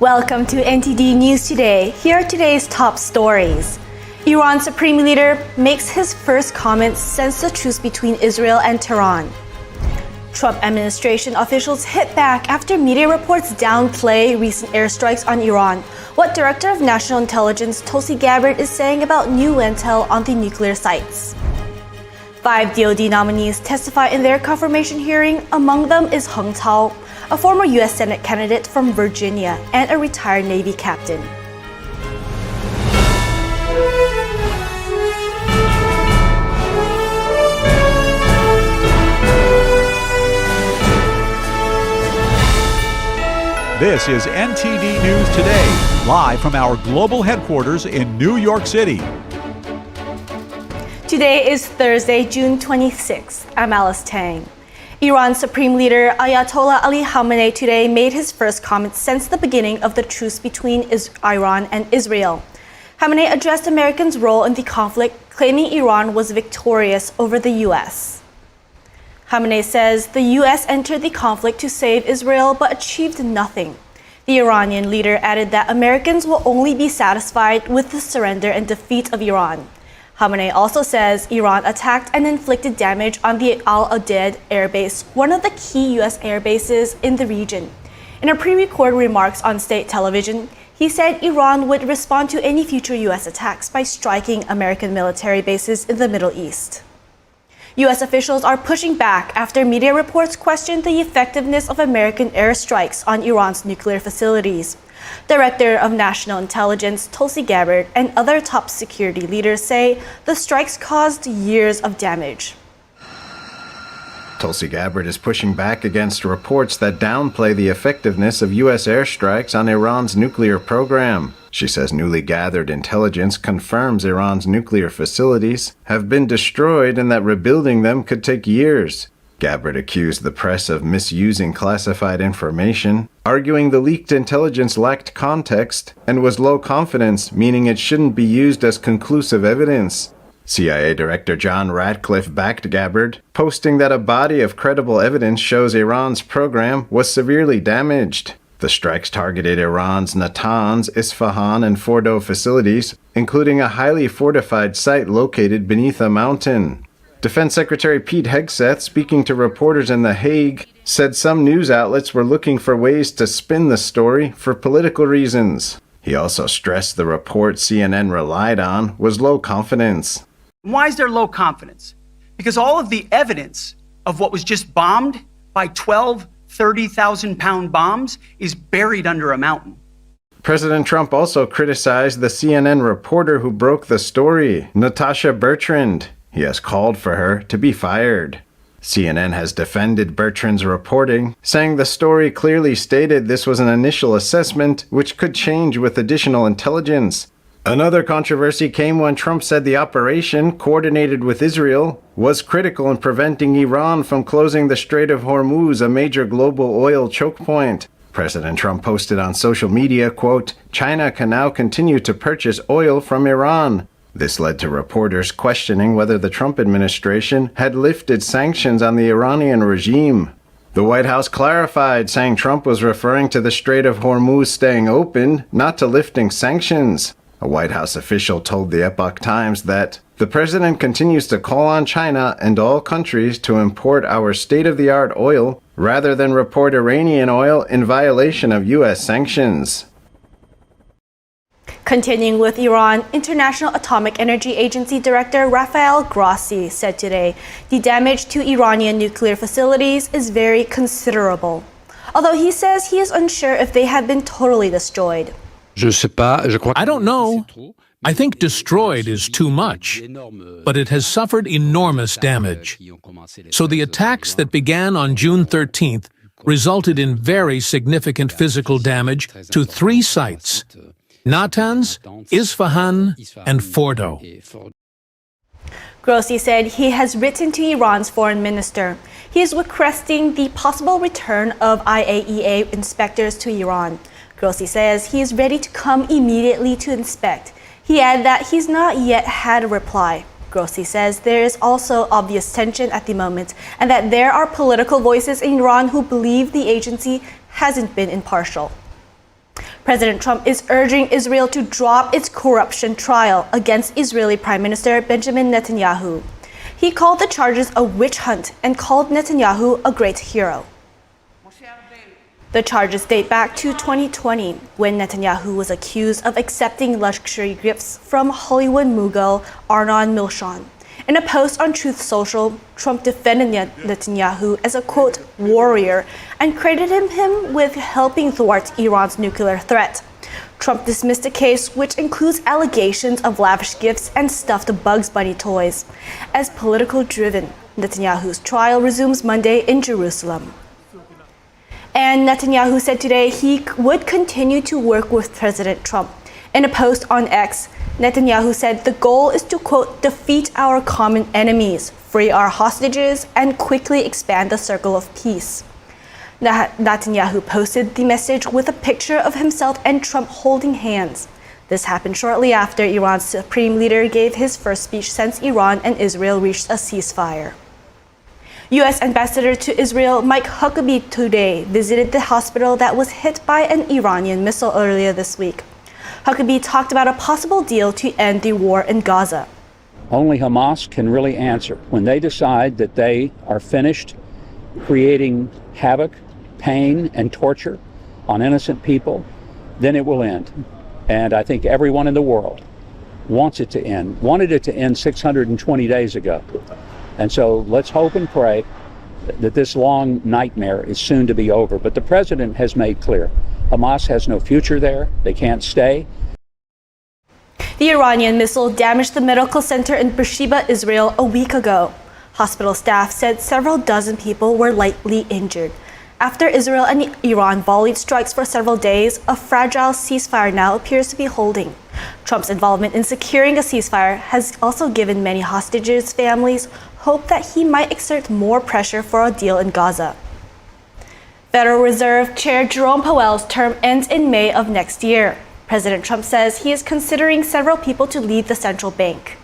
Welcome to NTD News Today. Here are today's top stories. Iran's Supreme Leader makes his first comments since the truce between Israel and Tehran. Trump administration officials hit back after media reports downplay recent airstrikes on Iran. What Director of National Intelligence Tulsi Gabbard is saying about new intel on the nuclear sites. 5 DOD nominees testify in their confirmation hearing. Among them is Hung Cao, a former U.S. Senate candidate from Virginia and a retired Navy captain. This is NTD News Today, live from our global headquarters in New York City. Today is Thursday, June 26th. I'm Alice Tang. Iran's Supreme Leader Ayatollah Ali Khamenei today made his first comments since the beginning of the truce between Iran and Israel. Khamenei addressed Americans' role in the conflict, claiming Iran was victorious over the U.S. Khamenei says the U.S. entered the conflict to save Israel but achieved nothing. The Iranian leader added that Americans will only be satisfied with the surrender and defeat of Iran. Khamenei also says Iran attacked and inflicted damage on the Al-Udeid air base, one of the key U.S. air bases in the region. In a pre-recorded remarks on state television, he said Iran would respond to any future U.S. attacks by striking American military bases in the Middle East. U.S. officials are pushing back after media reports questioned the effectiveness of American airstrikes on Iran's nuclear facilities. Director of National Intelligence Tulsi Gabbard and other top security leaders say the strikes caused years of damage. Tulsi Gabbard is pushing back against reports that downplay the effectiveness of U.S. airstrikes on Iran's nuclear program. She says newly gathered intelligence confirms Iran's nuclear facilities have been destroyed and that rebuilding them could take years. Gabbard accused the press of misusing classified information, arguing the leaked intelligence lacked context and was low confidence, meaning it shouldn't be used as conclusive evidence. CIA Director John Ratcliffe backed Gabbard, posting that a body of credible evidence shows Iran's program was severely damaged. The strikes targeted Iran's Natanz, Isfahan, and Fordo facilities, including a highly fortified site located beneath a mountain. Defense Secretary Pete Hegseth, speaking to reporters in The Hague, said some news outlets were looking for ways to spin the story for political reasons. He also stressed the report CNN relied on was low confidence. Why is there low confidence? Because all of the evidence of what was just bombed by 12 30,000-pound bombs is buried under a mountain. President Trump also criticized the CNN reporter who broke the story, Natasha Bertrand. He has called for her to be fired. CNN has defended Bertrand's reporting, saying the story clearly stated this was an initial assessment which could change with additional intelligence. Another controversy came when Trump said the operation, coordinated with Israel, was critical in preventing Iran from closing the Strait of Hormuz, a major global oil choke point. President Trump posted on social media, quote, "China can now continue to purchase oil from Iran." This led to reporters questioning whether the Trump administration had lifted sanctions on the Iranian regime. The White House clarified, saying Trump was referring to the Strait of Hormuz staying open, not to lifting sanctions. A White House official told the Epoch Times that the president continues to call on China and all countries to import our state-of-the-art oil rather than report Iranian oil in violation of U.S. sanctions. Continuing with Iran, International Atomic Energy Agency Director Rafael Grossi said today the damage to Iranian nuclear facilities is very considerable, although he says he is unsure if they have been totally destroyed. I don't know. I think destroyed is too much, but it has suffered enormous damage. So the attacks that began on June 13th resulted in very significant physical damage to 3 sites: Natanz, Isfahan, and Fordo. Grossi said he has written to Iran's foreign minister. He is requesting the possible return of IAEA inspectors to Iran. Grossi says he is ready to come immediately to inspect. He added that he's not yet had a reply. Grossi says there is also obvious tension at the moment and that there are political voices in Iran who believe the agency hasn't been impartial. President Trump is urging Israel to drop its corruption trial against Israeli Prime Minister Benjamin Netanyahu. He called the charges a witch hunt and called Netanyahu a great hero. The charges date back to 2020, when Netanyahu was accused of accepting luxury gifts from Hollywood mogul Arnon Milchan. In a post on Truth Social, Trump defended Netanyahu as a, quote, warrior and credited him with helping thwart Iran's nuclear threat. Trump dismissed the case, which includes allegations of lavish gifts and stuffed Bugs Bunny toys, as political driven. Netanyahu's trial resumes Monday in Jerusalem. And Netanyahu said today he would continue to work with President Trump. In a post on X, Netanyahu said the goal is to, quote, defeat our common enemies, free our hostages, and quickly expand the circle of peace. Netanyahu posted the message with a picture of himself and Trump holding hands. This happened shortly after Iran's supreme leader gave his first speech since Iran and Israel reached a ceasefire. U.S. Ambassador to Israel Mike Huckabee today visited the hospital that was hit by an Iranian missile earlier this week. Huckabee talked about a possible deal to end the war in Gaza. Only Hamas can really answer. When they decide that they are finished creating havoc, pain, and torture on innocent people, then it will end. And I think everyone in the world wants it to end, wanted it to end 620 days ago. And so let's hope and pray that this long nightmare is soon to be over. But the president has made clear, Hamas has no future there. They can't stay. The Iranian missile damaged the medical center in Beersheba, Israel, a week ago. Hospital staff said several dozen people were lightly injured. After Israel and Iran volleyed strikes for several days, a fragile ceasefire now appears to be holding. Trump's involvement in securing a ceasefire has also given many hostages' families hope that he might exert more pressure for a deal in Gaza. Federal Reserve Chair Jerome Powell's term ends in May of next year. President Trump says he is considering several people to lead the central bank.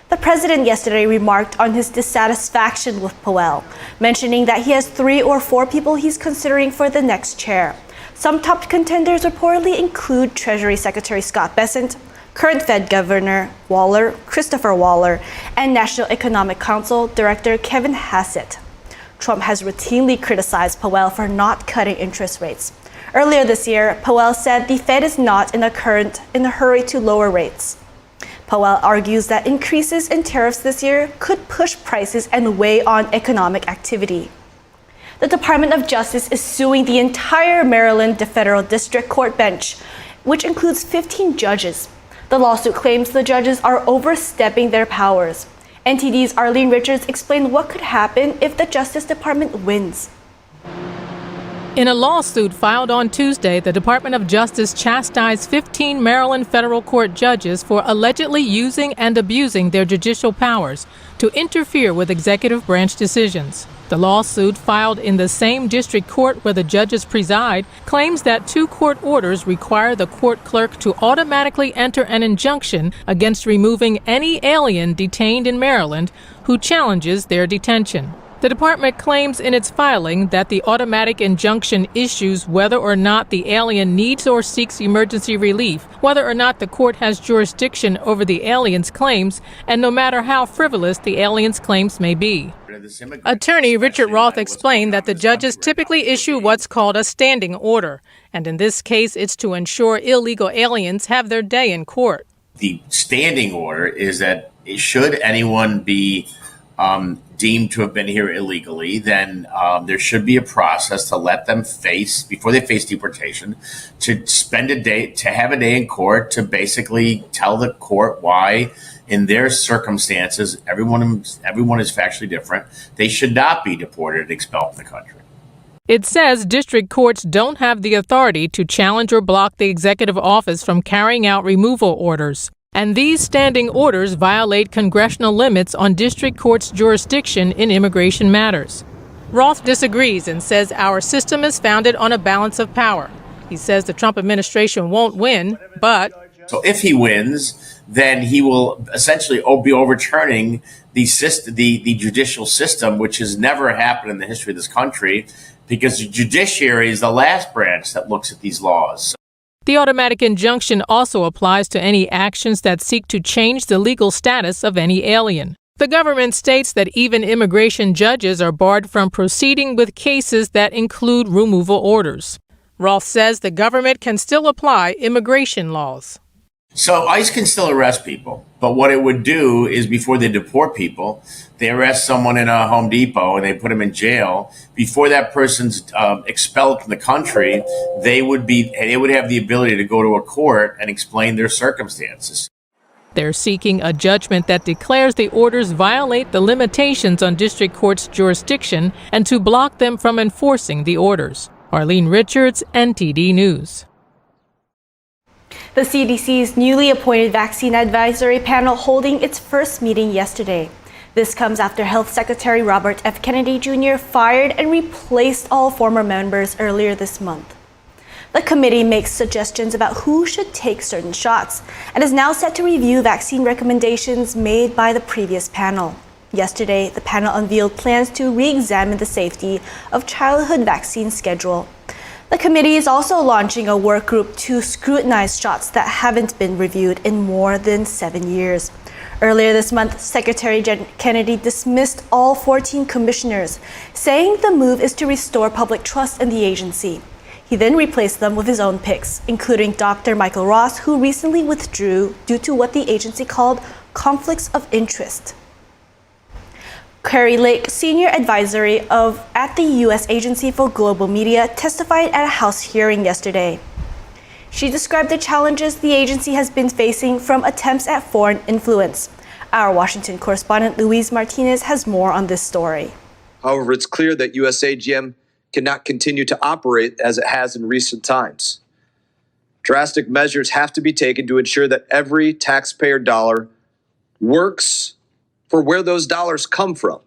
The president yesterday remarked on his dissatisfaction with Powell, mentioning that he has 3 or 4 people he's considering for the next chair. Some top contenders reportedly include Treasury Secretary Scott Bessent, current Fed Governor Christopher Waller, and National Economic Council Director Kevin Hassett. Trump has routinely criticized Powell for not cutting interest rates. Earlier this year, Powell said the Fed is not in a hurry to lower rates. Powell argues that increases in tariffs this year could push prices and weigh on economic activity. The Department of Justice is suing the entire Maryland Federal District Court bench, which includes 15 judges. The lawsuit claims the judges are overstepping their powers. NTD's Arlene Richards explained what could happen if the Justice Department wins. In a lawsuit filed on Tuesday, the Department of Justice chastised 15 Maryland federal court judges for allegedly using and abusing their judicial powers to interfere with executive branch decisions. The lawsuit, filed in the same district court where the judges preside, claims that 2 court orders require the court clerk to automatically enter an injunction against removing any alien detained in Maryland who challenges their detention. The department claims in its filing that the automatic injunction issues whether or not the alien needs or seeks emergency relief, whether or not the court has jurisdiction over the alien's claims, and no matter how frivolous the alien's claims may be. Attorney Richard Roth explained that the judges typically issue what's called a standing order, and in this case it's to ensure illegal aliens have their day in court. The standing order is that should anyone be deemed to have been here illegally, then there should be a process to let them face, before they face deportation, to spend a day, to have a day in court to basically tell the court why, in their circumstances, everyone is factually different, they should not be deported and expelled from the country. It says district courts don't have the authority to challenge or block the executive office from carrying out removal orders. And these standing orders violate congressional limits on district courts' jurisdiction in immigration matters. Roth disagrees and says our system is founded on a balance of power. He says the Trump administration won't win, but... So if he wins, then he will essentially be overturning the judicial system, which has never happened in the history of this country, because the judiciary is the last branch that looks at these laws. The automatic injunction also applies to any actions that seek to change the legal status of any alien. The government states that even immigration judges are barred from proceeding with cases that include removal orders. Roth says the government can still apply immigration laws. So ICE can still arrest people, but what it would do is before they deport people, they arrest someone in a Home Depot and they put them in jail. Before that person's expelled from the country, they would have the ability to go to a court and explain their circumstances. They're seeking a judgment that declares the orders violate the limitations on district court's jurisdiction and to block them from enforcing the orders. Arlene Richards, NTD News. The CDC's newly appointed vaccine advisory panel holding its first meeting yesterday. This comes after Health Secretary Robert F. Kennedy Jr. fired and replaced all former members earlier this month. The committee makes suggestions about who should take certain shots and is now set to review vaccine recommendations made by the previous panel. Yesterday, the panel unveiled plans to re-examine the safety of childhood vaccine schedule. The committee is also launching a work group to scrutinize shots that haven't been reviewed in more than 7 years. Earlier this month, Secretary Kennedy dismissed all 14 commissioners, saying the move is to restore public trust in the agency. He then replaced them with his own picks, including Dr. Michael Ross, who recently withdrew due to what the agency called conflicts of interest. Kari Lake, senior advisory at the U.S. Agency for Global Media, testified at a House hearing yesterday. She described the challenges the agency has been facing from attempts at foreign influence. Our Washington correspondent Luis Martinez has more on this story. However, it's clear that USAGM cannot continue to operate as it has in recent times. Drastic measures have to be taken to ensure that every taxpayer dollar works for where those dollars come from.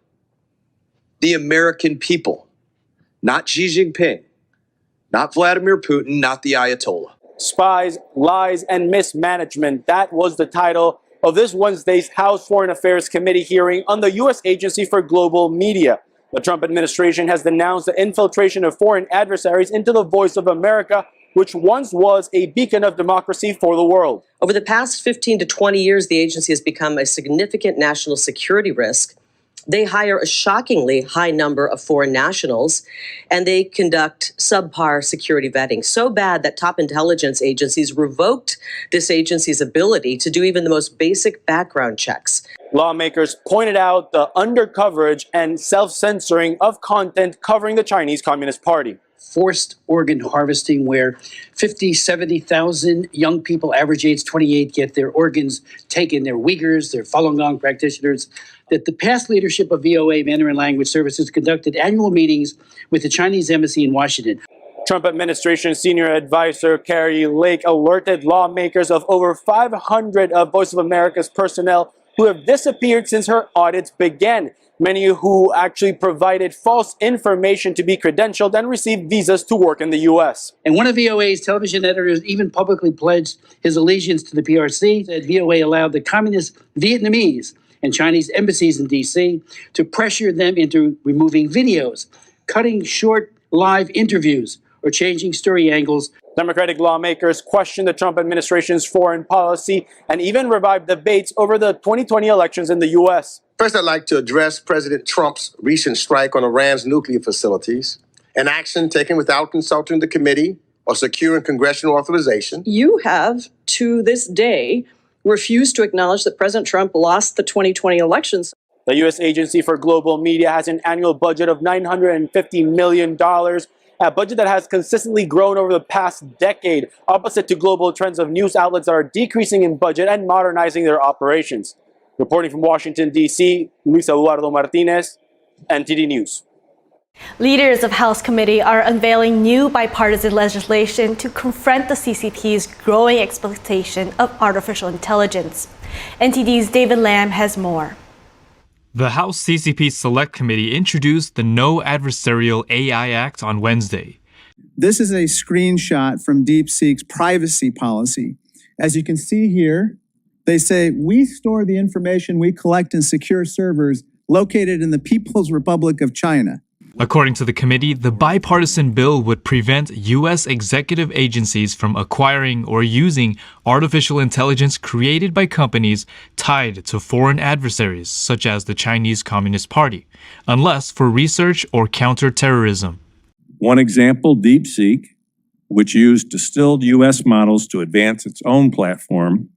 The American people, not Xi Jinping, not Vladimir Putin, not the Ayatollah. Spies, Lies, and Mismanagement. That was the title of this Wednesday's House Foreign Affairs Committee hearing on the U.S. Agency for Global Media. The Trump administration has denounced the infiltration of foreign adversaries into the Voice of America, which once was a beacon of democracy for the world. Over the past 15 to 20 years, the agency has become a significant national security risk. They hire a shockingly high number of foreign nationals, and they conduct subpar security vetting. So bad that top intelligence agencies revoked this agency's ability to do even the most basic background checks. Lawmakers pointed out the undercoverage and self-censoring of content covering the Chinese Communist Party. Forced organ harvesting, where 50, 70,000 young people, average age 28, get their organs taken. They're Uyghurs, they're Falun Gong practitioners. That the past leadership of VOA Mandarin Language Services conducted annual meetings with the Chinese embassy in Washington. Trump administration senior advisor Kari Lake alerted lawmakers of over 500 of Voice of America's personnel who have disappeared since her audits began. Many who actually provided false information to be credentialed and received visas to work in the U.S. And one of VOA's television editors even publicly pledged his allegiance to the PRC, said VOA allowed the communist Vietnamese and Chinese embassies in D.C. to pressure them into removing videos, cutting short live interviews, or changing story angles. Democratic lawmakers questioned the Trump administration's foreign policy and even revived debates over the 2020 elections in the U.S. First, I'd like to address President Trump's recent strike on Iran's nuclear facilities, an action taken without consulting the committee or securing congressional authorization. You have, to this day, refused to acknowledge that President Trump lost the 2020 elections. The U.S. Agency for Global Media has an annual budget of $950 million, a budget that has consistently grown over the past decade, opposite to global trends of news outlets that are decreasing in budget and modernizing their operations. Reporting from Washington, D.C., Luis Eduardo Martinez, NTD News. Leaders of House Committee are unveiling new bipartisan legislation to confront the CCP's growing exploitation of artificial intelligence. NTD's David Lamb has more. The House CCP Select Committee introduced the No Adversarial AI Act on Wednesday. This is a screenshot from DeepSeek's privacy policy. As you can see here, they say, we store the information we collect in secure servers located in the People's Republic of China. According to the committee, the bipartisan bill would prevent U.S. executive agencies from acquiring or using artificial intelligence created by companies tied to foreign adversaries, such as the Chinese Communist Party, unless for research or counterterrorism. One example, DeepSeek, which used distilled U.S. models to advance its own platform,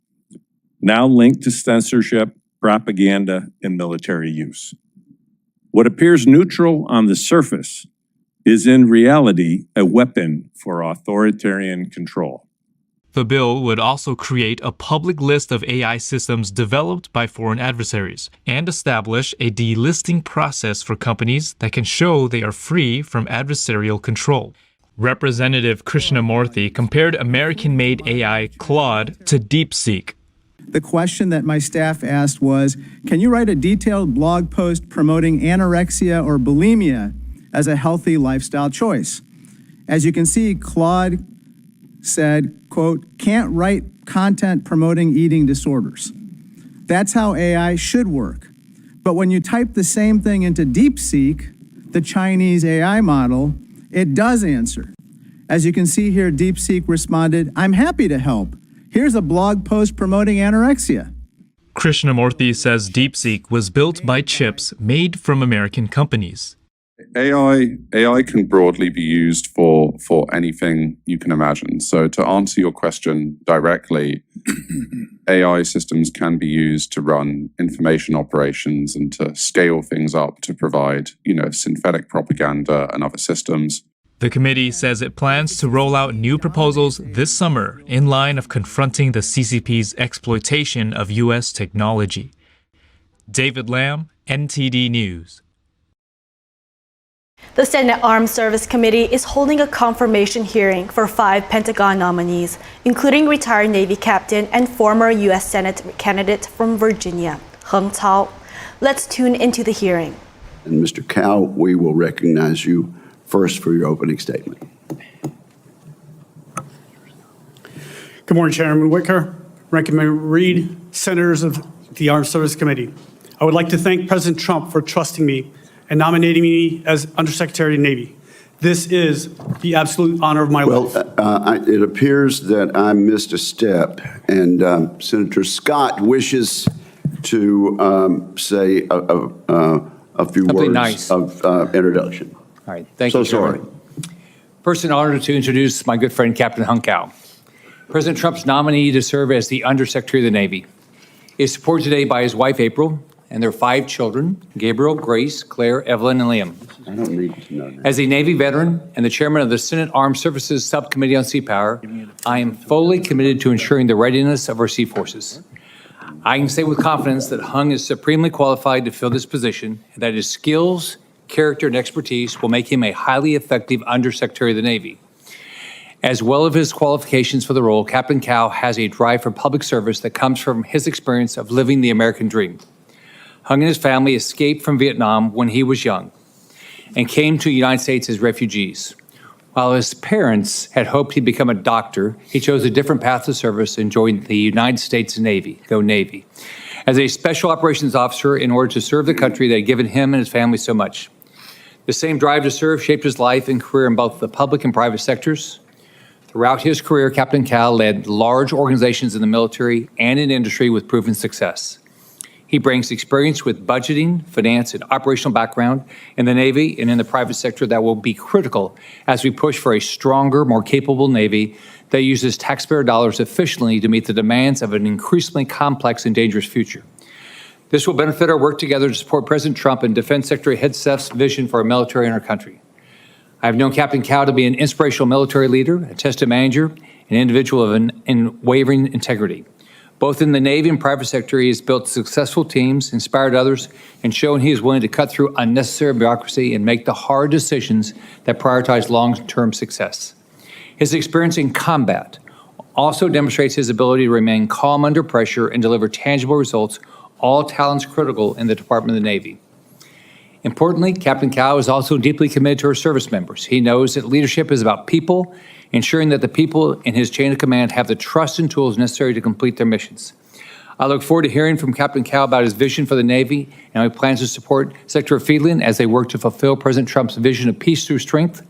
now linked to censorship, propaganda, and military use. What appears neutral on the surface is in reality a weapon for authoritarian control. The bill would also create a public list of AI systems developed by foreign adversaries and establish a delisting process for companies that can show they are free from adversarial control. Representative Krishnamurthy compared American-made AI Claude to DeepSeek. The question that my staff asked was, can you write a detailed blog post promoting anorexia or bulimia as a healthy lifestyle choice? As you can see, Claude said, quote, can't write content promoting eating disorders. That's how AI should work. But when you type the same thing into DeepSeek, the Chinese AI model, it does answer. As you can see here, DeepSeek responded, I'm happy to help. Here's a blog post promoting anorexia. Krishnamurthy says DeepSeek was built by chips made from American companies. AI can broadly be used for anything you can imagine. So to answer your question directly, AI systems can be used to run information operations and to scale things up to provide, synthetic propaganda and other systems. The committee says it plans to roll out new proposals this summer in line of confronting the CCP's exploitation of U.S. technology. David Lamb, NTD News. The Senate Armed Service Committee is holding a confirmation hearing for 5 Pentagon nominees, including retired Navy captain and former U.S. Senate candidate from Virginia, Hung Cao. Let's tune into the hearing. And Mr. Cao, we will recognize you first for your opening statement. Good morning, Chairman Wicker, Ranking Member Reed, Senators of the Armed Service Committee. I would like to thank President Trump for trusting me and nominating me as Undersecretary of the Navy. This is the absolute honor of my life. It appears that I missed a step, and Senator Scott wishes to say a few words of introduction. All right, thank you. So sorry. First, an honor to introduce my good friend, Captain Hung Cao. President Trump's nominee to serve as the Undersecretary of the Navy is supported today by his wife, April, and their 5 children, Gabriel, Grace, Claire, Evelyn, and Liam. I don't need to know that. As a Navy veteran and the chairman of the Senate Armed Services Subcommittee on Sea Power, I am fully committed to ensuring the readiness of our sea forces. I can say with confidence that Hung is supremely qualified to fill this position and that his skills, character, and expertise will make him a highly effective Undersecretary of the Navy. As well as his qualifications for the role, Captain Cao has a drive for public service that comes from his experience of living the American dream. Hung and his family escaped from Vietnam when he was young and came to the United States as refugees. While his parents had hoped he'd become a doctor, he chose a different path to service and joined the United States Navy, go Navy, as a special operations officer in order to serve the country that had given him and his family so much. The same drive to serve shaped his life and career in both the public and private sectors. Throughout his career, Captain Cao led large organizations in the military and in industry with proven success. He brings experience with budgeting, finance, and operational background in the Navy and in the private sector that will be critical as we push for a stronger, more capable Navy that uses taxpayer dollars efficiently to meet the demands of an increasingly complex and dangerous future. This will benefit our work together to support President Trump and Defense Secretary Hegseth's vision for our military and our country. I have known Captain Cao to be an inspirational military leader, a tested manager, an individual of unwavering integrity. Both in the Navy and private sector, he has built successful teams, inspired others, and shown he is willing to cut through unnecessary bureaucracy and make the hard decisions that prioritize long-term success. His experience in combat also demonstrates his ability to remain calm under pressure and deliver tangible results, all talents critical in the Department of the Navy. Importantly, Captain Cao is also deeply committed to our service members. He knows that leadership is about people, ensuring that the people in his chain of command have the trust and tools necessary to complete their missions. I look forward to hearing from Captain Cao about his vision for the Navy and how he plans to support Secretary Friedland as they work to fulfill President Trump's vision of peace through strength.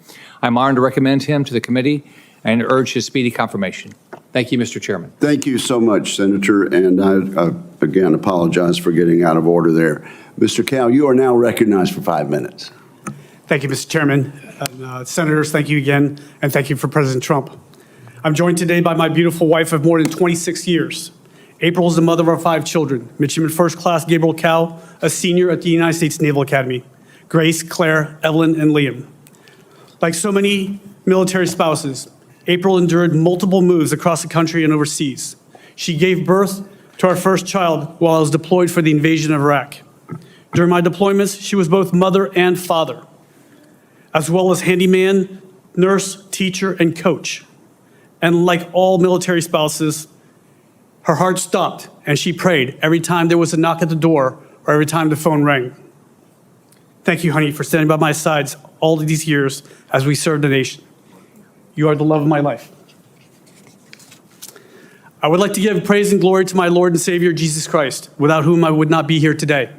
I'm honored to recommend him to the committee and urge his speedy confirmation. Thank you, Mr. Chairman. Thank you so much, Senator, and I again apologize for getting out of order there. Mr. Cao, you are now recognized for 5 minutes. Thank you, Mr. Chairman. Senators, thank you again, and thank you for President Trump. I'm joined today by my beautiful wife of more than 26 years. April is the mother of our 5 children. Midshipman First Class Gabriel Cao, a senior at the United States Naval Academy. Grace, Claire, Evelyn, and Liam. Like so many military spouses, April endured multiple moves across the country and overseas. She gave birth to our first child while I was deployed for the invasion of Iraq. During my deployments, she was both mother and father, as well as handyman, nurse, teacher, and coach. And like all military spouses, her heart stopped and she prayed every time there was a knock at the door or every time the phone rang. Thank you, honey, for standing by my sides all of these years as we served the nation. You are the love of my life. I would like to give praise and glory to my Lord and Savior, Jesus Christ, without whom I would not be here today.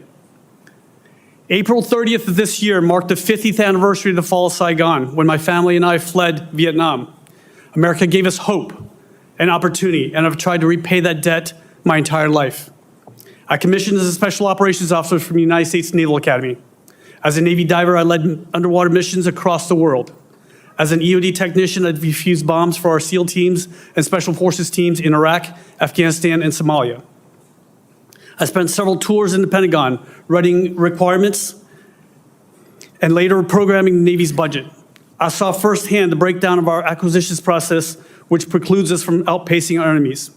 April 30th of this year marked the 50th anniversary of the fall of Saigon, when my family and I fled Vietnam. America gave us hope and opportunity, and I've tried to repay that debt my entire life. I commissioned as a special operations officer from the United States Naval Academy. As a Navy diver, I led underwater missions across the world. As an EOD technician, I defused bombs for our SEAL teams and Special Forces teams in Iraq, Afghanistan, and Somalia. I spent several tours in the Pentagon, writing requirements and later programming the Navy's budget. I saw firsthand the breakdown of our acquisitions process, which precludes us from outpacing our enemies.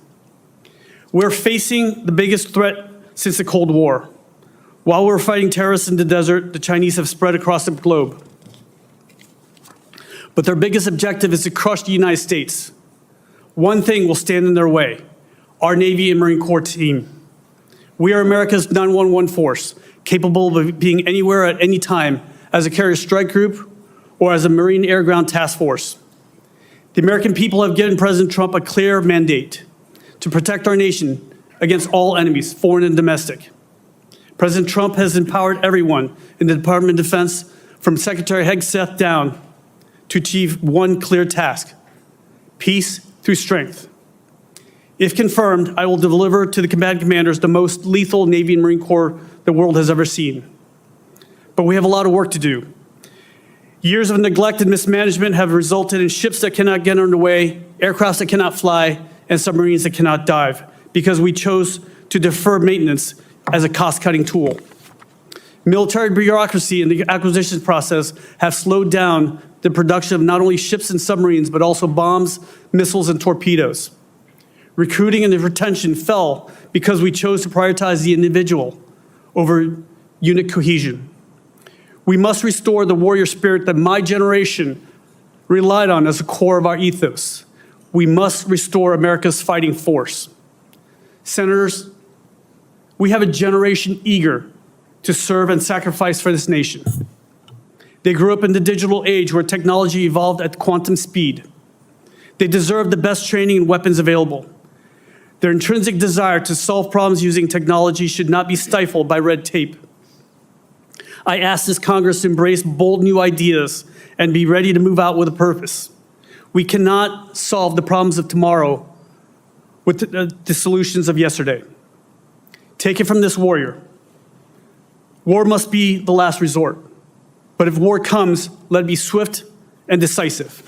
We're facing the biggest threat since the Cold War. While we're fighting terrorists in the desert, the Chinese have spread across the globe. But their biggest objective is to crush the United States. One thing will stand in their way: our Navy and Marine Corps team. We are America's 911 force, capable of being anywhere at any time as a carrier strike group or as a Marine Air Ground Task Force. The American people have given President Trump a clear mandate to protect our nation against all enemies, foreign and domestic. President Trump has empowered everyone in the Department of Defense, from Secretary Hegseth down, to achieve one clear task: peace through strength. If confirmed, I will deliver to the combatant commanders the most lethal Navy and Marine Corps the world has ever seen. But we have a lot of work to do. Years of neglect and mismanagement have resulted in ships that cannot get underway, aircrafts that cannot fly, and submarines that cannot dive, because we chose to defer maintenance as a cost-cutting tool. Military bureaucracy and the acquisitions process have slowed down the production of not only ships and submarines, but also bombs, missiles, and torpedoes. Recruiting and retention fell because we chose to prioritize the individual over unit cohesion. We must restore the warrior spirit that my generation relied on as the core of our ethos. We must restore America's fighting force. Senators, we have a generation eager to serve and sacrifice for this nation. They grew up in the digital age where technology evolved at quantum speed. They deserve the best training and weapons available. Their intrinsic desire to solve problems using technology should not be stifled by red tape. I ask this Congress to embrace bold new ideas and be ready to move out with a purpose. We cannot solve the problems of tomorrow with the solutions of yesterday. Take it from this warrior. War must be the last resort. But if war comes, let it be swift and decisive.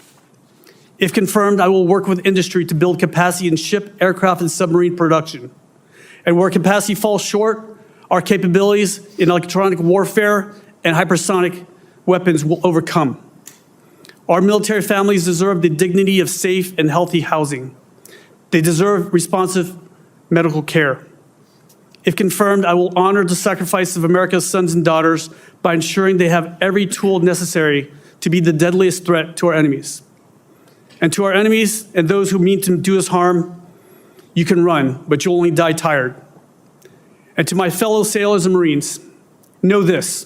If confirmed, I will work with industry to build capacity in ship, aircraft, and submarine production. And where capacity falls short, our capabilities in electronic warfare and hypersonic weapons will overcome. Our military families deserve the dignity of safe and healthy housing. They deserve responsive medical care. If confirmed, I will honor the sacrifice of America's sons and daughters by ensuring they have every tool necessary to be the deadliest threat to our enemies. And to our enemies and those who mean to do us harm, you can run, but you'll only die tired. And to my fellow sailors and Marines, know this: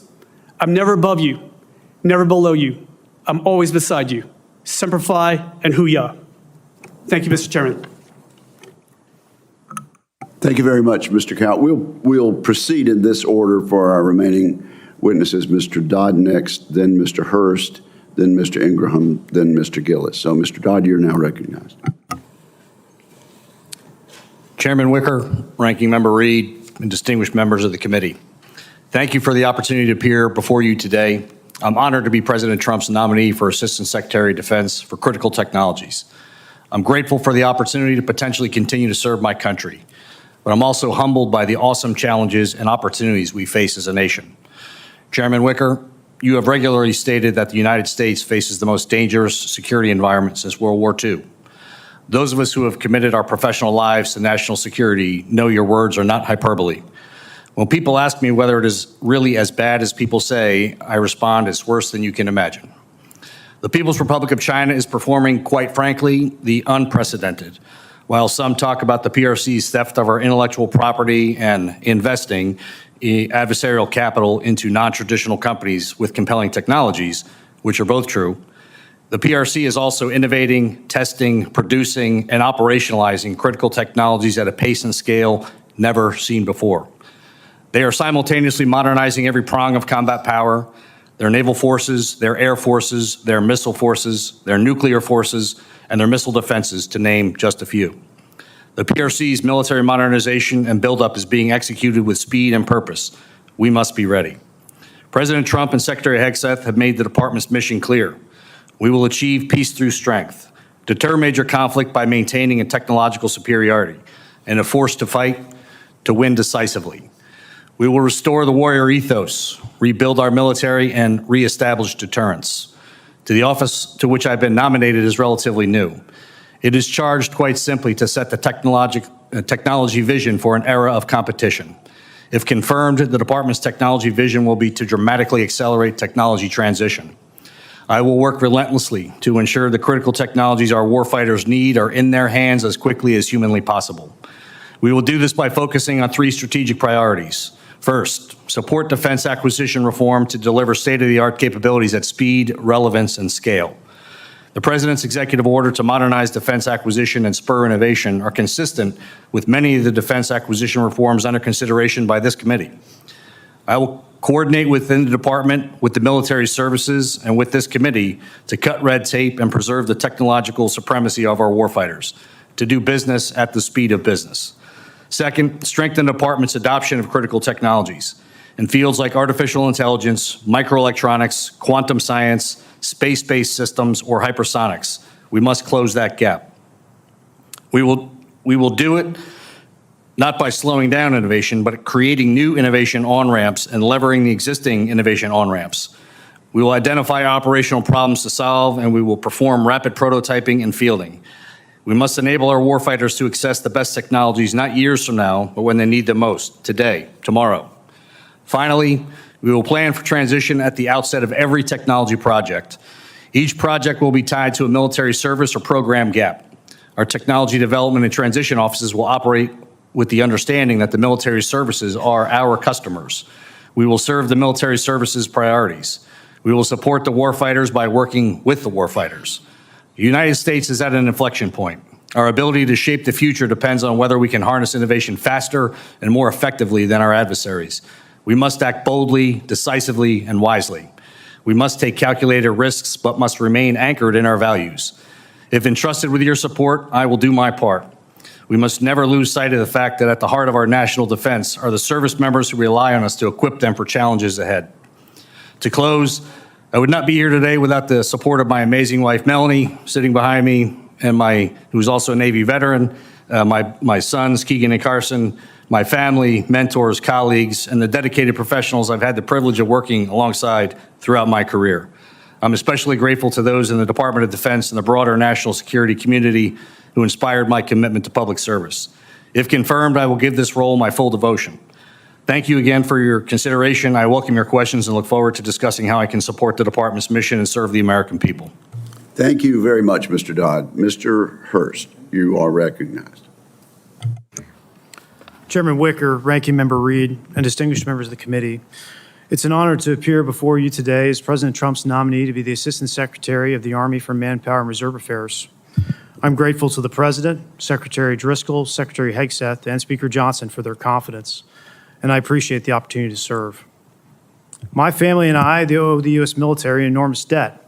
I'm never above you, never below you. I'm always beside you. Semper Fi and Hoo-yah. Thank you, Mr. Chairman. Thank you very much, Mr. Cao. We'll proceed in this order for our remaining witnesses. Mr. Dodd next, then Mr. Hurst, then Mr. Ingraham, then Mr. Gillis. So, Mr. Dodd, you're now recognized. Chairman Wicker, Ranking Member Reed, and distinguished members of the committee, thank you for the opportunity to appear before you today. I'm honored to be President Trump's nominee for Assistant Secretary of Defense for Critical Technologies. I'm grateful for the opportunity to potentially continue to serve my country, but I'm also humbled by the awesome challenges and opportunities we face as a nation. Chairman Wicker, you have regularly stated that the United States faces the most dangerous security environment since World War II. Those of us who have committed our professional lives to national security know your words are not hyperbole. When people ask me whether it is really as bad as people say, I respond, it's worse than you can imagine. The People's Republic of China is performing, quite frankly, the unprecedented. While some talk about the PRC's theft of our intellectual property and investing adversarial capital into non-traditional companies with compelling technologies, which are both true, the PRC is also innovating, testing, producing, and operationalizing critical technologies at a pace and scale never seen before. They are simultaneously modernizing every prong of combat power, their naval forces, their air forces, their missile forces, their nuclear forces, and their missile defenses, to name just a few. The PRC's military modernization and buildup is being executed with speed and purpose. We must be ready. President Trump and Secretary Hegseth have made the department's mission clear. We will achieve peace through strength, deter major conflict by maintaining a technological superiority, and a force to fight to win decisively. We will restore the warrior ethos, rebuild our military, and reestablish deterrence. To the office to which I've been nominated is relatively new. It is charged quite simply to set the technology vision for an era of competition. If confirmed, the department's technology vision will be to dramatically accelerate technology transition. I will work relentlessly to ensure the critical technologies our warfighters need are in their hands as quickly as humanly possible. We will do this by focusing on three strategic priorities. First, support defense acquisition reform to deliver state-of-the-art capabilities at speed, relevance, and scale. The President's executive order to modernize defense acquisition and spur innovation are consistent with many of the defense acquisition reforms under consideration by this committee. I will coordinate within the department, with the military services, and with this committee to cut red tape and preserve the technological supremacy of our warfighters, to do business at the speed of business. Second, strengthen the department's adoption of critical technologies in fields like artificial intelligence, microelectronics, quantum science, space-based systems, or hypersonics. We must close that gap. We will do it not by slowing down innovation, but creating new innovation on-ramps and levering the existing innovation on-ramps. We will identify operational problems to solve, and we will perform rapid prototyping and fielding. We must enable our warfighters to access the best technologies not years from now, but when they need them most, today, tomorrow. Finally, we will plan for transition at the outset of every technology project. Each project will be tied to a military service or program gap. Our technology development and transition offices will operate with the understanding that the military services are our customers. We will serve the military services priorities. We will support the warfighters by working with the warfighters. The United States is at an inflection point. Our ability to shape the future depends on whether we can harness innovation faster and more effectively than our adversaries. We must act boldly, decisively, and wisely. We must take calculated risks, but must remain anchored in our values. If entrusted with your support, I will do my part. We must never lose sight of the fact that at the heart of our national defense are the service members who rely on us to equip them for challenges ahead. To close, I would not be here today without the support of my amazing wife, Melanie, sitting behind me, and who's also a Navy veteran, my sons, Keegan and Carson, my family, mentors, colleagues, and the dedicated professionals I've had the privilege of working alongside throughout my career. I'm especially grateful to those in the Department of Defense and the broader national security community who inspired my commitment to public service. If confirmed, I will give this role my full devotion. Thank you again for your consideration. I welcome your questions and look forward to discussing how I can support the department's mission and serve the American people. Thank you very much, Mr. Dodd. Mr. Hurst, you are recognized. Chairman Wicker, Ranking Member Reed, and distinguished members of the committee, it's an honor to appear before you today as President Trump's nominee to be the Assistant Secretary of the Army for Manpower and Reserve Affairs. I'm grateful to the President, Secretary Driscoll, Secretary Hegseth, and Speaker Johnson for their confidence, and I appreciate the opportunity to serve. My family and I owe the U.S. military an enormous debt.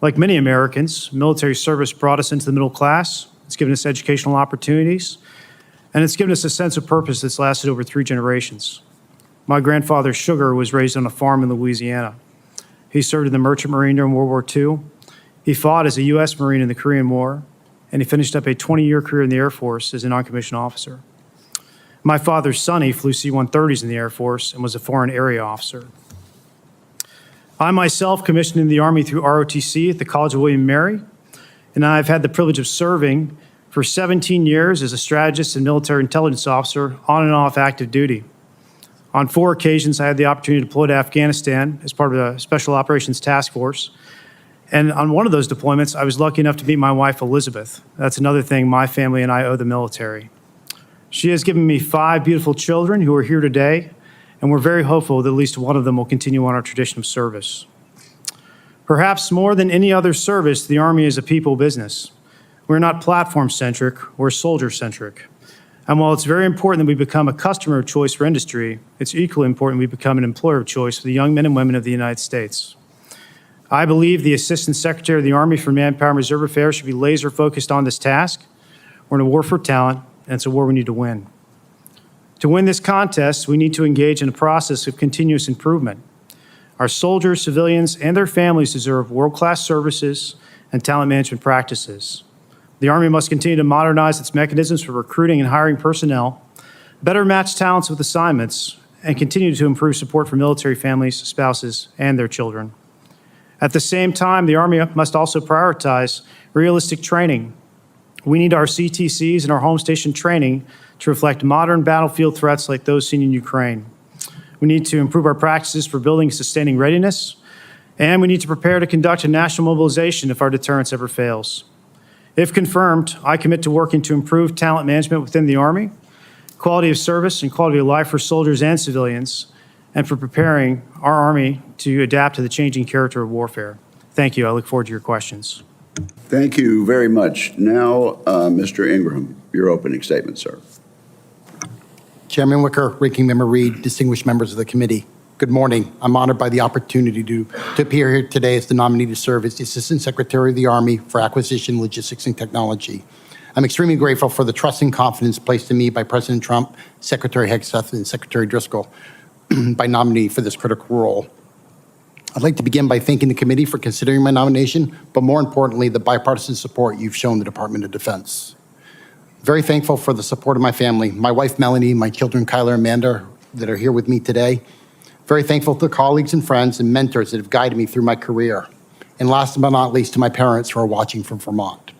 Like many Americans, military service brought us into the middle class. It's given us educational opportunities, and it's given us a sense of purpose that's lasted over 3 generations. My grandfather, Sugar, was raised on a farm in Louisiana. He served in the Merchant Marine during World War II. He fought as a U.S. Marine in the Korean War, and he finished up a 20-year career in the Air Force as a non-commissioned officer. My father, Sonny, flew C-130s in the Air Force and was a foreign area officer. I myself commissioned in the Army through ROTC at the College of William & Mary, and I've had the privilege of serving for 17 years as a strategist and military intelligence officer on and off active duty. On 4 occasions, I had the opportunity to deploy to Afghanistan as part of a Special Operations Task Force. And on one of those deployments, I was lucky enough to meet my wife, Elizabeth. That's another thing my family and I owe the military. She has given me 5 beautiful children who are here today, and we're very hopeful that at least one of them will continue on our tradition of service. Perhaps more than any other service, the Army is a people business. We're not platform-centric, we're soldier-centric. And while it's very important that we become a customer of choice for industry, it's equally important we become an employer of choice for the young men and women of the United States. I believe the Assistant Secretary of the Army for Manpower and Reserve Affairs should be laser-focused on this task. We're in a war for talent, and it's a war we need to win. To win this contest, we need to engage in a process of continuous improvement. Our soldiers, civilians, and their families deserve world-class services and talent management practices. The Army must continue to modernize its mechanisms for recruiting and hiring personnel, better match talents with assignments, and continue to improve support for military families, spouses, and their children. At the same time, the Army must also prioritize realistic training. We need our CTCs and our home station training to reflect modern battlefield threats like those seen in Ukraine. We need to improve our practices for building and sustaining readiness, and we need to prepare to conduct a national mobilization if our deterrence ever fails. If confirmed, I commit to working to improve talent management within the Army, quality of service and quality of life for soldiers and civilians, and for preparing our Army to adapt to the changing character of warfare. Thank you. I look forward to your questions. Thank you very much. Now, Mr. Ingram, your opening statement, sir. Chairman Wicker, Ranking Member Reed, distinguished members of the committee, good morning. I'm honored by the opportunity to appear here today as the nominee to serve as the Assistant Secretary of the Army for Acquisition, Logistics, and Technology. I'm extremely grateful for the trust and confidence placed in me by President Trump, Secretary Hegseth, and Secretary Driscoll by nominee for this critical role. I'd like to begin by thanking the committee for considering my nomination, but more importantly, the bipartisan support you've shown the Department of Defense. Very thankful for the support of my family, my wife Melanie, my children Kyler and Amanda that are here with me today. Very thankful to the colleagues and friends and mentors that have guided me through my career. And last but not least, to my parents who are watching from Vermont.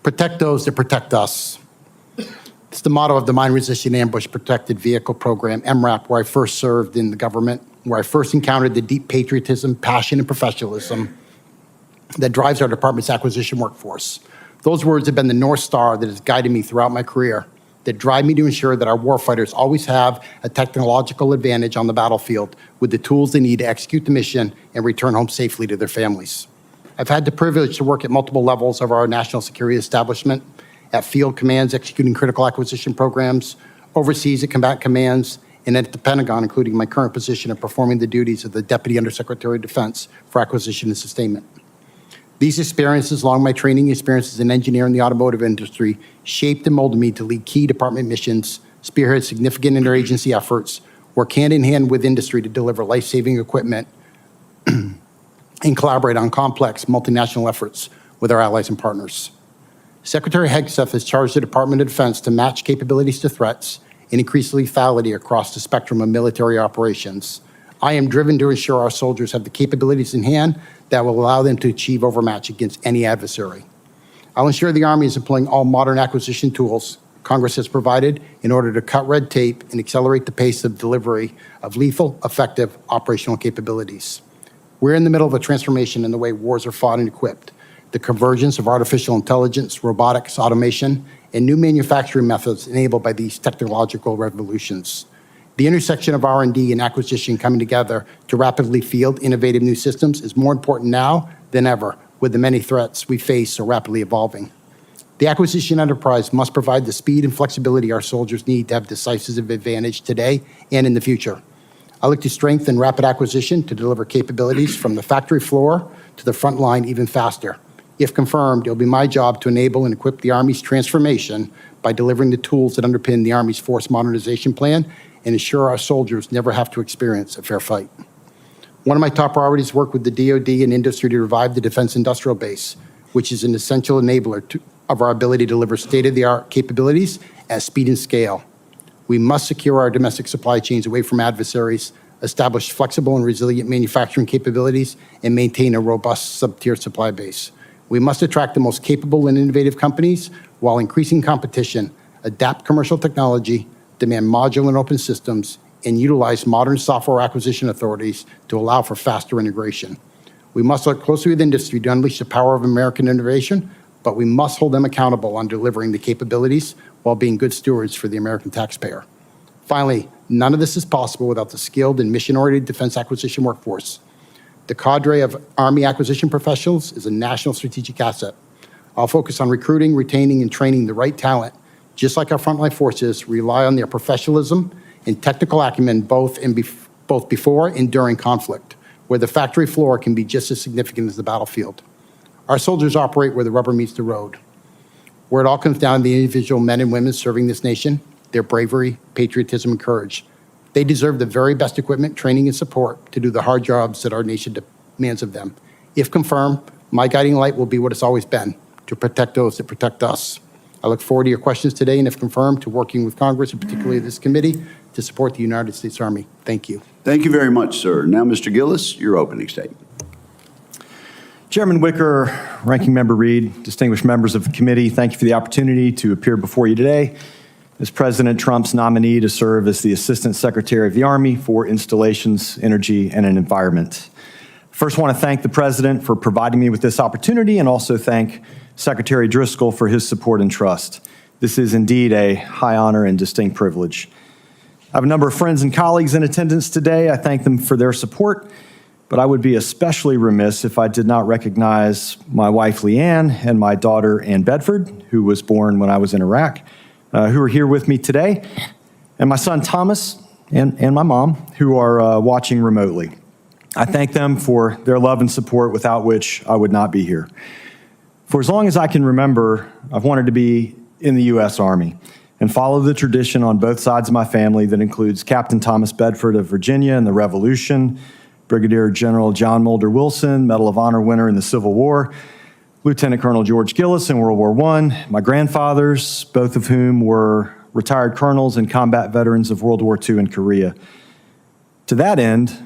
Protect those that protect us. It's the motto of the Mine Resistant Ambush Protected Vehicle Program, MRAP, where I first served in the government, where I first encountered the deep patriotism, passion, and professionalism that drives our department's acquisition workforce. Those words have been the North Star that has guided me throughout my career, that drive me to ensure that our warfighters always have a technological advantage on the battlefield with the tools they need to execute the mission and return home safely to their families. I've had the privilege to work at multiple levels of our national security establishment, at field commands executing critical acquisition programs, overseas at combat commands, and at the Pentagon, including my current position of performing the duties of the Deputy Undersecretary of Defense for Acquisition and Sustainment. These experiences, along with my training experience as an engineer in the automotive industry, shaped and molded me to lead key department missions, spearhead significant interagency efforts, work hand in hand with industry to deliver life-saving equipment, and collaborate on complex multinational efforts with our allies and partners. Secretary Hegseth has charged the Department of Defense to match capabilities to threats and increase lethality across the spectrum of military operations. I am driven to ensure our soldiers have the capabilities in hand that will allow them to achieve overmatch against any adversary. I'll ensure the Army is employing all modern acquisition tools Congress has provided in order to cut red tape and accelerate the pace of delivery of lethal, effective operational capabilities. We're in the middle of a transformation in the way wars are fought and equipped. The convergence of artificial intelligence, robotics, automation, and new manufacturing methods enabled by these technological revolutions. The intersection of R&D and acquisition coming together to rapidly field innovative new systems is more important now than ever, with the many threats we face so rapidly evolving. The acquisition enterprise must provide the speed and flexibility our soldiers need to have decisive advantage today and in the future. I look to strengthen rapid acquisition to deliver capabilities from the factory floor to the front line even faster. If confirmed, it will be my job to enable and equip the Army's transformation by delivering the tools that underpin the Army's force modernization plan and ensure our soldiers never have to experience a fair fight. One of my top priorities is work with the DOD and industry to revive the defense industrial base, which is an essential enabler of our ability to deliver state-of-the-art capabilities at speed and scale. We must secure our domestic supply chains away from adversaries, establish flexible and resilient manufacturing capabilities, and maintain a robust sub-tier supply base. We must attract the most capable and innovative companies while increasing competition, adapt commercial technology, demand modular and open systems, and utilize modern software acquisition authorities to allow for faster integration. We must work closely with industry to unleash the power of American innovation, but we must hold them accountable on delivering the capabilities while being good stewards for the American taxpayer. Finally, none of this is possible without the skilled and mission-oriented defense acquisition workforce. The cadre of Army acquisition professionals is a national strategic asset. I'll focus on recruiting, retaining, and training the right talent. Just like our frontline forces, rely on their professionalism and technical acumen both before and during conflict, where the factory floor can be just as significant as the battlefield. Our soldiers operate where the rubber meets the road, where it all comes down to the individual men and women serving this nation, their bravery, patriotism, and courage. They deserve the very best equipment, training, and support to do the hard jobs that our nation demands of them. If confirmed, my guiding light will be what it's always been, to protect those that protect us. I look forward to your questions today, and if confirmed, to working with Congress, and particularly this committee, to support the United States Army. Thank you. Thank you very much, sir. Now, Mr. Gillis, your opening statement. Chairman Wicker, Ranking Member Reed, distinguished members of the committee, thank you for the opportunity to appear before you today as President Trump's nominee to serve as the Assistant Secretary of the Army for Installations, Energy, and Environment. First, I want to thank the President for providing me with this opportunity and also thank Secretary Driscoll for his support and trust. This is indeed a high honor and distinct privilege. I have a number of friends and colleagues in attendance today. I thank them for their support, but I would be especially remiss if I did not recognize my wife, Leanne, and my daughter, Ann Bedford, who was born when I was in Iraq, who are here with me today, and my son, Thomas, and my mom, who are watching remotely. I thank them for their love and support, without which I would not be here. For as long as I can remember, I've wanted to be in the U.S. Army and follow the tradition on both sides of my family that includes Captain Thomas Bedford of Virginia in the Revolution, Brigadier General John Mulder Wilson, Medal of Honor winner in the Civil War, Lieutenant Colonel George Gillis in World War I, my grandfathers, both of whom were retired colonels and combat veterans of World War II and Korea. To that end,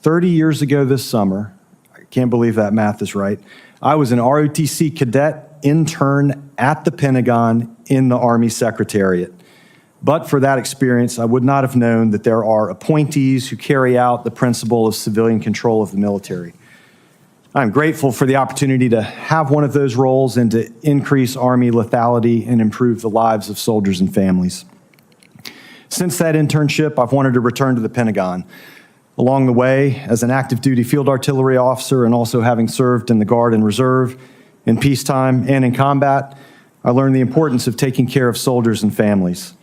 30 years ago this summer, I can't believe that math is right, I was an ROTC cadet intern at the Pentagon in the Army Secretariat. But for that experience, I would not have known that there are appointees who carry out the principle of civilian control of the military. I'm grateful for the opportunity to have one of those roles and to increase Army lethality and improve the lives of soldiers and families. Since that internship, I've wanted to return to the Pentagon. Along the way, as an active duty field artillery officer and also having served in the Guard and Reserve in peacetime and in combat, I learned the importance of taking care of soldiers and families.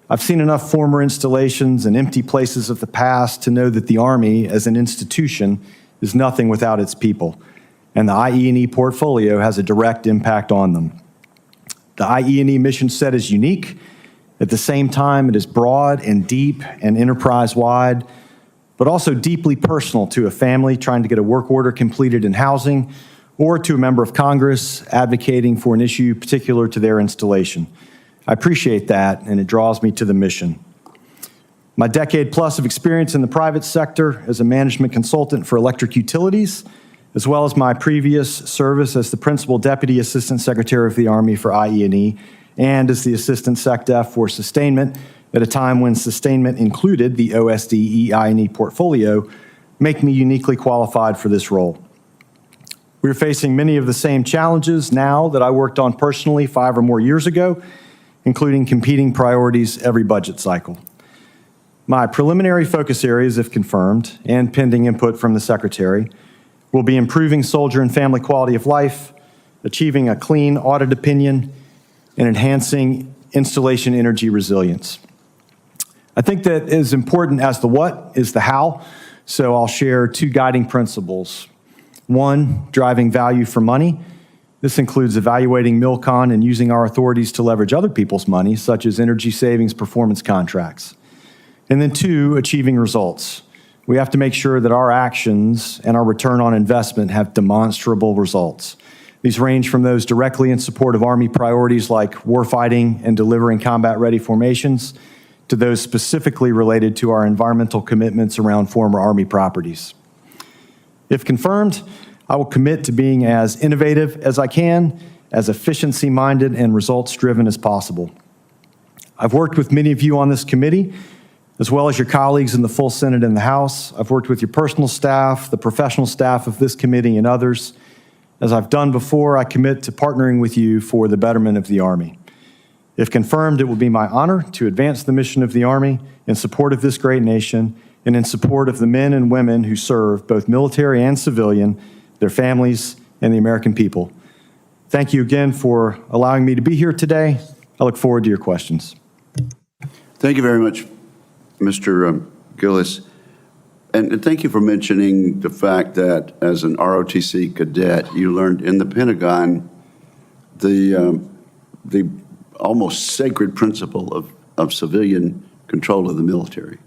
I've seen enough former installations and empty places of the past to know that the Army, as an institution, is nothing without its people, and the IE&E portfolio has a direct impact on them. The IE&E mission set is unique. At the same time, it is broad and deep and enterprise-wide, but also deeply personal to a family trying to get a work order completed in housing, or to a member of Congress advocating for an issue particular to their installation. I appreciate that, and it draws me to the mission. My decade plus of experience in the private sector as a management consultant for electric utilities, as well as my previous service as the Principal Deputy Assistant Secretary of the Army for IE&E and as the Assistant SecDef for Sustainment at a time when sustainment included the OSD EI&E portfolio, make me uniquely qualified for this role. We're facing many of the same challenges now that I worked on personally 5 or more years ago, including competing priorities every budget cycle. My preliminary focus areas, if confirmed, and pending input from the Secretary, will be improving soldier and family quality of life, achieving a clean audit opinion, and enhancing installation energy resilience. I think that as important as the what is the how, so I'll share two guiding principles. One, driving value for money. This includes evaluating MilCon and using our authorities to leverage other people's money, such as energy savings performance contracts. And then two, achieving results. We have to make sure that our actions and our return on investment have demonstrable results. These range from those directly in support of Army priorities like warfighting and delivering combat-ready formations to those specifically related to our environmental commitments around former Army properties. If confirmed, I will commit to being as innovative as I can, as efficiency-minded and results-driven as possible. I've worked with many of you on this committee, as well as your colleagues in the full Senate and the House. I've worked with your personal staff, the professional staff of this committee, and others. As I've done before, I commit to partnering with you for the betterment of the Army. If confirmed, it will be my honor to advance the mission of the Army in support of this great nation and in support of the men and women who serve, both military and civilian, their families, and the American people. Thank you again for allowing me to be here today. I look forward to your questions. Thank you very much, Mr. Gillis. And thank you for mentioning the fact that as an ROTC cadet, you learned in the Pentagon the almost sacred principle of civilian control of the military.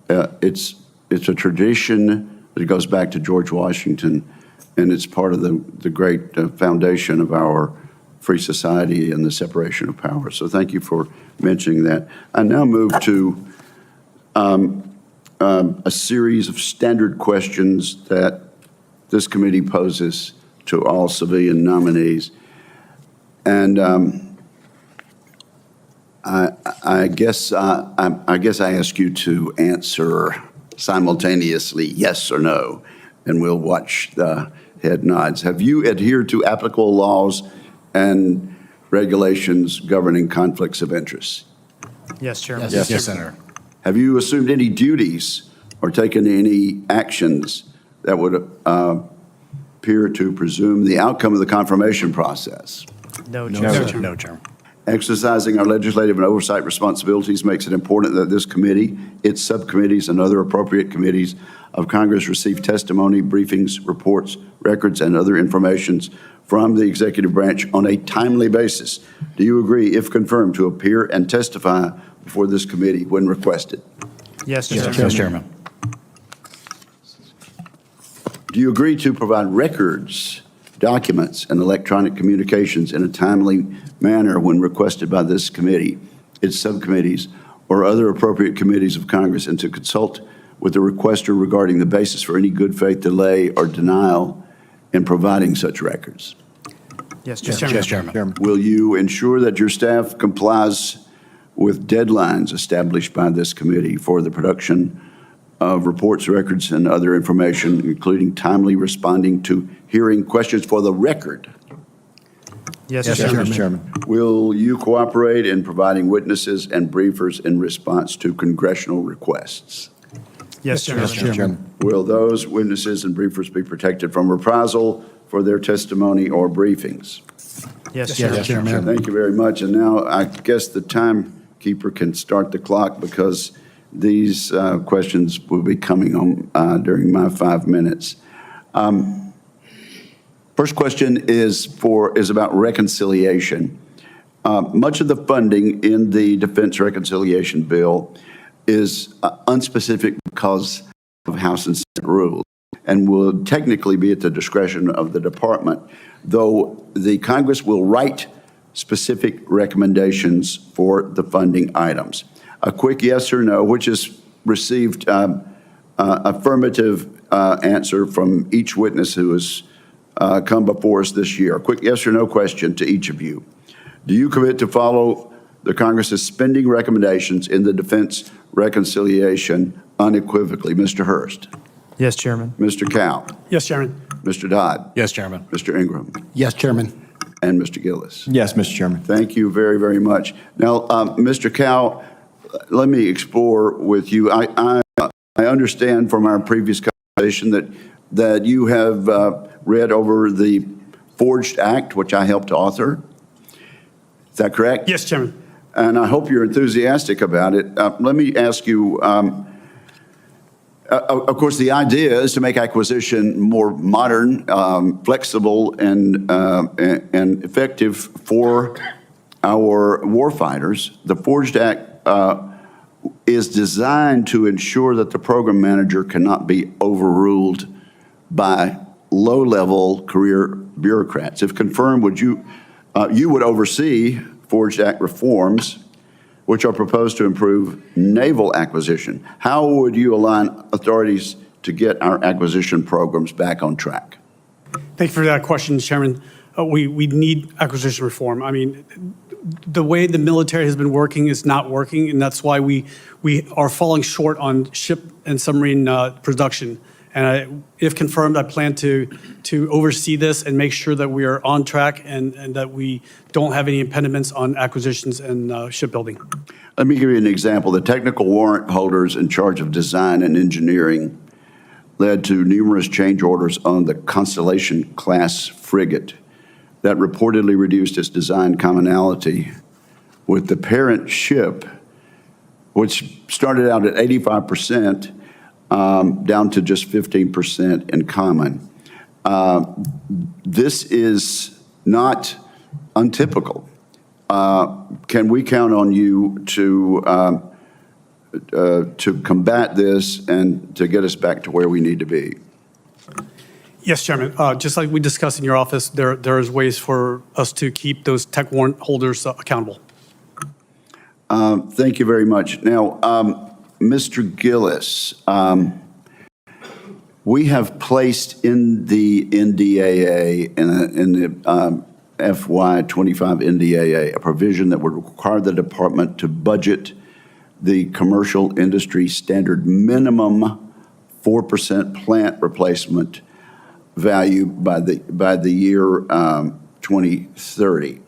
It's a tradition that goes back to George Washington, and it's part of the great foundation of our free society and the separation of powers. So thank you for mentioning that. I now move to a series of standard questions that this committee poses to all civilian nominees. And I guess I ask you to answer simultaneously yes or no, and we'll watch the head nods. Have you adhered to applicable laws and regulations governing conflicts of interest? Yes, Chairman. Yes, Senator. Have you assumed any duties or taken any actions that would appear to presume the outcome of the confirmation process? No, Chairman. No, Chairman. Exercising our legislative and oversight responsibilities makes it important that this committee, its subcommittees, and other appropriate committees of Congress receive testimony, briefings, reports, records, and other information from the executive branch on a timely basis. Do you agree, if confirmed, to appear and testify before this committee when requested? Yes, Chairman. Yes, Chairman. Do you agree to provide records, documents, and electronic communications in a timely manner when requested by this committee, its subcommittees, or other appropriate committees of Congress, and to consult with the requester regarding the basis for any good faith delay or denial in providing such records? Yes, Chairman. Yes, Chairman. Will you ensure that your staff complies with deadlines established by this committee for the production of reports, records, and other information, including timely responding to hearing questions for the record? Yes, Chairman. Will you cooperate in providing witnesses and briefers in response to congressional requests? Yes, Chairman. Yes, Chairman. Will those witnesses and briefers be protected from reprisal for their testimony or briefings? Yes, Chairman. Thank you very much. And now I guess the timekeeper can start the clock, because these questions will be coming on during my 5 minutes. First question is about reconciliation. Much of the funding in the Defense Reconciliation Bill is unspecific because of House and Senate rules, and will technically be at the discretion of the department, though the Congress will write specific recommendations for the funding items. A quick yes or no, which has received affirmative answer from each witness who has come before us this year. A quick yes or no question to each of you. Do you commit to follow the Congress's spending recommendations in the Defense Reconciliation unequivocally? Mr. Hurst. Yes, Chairman. Mr. Cao. Yes, Chairman. Mr. Dodd. Yes, Chairman. Mr. Ingram. Yes, Chairman. And Mr. Gillis. Yes, Mr. Chairman. Thank you very, very much. Now, Mr. Cao, let me explore with you. I understand from our previous conversation that you have read over the Forged Act, which I helped author. Is that correct? Yes, Chairman. And I hope you're enthusiastic about it. Let me ask you, of course, the idea is to make acquisition more modern, flexible, and effective for our warfighters. The Forged Act is designed to ensure that the program manager cannot be overruled by low-level career bureaucrats. If confirmed, would you would oversee Forged Act reforms, which are proposed to improve naval acquisition. How would you align authorities to get our acquisition programs back on track? Thank you for that question, Chairman. We need acquisition reform. I mean, the way the military has been working is not working, and that's why we are falling short on ship and submarine production. And if confirmed, I plan to oversee this and make sure that we are on track and that we don't have any impediments on acquisitions and shipbuilding. Let me give you an example. The technical warrant holders in charge of design and engineering led to numerous change orders on the Constellation-class frigate that reportedly reduced its design commonality with the parent ship, which started out at 85%, down to just 15% in common. This is not untypical. Can we count on you to combat this and to get us back to where we need to be? Yes, Chairman. Just like we discussed in your office, there is ways for us to keep those tech warrant holders accountable. Thank you very much. Now, Mr. Gillis, we have placed in the NDAA, in the FY25 NDAA, a provision that would require the department to budget the commercial industry standard minimum 4% plant replacement value by the year 2030.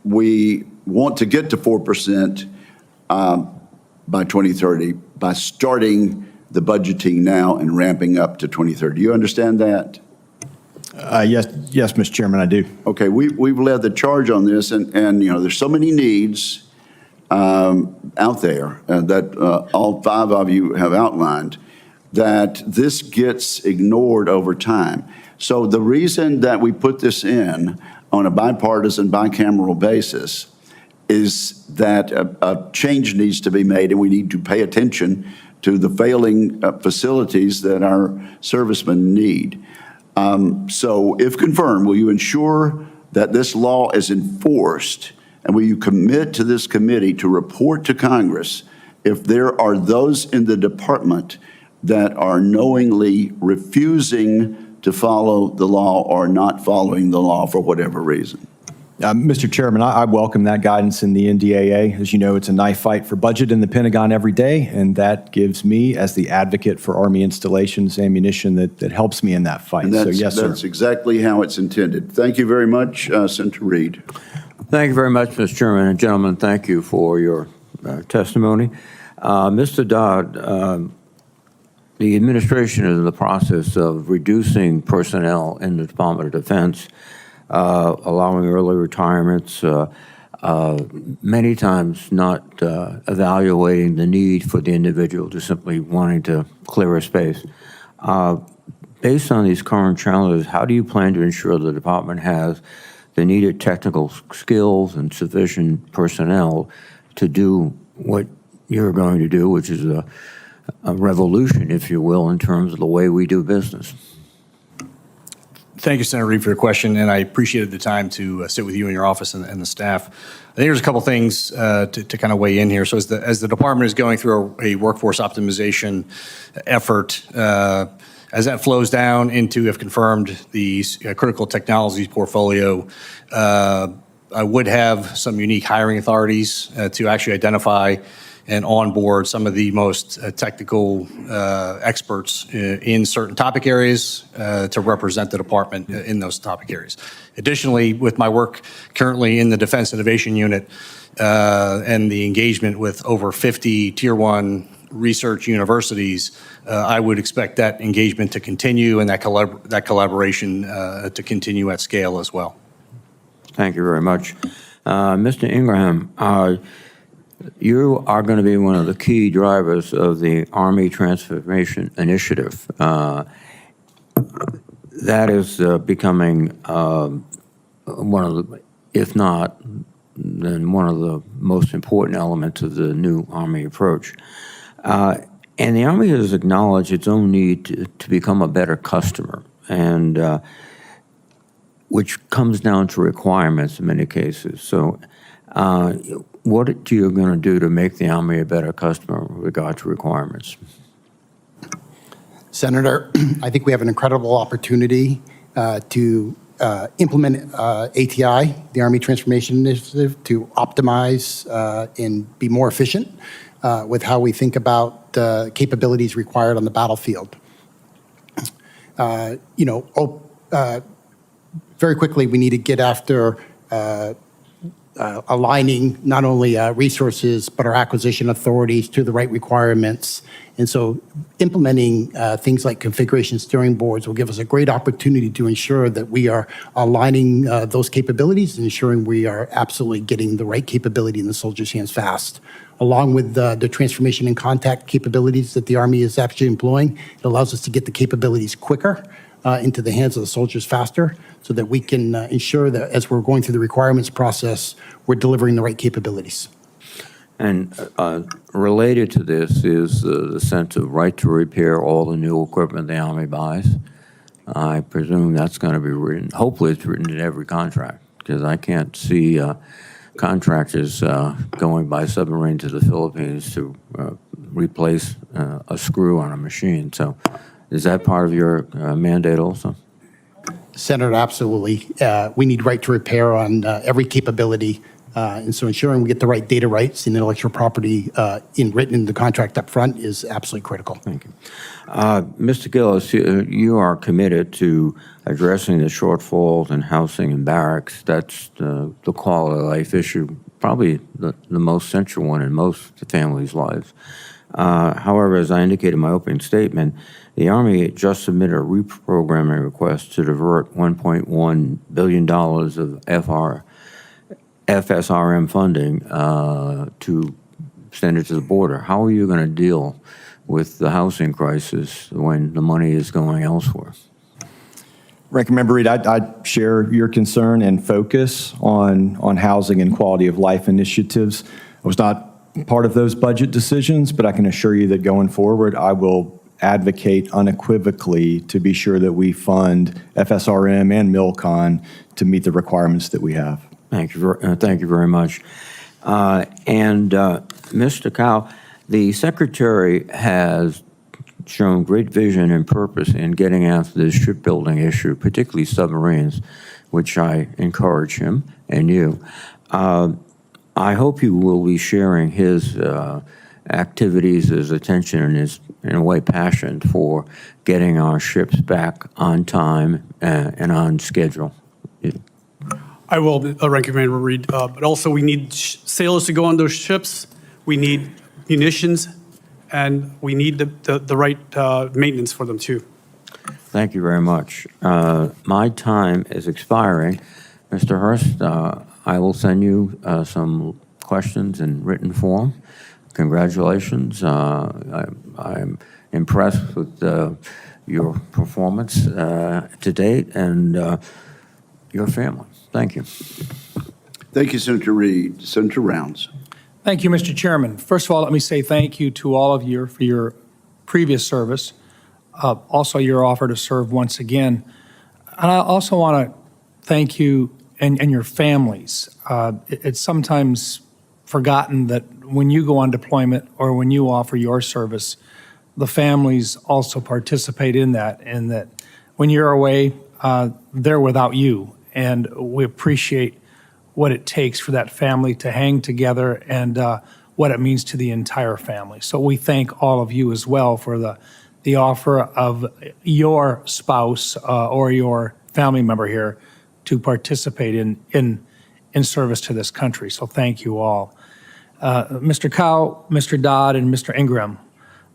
We want to get to 4% by 2030 by starting the budgeting now and ramping up to 2030. Do you understand that? Yes, Mr. Chairman, I do. Okay, we've led the charge on this, and you know, there's so many needs out there that all five of you have outlined, that this gets ignored over time. So the reason that we put this in on a bipartisan, bicameral basis is that a change needs to be made, and we need to pay attention to the failing facilities that our servicemen need. So if confirmed, will you ensure that this law is enforced, and will you commit to this committee to report to Congress if there are those in the department that are knowingly refusing to follow the law or not following the law for whatever reason? Mr. Chairman, I welcome that guidance in the NDAA. As you know, it's a knife fight for budget in the Pentagon every day, and that gives me, as the advocate for Army installations, ammunition that helps me in that fight. So yes, sir. That's exactly how it's intended. Thank you very much, Senator Reid. Thank you very much, Mr. Chairman. And gentlemen, thank you for your testimony. Mr. Dodd, the administration is in the process of reducing personnel in the Department of Defense, allowing early retirements, many times not evaluating the need for the individual, just simply wanting to clear a space. Based on these current challenges, how do you plan to ensure the department has the needed technical skills and sufficient personnel to do what you're going to do, which is a revolution, if you will, in terms of the way we do business? Thank you, Senator Reid, for your question, and I appreciated the time to sit with you and your office and the staff. I think there's a couple things to kind of weigh in here. So as the department is going through a workforce optimization effort, as that flows down into, if confirmed, the critical technologies portfolio, I would have some unique hiring authorities to actually identify and onboard some of the most technical experts in certain topic areas to represent the department in those topic areas. Additionally, with my work currently in the Defense Innovation Unit and the engagement with over 50 Tier 1 research universities, I would expect that engagement to continue and that collaboration to continue at scale as well. Thank you very much. Mr. Ingraham, you are going to be one of the key drivers of the Army Transformation Initiative. That is becoming one of the, if not, then one of the most important elements of the new Army approach. And the Army has acknowledged its own need to become a better customer, and which comes down to requirements in many cases. So what are you going to do to make the Army a better customer with regard to requirements? Senator, I think we have an incredible opportunity to implement ATI, the Army Transformation Initiative, to optimize and be more efficient with how we think about capabilities required on the battlefield. Very quickly, we need to get after aligning not only resources, but our acquisition authorities to the right requirements. And so implementing things like configuration steering boards will give us a great opportunity to ensure that we are aligning those capabilities and ensuring we are absolutely getting the right capability in the soldiers' hands fast. Along with the transformation and contact capabilities that the Army is actually employing, it allows us to get the capabilities quicker into the hands of the soldiers faster, so that we can ensure that as we're going through the requirements process, we're delivering the right capabilities. And related to this is the sense of right to repair all the new equipment the Army buys. I presume that's going to be written, hopefully it's written in every contract, because I can't see contractors going by submarine to the Philippines to replace a screw on a machine. So is that part of your mandate also? Senator, absolutely. We need right to repair on every capability. And so ensuring we get the right data rights and intellectual property written in the contract up front is absolutely critical. Thank you. Mr. Gillis, you are committed to addressing the shortfalls in housing and barracks. That's the quality of life issue, probably the most central one in most families' lives. However, as I indicated in my opening statement, the Army just submitted a reprogramming request to divert $1.1 billion of FSRM funding to send it to the border. How are you going to deal with the housing crisis when the money is going elsewhere? Ranking Member Reed, I share your concern and focus on housing and quality of life initiatives. I was not part of those budget decisions, but I can assure you that going forward, I will advocate unequivocally to be sure that we fund FSRM and MILCON to meet the requirements that we have. Thank you very much. Mr. Cao, the Secretary has shown great vision and purpose in getting after this shipbuilding issue, particularly submarines, which I encourage him and you. I hope you will be sharing his activities, his attention, and his, in a way, passion for getting our ships back on time and on schedule. I will, Ranking Member Reed, but also we need sailors to go on those ships. We need munitions, and we need the right maintenance for them too. Thank you very much. My time is expiring. Mr. Hurst, I will send you some questions in written form. Congratulations. I'm impressed with your performance to date and your family. Thank you. Thank you, Senator Reed. Senator Rounds. Thank you, Mr. Chairman. First of all, let me say thank you to all of you for your previous service, also your offer to serve once again. And I also want to thank you and your families. It's sometimes forgotten that when you go on deployment or when you offer your service, the families also participate in that, and that when you're away, they're without you. And we appreciate what it takes for that family to hang together and what it means to the entire family. So we thank all of you as well for the offer of your spouse or your family member here to participate in service to this country. So thank you all. Mr. Cao, Mr. Dodd, and Mr. Ingram,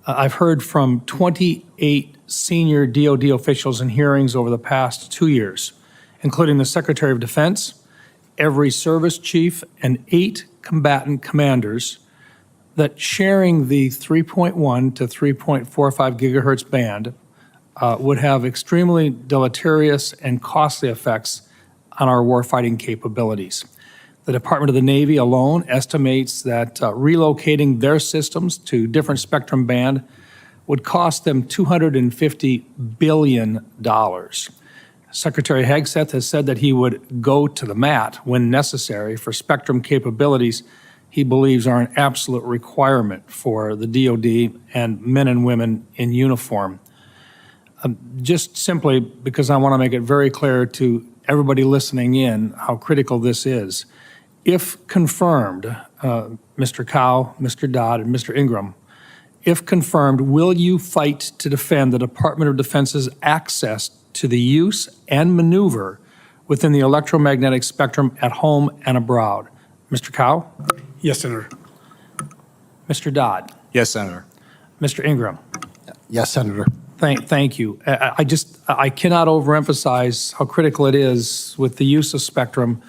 I've heard from 28 senior DOD officials in hearings over the past 2 years, including the Secretary of Defense every service chief and 8 combatant commanders that sharing the 3.1 to 3.45 gigahertz band would have extremely deleterious and costly effects on our warfighting capabilities. The Department of the Navy alone estimates that relocating their systems to different spectrum band would cost them $250 billion. Secretary Hegseth has said that he would go to the mat when necessary for spectrum capabilities he believes are an absolute requirement for the DOD and men and women in uniform. Just simply because I want to make it very clear to everybody listening in how critical this is. If confirmed, Mr. Cao, Mr. Dodd, and Mr. Ingram, if confirmed, will you fight to defend the Department of Defense's access to the use and maneuver within the electromagnetic spectrum at home and abroad? Mr. Cao? Yes, Senator. Mr. Dodd? Yes, Senator. Mr. Ingram? Yes, Senator. Thank you. I cannot overemphasize how critical it is with the use of spectrum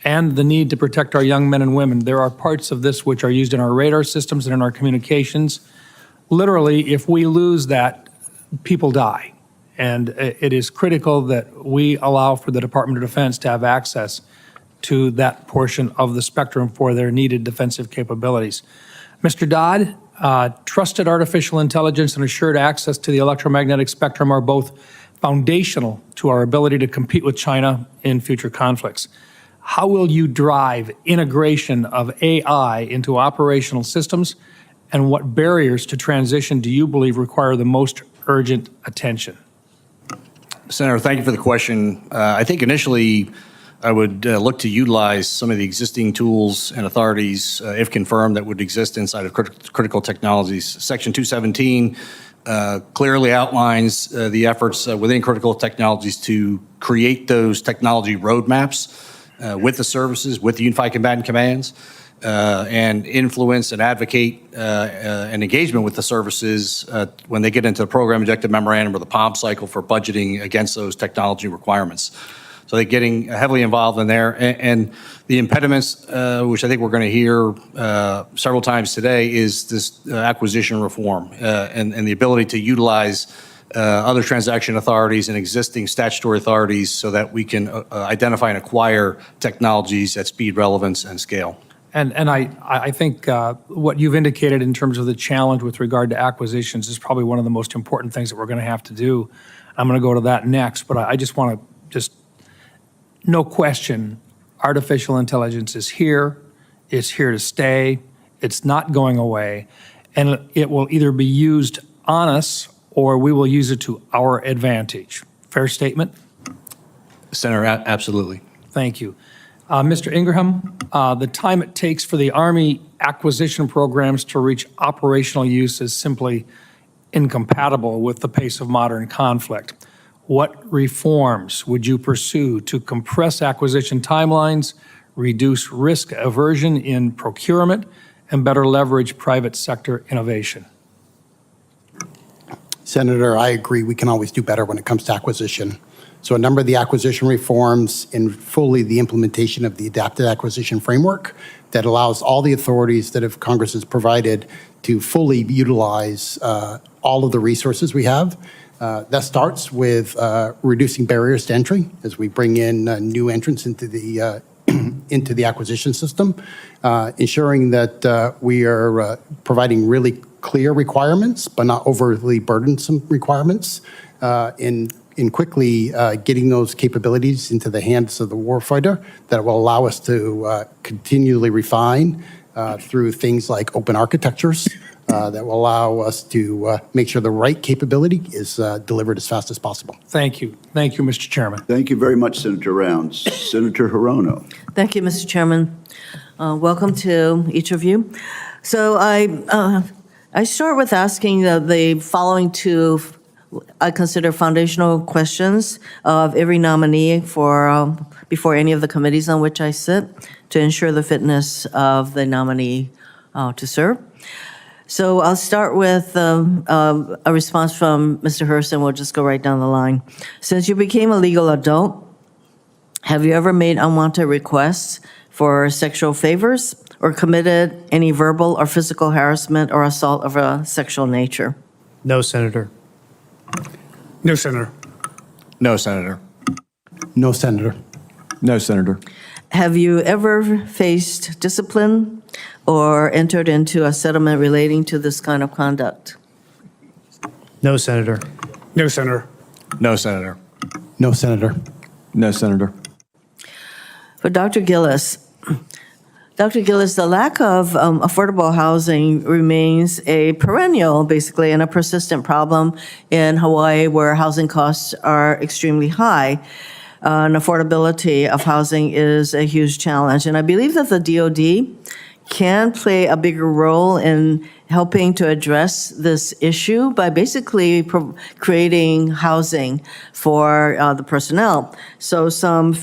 and the need to protect our young men and women. There are parts of this which are used in our radar systems and in our communications. Literally, if we lose that, people die. And it is critical that we allow for the Department of Defense to have access to that portion of the spectrum for their needed defensive capabilities. Mr. Dodd, trusted artificial intelligence and assured access to the electromagnetic spectrum are both foundational to our ability to compete with China in future conflicts. How will you drive integration of AI into operational systems, and what barriers to transition do you believe require the most urgent attention? Senator, thank you for the question. I think initially I would look to utilize some of the existing tools and authorities, if confirmed, that would exist inside of critical technologies. Section 217 clearly outlines the efforts within critical technologies to create those technology roadmaps with the services, with the Unified Combatant Commands, and influence and advocate and engagement with the services when they get into the program objective memorandum or the POM cycle for budgeting against those technology requirements. So they're getting heavily involved in there. And the impediments, which I think we're going to hear several times today, is this acquisition reform and the ability to utilize other transaction authorities and existing statutory authorities so that we can identify and acquire technologies at speed, relevance, and scale. And I think what you've indicated in terms of the challenge with regard to acquisitions is probably one of the most important things that we're going to have to do. I'm going to go to that next, but I just want to no question, artificial intelligence is here. It's here to stay. It's not going away. And it will either be used on us or we will use it to our advantage. Fair statement? Senator, absolutely. Thank you. Mr. Ingraham, the time it takes for the Army acquisition programs to reach operational use is simply incompatible with the pace of modern conflict. What reforms would you pursue to compress acquisition timelines, reduce risk aversion in procurement, and better leverage private sector innovation? Senator, I agree we can always do better when it comes to acquisition. So a number of the acquisition reforms and fully the implementation of the adapted acquisition framework that allows all the authorities that Congress has provided to fully utilize all of the resources we have. That starts with reducing barriers to entry as we bring in new entrants into the acquisition system, ensuring that we are providing really clear requirements, but not overly burdensome requirements, in quickly getting those capabilities into the hands of the warfighter that will allow us to continually refine through things like open architectures that will allow us to make sure the right capability is delivered as fast as possible. Thank you. Thank you, Mr. Chairman. Thank you very much, Senator Rounds. Senator Hirono. Thank you, Mr. Chairman. Welcome to each of you. So I start with asking the following two, I consider foundational questions of every nominee for before any of the committees on which I sit to ensure the fitness of the nominee to serve. So I'll start with a response from Mr. Hurst, and we'll just go right down the line. Since you became a legal adult, Have you ever made unwanted requests for sexual favors or committed any verbal or physical harassment or assault of a sexual nature? No, Senator. No, Senator. No, Senator. No, Senator. No, Senator. Have you ever faced discipline or entered into a settlement relating to this kind of conduct? No, Senator. No, Senator. No, Senator. No, Senator. No, Senator. For Dr. Gillis, the lack of affordable housing remains a perennial, basically, and a persistent problem in Hawaii, where housing costs are extremely high. And affordability of housing is a huge challenge. And I believe that the DOD can play a bigger role in helping to address this issue by basically creating housing for the personnel. So some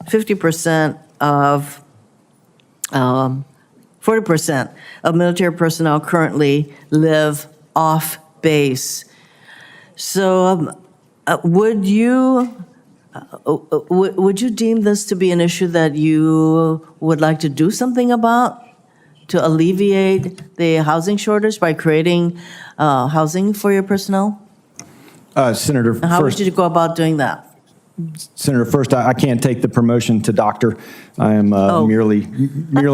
50% of 40% of military personnel currently live off base. So would you deem this to be an issue that you would like to do something about to alleviate the housing shortage by creating housing for your personnel? Senator, And how would you go about doing that? Senator, first, I can't take the promotion to doctor. I am merely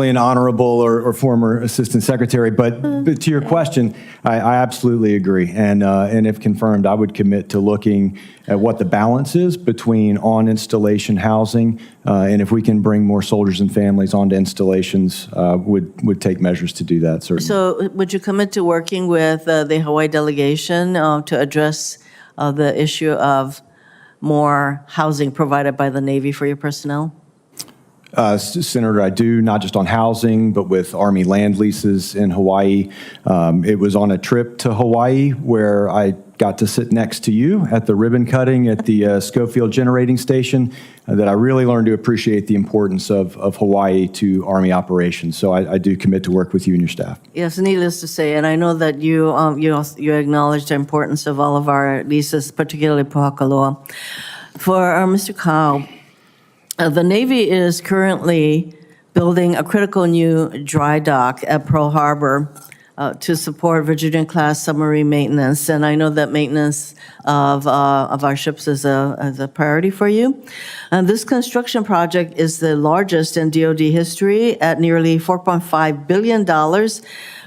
an honorable or former assistant secretary. But to your question, I absolutely agree. And if confirmed, I would commit to looking at what the balance is between on-installation housing, and if we can bring more soldiers and families onto installations, would take measures to do that, certainly. So would you commit to working with the Hawaii delegation to address the issue of more housing provided by the Navy for your personnel? Senator, I do, not just on housing, but with Army land leases in Hawaii. It was on a trip to Hawaii where I got to sit next to you at the ribbon cutting at the Schofield Generating Station that I really learned to appreciate the importance of Hawaii to Army operations. So I do commit to work with you and your staff. Yes, needless to say, and I know that you acknowledge the importance of all of our leases, particularly Pohakaloa. For Mr. Cao, the Navy is currently building a critical new dry dock at Pearl Harbor to support Virginia-class submarine maintenance, and I know that maintenance of our ships is a priority for you. And this construction project is the largest in DoD history at nearly $4.5 billion,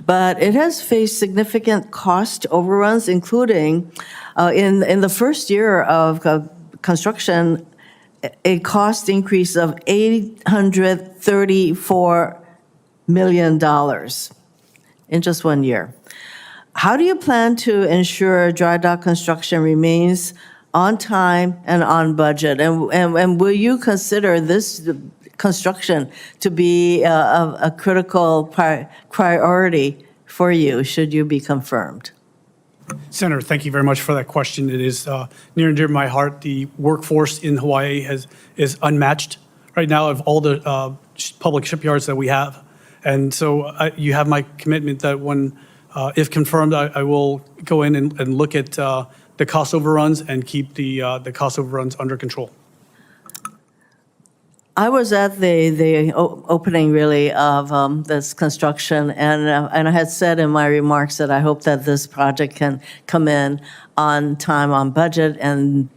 but it has faced significant cost overruns, including in the first year of construction, a cost increase of $834 million in just 1 year. How do you plan to ensure dry dock construction remains on time and on budget? And will you consider this construction to be a critical priority for you, should you be confirmed? Senator, thank you very much for that question. It is near and dear to my heart. The workforce in Hawaii is unmatched right now of all the public shipyards that we have. And so you have my commitment that when, if confirmed, I will go in and look at the cost overruns and keep the cost overruns under control. I was at the opening, really, of this construction, and I had said in my remarks that I hope that this project can come in on time, on budget, and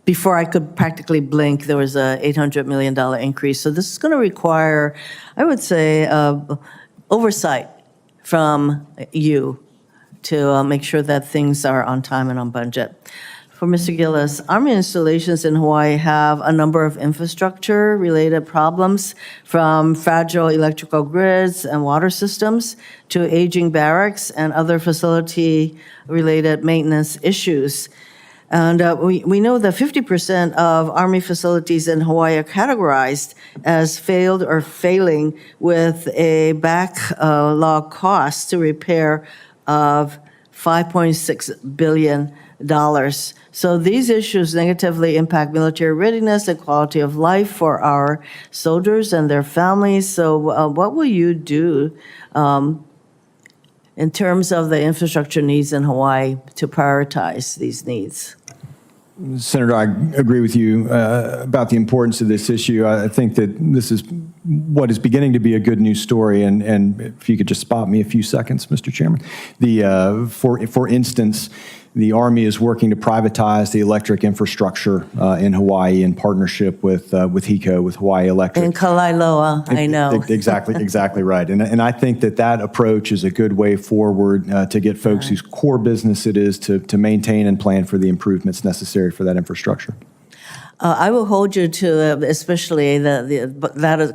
before I could practically blink, there was a $800 million increase. So this is going to require, I would say, oversight from you to make sure that things are on time and on budget. For Mr. Gillis, Army installations in Hawaii have a number of infrastructure-related problems, from fragile electrical grids and water systems to aging barracks and other facility-related maintenance issues. And we know that 50% of Army facilities in Hawaii are categorized as failed or failing, with a backlog cost to repair of $5.6 billion. So these issues negatively impact military readiness and quality of life for our soldiers and their families. So what will you do in terms of the infrastructure needs in Hawaii to prioritize these needs? Senator, I agree with you about the importance of this issue. I think that this is what is beginning to be a good news story. And if you could just spot me a few seconds, Mr. Chairman. For instance, the Army is working to privatize the electric infrastructure in Hawaii in partnership with HECO, with Hawaii Electric. In Kalailoa, I know. Exactly right. And I think that approach is a good way forward to get folks whose core business it is to maintain and plan for the improvements necessary for that infrastructure. I will hold you to, especially that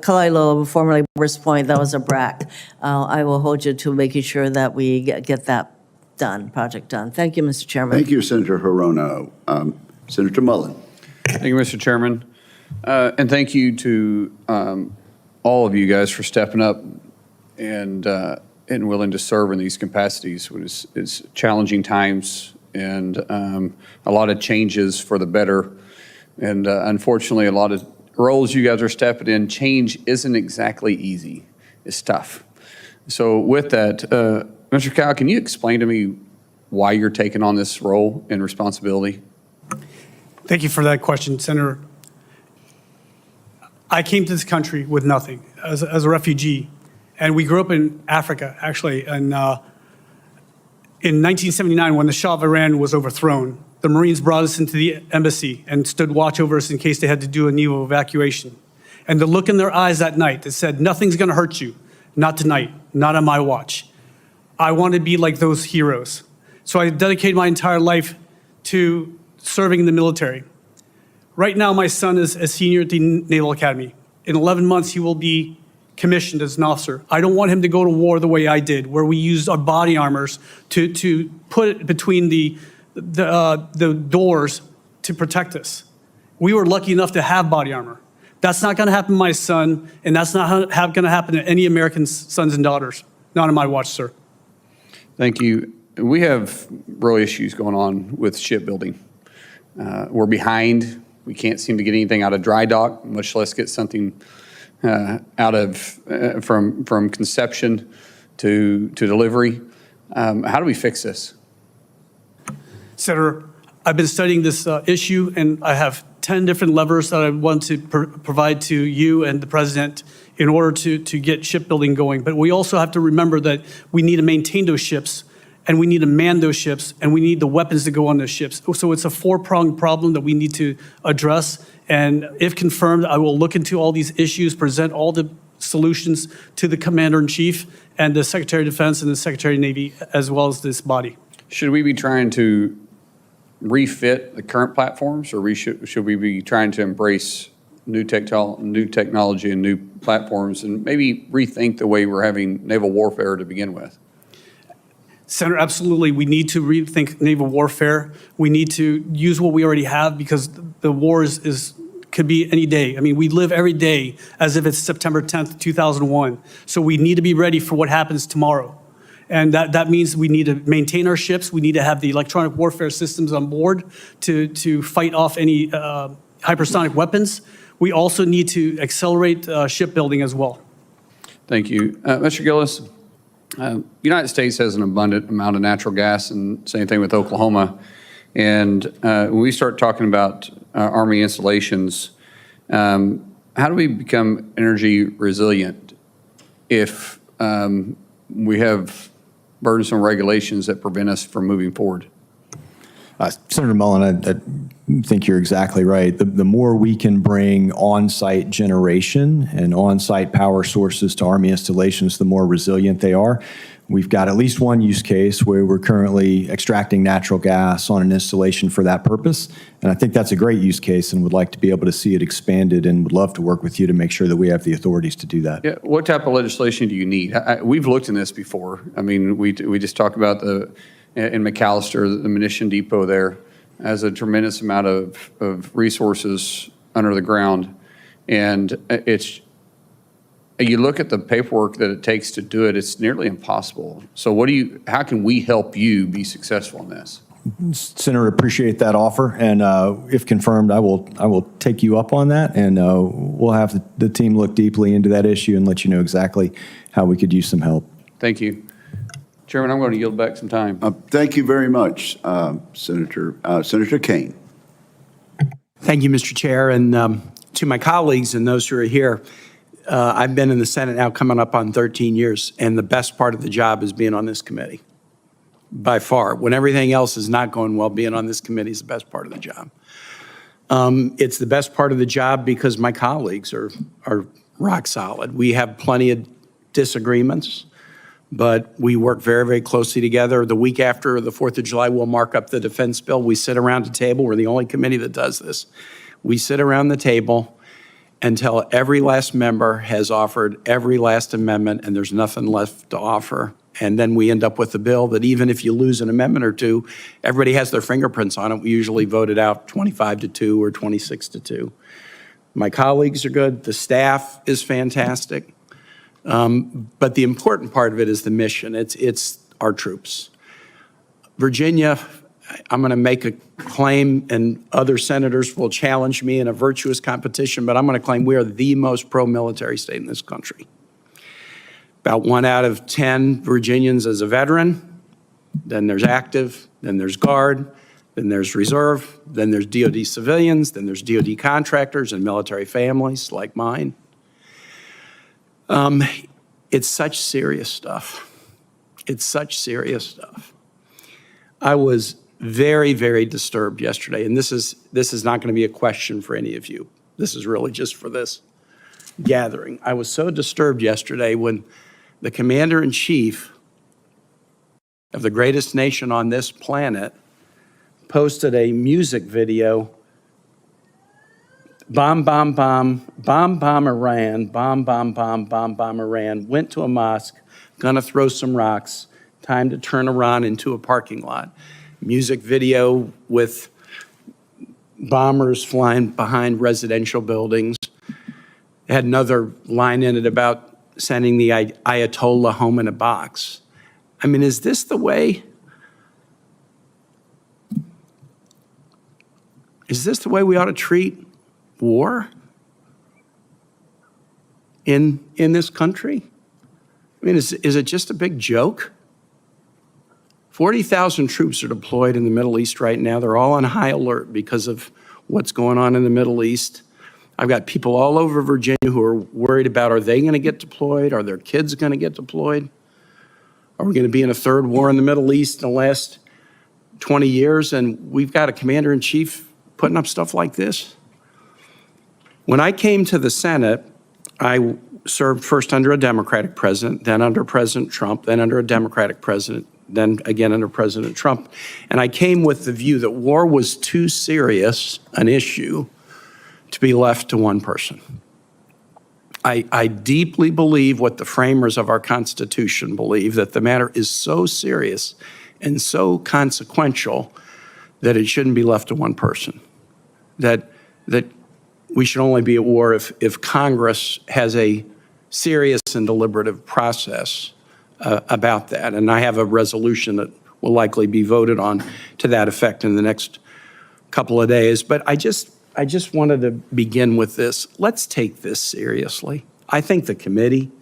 Kalailoa, formerly West Point, that was a BRAC. I will hold you to making sure that we get that project done. Thank you, Mr. Chairman. Thank you, Senator Hirono. Senator Mullen. Thank you, Mr. Chairman. And thank you to all of you guys for stepping up and willing to serve in these capacities. It's challenging times and a lot of changes for the better. And unfortunately, a lot of roles you guys are stepping in, change isn't exactly easy. It's tough. So with that, Mr. Cao, can you explain to me why you're taking on this role and responsibility? Thank you for that question, Senator. I came to this country with nothing as a refugee, and we grew up in Africa, actually. And in 1979, when the Shah of Iran was overthrown, the Marines brought us into the embassy and stood watch over us in case they had to do a naval evacuation. And the look in their eyes that night that said, "Nothing's going to hurt you. Not tonight. Not on my watch." I want to be like those heroes. So I dedicated my entire life to serving in the military. Right now, my son is a senior at the Naval Academy. In 11 months, he will be commissioned as an officer. I don't want him to go to war the way I did, where we used our body armors to put it between the doors to protect us. We were lucky enough to have body armor. That's not going to happen to my son, and that's not going to happen to any American sons and daughters. Not on my watch, sir. Thank you. We have real issues going on with shipbuilding. We're behind. We can't seem to get anything out of dry dock, much less get something out of from conception to delivery. How do we fix this? Senator, I've been studying this issue, and I have 10 different levers that I want to provide to you and the president in order to get shipbuilding going. But we also have to remember that we need to maintain those ships, and we need to man those ships, and we need the weapons to go on those ships. So it's a four-pronged problem that we need to address. And if confirmed, I will look into all these issues, present all the solutions to the Commander-in-Chief and the Secretary of Defense and the Secretary of Navy, as well as this body. Should we be trying to refit the current platforms, or should we be trying to embrace new technology and new platforms, and maybe rethink the way we're having naval warfare to begin with? Senator, absolutely. We need to rethink naval warfare. We need to use what we already have, because the war could be any day. I mean, we live every day as if it's September 10th, 2001. So we need to be ready for what happens tomorrow. And that means we need to maintain our ships. We need to have the electronic warfare systems on board to fight off any hypersonic weapons. We also need to accelerate shipbuilding as well. Thank you. Mr. Gillis, the United States has an abundant amount of natural gas, and same thing with Oklahoma. And when we start talking about Army installations, how do we become energy resilient if we have burdensome regulations that prevent us from moving forward? Senator Mullen, I think you're exactly right. The more we can bring on-site generation and on-site power sources to Army installations, the more resilient they are. We've got at least one use case where we're currently extracting natural gas on an installation for that purpose. And I think that's a great use case and would like to be able to see it expanded, and would love to work with you to make sure that we have the authorities to do that. Yeah, what type of legislation do you need? We've looked in this before. I mean, we just talked about in McAllister, the munition depot there has a tremendous amount of resources under the ground. And you look at the paperwork that it takes to do it, it's nearly impossible. So how can we help you be successful in this? Senator, appreciate that offer. And if confirmed, I will take you up on that, and we'll have the team look deeply into that issue and let you know exactly how we could use some help. Thank you. Chairman, I'm going to yield back some time. Thank you very much, Senator. Senator Caine. Thank you, Mr. Chair, and to my colleagues and those who are here. I've been in the Senate now coming up on 13 years, and the best part of the job is being on this committee, by far. When everything else is not going well, being on this committee is the best part of the job. It's the best part of the job because my colleagues are rock solid. We have plenty of disagreements, but we work very, very closely together. The week after the 4th of July, we'll mark up the defense bill. We sit around a table. We're the only committee that does this. We sit around the table until every last member has offered every last amendment and there's nothing left to offer. And then we end up with a bill that even if you lose an amendment or two, everybody has their fingerprints on it. We usually vote it out 25-2 or 26-2. My colleagues are good. The staff is fantastic. But the important part of it is the mission. It's our troops. Virginia, I'm going to make a claim, and other senators will challenge me in a virtuous competition, but I'm going to claim we are the most pro-military state in this country. About 1 out of 10 Virginians is a veteran. Then there's active, then there's Guard, then there's reserve, then there's DOD civilians, then there's DOD contractors and military families like mine. It's such serious stuff. It's such serious stuff. I was very, very disturbed yesterday, and this is not going to be a question for any of you. This is really just for this gathering. I was so disturbed yesterday when the commander-in-chief of the greatest nation on this planet posted a music video, bomb, bomb, bomb, bomb, bomb Iran, bomb, bomb, bomb, bomb, bomb Iran, went to a mosque, gonna throw some rocks, time to turn Iran into a parking lot. Music video with bombers flying behind residential buildings. It had another line in it about sending the Ayatollah home in a box. I mean, is this the way? Is this the way we ought to treat war in this country? I mean, is it just a big joke? 40,000 troops are deployed in the Middle East right now. They're all on high alert because of what's going on in the Middle East. I've got people all over Virginia who are worried about, are they going to get deployed? Are their kids going to get deployed? Are we going to be in a third war in the Middle East in the last 20 years? And we've got a commander-in-chief putting up stuff like this? When I came to the Senate, I served first under a Democratic president, then under President Trump, then under a Democratic president, then again under President Trump. And I came with the view that war was too serious an issue to be left to one person. I deeply believe what the framers of our Constitution believe, that the matter is so serious and so consequential that it shouldn't be left to one person. That we should only be at war if Congress has a serious and deliberative process about that. And I have a resolution that will likely be voted on to that effect in the next couple of days. But I just wanted to begin with this. Let's take this seriously. I think the committee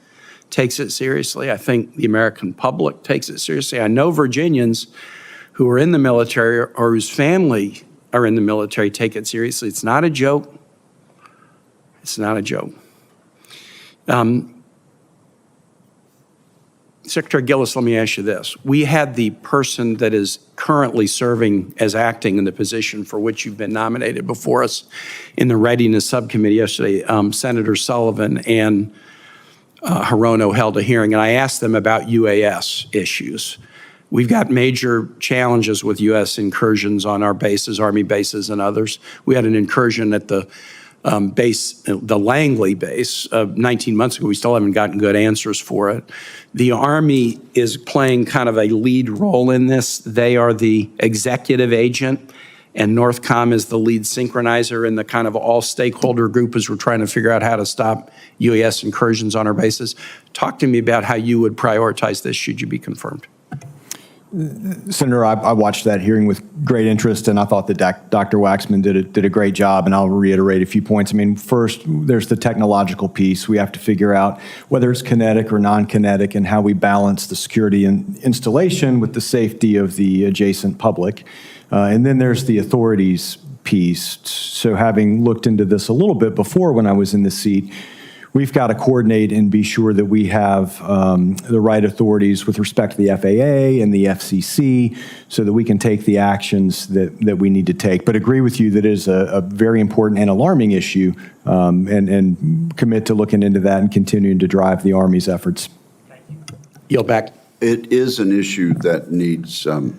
takes it seriously. I think the American public takes it seriously. I know Virginians who are in the military or whose family are in the military take it seriously. It's not a joke. It's not a joke. Secretary Gillis, let me ask you this. We had the person that is currently serving as acting in the position for which you've been nominated before us in the Readiness Subcommittee yesterday. Senator Sullivan and Hirono held a hearing, and I asked them about UAS issues. We've got major challenges with U.S. incursions on our bases, Army bases and others. We had an incursion at the base, the Langley base, 19 months ago. We still haven't gotten good answers for it. The Army is playing kind of a lead role in this. They are the executive agent, and NORTHCOM is the lead synchronizer in the kind of all-stakeholder group as we're trying to figure out how to stop UAS incursions on our bases. Talk to me about how you would prioritize this should you be confirmed. Senator, I watched that hearing with great interest, and I thought that Dr. Waxman did a great job, and I'll reiterate a few points. I mean, first, there's the technological piece. We have to figure out whether it's kinetic or non-kinetic and how we balance the security and installation with the safety of the adjacent public. And then there's the authorities piece. So having looked into this a little bit before when I was in the seat, we've got to coordinate and be sure that we have the right authorities with respect to the FAA and the FCC so that we can take the actions that we need to take. But agree with you that it is a very important and alarming issue, and commit to looking into that and continuing to drive the Army's efforts. Yield back. It is an issue that needs a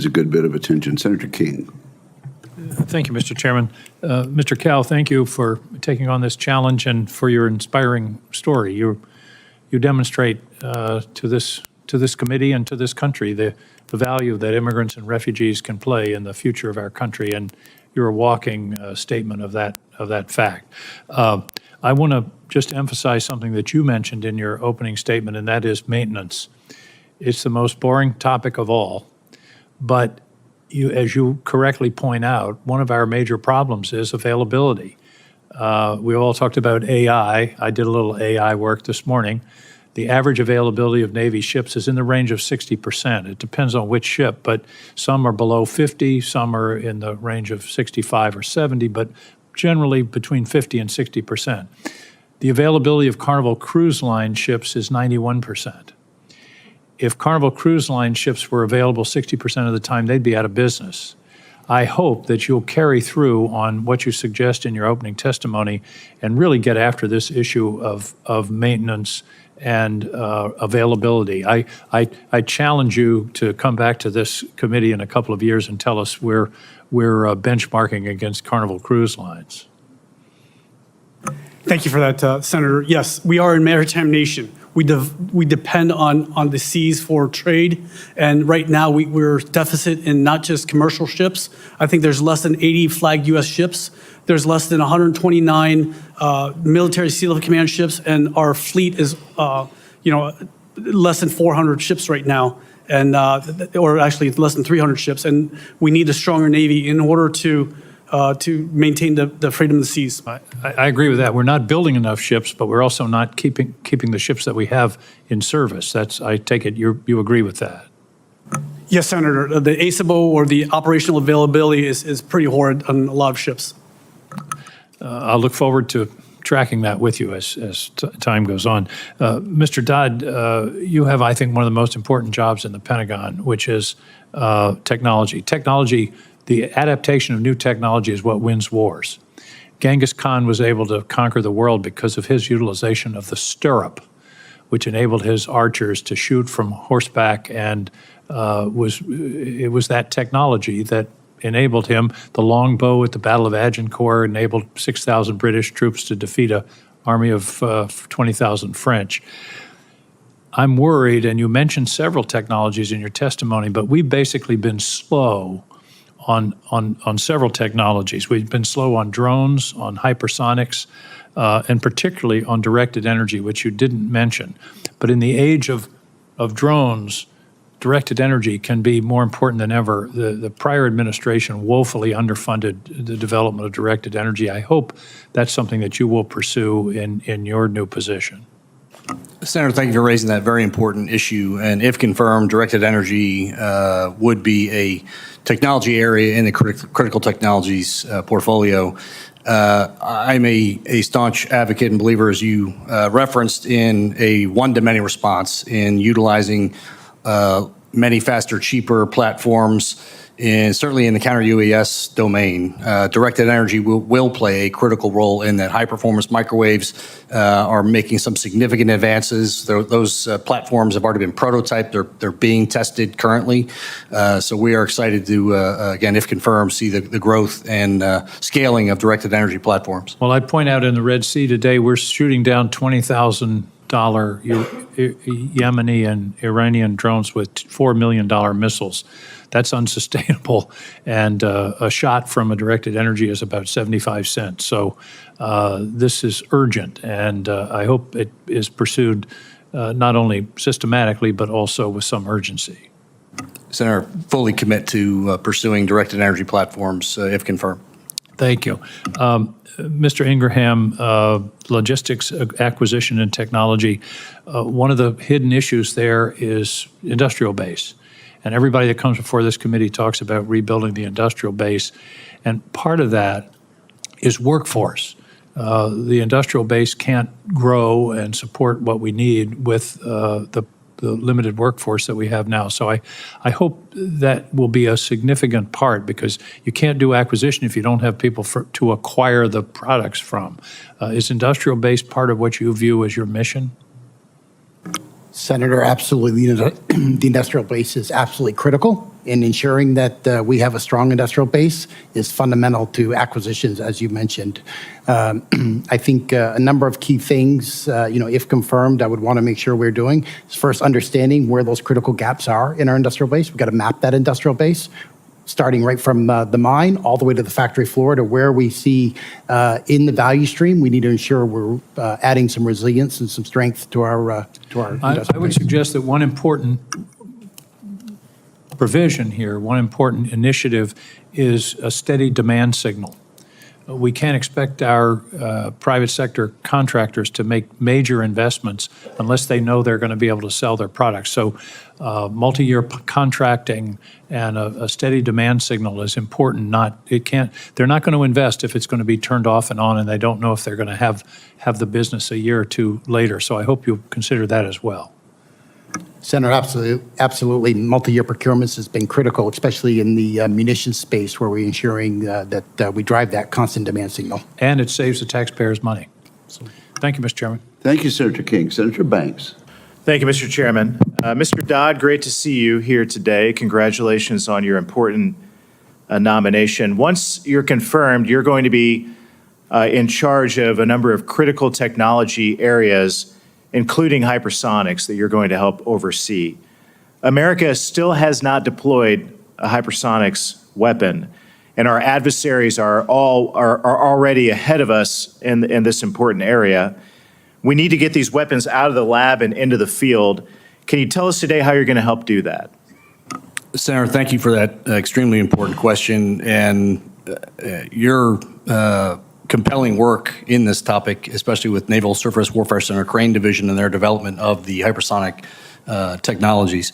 good bit of attention. Senator Caine. Thank you, Mr. Chairman. Mr. Cao, thank you for taking on this challenge and for your inspiring story. You demonstrate to this committee and to this country the value that immigrants and refugees can play in the future of our country, and you're a walking statement of that fact. I want to just emphasize something that you mentioned in your opening statement, and that is maintenance. It's the most boring topic of all, but as you correctly point out, one of our major problems is availability. We all talked about AI. I did a little AI work this morning. The average availability of Navy ships is in the range of 60%. It depends on which ship, but some are below 50, some are in the range of 65 or 70, but generally between 50 and 60%. The availability of Carnival Cruise Line ships is 91%. If Carnival Cruise Line ships were available 60% of the time, they'd be out of business. I hope that you'll carry through on what you suggest in your opening testimony and really get after this issue of maintenance and availability. I challenge you to come back to this committee in a couple of years and tell us we're benchmarking against Carnival Cruise Lines. Thank you for that, Senator. Yes, we are a maritime nation. We depend on the seas for trade, and right now we're deficit in not just commercial ships. I think there's less than 80 flagged U.S. ships. There's less than 129 military sea level command ships, and our fleet is less than 400 ships right now, and or actually less than 300 ships. And we need a stronger Navy in order to maintain the freedom of the seas. I agree with that. We're not building enough ships, but we're also not keeping the ships that we have in service. I take it you agree with that. Yes, Senator. The ASABO, or the operational availability, is pretty horrid on a lot of ships. I'll look forward to tracking that with you as time goes on. Mr. Dodd, you have, I think, one of the most important jobs in the Pentagon, which is technology. The adaptation of new technology is what wins wars. Genghis Khan was able to conquer the world because of his utilization of the stirrup, which enabled his archers to shoot from horseback, and it was that technology that enabled him. The longbow at the Battle of Agincourt enabled 6,000 British troops to defeat an army of 20,000 French. I'm worried, and you mentioned several technologies in your testimony, but we've basically been slow on several technologies. We've been slow on drones, on hypersonics, and particularly on directed energy, which you didn't mention. But in the age of drones, directed energy can be more important than ever. The prior administration woefully underfunded the development of directed energy. I hope that's something that you will pursue in your new position. Senator, thank you for raising that very important issue. And if confirmed, directed energy would be a technology area in the critical technologies portfolio. I'm a staunch advocate and believer, as you referenced, in a one-to-many response in utilizing many faster, cheaper platforms, and certainly in the counter-UAS domain. Directed energy will play a critical role in that. High-performance microwaves are making some significant advances. Those platforms have already been prototyped. They're being tested currently. So we are excited to, again, if confirmed, see the growth and scaling of directed energy platforms. Well, I'd point out in the Red Sea today, we're shooting down $20,000 Yemeni and Iranian drones with $4 million missiles. That's unsustainable, and a shot from a directed energy is about 75 cents. So this is urgent, and I hope it is pursued not only systematically, but also with some urgency. Senator, fully commit to pursuing directed energy platforms if confirmed. Thank you. Mr. Ingraham, logistics, acquisition, and technology, one of the hidden issues there is industrial base. And everybody that comes before this committee talks about rebuilding the industrial base. And part of that is workforce. The industrial base can't grow and support what we need with the limited workforce that we have now. So I hope that will be a significant part, because you can't do acquisition if you don't have people to acquire the products from. Is industrial base part of what you view as your mission? Senator, absolutely. The industrial base is absolutely critical, and ensuring that we have a strong industrial base is fundamental to acquisitions, as you mentioned. I think a number of key things, if confirmed, I would want to make sure we're doing is first understanding where those critical gaps are in our industrial base. We've got to map that industrial base, starting right from the mine all the way to the factory floor, to where we see in the value stream. We need to ensure we're adding some resilience and some strength to our industrial I would suggest that one important provision here, one important initiative, is a steady demand signal. We can't expect our private sector contractors to make major investments unless they know they're going to be able to sell their products. So multi-year contracting and a steady demand signal is important. They're not going to invest if it's going to be turned off and on and they don't know if they're going to have the business a year or two later. So I hope you'll consider that as well. Senator, absolutely. Multi-year procurements has been critical, especially in the munitions space, where we're ensuring that we drive that constant demand signal. And it saves the taxpayers money. So, thank you, Mr. Chairman. Thank you, Senator King. Senator Banks. Thank you, Mr. Chairman. Mr. Dodd, great to see you here today. Congratulations on your important nomination. Once you're confirmed, you're going to be in charge of a number of critical technology areas, including hypersonics, that you're going to help oversee. America still has not deployed a hypersonics weapon, and our adversaries are already ahead of us in this important area. We need to get these weapons out of the lab and into the field. Can you tell us today how you're going to help do that? Senator, thank you for that extremely important question, and your compelling work in this topic, especially with Naval Surface Warfare Center Caine Division and their development of the hypersonic technologies.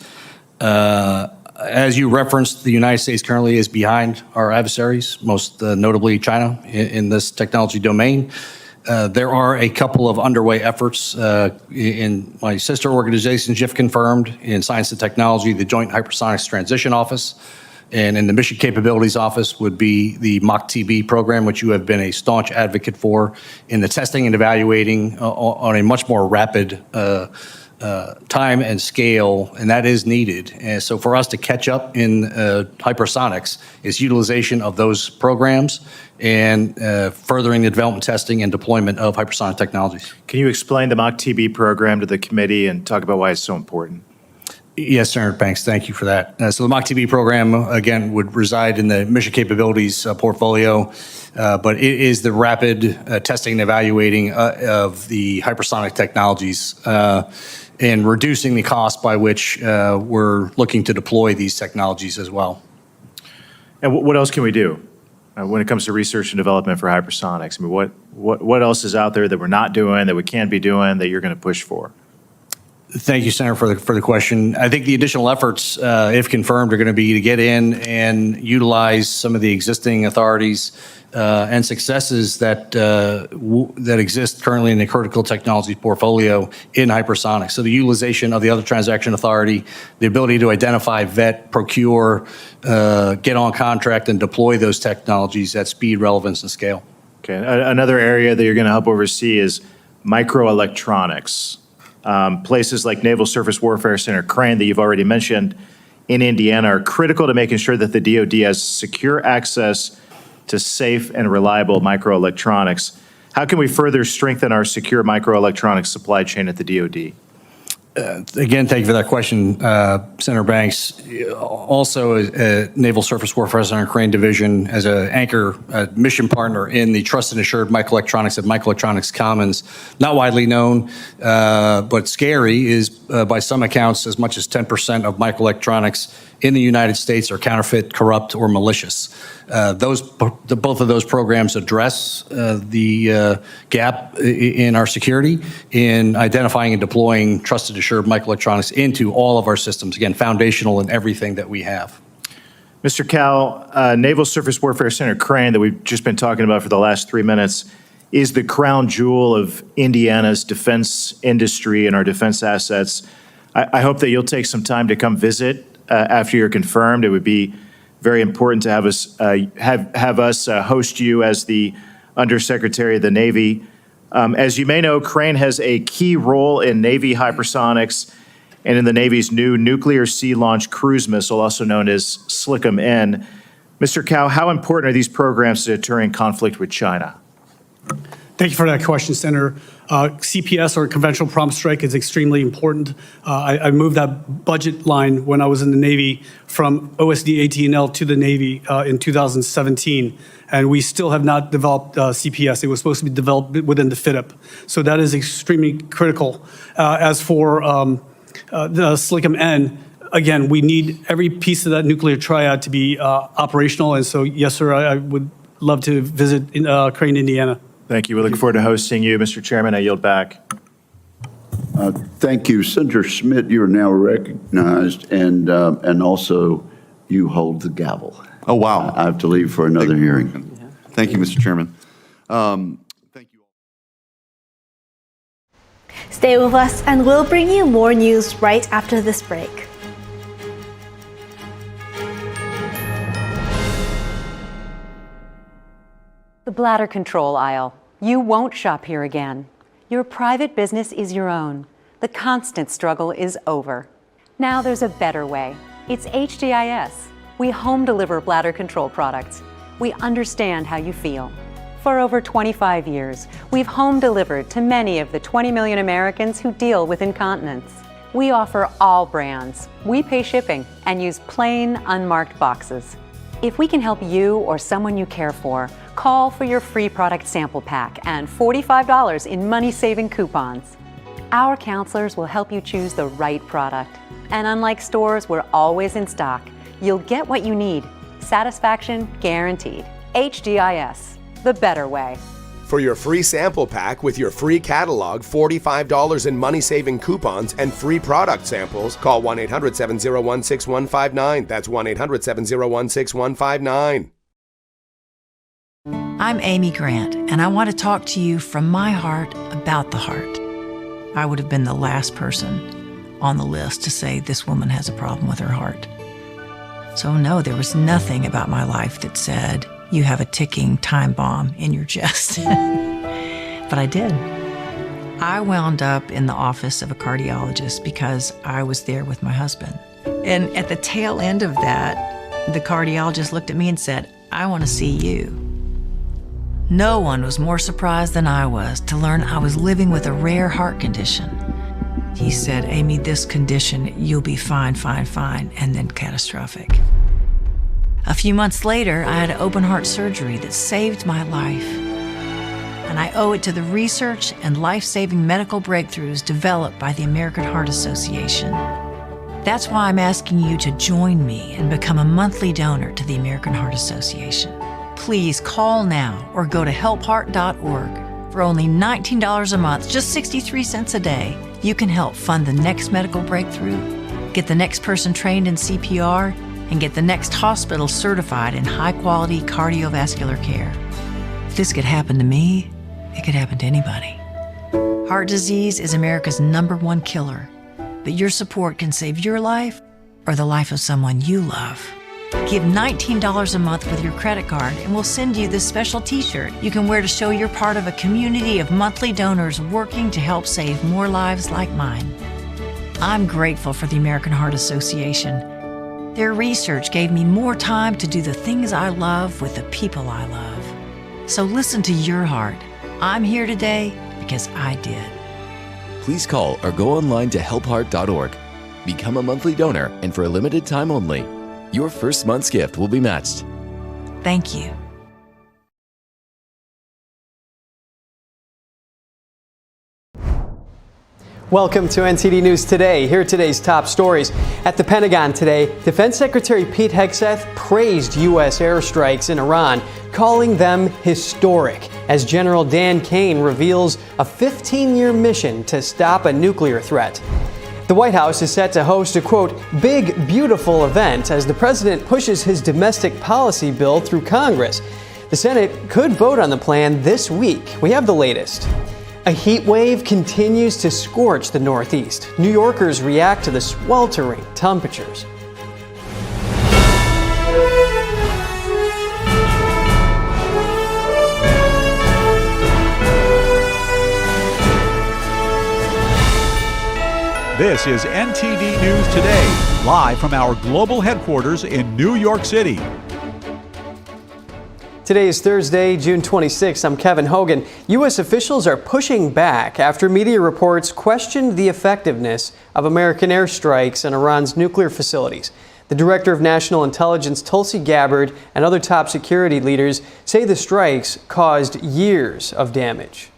As you referenced, the United States currently is behind our adversaries, most notably China, in this technology domain. There are a couple of underway efforts in my sister organizations, if confirmed, in Science and Technology, the Joint Hypersonics Transition Office, and in the Mission Capabilities Office would be the MACH-TB program, which you have been a staunch advocate for in the testing and evaluating on a much more rapid time and scale, and that is needed. And so for us to catch up in hypersonics is utilization of those programs and furthering the development, testing, and deployment of hypersonic technologies. Can you explain the MACH-TB program to the committee and talk about why it's so important? Yes, Senator Banks, thank you for that. So the MACH-TB program, again, would reside in the Mission Capabilities portfolio, but it is the rapid testing and evaluating of the hypersonic technologies and reducing the cost by which we're looking to deploy these technologies as well. And what else can we do when it comes to research and development for hypersonics? I mean, what else is out there that we're not doing, that we can be doing, that you're going to push for? Thank you, Senator, for the question. I think the additional efforts, if confirmed, are going to be to get in and utilize some of the existing authorities and successes that that exist currently in the critical technology portfolio in hypersonics. So the utilization of the other transaction authority, the ability to identify, vet, procure, get on contract, and deploy those technologies at speed, relevance, and scale. Okay. Another area that you're going to help oversee is microelectronics. Places like Naval Surface Warfare Center Caine that you've already mentioned in Indiana are critical to making sure that the DoD has secure access to safe and reliable microelectronics. How can we further strengthen our secure microelectronics supply chain at the DoD? Again, thank you for that question, Senator Banks. Also, Naval Surface Warfare Center Caine Division as an anchor mission partner in the Trusted and Assured Microelectronics at Microelectronics Commons. Not widely known, but scary, is by some accounts as much as 10% of microelectronics in the United States are counterfeit, corrupt, or malicious. Both of those programs address the gap in our security in identifying and deploying trusted assured microelectronics into all of our systems, again, foundational in everything that we have. Mr. Cao, Naval Surface Warfare Center Caine that we've just been talking about for the last 3 minutes is the crown jewel of Indiana's defense industry and our defense assets. I hope that you'll take some time to come visit after you're confirmed. It would be very important to have us host you as the Undersecretary of the Navy. As you may know, Caine has a key role in Navy hypersonics and in the Navy's new nuclear sea-launched cruise missile, also known as SLCM-N. Mr. Cao, how important are these programs to deterring conflict with China? Thank you for that question, Senator. CPS, or Conventional Prompt Strike, is extremely important. I moved that budget line when I was in the Navy from OSD AT&L to the Navy in 2017, and we still have not developed CPS. It was supposed to be developed within the FIDIP, so that is extremely critical. As for the SLCM-N, again, we need every piece of that nuclear triad to be operational, and so, yes, sir, I would love to visit Caine, Indiana. Thank you. We look forward to hosting you. Mr. Chairman, I yield back. Thank you. Senator Schmidt, you are now recognized, and also you hold the gavel. Oh, wow. I have to leave for another hearing. Thank you, Mr. Chairman. Stay with us, and we'll bring you more news right after this break. The bladder control aisle. You won't shop here again. Your private business is your own. The constant struggle is over. Now there's a better way. It's HDIS. We home deliver bladder control products. We understand how you feel. For over 25 years, we've home delivered to many of the 20 million Americans who deal with incontinence. We offer all brands. We pay shipping and use plain, unmarked boxes. If we can help you or someone you care for, call for your free product sample pack and $45 in money-saving coupons. Our counselors will help you choose the right product. And unlike stores, we're always in stock. You'll get what you need. Satisfaction guaranteed. HDIS, the better way. For your free sample pack with your free catalog, $45 in money-saving coupons, and free product samples, call 1-800-701-6159. That's 1-800-701-6159. I'm Amy Grant, and I want to talk to you from my heart about the heart. I would have been the last person on the list to say this woman has a problem with her heart. So no, there was nothing about my life that said, you have a ticking time bomb in your chest. But I did. I wound up in the office of a cardiologist because I was there with my husband. And at the tail end of that, the cardiologist looked at me and said, I want to see you. No one was more surprised than I was to learn I was living with a rare heart condition. He said, Amy, this condition, you'll be fine, and then catastrophic. A few months later, I had open heart surgery that saved my life. And I owe it to the research and life-saving medical breakthroughs developed by the American Heart Association. That's why I'm asking you to join me and become a monthly donor to the American Heart Association. Please call now or go to helpheart.org. For only $19 a month, just 63 cents a day, you can help fund the next medical breakthrough, get the next person trained in CPR, and get the next hospital certified in high-quality cardiovascular care. If this could happen to me, it could happen to anybody. Heart disease is America's #1 killer, but your support can save your life or the life of someone you love. Give $19 a month with your credit card, and we'll send you this special t-shirt you can wear to show you're part of a community of monthly donors working to help save more lives like mine. I'm grateful for the American Heart Association. Their research gave me more time to do the things I love with the people I love. So listen to your heart. I'm here today because I did. Please call or go online to helpheart.org. Become a monthly donor, and for a limited time only, your first month's gift will be matched. Thank you. Welcome to NTD News Today. Here are today's top stories. At the Pentagon today, Defense Secretary Pete Hegseth praised U.S. airstrikes in Iran, calling them historic, as General Dan Caine reveals a 15-year mission to stop a nuclear threat. The White House is set to host a, quote, big, beautiful event as the president pushes his domestic policy bill through Congress. The Senate could vote on the plan this week. We have the latest. A heat wave continues to scorch the Northeast. New Yorkers react to the sweltering temperatures. This is NTD News Today, live from our global headquarters in New York City. Today is Thursday, June 26th. I'm Kevin Hogan. U.S. officials are pushing back after media reports questioned the effectiveness of American airstrikes on Iran's nuclear facilities. The Director of National Intelligence, Tulsi Gabbard, and other top security leaders say the strikes caused years of damage.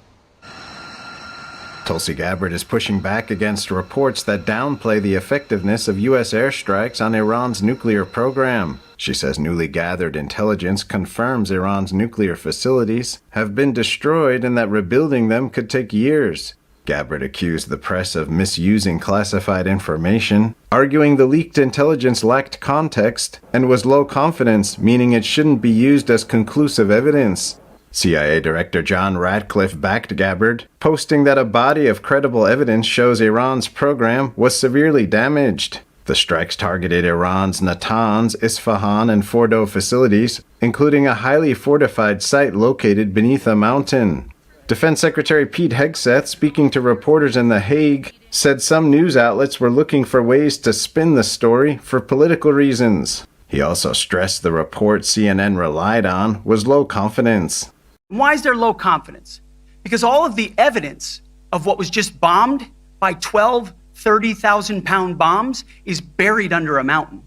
Tulsi Gabbard is pushing back against reports that downplay the effectiveness of U.S. airstrikes on Iran's nuclear program. She says newly gathered intelligence confirms Iran's nuclear facilities have been destroyed and that rebuilding them could take years. Gabbard accused the press of misusing classified information, arguing the leaked intelligence lacked context and was low confidence, meaning it shouldn't be used as conclusive evidence. CIA Director John Ratcliffe backed Gabbard, posting that a body of credible evidence shows Iran's program was severely damaged. The strikes targeted Iran's Natanz, Isfahan, and Fordo facilities, including a highly fortified site located beneath a mountain. Defense Secretary Pete Hegseth, speaking to reporters in The Hague, said some news outlets were looking for ways to spin the story for political reasons. He also stressed the report CNN relied on was low confidence. Why is there low confidence? Because all of the evidence of what was just bombed by 12 30,000-pound bombs is buried under a mountain.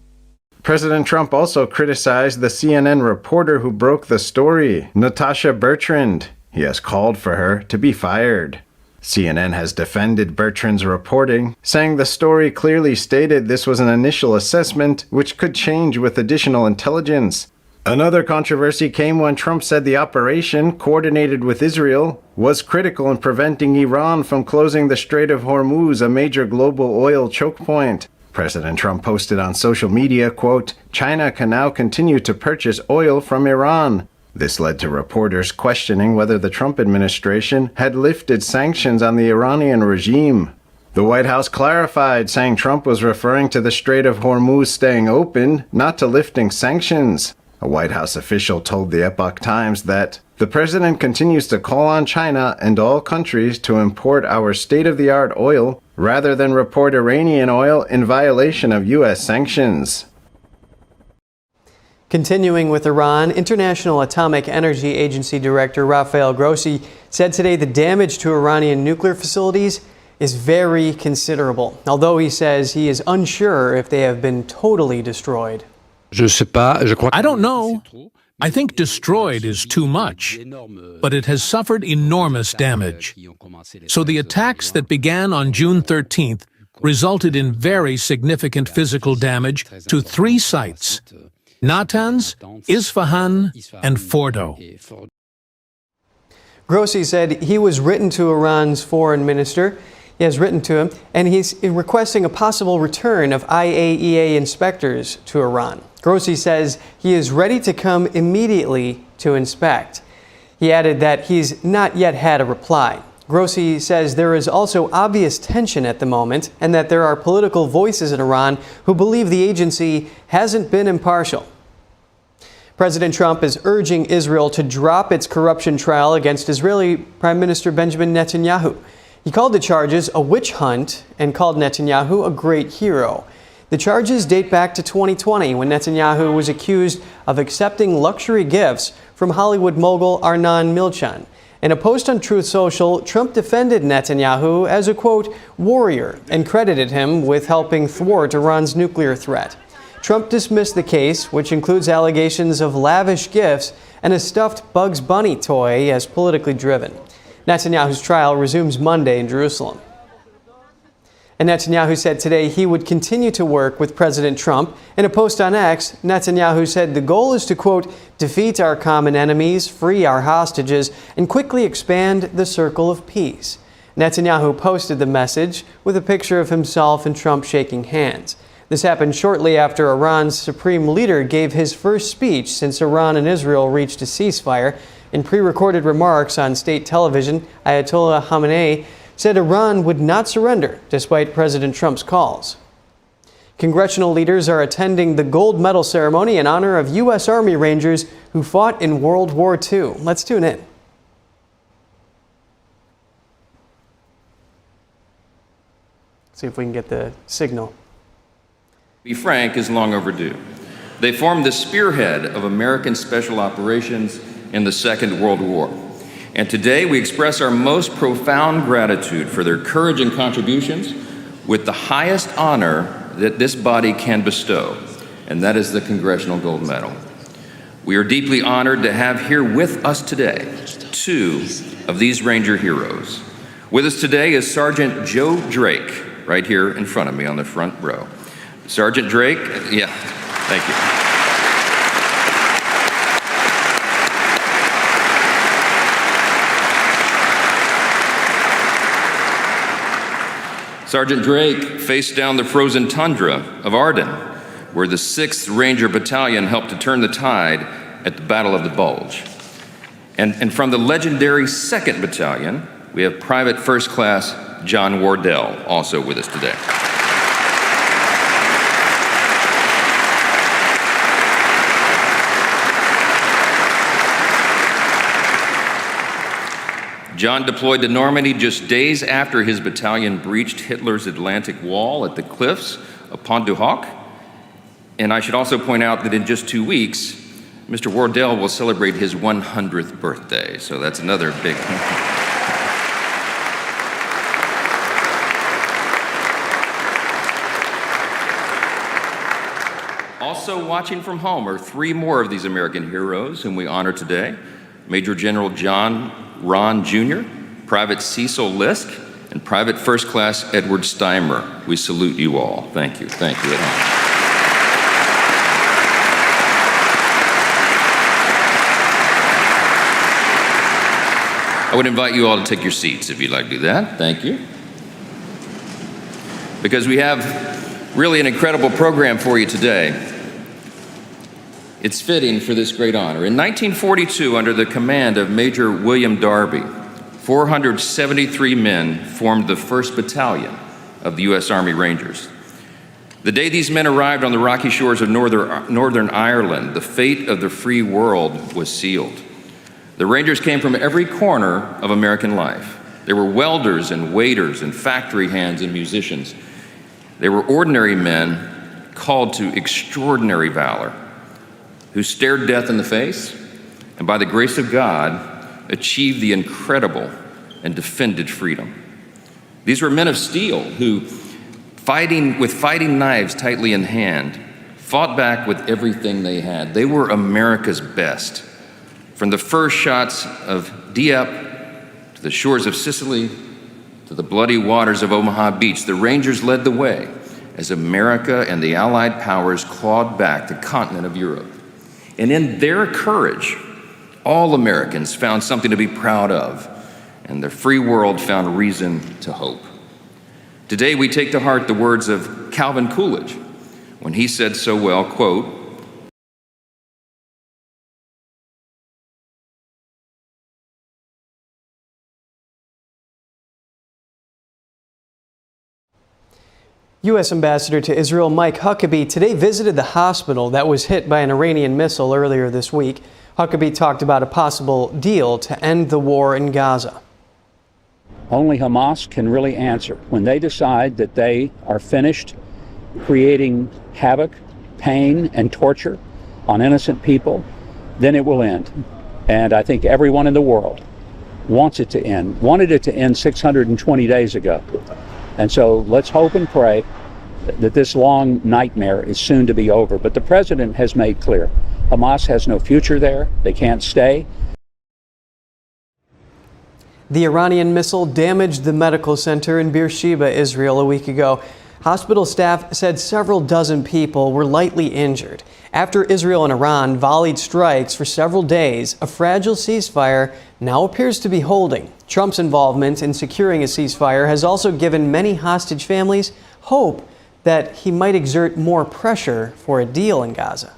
President Trump also criticized the CNN reporter who broke the story, Natasha Bertrand. He has called for her to be fired. CNN has defended Bertrand's reporting, saying the story clearly stated this was an initial assessment which could change with additional intelligence. Another controversy came when Trump said the operation, coordinated with Israel, was critical in preventing Iran from closing the Strait of Hormuz, a major global oil choke point. President Trump posted on social media, quote, China can now continue to purchase oil from Iran. This led to reporters questioning whether the Trump administration had lifted sanctions on the Iranian regime. The White House clarified, saying Trump was referring to the Strait of Hormuz staying open, not to lifting sanctions. A White House official told the Epoch Times that the president continues to call on China and all countries to import our state-of-the-art oil rather than report Iranian oil in violation of U.S. sanctions. Continuing with Iran, International Atomic Energy Agency Director Rafael Grossi said today the damage to Iranian nuclear facilities is very considerable, although he says he is unsure if they have been totally destroyed. I don't know. I think destroyed is too much, but it has suffered enormous damage. So the attacks that began on June 13th resulted in very significant physical damage to 3 sites: Natanz, Isfahan, and Fordo. Grossi said he was written to Iran's foreign minister. He has written to him, and he's requesting a possible return of IAEA inspectors to Iran. Grossi says he is ready to come immediately to inspect. He added that he's not yet had a reply. Grossi says there is also obvious tension at the moment and that there are political voices in Iran who believe the agency hasn't been impartial. President Trump is urging Israel to drop its corruption trial against Israeli Prime Minister Benjamin Netanyahu. He called the charges a witch hunt and called Netanyahu a great hero. The charges date back to 2020 when Netanyahu was accused of accepting luxury gifts from Hollywood mogul Arnon Milchan. In a post on Truth Social, Trump defended Netanyahu as a, quote, warrior and credited him with helping thwart Iran's nuclear threat. Trump dismissed the case, which includes allegations of lavish gifts and a stuffed Bugs Bunny toy, as politically driven. Netanyahu's trial resumes Monday in Jerusalem. And Netanyahu said today he would continue to work with President Trump. In a post on X, Netanyahu said the goal is to, quote, defeat our common enemies, free our hostages, and quickly expand the circle of peace. Netanyahu posted the message with a picture of himself and Trump shaking hands. This happened shortly after Iran's supreme leader gave his first speech since Iran and Israel reached a ceasefire. In pre-recorded remarks on state television, Ayatollah Khamenei said Iran would not surrender despite President Trump's calls. Congressional leaders are attending the gold medal ceremony in honor of U.S. Army Rangers who fought in World War II. Let's tune in. See if we can get the signal. To be frank, is long overdue. They formed the spearhead of American special operations in the Second World War. And today we express our most profound gratitude for their courage and contributions with the highest honor that this body can bestow, and that is the Congressional Gold Medal. We are deeply honored to have here with us today two of these Ranger heroes. With us today is Sergeant Joe Drake, right here in front of me on the front row. Sergeant Drake, yeah, thank you. Sergeant Drake faced down the frozen tundra of Ardennes, where the 6th Ranger Battalion helped to turn the tide at the Battle of the Bulge. And from the legendary 2nd Battalion, we have Private First Class John Wardell, also with us today. John deployed to Normandy just days after his battalion breached Hitler's Atlantic Wall at the cliffs of Pont du Hoc. And I should also point out that in just 2 weeks, Mr. Wardell will celebrate his 100th birthday. So that's another big... Also watching from home are 3 more of these American heroes whom we honor today. Major General John Ron Jr., Private Cecil Lisk, and Private First Class Edward Steimer. We salute you all. Thank you. Thank you. I would invite you all to take your seats if you'd like to do that. Thank you. Because we have really an incredible program for you today. It's fitting for this great honor. In 1942, under the command of Major William Darby, 473 men formed the 1st Battalion of the U.S. Army Rangers. The day these men arrived on the rocky shores of Northern Ireland, the fate of the free world was sealed. The Rangers came from every corner of American life. They were welders and waiters and factory hands and musicians. They were ordinary men called to extraordinary valor, who stared death in the face, and by the grace of God, achieved the incredible and defended freedom. These were men of steel who, with fighting knives tightly in hand, fought back with everything they had. They were America's best. From the first shots of Dieppe to the shores of Sicily to the bloody waters of Omaha Beach, the Rangers led the way as America and the Allied powers clawed back the continent of Europe. And in their courage, all Americans found something to be proud of, and the free world found reason to hope. Today, we take to heart the words of Calvin Coolidge when he said so well, quote, U.S. Ambassador to Israel Mike Huckabee today visited the hospital that was hit by an Iranian missile earlier this week. Huckabee talked about a possible deal to end the war in Gaza. Only Hamas can really answer. When they decide that they are finished creating havoc, pain, and torture on innocent people, then it will end. And I think everyone in the world wants it to end, wanted it to end 620 days ago. And so let's hope and pray that this long nightmare is soon to be over. But the president has made clear, Hamas has no future there. They can't stay. The Iranian missile damaged the medical center in Beersheba, Israel, a week ago. Hospital staff said several dozen people were lightly injured. After Israel and Iran volleyed strikes for several days, a fragile ceasefire now appears to be holding. Trump's involvement in securing a ceasefire has also given many hostage families hope that he might exert more pressure for a deal in Gaza.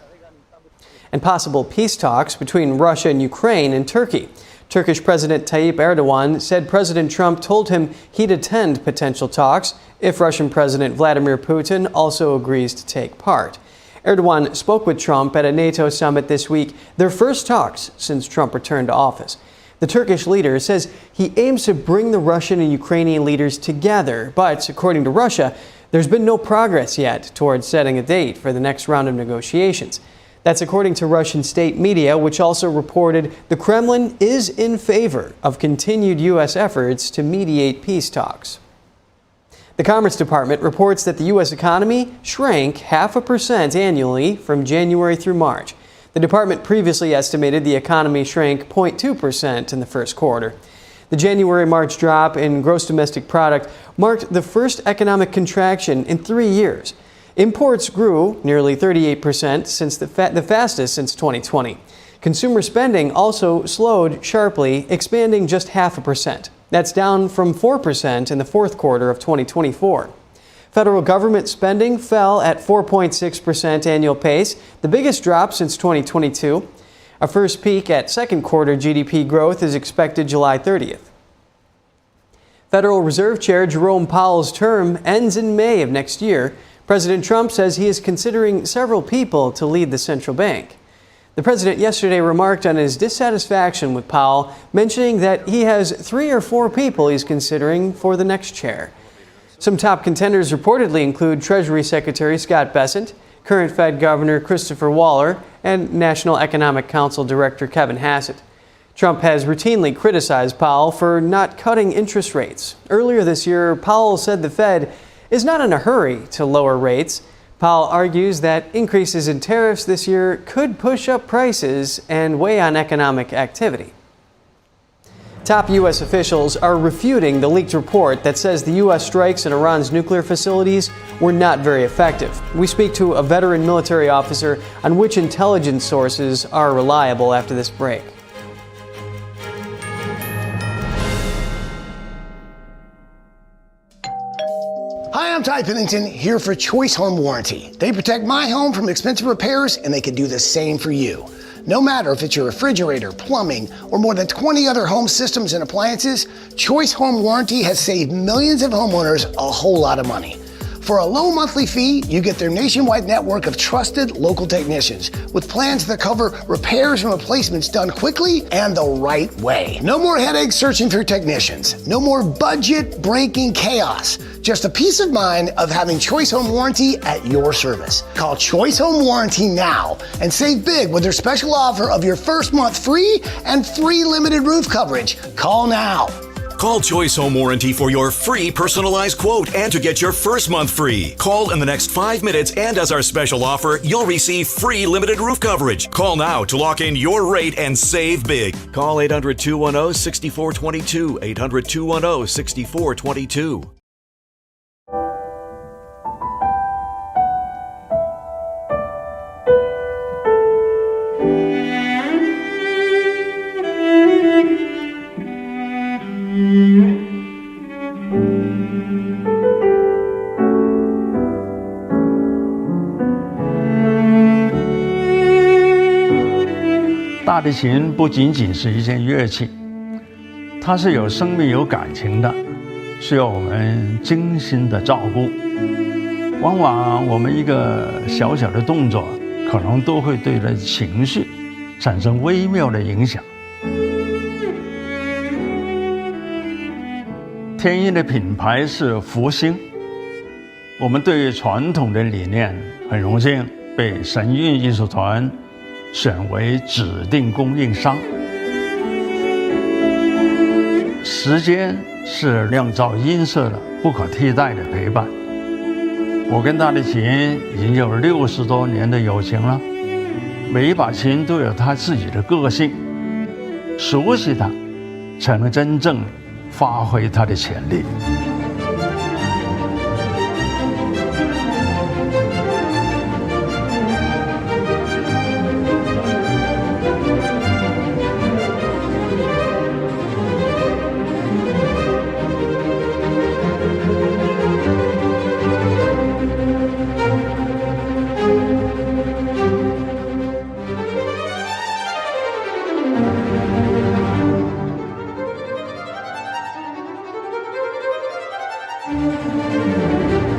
And possible peace talks between Russia and Ukraine and Turkey. Turkish President Tayyip Erdogan said President Trump told him he'd attend potential talks if Russian President Vladimir Putin also agrees to take part. Erdogan spoke with Trump at a NATO summit this week, their first talks since Trump returned to office. The Turkish leader says he aims to bring the Russian and Ukrainian leaders together, but according to Russia, there's been no progress yet towards setting a date for the next round of negotiations. That's according to Russian state media, which also reported the Kremlin is in favor of continued U.S. efforts to mediate peace talks. The Commerce Department reports that the U.S. economy shrank 0.5% annually from January through March. The department previously estimated the economy shrank 0.2% in the first quarter. The January-March drop in gross domestic product marked the first economic contraction in 3 years. Imports grew nearly 38%, since the fastest since 2020. Consumer spending also slowed sharply, expanding just 0.5%. That's down from 4% in the fourth quarter of 2024. Federal government spending fell at 4.6% annual pace, the biggest drop since 2022. A first peek at second quarter GDP growth is expected July 30th. Federal Reserve Chair Jerome Powell's term ends in May of next year. President Trump says he is considering several people to lead the central bank. The president yesterday remarked on his dissatisfaction with Powell, mentioning that he has 3 or 4 people he's considering for the next chair. Some top contenders reportedly include Treasury Secretary Scott Bessent, current Fed Governor Christopher Waller, and National Economic Council Director Kevin Hassett. Trump has routinely criticized Powell for not cutting interest rates. Earlier this year, Powell said the Fed is not in a hurry to lower rates. Powell argues that increases in tariffs this year could push up prices and weigh on economic activity. Top U.S. officials are refuting the leaked report that says the U.S. strikes at Iran's nuclear facilities were not very effective. We speak to a veteran military officer on which intelligence sources are reliable after this break. Hi, I'm Ty Pennington, here for Choice Home Warranty. They protect my home from expensive repairs, and they can do the same for you. No matter if it's your refrigerator, plumbing, or more than 20 other home systems and appliances, Choice Home Warranty has saved millions of homeowners a whole lot of money. For a low monthly fee, you get their nationwide network of trusted local technicians with plans that cover repairs and replacements done quickly and the right way. No more headaches searching for technicians. No more budget-breaking chaos. Just a peace of mind of having Choice Home Warranty at your service. Call Choice Home Warranty now and save big with their special offer of your first month free and free limited roof coverage. Call now. Call Choice Home Warranty for your free personalized quote and to get your first month free. Call in the next 5 minutes, and as our special offer, you'll receive free limited roof coverage. Call now to lock in your rate and save big. Call 800-210-6422. 800-210-6422.大提琴不仅仅是一件乐器，它是有生命、有感情的，需要我们精心的照顾。往往我们一个小小的动作，可能都会对人情绪产生微妙的影响。天音的品牌是福星，我们对于传统的理念很荣幸被神韵艺术团选为指定供应商。时间是酿造音色的不可替代的陪伴。我跟大提琴已经有60多年的友情了，每一把琴都有它自己的个性，熟悉它，才能真正发挥它的潜力。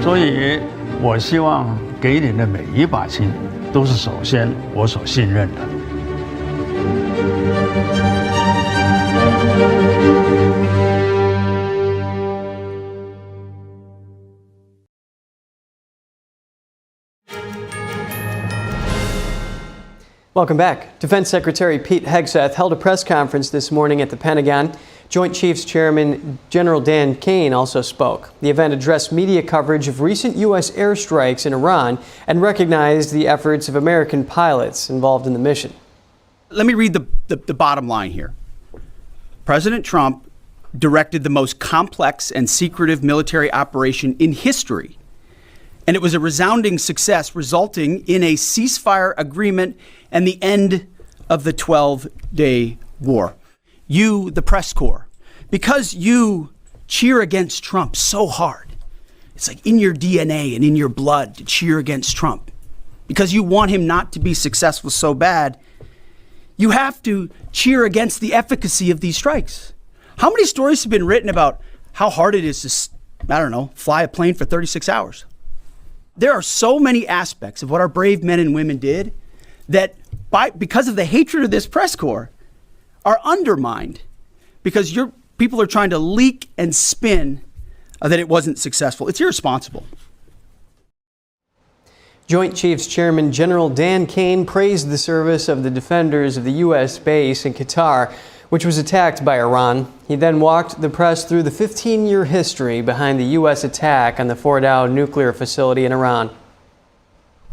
所以，我希望给你的每一把琴，都是首先我所信任的。Welcome back. Defense Secretary Pete Hegseth held a press conference this morning at the Pentagon. Joint Chiefs Chairman General Dan Caine also spoke. The event addressed media coverage of recent U.S. airstrikes in Iran and recognized the efforts of American pilots involved in the mission. Let me read the bottom line here. President Trump directed the most complex and secretive military operation in history, and it was a resounding success, resulting in a ceasefire agreement and the end of the 12-day war. You, the press corps, because you cheer against Trump so hard, it's like in your DNA and in your blood to cheer against Trump, because you want him not to be successful so bad, you have to cheer against the efficacy of these strikes. How many stories have been written about how hard it is to, I don't know, fly a plane for 36 hours? There are so many aspects of what our brave men and women did that because of the hatred of this press corps are undermined because your people are trying to leak and spin that it wasn't successful. It's irresponsible. Joint Chiefs Chairman General Dan Caine praised the service of the defenders of the U.S. base in Qatar, which was attacked by Iran. He then walked the press through the 15-year history behind the U.S. attack on the Fordow nuclear facility in Iran.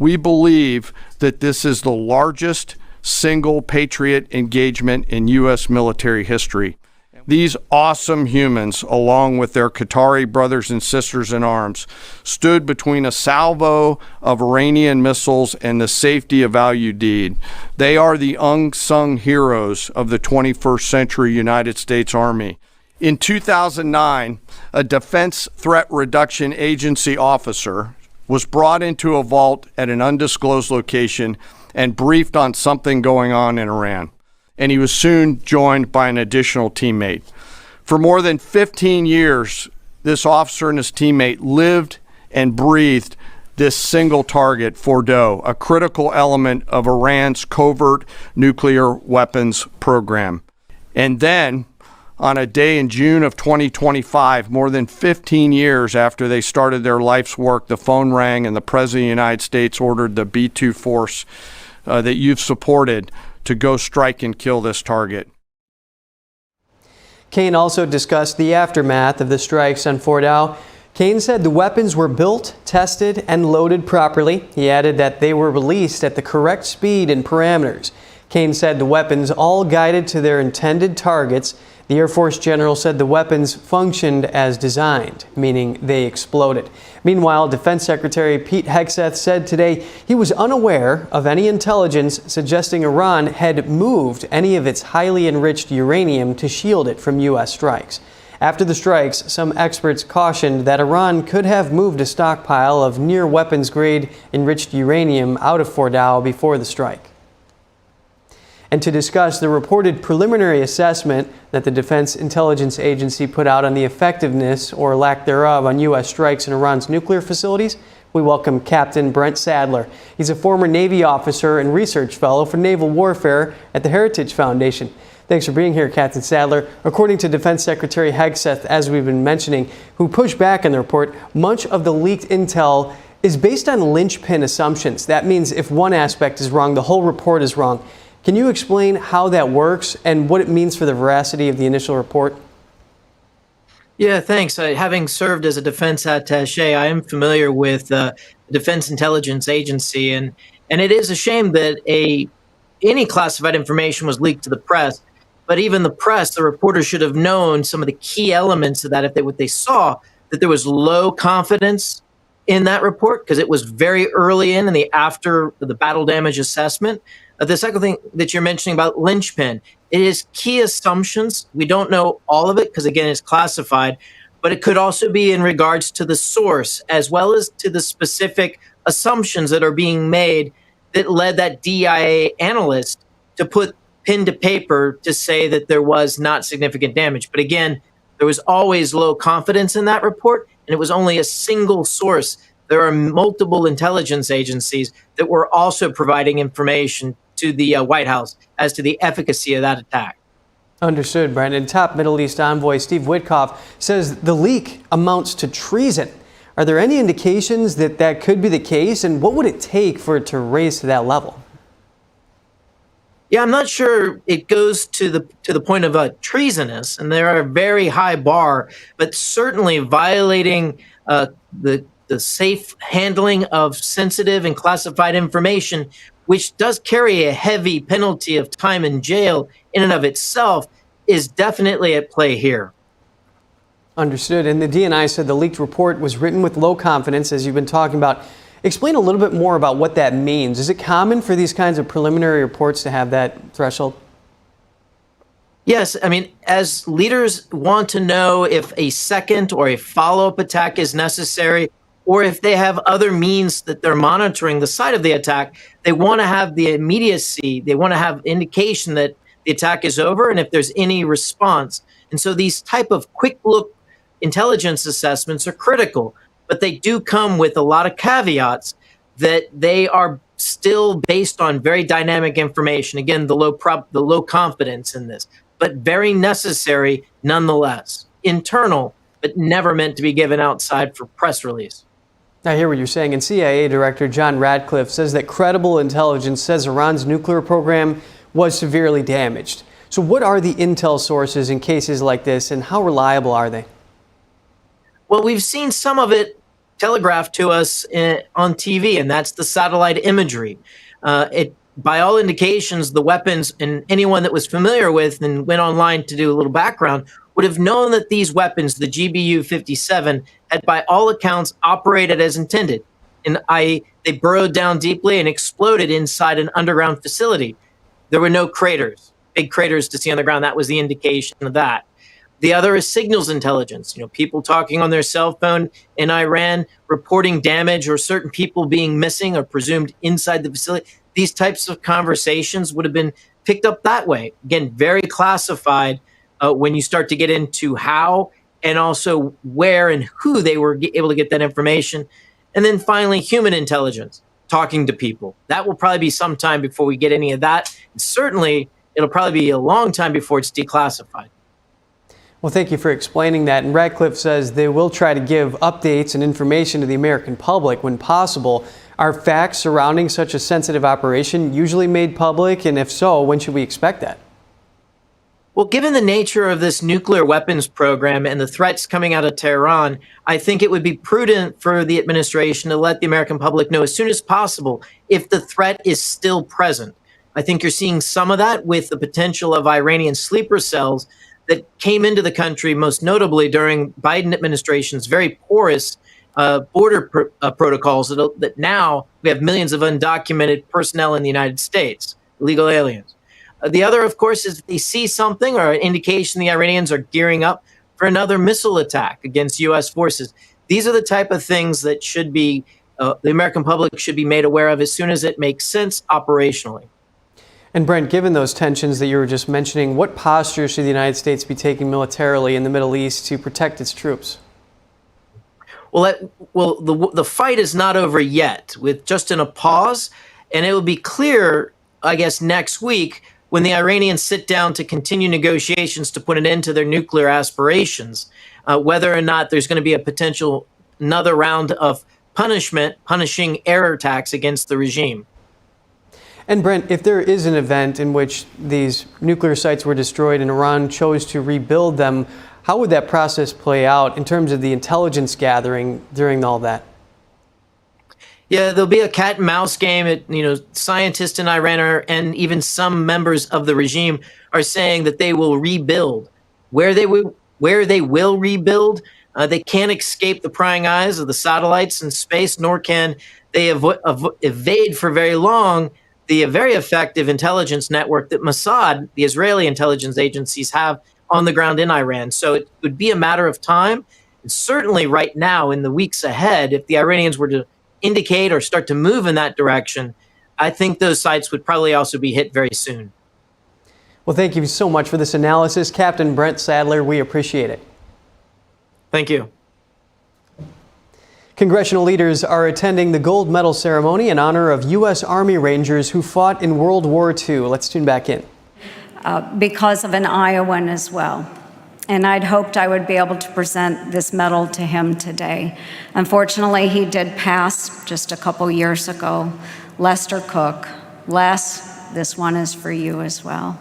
We believe that this is the largest single Patriot engagement in U.S. military history. These awesome humans, along with their Qatari brothers and sisters in arms, stood between a salvo of Iranian missiles and the safety of Al Udeid. They are the unsung heroes of the 21st century United States Army. In 2009, a Defense Threat Reduction Agency officer was brought into a vault at an undisclosed location and briefed on something going on in Iran. And he was soon joined by an additional teammate. For more than 15 years, this officer and his teammate lived and breathed this single target, Fordow, a critical element of Iran's covert nuclear weapons program. And then, on a day in June of 2025, more than 15 years after they started their life's work, the phone rang and the President of the United States ordered the B-2 force that you've supported to go strike and kill this target. Caine also discussed the aftermath of the strikes on Fordow. Caine said the weapons were built, tested, and loaded properly. He added that they were released at the correct speed and parameters. Caine said the weapons all guided to their intended targets. The Air Force general said the weapons functioned as designed, meaning they exploded. Meanwhile, Defense Secretary Pete Hegseth said today he was unaware of any intelligence suggesting Iran had moved any of its highly enriched uranium to shield it from U.S. strikes. After the strikes, some experts cautioned that Iran could have moved a stockpile of near weapons-grade enriched uranium out of Fordow before the strike. And to discuss the reported preliminary assessment that the Defense Intelligence Agency put out on the effectiveness or lack thereof on U.S. strikes in Iran's nuclear facilities, we welcome Captain Brent Sadler. He's a former Navy officer and research fellow for naval warfare at the Heritage Foundation. Thanks for being here, Captain Sadler. According to Defense Secretary Hegseth, as we've been mentioning, who pushed back on the report, much of the leaked intel is based on linchpin assumptions. That means if one aspect is wrong, the whole report is wrong. Can you explain how that works and what it means for the veracity of the initial report? Yeah, thanks. Having served as a defense attaché, I am familiar with the Defense Intelligence Agency, and it is a shame that any classified information was leaked to the press. But even the press, the reporters should have known some of the key elements of that. What they saw, that there was low confidence in that report because it was very early in the after the battle damage assessment. The second thing that you're mentioning about linchpin, it is key assumptions. We don't know all of it because, again, it's classified, but it could also be in regards to the source as well as to the specific assumptions that are being made that led that DIA analyst to put pen to paper to say that there was not significant damage. But again, there was always low confidence in that report, and it was only a single source. There are multiple intelligence agencies that were also providing information to the White House as to the efficacy of that attack. Understood, Brandon. Top Middle East envoy Steve Witkoff says the leak amounts to treason. Are there any indications that that could be the case, and what would it take for it to raise to that level? Yeah, I'm not sure it goes to the point of treasonous, and there are a very high bar, but certainly violating the safe handling of sensitive and classified information, which does carry a heavy penalty of time in jail in and of itself, is definitely at play here. Understood. And the DNI said the leaked report was written with low confidence, as you've been talking about. Explain a little bit more about what that means. Is it common for these kinds of preliminary reports to have that threshold? Yes, I mean, as leaders want to know if a second or a follow-up attack is necessary, or if they have other means that they're monitoring the site of the attack, they want to have the immediacy. They want to have indication that the attack is over and if there's any response. And so these type of quick look intelligence assessments are critical, but they do come with a lot of caveats that they are still based on very dynamic information. Again, the low confidence in this, but very necessary nonetheless. Internal, but never meant to be given outside for press release. I hear what you're saying. And CIA Director John Ratcliffe says that credible intelligence says Iran's nuclear program was severely damaged. So what are the intel sources in cases like this, and how reliable are they? Well, we've seen some of it telegraphed to us on TV, and that's the satellite imagery. By all indications, the weapons, and anyone that was familiar with and went online to do a little background would have known that these weapons, the GBU-57, had by all accounts operated as intended. And they burrowed down deeply and exploded inside an underground facility. There were no craters, big craters to see on the ground. That was the indication of that. The other is signals intelligence. People talking on their cell phone in Iran, reporting damage or certain people being missing or presumed inside the facility. These types of conversations would have been picked up that way. Again, very classified when you start to get into how and also where and who they were able to get that information. And then finally, human intelligence, talking to people. That will probably be some time before we get any of that. And certainly, it'll probably be a long time before it's declassified. Well, thank you for explaining that. And Ratcliffe says they will try to give updates and information to the American public when possible. Are facts surrounding such a sensitive operation usually made public? And if so, when should we expect that? Well, given the nature of this nuclear weapons program and the threats coming out of Tehran, I think it would be prudent for the administration to let the American public know as soon as possible if the threat is still present. I think you're seeing some of that with the potential of Iranian sleeper cells that came into the country, most notably during Biden administration's very porous border protocols that now we have millions of undocumented personnel in the United States, illegal aliens. The other, of course, is if they see something or an indication the Iranians are gearing up for another missile attack against U.S. forces. These are the type of things that should be, the American public should be made aware of as soon as it makes sense operationally. And Brent, given those tensions that you were just mentioning, what posture should the United States be taking militarily in the Middle East to protect its troops? Well, the fight is not over yet, with just in a pause, and it will be clear, I guess, next week when the Iranians sit down to continue negotiations to put an end to their nuclear aspirations, whether or not there's going to be a potential another round of punishing air attacks against the regime. And Brent, if there is an event in which these nuclear sites were destroyed and Iran chose to rebuild them, how would that process play out in terms of the intelligence gathering during all that? Yeah, there'll be a cat and mouse game. Scientists in Iran and even some members of the regime are saying that they will rebuild. Where they will rebuild, they can't escape the prying eyes of the satellites in space, nor can they evade for very long the very effective intelligence network that Mossad, the Israeli intelligence agencies, have on the ground in Iran. So it would be a matter of time. And certainly right now, in the weeks ahead, if the Iranians were to indicate or start to move in that direction, I think those sites would probably also be hit very soon. Well, thank you so much for this analysis, Captain Brent Sadler. We appreciate it. Thank you. Congressional leaders are attending the gold medal ceremony in honor of U.S. Army Rangers who fought in World War II. Let's tune back in. Because of an Iowan as well. And I'd hoped I would be able to present this medal to him today. Unfortunately, he did pass just a couple years ago. Lester Cook. Les, this one is for you as well.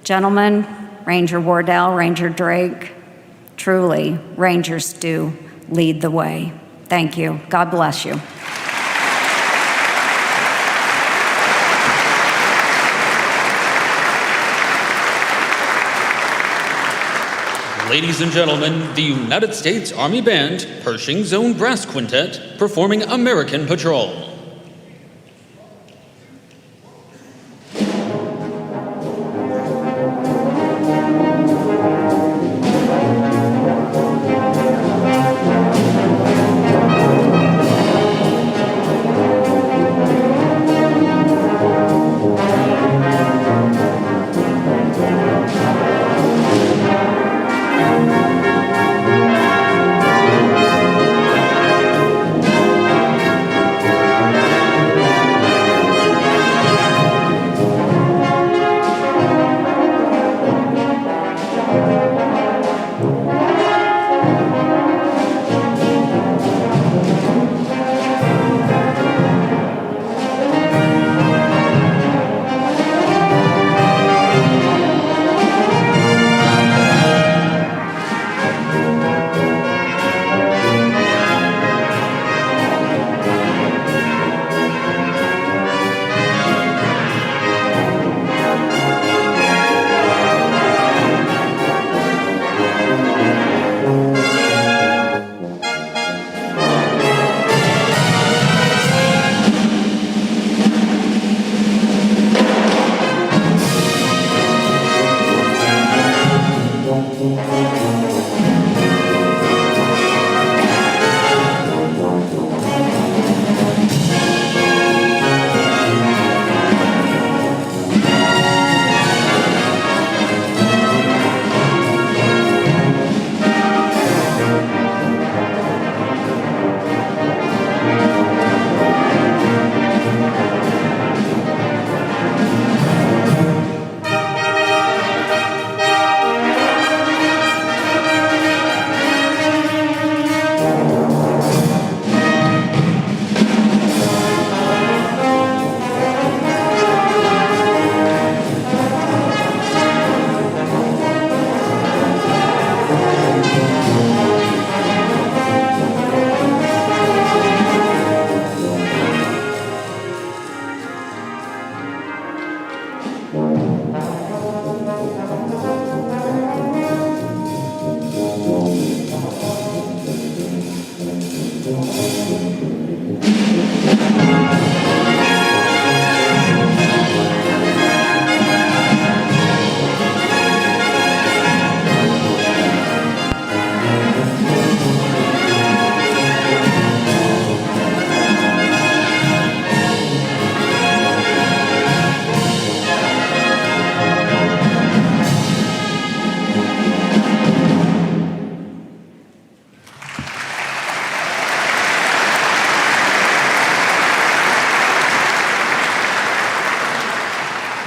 Gentlemen, Ranger Wardell, Ranger Drake, truly, Rangers do lead the way. Thank you. God bless you. Ladies and gentlemen, the United States Army Band, Pershing Zone Brass Quintet, performing American Patrol.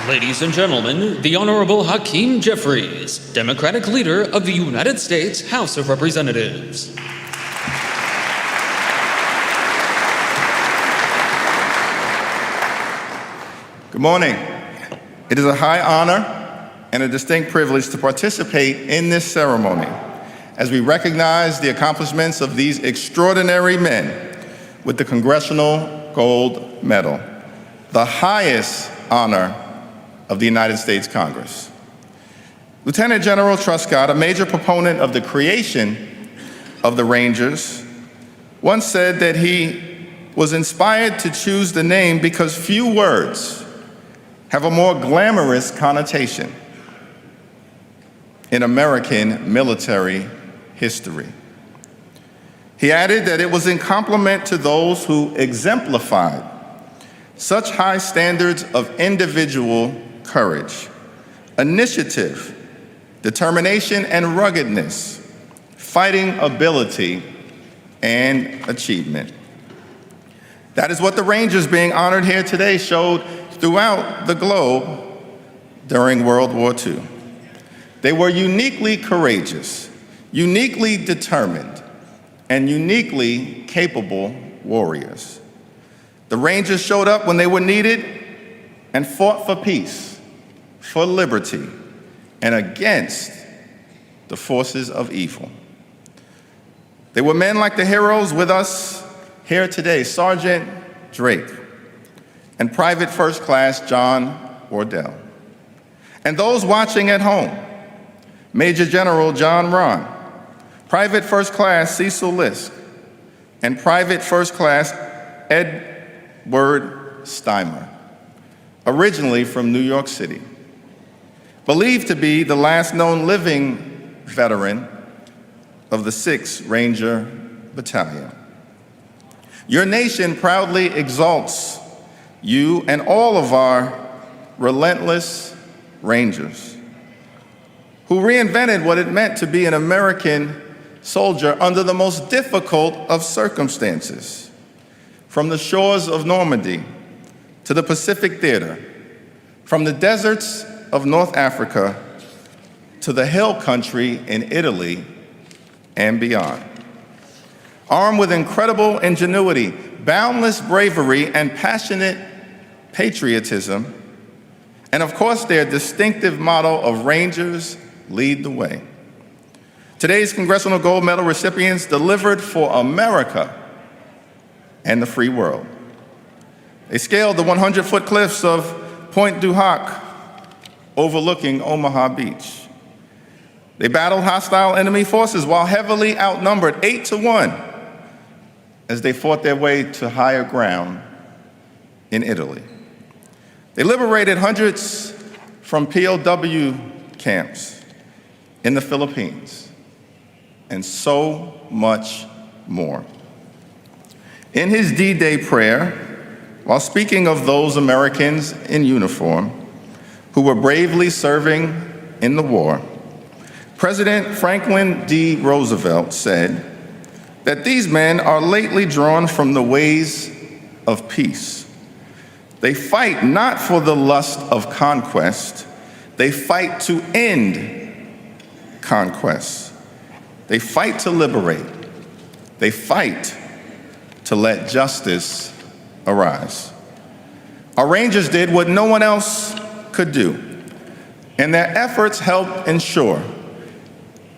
Ladies and gentlemen, the Honorable Hakeem Jeffries, Democratic Leader of the United States House of Representatives. Good morning. It is a high honor and a distinct privilege to participate in this ceremony as we recognize the accomplishments of these extraordinary men with the Congressional Gold Medal, the highest honor of the United States Congress. Lieutenant General Truscott, a major proponent of the creation of the Rangers, once said that he was inspired to choose the name because few words have a more glamorous connotation in American military history. He added that it was in compliment to those who exemplified such high standards of individual courage, initiative, determination, and ruggedness, fighting ability, and achievement. That is what the Rangers being honored here today showed throughout the globe during World War II. They were uniquely courageous, uniquely determined, and uniquely capable warriors. The Rangers showed up when they were needed and fought for peace, for liberty, and against the forces of evil. They were men like the heroes with us here today, Sergeant Drake and Private First Class John Wardell. And those watching at home, Major General John Ron, Private First Class Cecil Lisk, and Private First Class Edward Steimer, originally from New York City, believed to be the last known living veteran of the 6th Ranger Battalion. Your nation proudly exalts you and all of our relentless Rangers, who reinvented what it meant to be an American soldier under the most difficult of circumstances, from the shores of Normandy to the Pacific Theater, from the deserts of North Africa to the hill country in Italy and beyond. Armed with incredible ingenuity, boundless bravery, and passionate patriotism, and of course their distinctive motto of Rangers lead the way. Today's Congressional Gold Medal recipients delivered for America and the free world. They scaled the 100-foot cliffs of Point du Hoc, overlooking Omaha Beach. They battled hostile enemy forces while heavily outnumbered 8-1 as they fought their way to higher ground in Italy. They liberated hundreds from POW camps in the Philippines, and so much more. In his D-Day prayer, while speaking of those Americans in uniform who were bravely serving in the war, President Franklin D. Roosevelt said that these men are lately drawn from the ways of peace. They fight not for the lust of conquest, they fight to end conquest. They fight to liberate. They fight to let justice arise. Our Rangers did what no one else could do, and their efforts helped ensure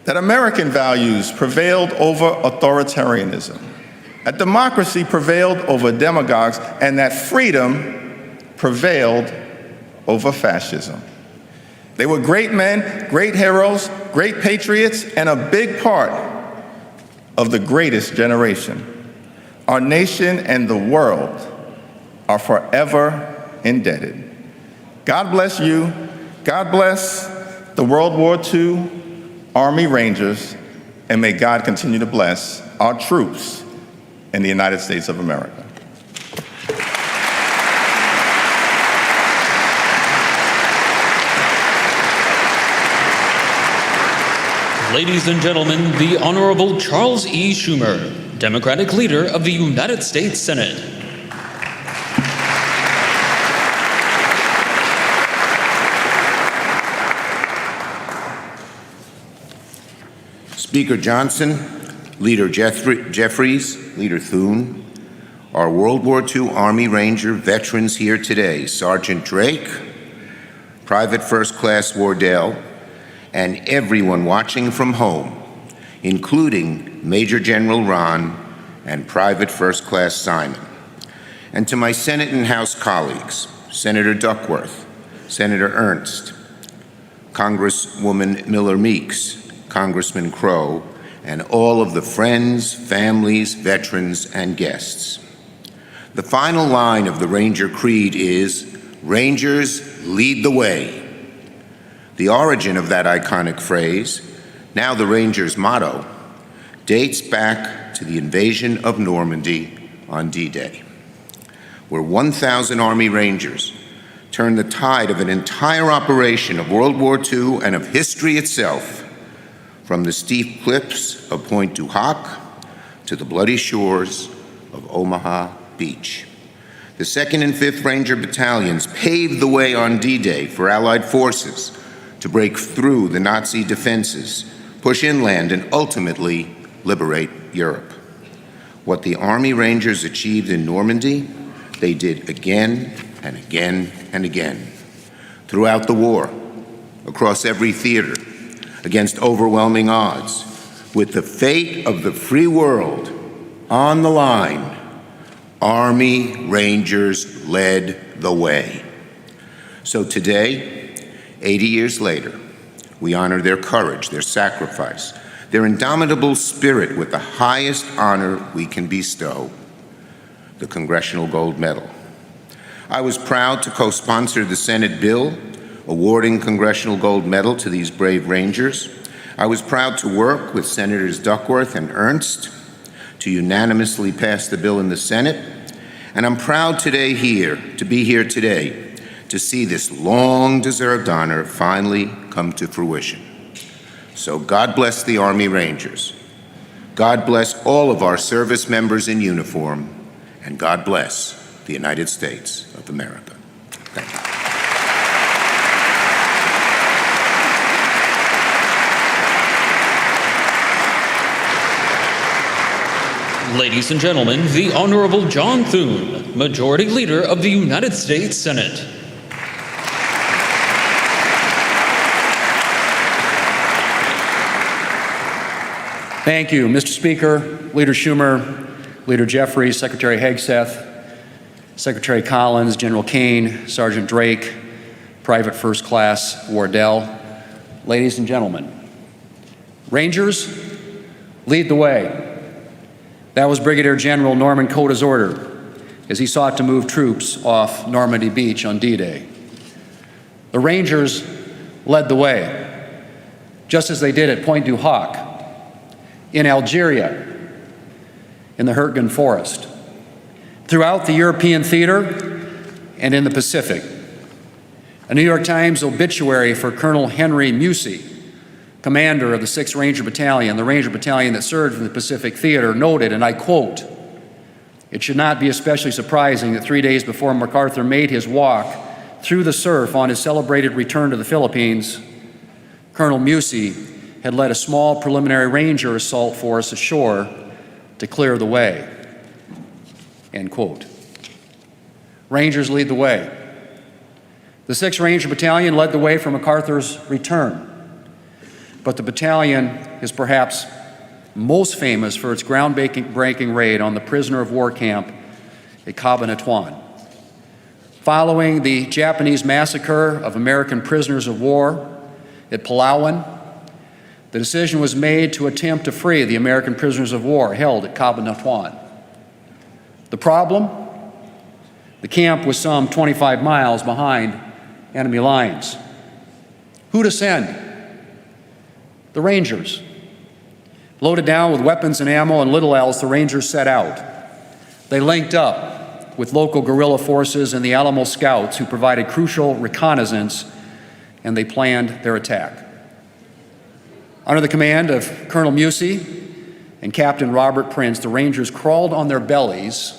that American values prevailed over authoritarianism, that democracy prevailed over demagogues, and that freedom prevailed over fascism. They were great men, great heroes, great patriots, and a big part of the greatest generation. Our nation and the world are forever indebted. God bless you. God bless the World War II Army Rangers, and may God continue to bless our troops in the United States of America. Ladies and gentlemen, the Honorable Charles E. Schumer, Democratic Leader of the United States Senate. Speaker Johnson, Leader Jeffries, Leader Thune, our World War II Army Ranger veterans here today, Sergeant Drake, Private First Class Wardell, and everyone watching from home, including Major General Ron and Private First Class Simon. And to my Senate and House colleagues, Senator Duckworth, Senator Ernst, Congresswoman Miller-Meeks, Congressman Crow, and all of the friends, families, veterans, and guests. The final line of the Ranger Creed is, "Rangers, lead the way." The origin of that iconic phrase, now the Rangers' motto, dates back to the invasion of Normandy on D-Day, where 1,000 Army Rangers turned the tide of an entire operation of World War II and of history itself, from the steep cliffs of Point du Hoc to the bloody shores of Omaha Beach. The 2nd and 5th Ranger Battalions paved the way on D-Day for Allied forces to break through the Nazi defenses, push inland, and ultimately liberate Europe. What the Army Rangers achieved in Normandy, they did again and again and again. Throughout the war, across every theater, against overwhelming odds, with the fate of the free world on the line, Army Rangers led the way. So today, 80 years later, we honor their courage, their sacrifice, their indomitable spirit with the highest honor we can bestow, the Congressional Gold Medal. I was proud to co-sponsor the Senate bill awarding Congressional Gold Medal to these brave Rangers. I was proud to work with Senators Duckworth and Ernst to unanimously pass the bill in the Senate, and I'm proud to be here today to see this long-deserved honor finally come to fruition. So God bless the Army Rangers. God bless all of our service members in uniform, and God bless the United States of America. Thank you. Ladies and gentlemen, the Honorable John Thune, Majority Leader of the United States Senate. Thank you, Mr. Speaker, Leader Schumer, Leader Jeffries, Secretary Hegseth, Secretary Collins, General Caine, Sergeant Drake, Private First Class Wardell, ladies and gentlemen. Rangers, lead the way. That was Brigadier General Norman Cota's order as he sought to move troops off Normandy Beach on D-Day. The Rangers led the way, just as they did at Point du Hoc, in Algeria, in the Hurtgen Forest, throughout the European theater, and in the Pacific. A New York Times obituary for Colonel Henry Musey, commander of the 6th Ranger Battalion, the Ranger Battalion that served in the Pacific Theater, noted, and I quote, "It should not be especially surprising that 3 days before MacArthur made his walk through the surf on his celebrated return to the Philippines, Colonel Musey had led a small preliminary Ranger assault force ashore to clear the way." End quote. Rangers lead the way. The 6th Ranger Battalion led the way for MacArthur's return. But the battalion is perhaps most famous for its groundbreaking raid on the prisoner of war camp at Cabanatuan. Following the Japanese massacre of American prisoners of war at Palawan, the decision was made to attempt to free the American prisoners of war held at Cabanatuan. The problem? The camp was some 25 miles behind enemy lines. Who to send? The Rangers. Loaded down with weapons and ammo and little else, the Rangers set out. They linked up with local guerrilla forces and the Alamo Scouts, who provided crucial reconnaissance, and they planned their attack. Under the command of Colonel Musey and Captain Robert Prince, the Rangers crawled on their bellies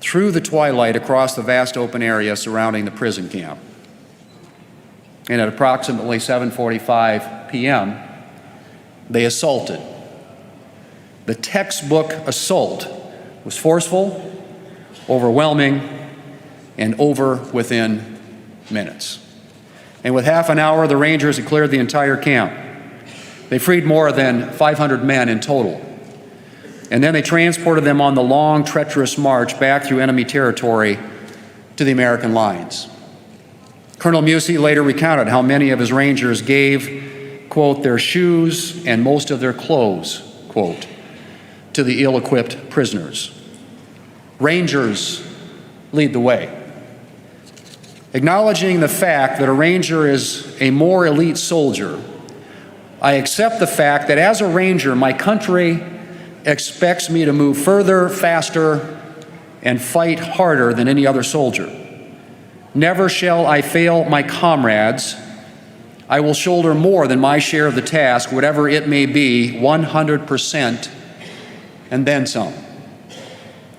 through the twilight across the vast open area surrounding the prison camp. And at approximately 7:45 p.m., they assaulted. The textbook assault was forceful, overwhelming, and over within minutes. And with half an hour, the Rangers had cleared the entire camp. They freed more than 500 men in total. and then they transported them on the long, treacherous march back through enemy territory to the American lines. Colonel Musey later recounted how many of his Rangers gave, quote, their shoes and most of their clothes, quote, to the ill-equipped prisoners. Rangers lead the way. Acknowledging the fact that a Ranger is a more elite soldier, I accept the fact that as a Ranger, my country expects me to move further, faster, and fight harder than any other soldier. Never shall I fail my comrades. I will shoulder more than my share of the task, whatever it may be, 100%, and then some.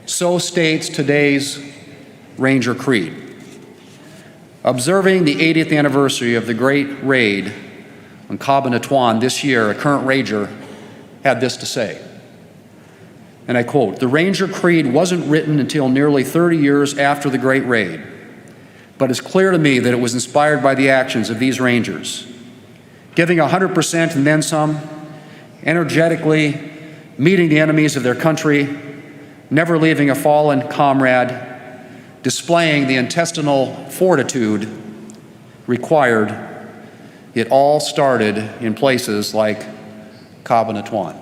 So states today's Ranger Creed. Observing the 80th anniversary of the Great Raid on Caine this year, a current Ranger had this to say, and I quote, "The Ranger Creed wasn't written until nearly 30 years after the Great Raid, but it's clear to me that it was inspired by the actions of these Rangers, giving 100% and then some, energetically meeting the enemies of their country, never leaving a fallen comrade, displaying the intestinal fortitude required. It all started in places like Caine.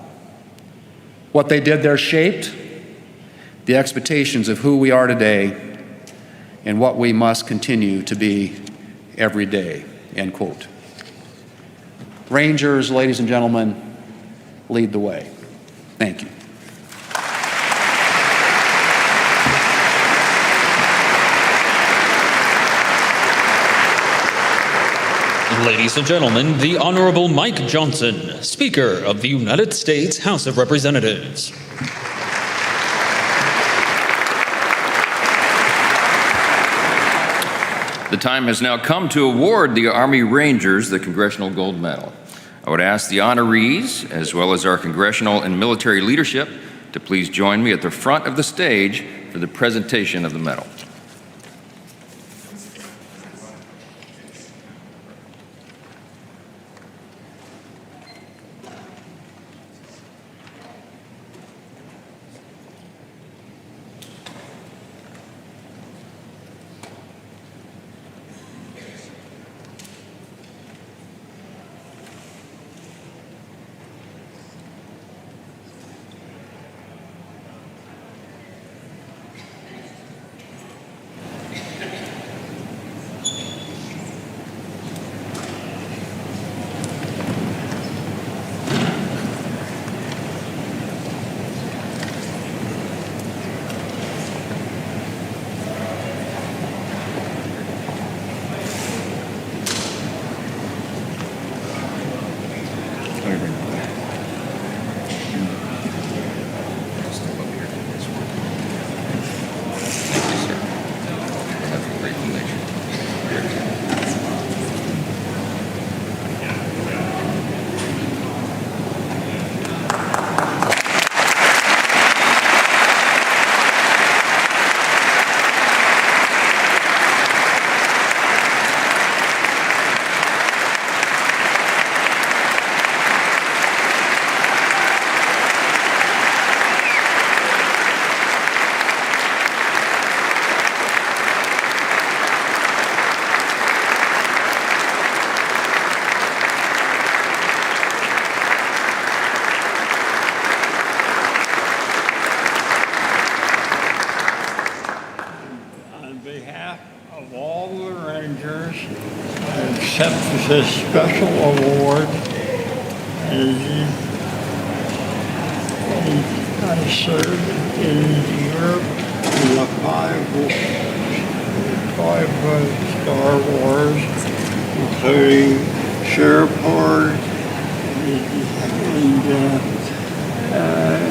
What they did there shaped the expectations of who we are today and what we must continue to be every day," end quote. Rangers, ladies and gentlemen, lead the way. Thank you. Ladies and gentlemen, the Honorable Mike Johnson, Speaker of the United States House of Representatives. The time has now come to award the Army Rangers the Congressional Gold Medal. I would ask the honorees, as well as our congressional and military leadership, to please join me at the front of the stage for the presentation of the medal. This special award, and I served in Europe in the five Star Wars, including Sherport and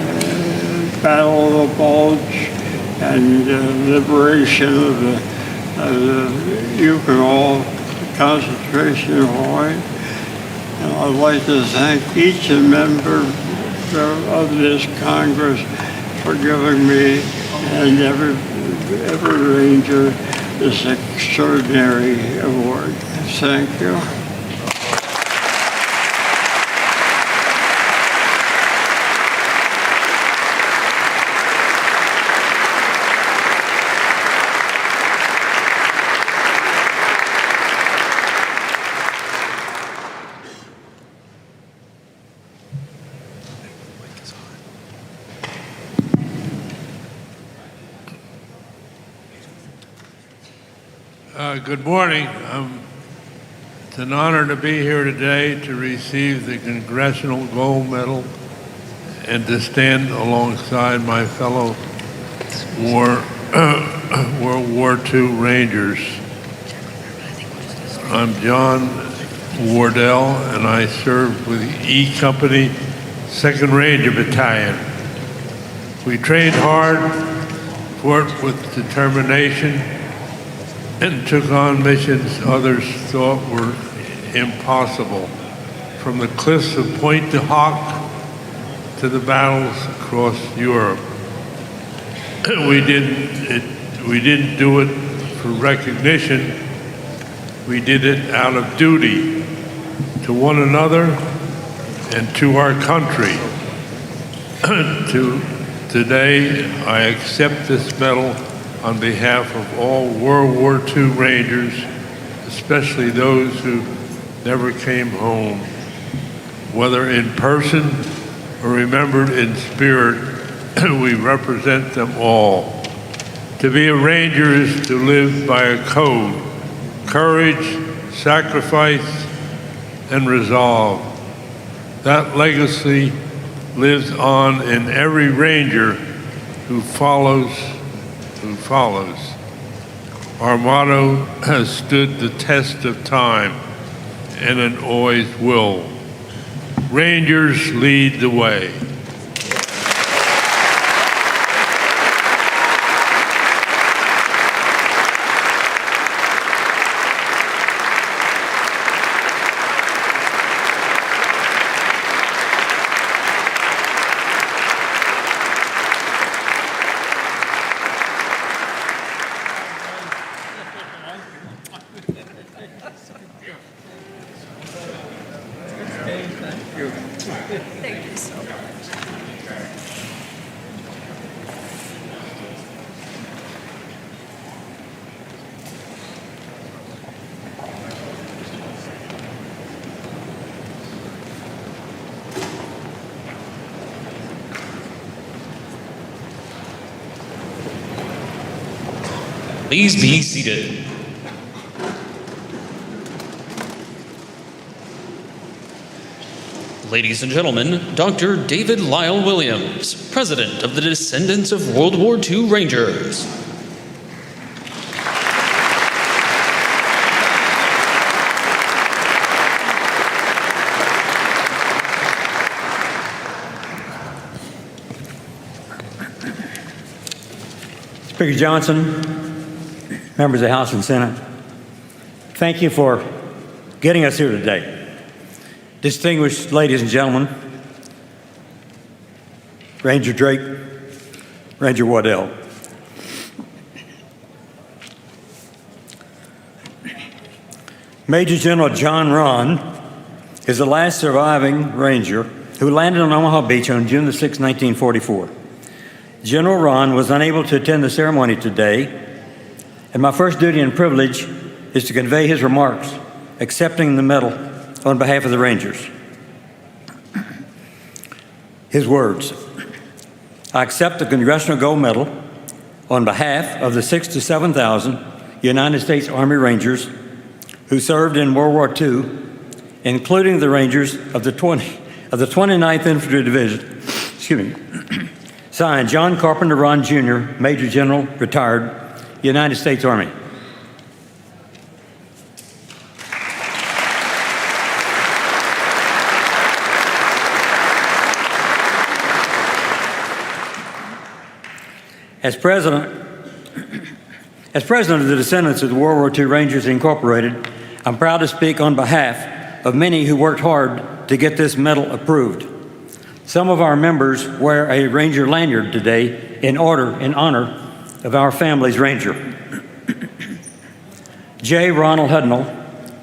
Battle of the Bulge and liberation of the Yukon concentration point. And I'd like to thank each member of this Congress for giving me and every Ranger this extraordinary award. Thank you. Good morning. It's an honor to be here today to receive the Congressional Gold Medal and to stand alongside my fellow World War II Rangers. I'm John Wardell, and I served with E Company, 2nd Ranger Battalion. We trained hard, fought with determination, and took on missions others thought were impossible. From the cliffs of Pointe du Hoc to the battles across Europe. We didn't do it for recognition. We did it out of duty to one another and to our country. Today, I accept this medal on behalf of all World War II Rangers, especially those who never came home, whether in person or remembered in spirit. We represent them all. To be a Ranger is to live by a code: courage, sacrifice, and resolve. That legacy lives on in every Ranger who follows. Our motto has stood the test of time, and it always will. Rangers lead the way. Please be seated. Ladies and gentlemen, Dr. David Lyle Williams, President of the Descendants of World War II Rangers. Speaker Johnson, members of the House and Senate, thank you for getting us here today. Distinguished ladies and gentlemen, Ranger Drake, Ranger Waddell. Major General John Ron is the last surviving Ranger who landed on Omaha Beach on June 6, 1944. General Ron was unable to attend the ceremony today, and my first duty and privilege is to convey his remarks, accepting the medal on behalf of the Rangers. His words: I accept the Congressional Gold Medal on behalf of the 6,000 to 7,000 United States Army Rangers who served in World War II, including the Rangers of the 29th Infantry Division. Signed, John Carpenter Ron Jr., Major General, retired, United States Army. As president of the Descendants of the World War II Rangers Incorporated, I'm proud to speak on behalf of many who worked hard to get this medal approved. Some of our members wear a Ranger lanyard today in honor of our family's Ranger. J. Ronald Hudnall,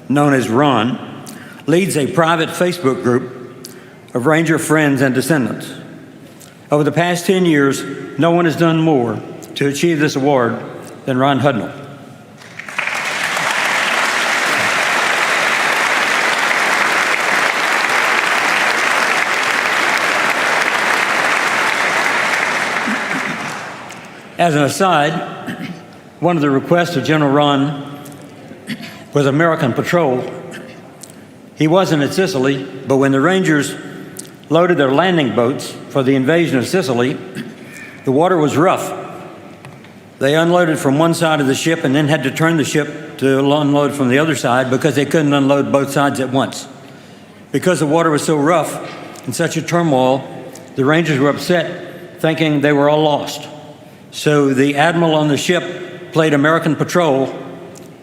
known as Ron, leads a private Facebook group of Ranger friends and descendants. Over the past 10 years, no one has done more to achieve this award than Ron Hudnall. As an aside, one of the requests of General Ron was American patrol. He wasn't at Sicily, but when the Rangers loaded their landing boats for the invasion of Sicily, the water was rough. They unloaded from one side of the ship and then had to turn the ship to unload from the other side because they couldn't unload both sides at once. Because the water was so rough and such a turmoil, the Rangers were upset, thinking they were all lost. So the admiral on the ship played American patrol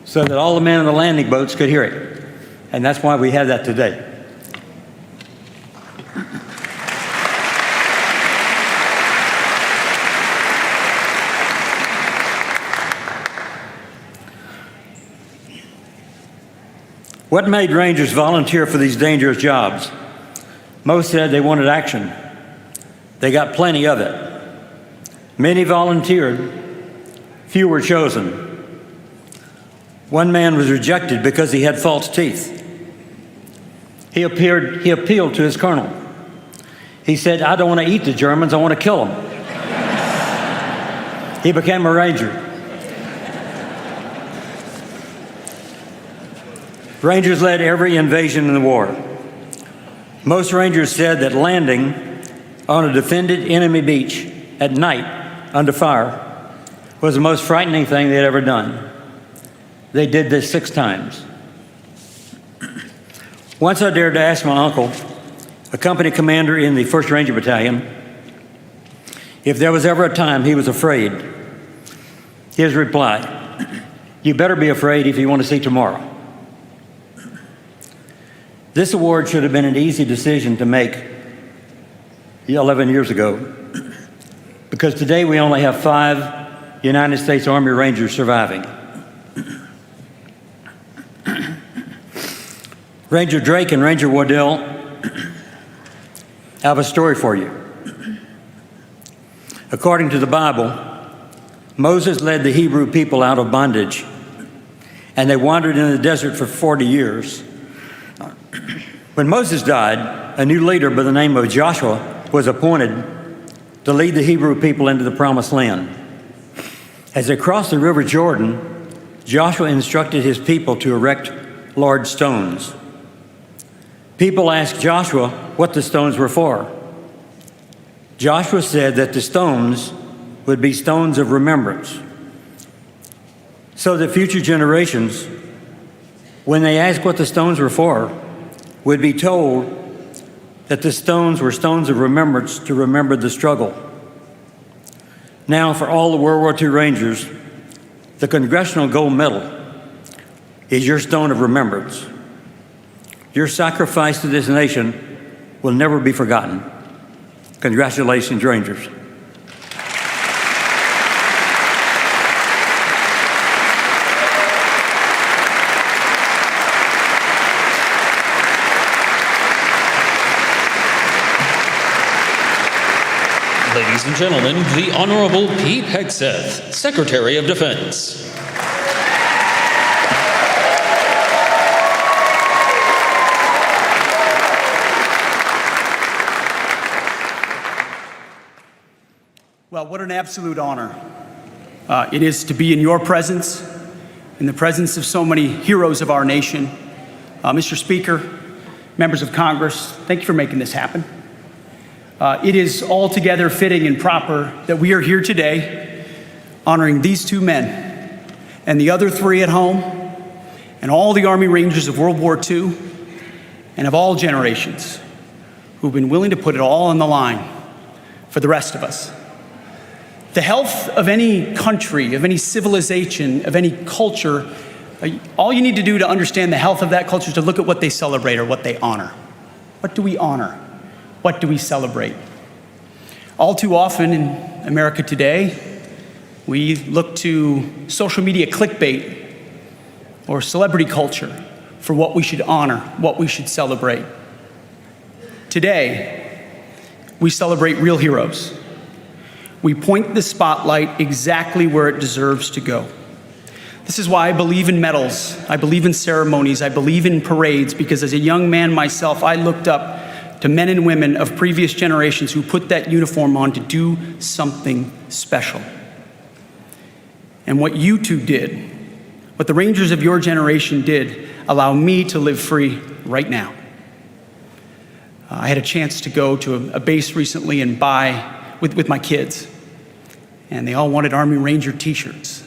so that all the men in the landing boats could hear it. And that's why we have that today. What made Rangers volunteer for these dangerous jobs? Most said they wanted action. They got plenty of it. Many volunteered, few were chosen. One man was rejected because he had false teeth. He appealed to his colonel. He said, "I don't want to eat the Germans, I want to kill them." He became a Ranger. Rangers led every invasion in the war. Most Rangers said that landing on a defended enemy beach at night under fire was the most frightening thing they'd ever done. They did this 6 times. Once I dared to ask my uncle, a company commander in the 1st Ranger Battalion, if there was ever a time he was afraid. His reply, "You better be afraid if you want to see tomorrow." This award should have been an easy decision to make 11 years ago, because today we only have 5 United States Army Rangers surviving. Ranger Drake and Ranger Waddell have a story for you. According to the Bible, Moses led the Hebrew people out of bondage, and they wandered in the desert for 40 years. When Moses died, a new leader by the name of Joshua was appointed to lead the Hebrew people into the Promised Land. As they crossed the River Jordan, Joshua instructed his people to erect large stones. People asked Joshua what the stones were for. Joshua said that the stones would be stones of remembrance, so that future generations, when they asked what the stones were for, would be told that the stones were stones of remembrance to remember the struggle. Now, for all the World War II Rangers, the Congressional Gold Medal is your stone of remembrance. Your sacrifice to this nation will never be forgotten. Congratulations, Rangers. Ladies and gentlemen, the Honorable Pete Hegseth, Secretary of Defense. Well, what an absolute honor it is to be in your presence, in the presence of so many heroes of our nation. Mr. Speaker, members of Congress, thank you for making this happen. It is altogether fitting and proper that we are here today honoring these 2 men and the other 3 at home and all the Army Rangers of World War II and of all generations who've been willing to put it all on the line for the rest of us. The health of any country, of any civilization, of any culture, all you need to do to understand the health of that culture is to look at what they celebrate or what they honor. What do we honor? What do we celebrate? All too often in America today, we look to social media clickbait or celebrity culture for what we should honor, what we should celebrate. Today, we celebrate real heroes. We point the spotlight exactly where it deserves to go. This is why I believe in medals, I believe in ceremonies, I believe in parades, because as a young man myself, I looked up to men and women of previous generations who put that uniform on to do something special. And what you 2 did What the Rangers of your generation did allow me to live free right now. I had a chance to go to a base recently and buy with my kids, and they all wanted Army Ranger t-shirts.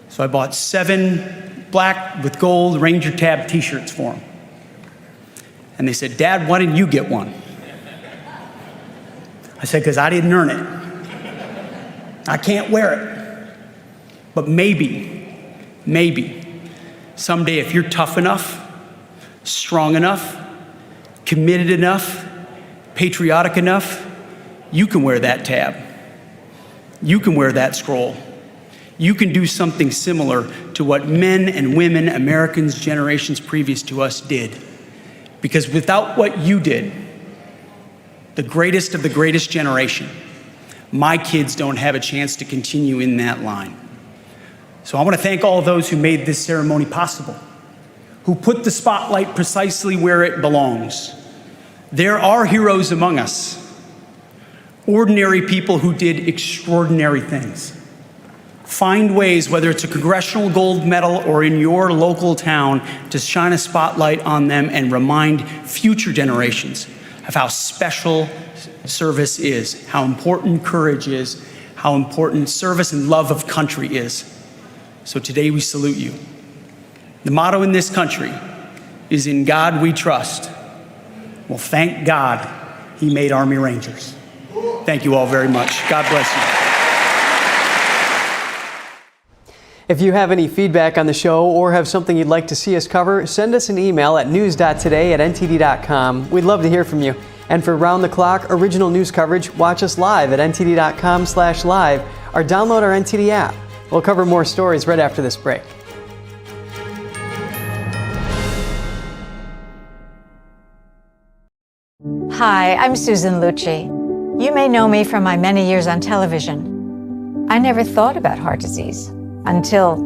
So I bought 7 black with gold Ranger tab t-shirts for them. And they said, "Dad, why didn't you get one?" I said, "Because I didn't earn it. I can't wear it. But maybe, someday if you're tough enough, strong enough, committed enough, patriotic enough, you can wear that tab. You can wear that scroll. You can do something similar to what men and women, Americans, generations previous to us did. Because without what you did, the greatest of the greatest generation, my kids don't have a chance to continue in that line. So I want to thank all those who made this ceremony possible, who put the spotlight precisely where it belongs. There are heroes among us, ordinary people who did extraordinary things. Find ways, whether it's a Congressional Gold Medal or in your local town, to shine a spotlight on them and remind future generations of how special service is, how important courage is, how important service and love of country is. So today we salute you. The motto in this country is "In God we trust." Well, thank God He made Army Rangers. Thank you all very much. God bless you. If you have any feedback on the show or have something you'd like to see us cover, send us an email at news.today@ntd.com. We'd love to hear from you. And for round-the-clock original news coverage, watch us live at ntd.com/live or download our NTD app. We'll cover more stories right after this break. Hi, I'm Susan Lucci. You may know me from my many years on television. I never thought about heart disease until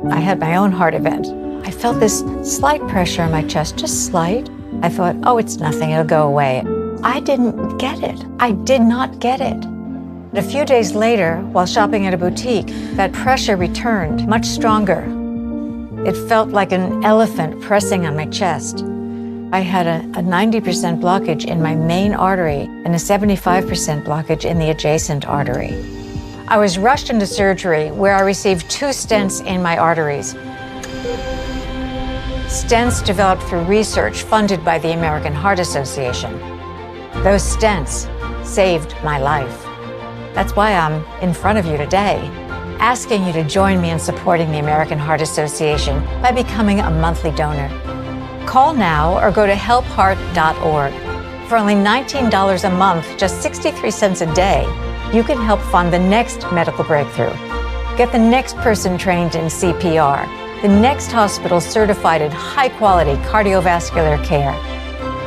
I had my own heart event. I felt this slight pressure in my chest, just slight. I thought, oh, it's nothing, it'll go away. I didn't get it. I did not get it. A few days later, while shopping at a boutique, that pressure returned, much stronger. It felt like an elephant pressing on my chest. I had a 90% blockage in my main artery and a 75% blockage in the adjacent artery. I was rushed into surgery where I received 2 stents in my arteries. Stents developed through research funded by the American Heart Association. Those stents saved my life. That's why I'm in front of you today, asking you to join me in supporting the American Heart Association by becoming a monthly donor. Call now or go to helpheart.org. For only $19 a month, just 63 cents a day, you can help fund the next medical breakthrough. Get the next person trained in CPR, the next hospital certified in high-quality cardiovascular care.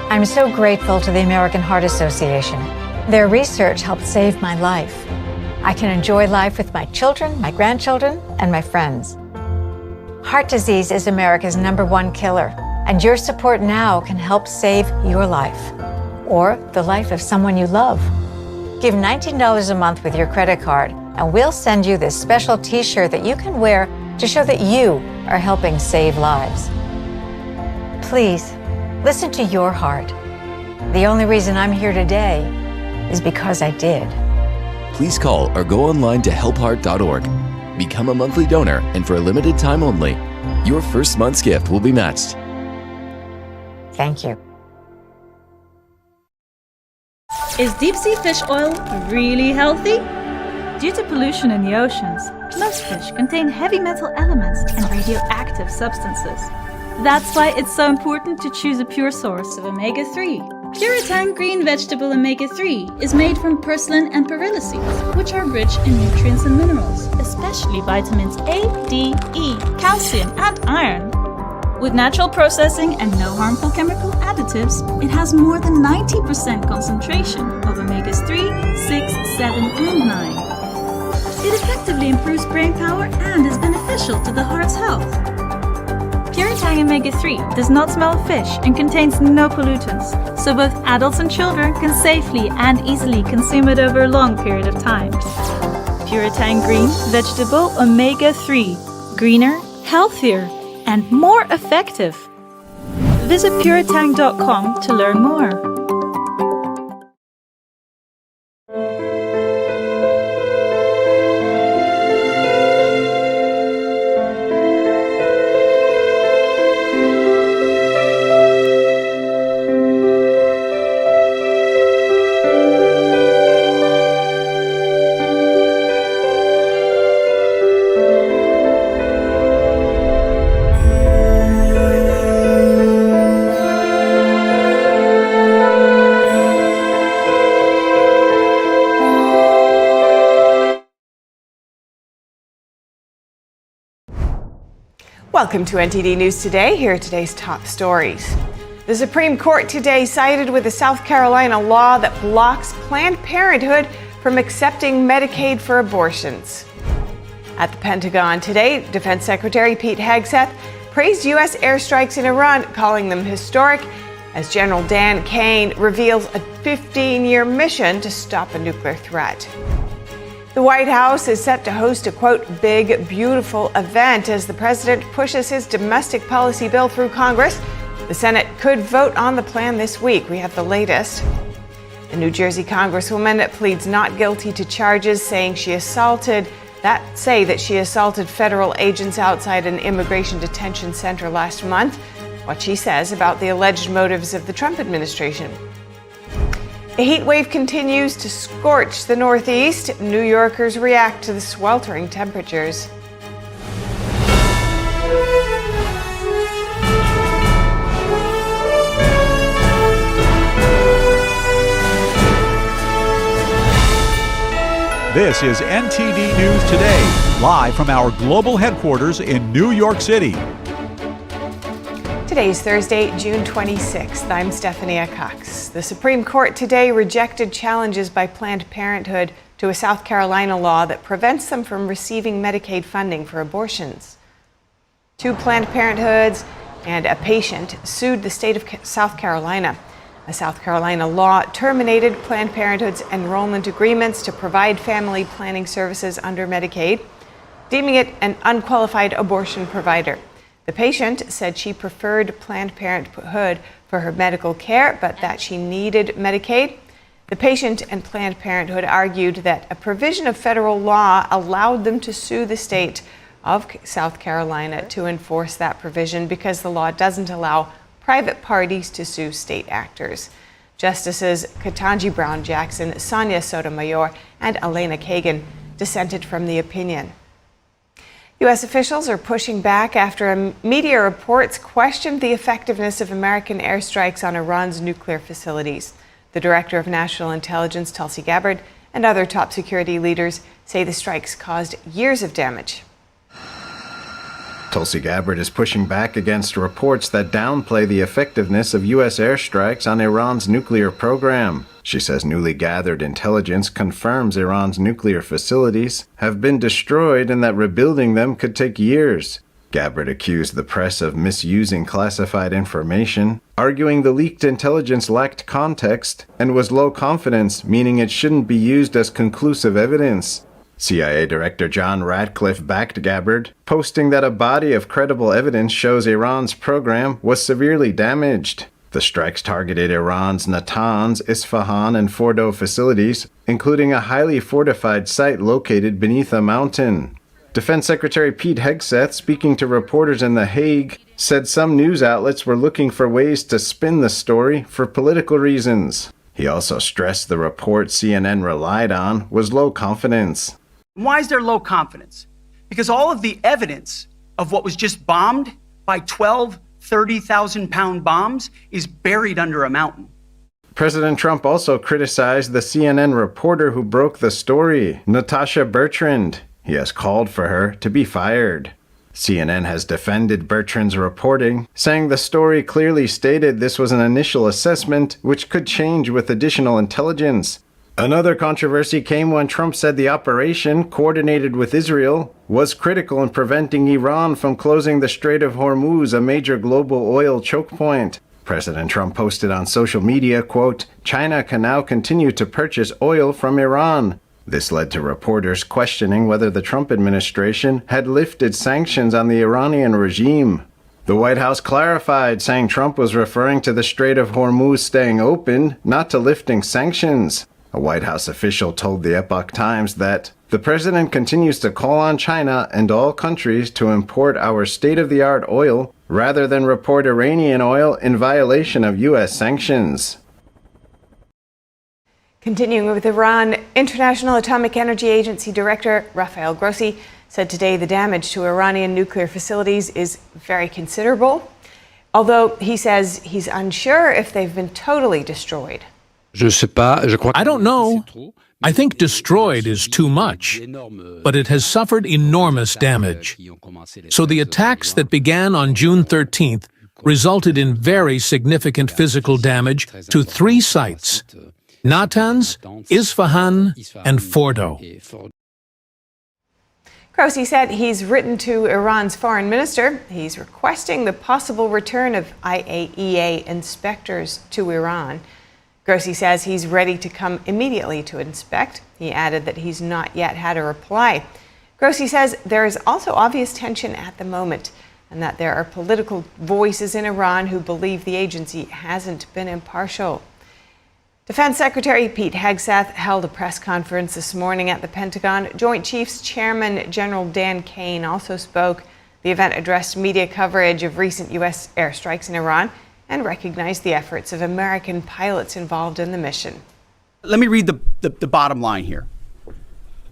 I'm so grateful to the American Heart Association. Their research helped save my life. I can enjoy life with my children, my grandchildren, and my friends. Heart disease is America's #1 killer, and your support now can help save your life or the life of someone you love. Give $19 a month with your credit card, and we'll send you this special t-shirt that you can wear to show that you are helping save lives. Please, listen to your heart. The only reason I'm here today is because I did. Please call or go online to helpheart.org. Become a monthly donor, and for a limited time only, your first month's gift will be matched. Thank you. Is deep-sea fish oil really healthy? Due to pollution in the oceans, most fish contain heavy metal elements and radioactive substances. That's why it's so important to choose a pure source of omega-3. Puritan green vegetable omega-3 is made from purslane and perilla seeds, which are rich in nutrients and minerals, especially vitamins A, D, E, calcium, and iron. With natural processing and no harmful chemical additives, it has more than 90% concentration of omegas 3, 6, 7, and 9. It effectively improves brain power and is beneficial to the heart's health. Puritan omega-3 does not smell of fish and contains no pollutants, so both adults and children can safely and easily consume it over a long period of time. Puritan green vegetable omega-3, greener healthier, and more effective. Visit puritang.com to learn more. Welcome to NTD News Today. Here are today's top stories. The Supreme Court today sided with a South Carolina law that blocks Planned Parenthood from accepting Medicaid for abortions. At the Pentagon today, Defense Secretary Pete Hegseth praised U.S. airstrikes in Iran, calling them historic, as General Dan Caine reveals a 15-year mission to stop a nuclear threat. The White House is set to host a, quote, big, beautiful event as the president pushes his domestic policy bill through Congress. The Senate could vote on the plan this week. We have the latest. The New Jersey Congresswoman pleads not guilty to charges saying she assaulted federal agents outside an immigration detention center last month. What she says about the alleged motives of the Trump administration. A heat wave continues to scorch the Northeast. New Yorkers react to the sweltering temperatures. This is NTD News Today, live from our global headquarters in New York City. Today is Thursday, June 26th. I'm Stephanie Cox. The Supreme Court today rejected challenges by Planned Parenthood to a South Carolina law that prevents them from receiving Medicaid funding for abortions. Two Planned Parenthoods and a patient sued the state of South Carolina. A South Carolina law terminated Planned Parenthood's enrollment agreements to provide family planning services under Medicaid, deeming it an unqualified abortion provider. The patient said she preferred Planned Parenthood for her medical care, but that she needed Medicaid. The patient and Planned Parenthood argued that a provision of federal law allowed them to sue the state of South Carolina to enforce that provision because the law doesn't allow private parties to sue state actors. Justices Ketanji Brown Jackson, Sonia Sotomayor, and Elena Kagan dissented from the opinion. U.S. officials are pushing back after media reports questioned the effectiveness of American airstrikes on Iran's nuclear facilities. The Director of National Intelligence, Tulsi Gabbard, and other top security leaders say the strikes caused years of damage. Tulsi Gabbard is pushing back against reports that downplay the effectiveness of U.S. airstrikes on Iran's nuclear program. She says newly gathered intelligence confirms Iran's nuclear facilities have been destroyed and that rebuilding them could take years. Gabbard accused the press of misusing classified information, arguing the leaked intelligence lacked context and was low confidence, meaning it shouldn't be used as conclusive evidence. CIA Director John Ratcliffe backed Gabbard, posting that a body of credible evidence shows Iran's program was severely damaged. The strikes targeted Iran's Natanz, Isfahan, and Fordo facilities, including a highly fortified site located beneath a mountain. Defense Secretary Pete Hegseth, speaking to reporters in The Hague, said some news outlets were looking for ways to spin the story for political reasons. He also stressed the report CNN relied on was low confidence. Why is there low confidence? Because all of the evidence of what was just bombed by 12 30,000-pound bombs is buried under a mountain. President Trump also criticized the CNN reporter who broke the story, Natasha Bertrand. He has called for her to be fired. CNN has defended Bertrand's reporting, saying the story clearly stated this was an initial assessment which could change with additional intelligence. Another controversy came when Trump said the operation, coordinated with Israel, was critical in preventing Iran from closing the Strait of Hormuz, a major global oil choke point. President Trump posted on social media, quote, "China can now continue to purchase oil from Iran." This led to reporters questioning whether the Trump administration had lifted sanctions on the Iranian regime. The White House clarified, saying Trump was referring to the Strait of Hormuz staying open, not to lifting sanctions. A White House official told the Epoch Times that the president continues to call on China and all countries to import our state-of-the-art oil rather than report Iranian oil in violation of U.S. sanctions. Continuing with Iran, International Atomic Energy Agency Director Rafael Grossi said today the damage to Iranian nuclear facilities is very considerable, although he says he's unsure if they've been totally destroyed. I don't know. I think destroyed is too much, but it has suffered enormous damage. So the attacks that began on June 13th resulted in very significant physical damage to 3 sites: Natanz, Isfahan, and Fordo. Grossi said he's written to Iran's foreign minister. He's requesting the possible return of IAEA inspectors to Iran. Grossi says he's ready to come immediately to inspect. He added that he's not yet had a reply. Grossi says there is also obvious tension at the moment and that there are political voices in Iran who believe the agency hasn't been impartial. Defense Secretary Pete Hegseth held a press conference this morning at the Pentagon. Joint Chiefs Chairman General Dan Caine also spoke. The event addressed media coverage of recent U.S. airstrikes in Iran and recognized the efforts of American pilots involved in the mission. Let me read the bottom line here.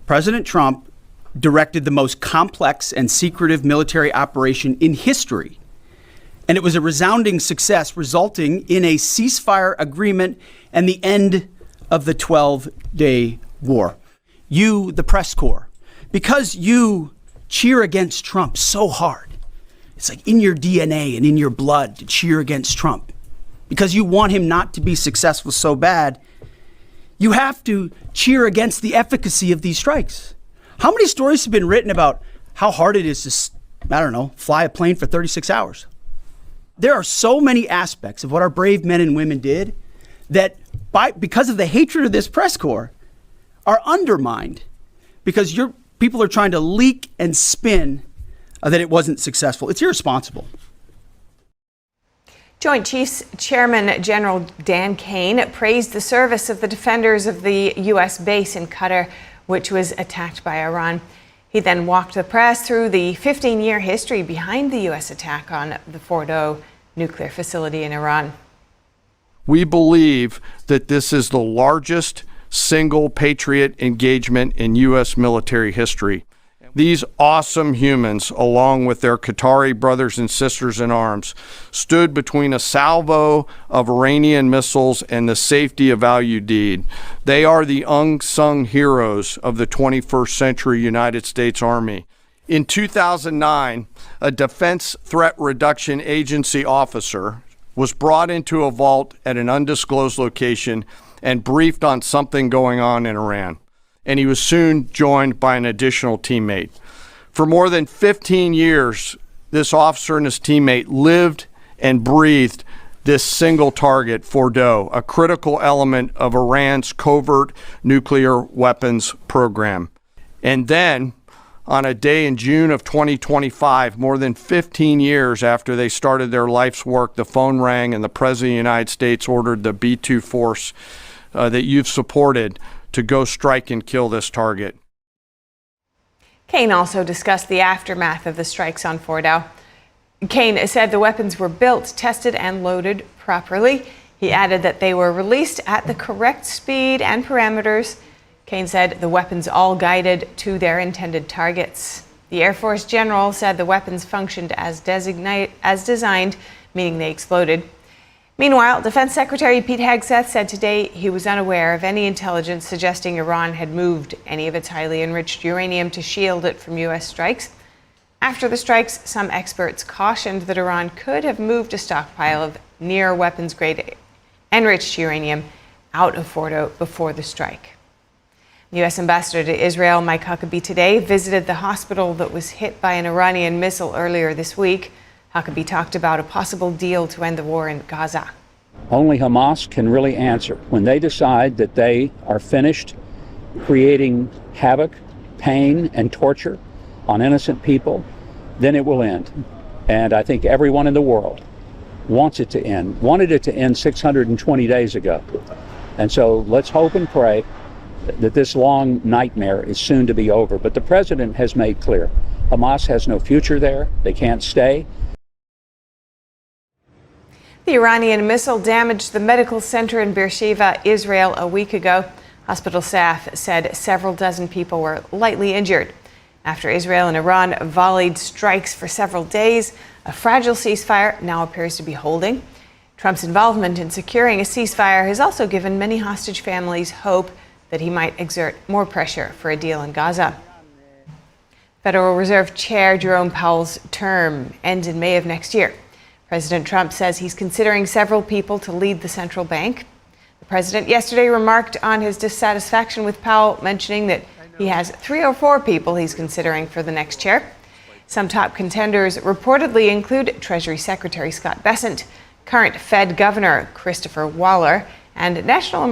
President Trump directed the most complex and secretive military operation in history, and it was a resounding success, resulting in a ceasefire agreement and the end of the 12-day war. You, the press corps, because you cheer against Trump so hard, it's like in your DNA and in your blood to cheer against Trump, because you want him not to be successful so bad, you have to cheer against the efficacy of these strikes. How many stories have been written about how hard it is to, fly a plane for 36 hours? There are so many aspects of what our brave men and women did that because of the hatred of this press corps are undermined because people are trying to leak and spin that it wasn't successful. It's irresponsible. Joint Chiefs Chairman General Dan Caine praised the service of the defenders of the U.S. base in Qatar, which was attacked by Iran. He then walked the press through the 15-year history behind the U.S. attack on the Fordo nuclear facility in Iran. We believe that this is the largest single Patriot engagement in U.S. military history. These awesome humans, along with their Qatari brothers and sisters in arms, stood between a salvo of Iranian missiles and the safety of Al-Udeid. They are the unsung heroes of the 21st century United States Army. In 2009, a Defense Threat Reduction Agency officer was brought into a vault at an undisclosed location and briefed on something going on in Iran, and he was soon joined by an additional teammate. For more than 15 years, this officer and his teammate lived and breathed this single target, Fordo, a critical element of Iran's covert nuclear weapons program. And then, on a day in June of 2025, more than 15 years after they started their life's work, the phone rang and the President of the United States ordered the B-2 force that you've supported to go strike and kill this target. Caine also discussed the aftermath of the strikes on Fordo. Caine said the weapons were built, tested, and loaded properly. He added that they were released at the correct speed and parameters. Caine said the weapons all guided to their intended targets. The Air Force general said the weapons functioned as designed, meaning they exploded. Meanwhile, Defense Secretary Pete Hegseth said today he was unaware of any intelligence suggesting Iran had moved any of its highly enriched uranium to shield it from U.S. strikes. After the strikes, some experts cautioned that Iran could have moved a stockpile of near weapons-grade enriched uranium out of Fordo before the strike. The U.S. Ambassador to Israel, Mike Huckabee, today visited the hospital that was hit by an Iranian missile earlier this week. Huckabee talked about a possible deal to end the war in Gaza. Only Hamas can really answer. When they decide that they are finished creating havoc, pain, and torture on innocent people, then it will end. And I think everyone in the world wants it to end, wanted it to end 620 days ago. And so let's hope and pray that this long nightmare is soon to be over. But the president has made clear, Hamas has no future there. They can't stay. The Iranian missile damaged the medical center in Beersheba, Israel, a week ago. Hospital staff said several dozen people were lightly injured. After Israel and Iran volleyed strikes for several days, a fragile ceasefire now appears to be holding. Trump's involvement in securing a ceasefire has also given many hostage families hope that he might exert more pressure for a deal in Gaza. Federal Reserve Chair Jerome Powell's term ends in May of next year. President Trump says he's considering several people to lead the central bank. The president yesterday remarked on his dissatisfaction with Powell, mentioning that he has 3 or 4 people he's considering for the next chair. Some top contenders reportedly include Treasury Secretary Scott Bessent, current Fed Governor Christopher Waller, and National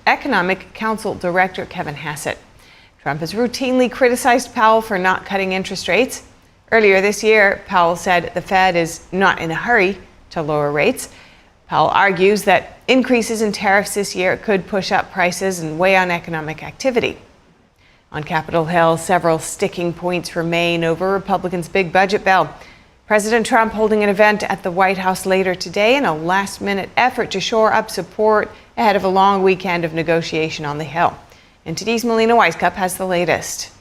Economic Council Director Kevin Hassett. Trump has routinely criticized Powell for not cutting interest rates. Earlier this year, Powell said the Fed is not in a hurry to lower rates. Powell argues that increases in tariffs this year could push up prices and weigh on economic activity. On Capitol Hill, several sticking points remain over Republicans' big budget bill. President Trump holding an event at the White House later today in a last-minute effort to shore up support ahead of a long weekend of negotiation on the Hill. NTD's Melina Weiskup has the latest.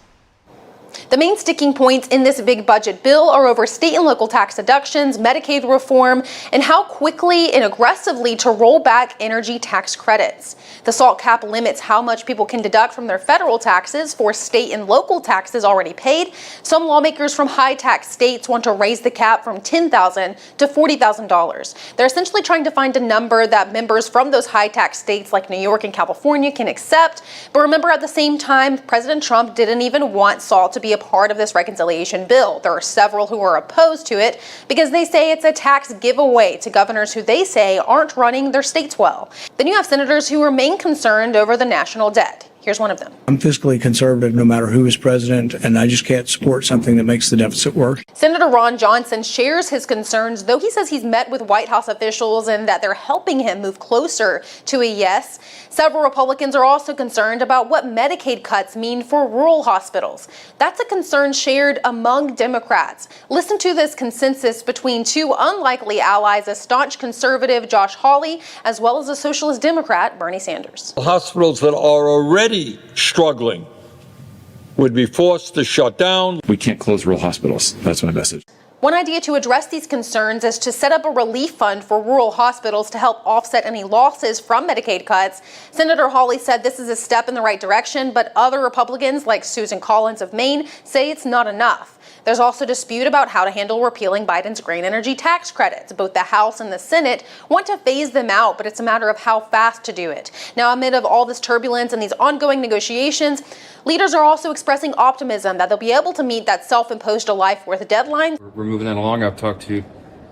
The main sticking points in this big budget bill are over state and local tax deductions, Medicaid reform, and how quickly and aggressively to roll back energy tax credits. The SALT cap limits how much people can deduct from their federal taxes for state and local taxes already paid. Some lawmakers from high-tax states want to raise the cap from $10,000 to $40,000. They're essentially trying to find a number that members from those high-tax states like New York and California can accept. But remember, at the same time, President Trump didn't even want SALT to be a part of this reconciliation bill. There are several who are opposed to it because they say it's a tax giveaway to governors who they say aren't running their states well. Then you have senators who remain concerned over the national debt. Here's one of them. I'm fiscally conservative no matter who is president, and I just can't support something that makes the deficit work. Senator Ron Johnson shares his concerns, though he says he's met with White House officials and that they're helping him move closer to a yes. Several Republicans are also concerned about what Medicaid cuts mean for rural hospitals. That's a concern shared among Democrats. Listen to this consensus between two unlikely allies, a staunch conservative Josh Hawley, as well as a socialist Democrat Bernie Sanders. Hospitals that are already struggling would be forced to shut down. We can't close rural hospitals. That's my message. One idea to address these concerns is to set up a relief fund for rural hospitals to help offset any losses from Medicaid cuts. Senator Hawley said this is a step in the right direction, but other Republicans like Susan Collins of Maine say it's not enough. There's also dispute about how to handle repealing Biden's grain energy tax credits. Both the House and the Senate want to phase them out, but it's a matter of how fast to do it. Now, amid of all this turbulence and these ongoing negotiations, leaders are also expressing optimism that they'll be able to meet that self-imposed life-worth deadline. We're moving that along. I've talked to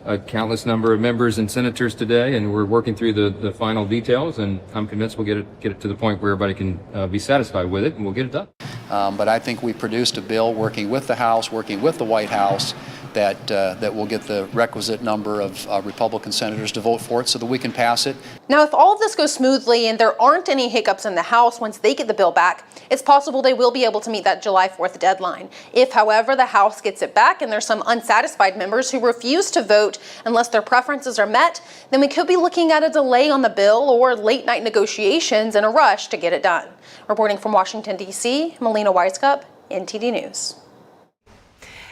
a countless number of members and senators today, and we're working through the final details, and I'm convinced we'll get it to the point where everybody can be satisfied with it, and we'll get it done. But I think we produced a bill working with the House, working with the White House, that will get the requisite number of Republican senators to vote for it so that we can pass it. Now, if all of this goes smoothly and there aren't any hiccups in the House once they get the bill back, it's possible they will be able to meet that July 4th deadline. If, however, the House gets it back and there's some unsatisfied members who refuse to vote unless their preferences are met, then we could be looking at a delay on the bill or late-night negotiations in a rush to get it done. Reporting from Washington, D.C., Melina Weiskup, NTD News.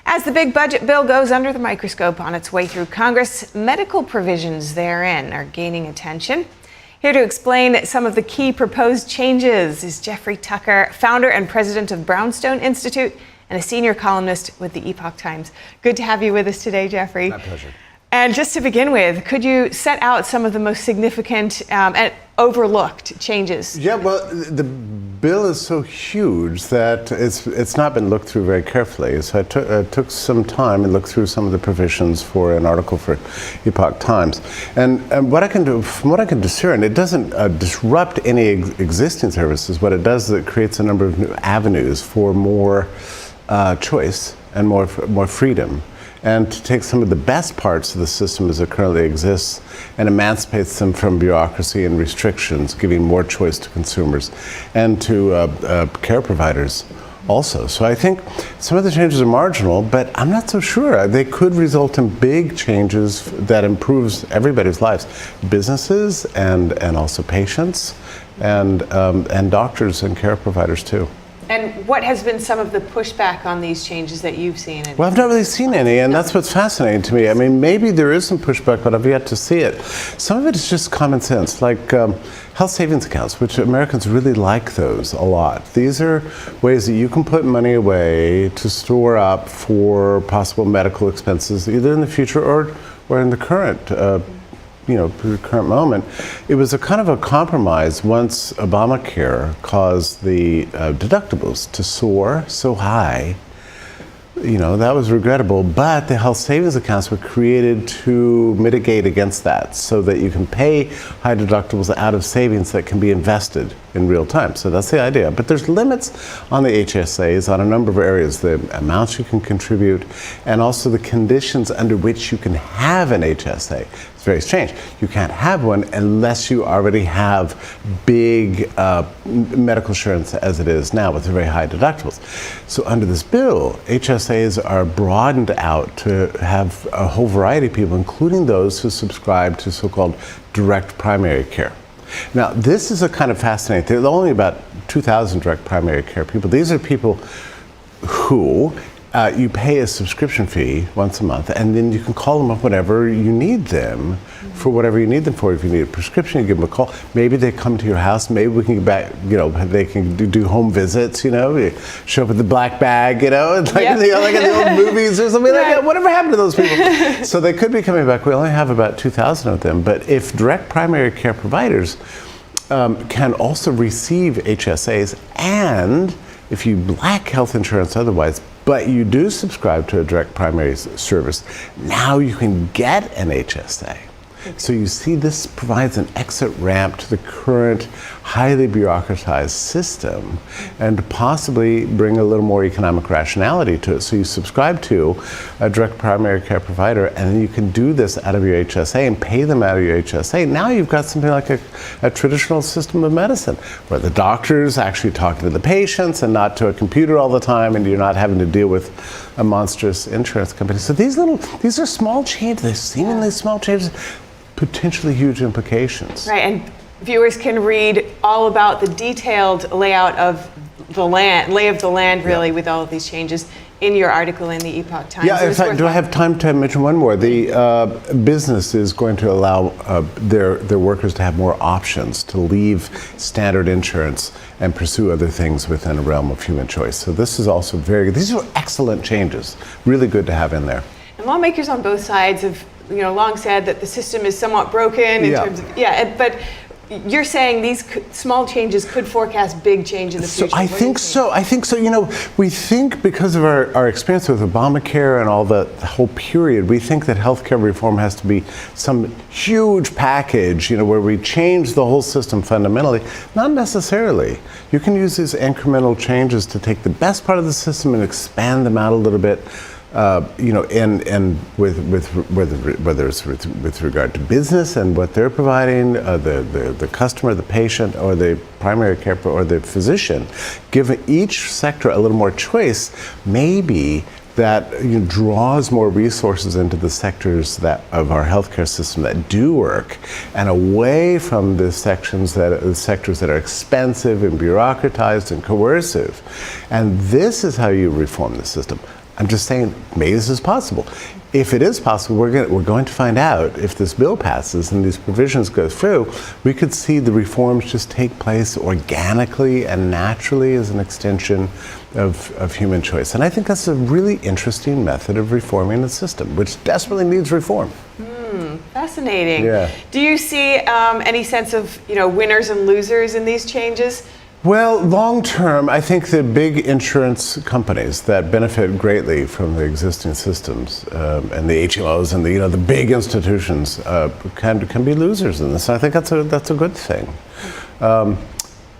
As the big budget bill goes under the microscope on its way through Congress, medical provisions therein are gaining attention. Here to explain some of the key proposed changes is Jeffrey Tucker, founder and president of Brownstone Institute and a senior columnist with the Epoch Times. Good to have you with us today, Jeffrey. My pleasure. And just to begin with, could you set out some of the most significant and overlooked changes? Yeah, well, the bill is so huge that it's not been looked through very carefully. So I took some time and looked through some of the provisions for an article for Epoch Times. And what I can do, from what I can discern, it doesn't disrupt any existing services. What it does is it creates a number of new avenues for more choice and more freedom, and to take some of the best parts of the system as it currently exists and emancipates them from bureaucracy and restrictions, giving more choice to consumers and to care providers also. So I think some of the changes are marginal, but I'm not so sure. They could result in big changes that improves everybody's lives, businesses and also patients and doctors and care providers too. And what has been some of the pushback on these changes that you've seen? Well, I've not really seen any, and that's what's fascinating to me. I mean, maybe there is some pushback, but I've yet to see it. Some of it is just common sense, like health savings accounts, which Americans really like those a lot. These are ways that you can put money away to store up for possible medical expenses, either in the future or in the current the current moment. It was a kind of a compromise once Obamacare caused the deductibles to soar so high. That was regrettable, but the health savings accounts were created to mitigate against that so that you can pay high deductibles out of savings that can be invested in real time. So that's the idea. But there's limits on the HSAs on a number of areas, the amounts you can contribute and also the conditions under which you can have an HSA. It's very strange. You can't have one unless you already have big medical insurance as it is now with very high deductibles. So under this bill, HSAs are broadened out to have a whole variety of people, including those who subscribe to so-called direct primary care. Now, this is a kind of fascinating thing. There are only about 2,000 direct primary care people. These are people who you pay a subscription fee once a month, and then you can call them up whenever you need them for whatever you need them for. If you need a prescription, you give them a call. Maybe they come to your house. Maybe we can get back, they can do home visits, you show up with the black bag, like in the old movies or something like that. Whatever happened to those people? So they could be coming back. We only have about 2,000 of them. But if direct primary care providers can also receive HSAs, and if you lack health insurance otherwise, but you do subscribe to a direct primary service, now you can get an HSA. So you see, this provides an exit ramp to the current highly bureaucratized system and possibly bring a little more economic rationality to it. So you subscribe to a direct primary care provider, and then you can do this out of your HSA and pay them out of your HSA. Now you've got something like a traditional system of medicine where the doctor's actually talking to the patients and not to a computer all the time, and you're not having to deal with a monstrous insurance company. So these are small changes, they're seemingly small changes, potentially huge implications. Right, and viewers can read all about the detailed layout of the land, lay of the land, really, with all of these changes in your article in the Epoch Times. Yeah, in fact, do I have time to mention one more? The business is going to allow their workers to have more options to leave standard insurance and pursue other things within a realm of human choice. So this is also these are excellent changes, really good to have in there. And lawmakers on both sides have long said that the system is somewhat broken in terms of, but you're saying these small changes could forecast big change in the future. I think so. We think because of our experience with Obamacare and all the whole period, we think that healthcare reform has to be some huge package, where we change the whole system fundamentally. Not necessarily. You can use these incremental changes to take the best part of the system and expand them out a little bit. And whether it's with regard to business and what they're providing, the customer, the patient, or the primary care or the physician, give each sector a little more choice, maybe that draws more resources into the sectors of our healthcare system that do work, and away from the sectors that are expensive and bureaucratized and coercive. And this is how you reform the system. I'm just saying, maybe this is possible. If it is possible, we're going to find out if this bill passes and these provisions go through. We could see the reforms just take place organically and naturally as an extension of human choice. And I think that's a really interesting method of reforming the system, which desperately needs reform. Fascinating. Yeah. Do you see any sense of winners and losers in these changes? Well, long term, I think the big insurance companies that benefit greatly from the existing systems and the HMOs and the big institutions can be losers in this. And I think that's a good thing.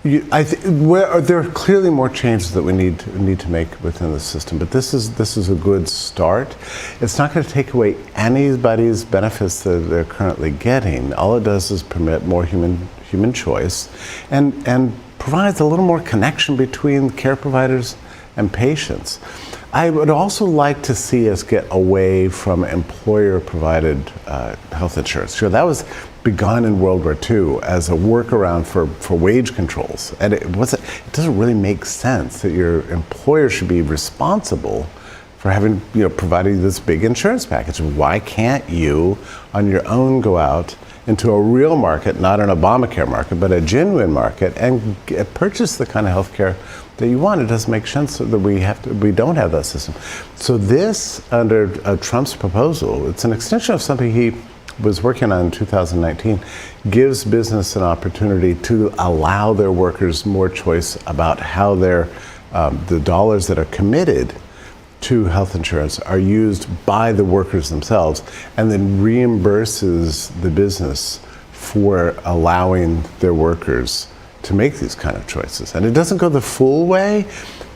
There are clearly more changes that we need to make within the system, but this is a good start. It's not going to take away anybody's benefits that they're currently getting. All it does is permit more human choice, and provides a little more connection between care providers and patients. I would also like to see us get away from employer-provided health insurance. Sure, that was begun in World War II as a workaround for wage controls, and it doesn't really make sense that your employer should be responsible for having providing this big insurance package. Why can't you, on your own, go out into a real market, not an Obamacare market, but a genuine market, and purchase the kind of health care that you want? It doesn't make sense that we don't have that system. So this, under Trump's proposal, it's an extension of something he was working on in 2019, gives business an opportunity to allow their workers more choice about how the dollars that are committed to health insurance are used by the workers themselves, and then reimburses the business for allowing their workers to make these kind of choices. And it doesn't go the full way,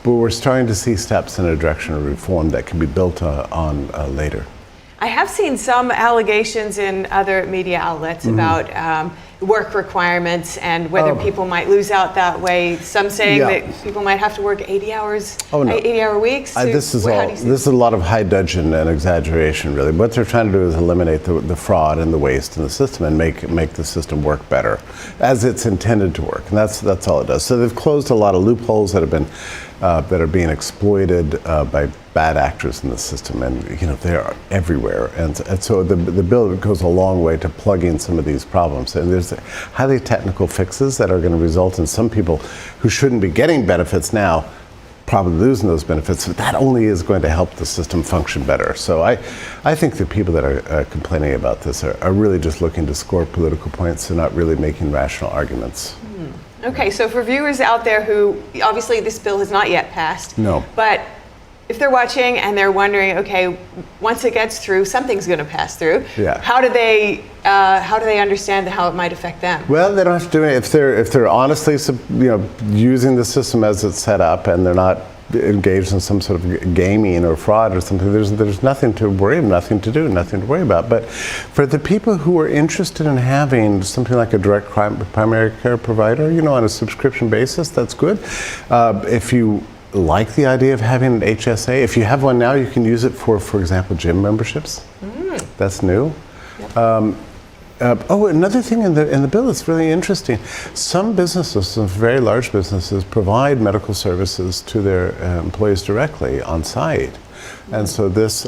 but we're starting to see steps in a direction of reform that can be built on later. I have seen some allegations in other media outlets about work requirements and whether people might lose out that way. Some saying that people might have to work 80 hours, 80-hour weeks. This is a lot of high dudgeon and exaggeration, really. What they're trying to do is eliminate the fraud and the waste in the system and make the system work better, as it's intended to work. And that's all it does. So they've closed a lot of loopholes that are being exploited by bad actors in the system, and they are everywhere. And so the bill goes a long way to plugging some of these problems. And there's highly technical fixes that are going to result in some people who shouldn't be getting benefits now probably losing those benefits. But that only is going to help the system function better. So I think the people that are complaining about this are really just looking to score political points. They're not really making rational arguments. Okay, so for viewers out there who, obviously this bill has not yet passed. No. But if they're watching and they're wondering, okay, once it gets through, something's going to pass through. Yeah. How do they understand how it might affect them? Well, they don't have to do it if they're honestly, using the system as it's set up, and they're not engaged in some sort of gaming or fraud or something. There's nothing to worry, nothing to do, nothing to worry about. But for the people who are interested in having something like a direct primary care provider, on a subscription basis, that's good. If you like the idea of having an HSA, if you have one now, you can use it for example, gym memberships. That's new. Yep. Another thing in the bill that's really interesting. Some businesses, some very large businesses, provide medical services to their employees directly on site. And so this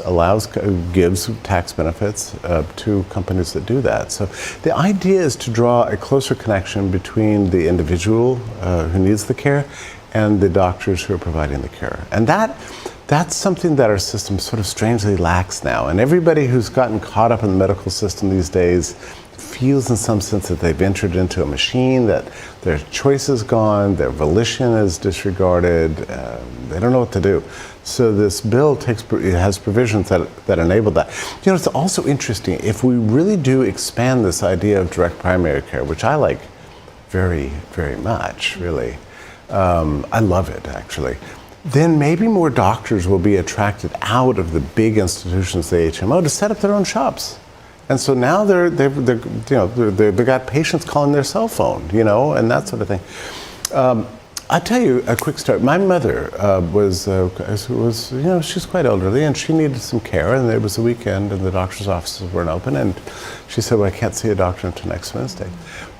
gives tax benefits to companies that do that. So the idea is to draw a closer connection between the individual who needs the care and the doctors who are providing the care. And that's something that our system sort of strangely lacks now. And everybody who's gotten caught up in the medical system these days feels in some sense that they've entered into a machine, that their choice is gone, their volition is disregarded, they don't know what to do. So this bill has provisions that enable that. It's also interesting, if we really do expand this idea of direct primary care, which I like very, very much, really. I love it, actually. Then maybe more doctors will be attracted out of the big institutions, the HMO, to set up their own shops. And so now they've got patients calling their cell phone, and that sort of thing. I'll tell you a quick story. My mother was she's quite elderly, and she needed some care, and it was a weekend, and the doctor's offices weren't open, and she said, well, I can't see a doctor until next Wednesday.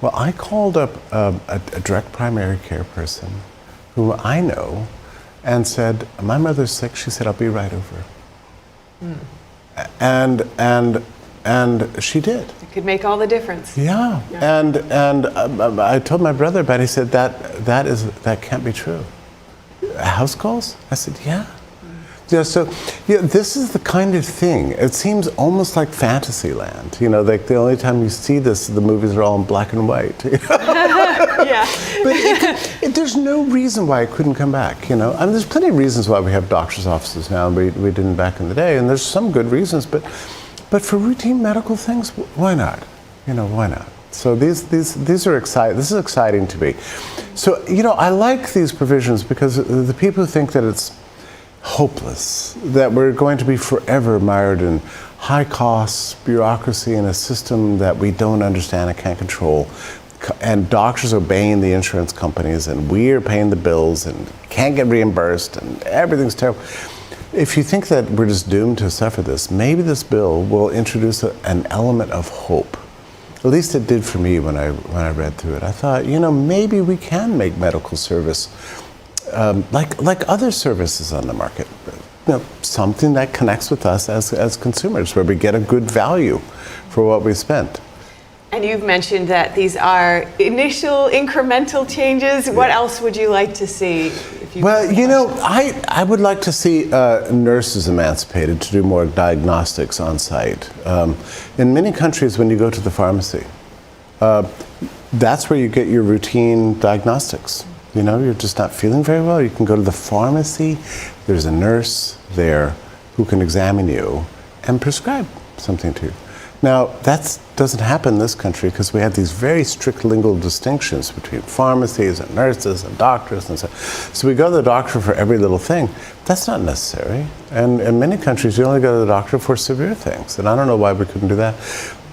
Well, I called up a direct primary care person who I know and said, my mother's sick. She said, I'll be right over. And she did. It could make all the difference. Yeah. And I told my brother about it. He said, that can't be true. House calls? I said, yeah. Yeah, so this is the kind of thing. It seems almost like fantasy land. Like the only time you see this, the movies are all in black and white. Yeah. But there's no reason why it couldn't come back, you know. I mean, there's plenty of reasons why we have doctor's offices now, and we didn't back in the day, and there's some good reasons, but for routine medical things, why not? You know, why not? So these are exciting. This is exciting to me. So, you know, I like these provisions because the people who think that it's hopeless, that we're going to be forever mired in high costs, bureaucracy, and a system that we don't understand and can't control, and doctors obeying the insurance companies, and we're paying the bills and can't get reimbursed, and everything's terrible. If you think that we're just doomed to suffer this, maybe this bill will introduce an element of hope. At least it did for me when I read through it. I thought, you know, maybe we can make medical service like other services on the market. You know, something that connects with us as consumers, where we get a good value for what we spent. And you've mentioned that these are initial incremental changes. What else would you like to see? Well, you know, I would like to see nurses emancipated to do more diagnostics on site. In many countries, when you go to the pharmacy, that's where you get your routine diagnostics. You know, you're just not feeling very well, you can go to the pharmacy. There's a nurse there who can examine you and prescribe something to you. Now, that doesn't happen in this country because we have these very strict legal distinctions between pharmacies and nurses and doctors and so. So we go to the doctor for every little thing. That's not necessary. And in many countries, you only go to the doctor for severe things. And I don't know why we couldn't do that.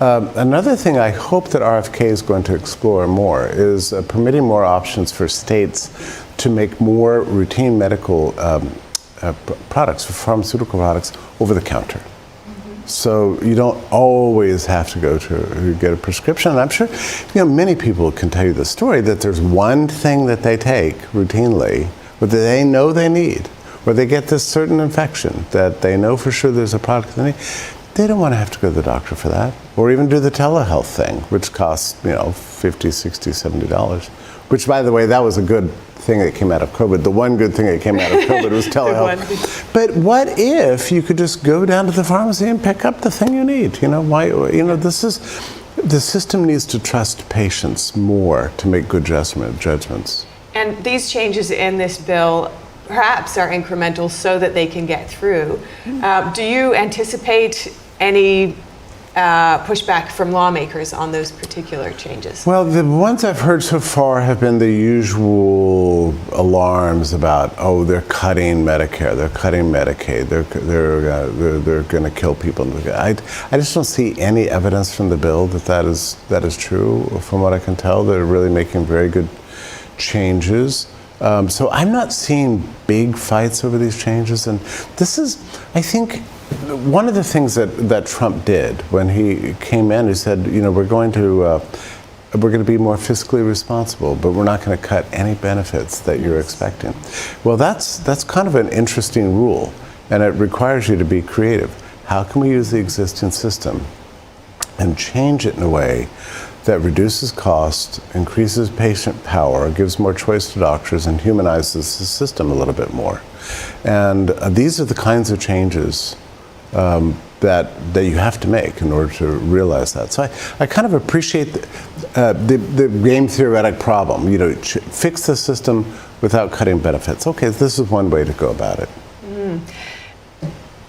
Another thing I hope that RFK is going to explore more is permitting more options for states to make more routine medical products, pharmaceutical products, over the counter. So you don't always have to go to get a prescription. And I'm sure, you know, many people can tell you the story that there's one thing that they take routinely, or that they know they need, or they get this certain infection that they know for sure there's a product they need. They don't want to have to go to the doctor for that, or even do the telehealth thing, which costs, you know, $50, $60, $70. Which, by the way, that was a good thing that came out of COVID. The one good thing that came out of COVID was telehealth. But what if you could just go down to the pharmacy and pick up the thing you need? You know, why? You know, the system needs to trust patients more to make good judgments. And these changes in this bill perhaps are incremental so that they can get through. Do you anticipate any pushback from lawmakers on those particular changes? Well, the ones I've heard so far have been the usual alarms about, oh, they're cutting Medicare, they're cutting Medicaid, they're going to kill people. I just don't see any evidence from the bill that is true. From what I can tell, they're really making very good changes. So I'm not seeing big fights over these changes, and this is, I think, one of the things that Trump did when he came in. He said, you know, we're going to be more fiscally responsible, but we're not going to cut any benefits that you're expecting. Well, that's kind of an interesting rule, and it requires you to be creative. How can we use the existing system and change it in a way that reduces cost, increases patient power, gives more choice to doctors, and humanizes the system a little bit more? And these are the kinds of changes that you have to make in order to realize that. So I kind of appreciate the game theoretic problem. You know, fix the system without cutting benefits. Okay, this is one way to go about it.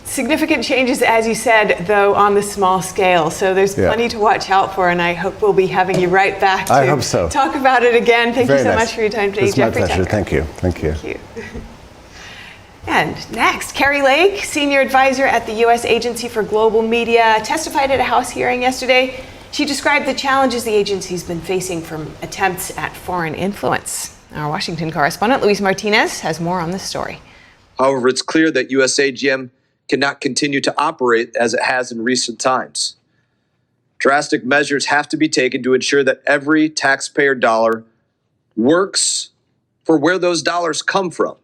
Significant changes, as you said, though, on the small scale. So there's plenty to watch out for, and I hope we'll be having you right back to I hope so. Talk about it again. Thank Very you so nice. much for your time today, It's Jeffrey my pleasure. Tucker. Thank you. Thank you. Thank you. And next, Kari Lake, senior advisor at the U.S. Agency for Global Media, testified at a House hearing yesterday. She described the challenges the agency's been facing from attempts at foreign influence. Our Washington correspondent, Luis Martinez, has more on this story. However, it's clear that USAGM cannot continue to operate as it has in recent times. Drastic measures have to be taken to ensure that every taxpayer dollar works for where those dollars come from.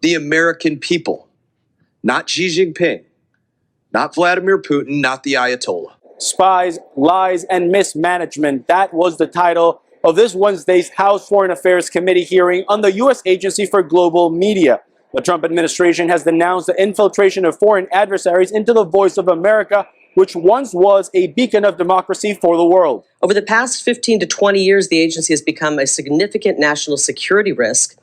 The American people, not Xi Jinping, not Vladimir Putin, not the Ayatollah. Spies, Lies, and Mismanagement. That was the title of this Wednesday's House Foreign Affairs Committee hearing on the U.S. Agency for Global Media. The Trump administration has denounced the infiltration of foreign adversaries into the Voice of America which once was a beacon of democracy for the world. Over the past 15 to 20 years, the agency has become a significant national security risk.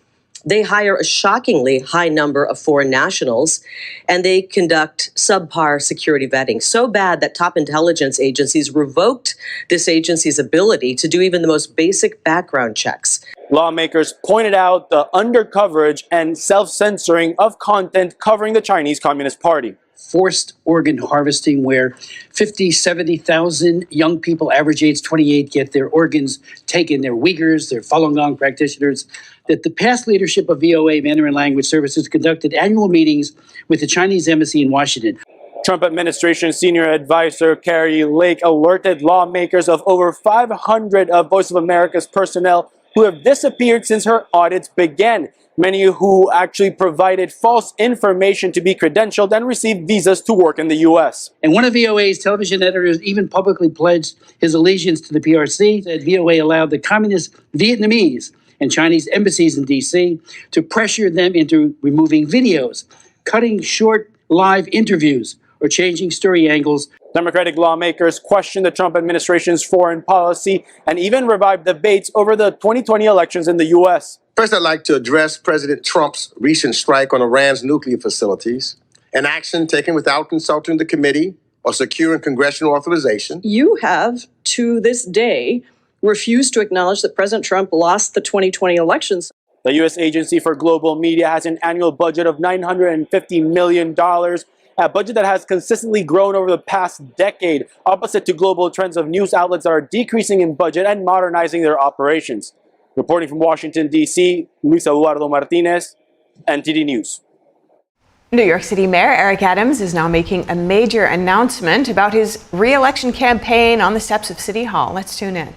They hire a shockingly high number of foreign nationals, and they conduct subpar security vetting. So bad that top intelligence agencies revoked this agency's ability to do even the most basic background checks. Lawmakers pointed out the undercoverage and self-censoring of content covering the Chinese Communist Party. Forced organ harvesting, where 50, 70,000 young people, average age 28, get their organs taken. They're Uyghurs, they're Falun Gong practitioners. That the past leadership of VOA Mandarin Language Services conducted annual meetings with the Chinese embassy in Washington. Trump administration senior advisor Carrie Lake alerted lawmakers of over 500 of Voice of America's personnel who have disappeared since her audits began. Many who actually provided false information to be credentialed and received visas to work in the U.S. And one of VOA's television editors even publicly pledged his allegiance to the PRC, that VOA allowed the communist Vietnamese and Chinese embassies in D.C. to pressure them into removing videos, cutting short live interviews, or changing story angles. Democratic lawmakers questioned the Trump administration's foreign policy and even revived debates over the 2020 elections in the U.S. First, I'd like to address President Trump's recent strike on Iran's nuclear facilities, an action taken without consulting the committee or securing congressional authorization. You have, to this day, refused to acknowledge that President Trump lost the 2020 elections. The U.S. Agency for Global Media has an annual budget of $950 million, a budget that has consistently grown over the past decade, opposite to global trends of news outlets that are decreasing in budget and modernizing their operations. Reporting from Washington, D.C., Luis Eduardo Martinez, NTD News. New York City Mayor Eric Adams is now making a major announcement about his re-election campaign on the steps of City Hall. Let's tune in.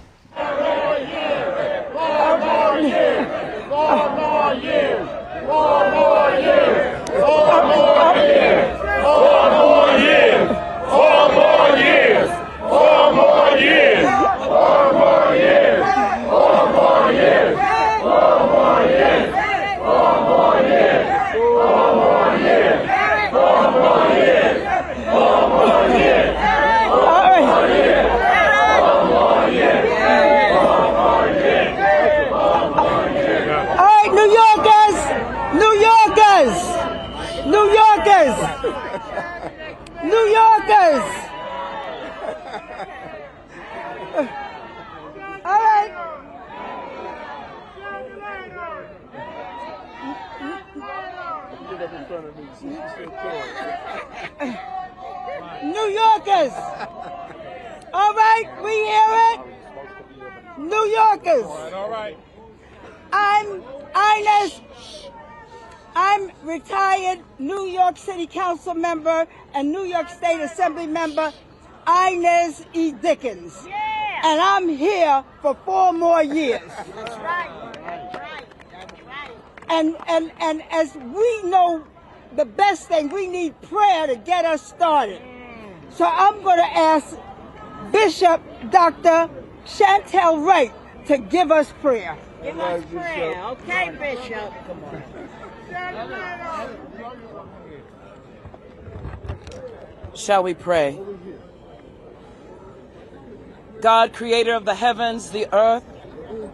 New Yorkers! All right. New Yorkers! All right, we hear it? New Yorkers! All right. I'm Inez. I'm retired New York City Council member and New York State Assembly member Inez E. Dickens. Yeah. And I'm here for 4 more years. That's right. That's right. That's right. And as we know, the best thing, we need prayer to get us started. So I'm going to ask Bishop Dr. Chantel Wright to give us prayer. Give us prayer. Okay, Bishop. Come on. Shall we pray? God, creator of the heavens, the earth,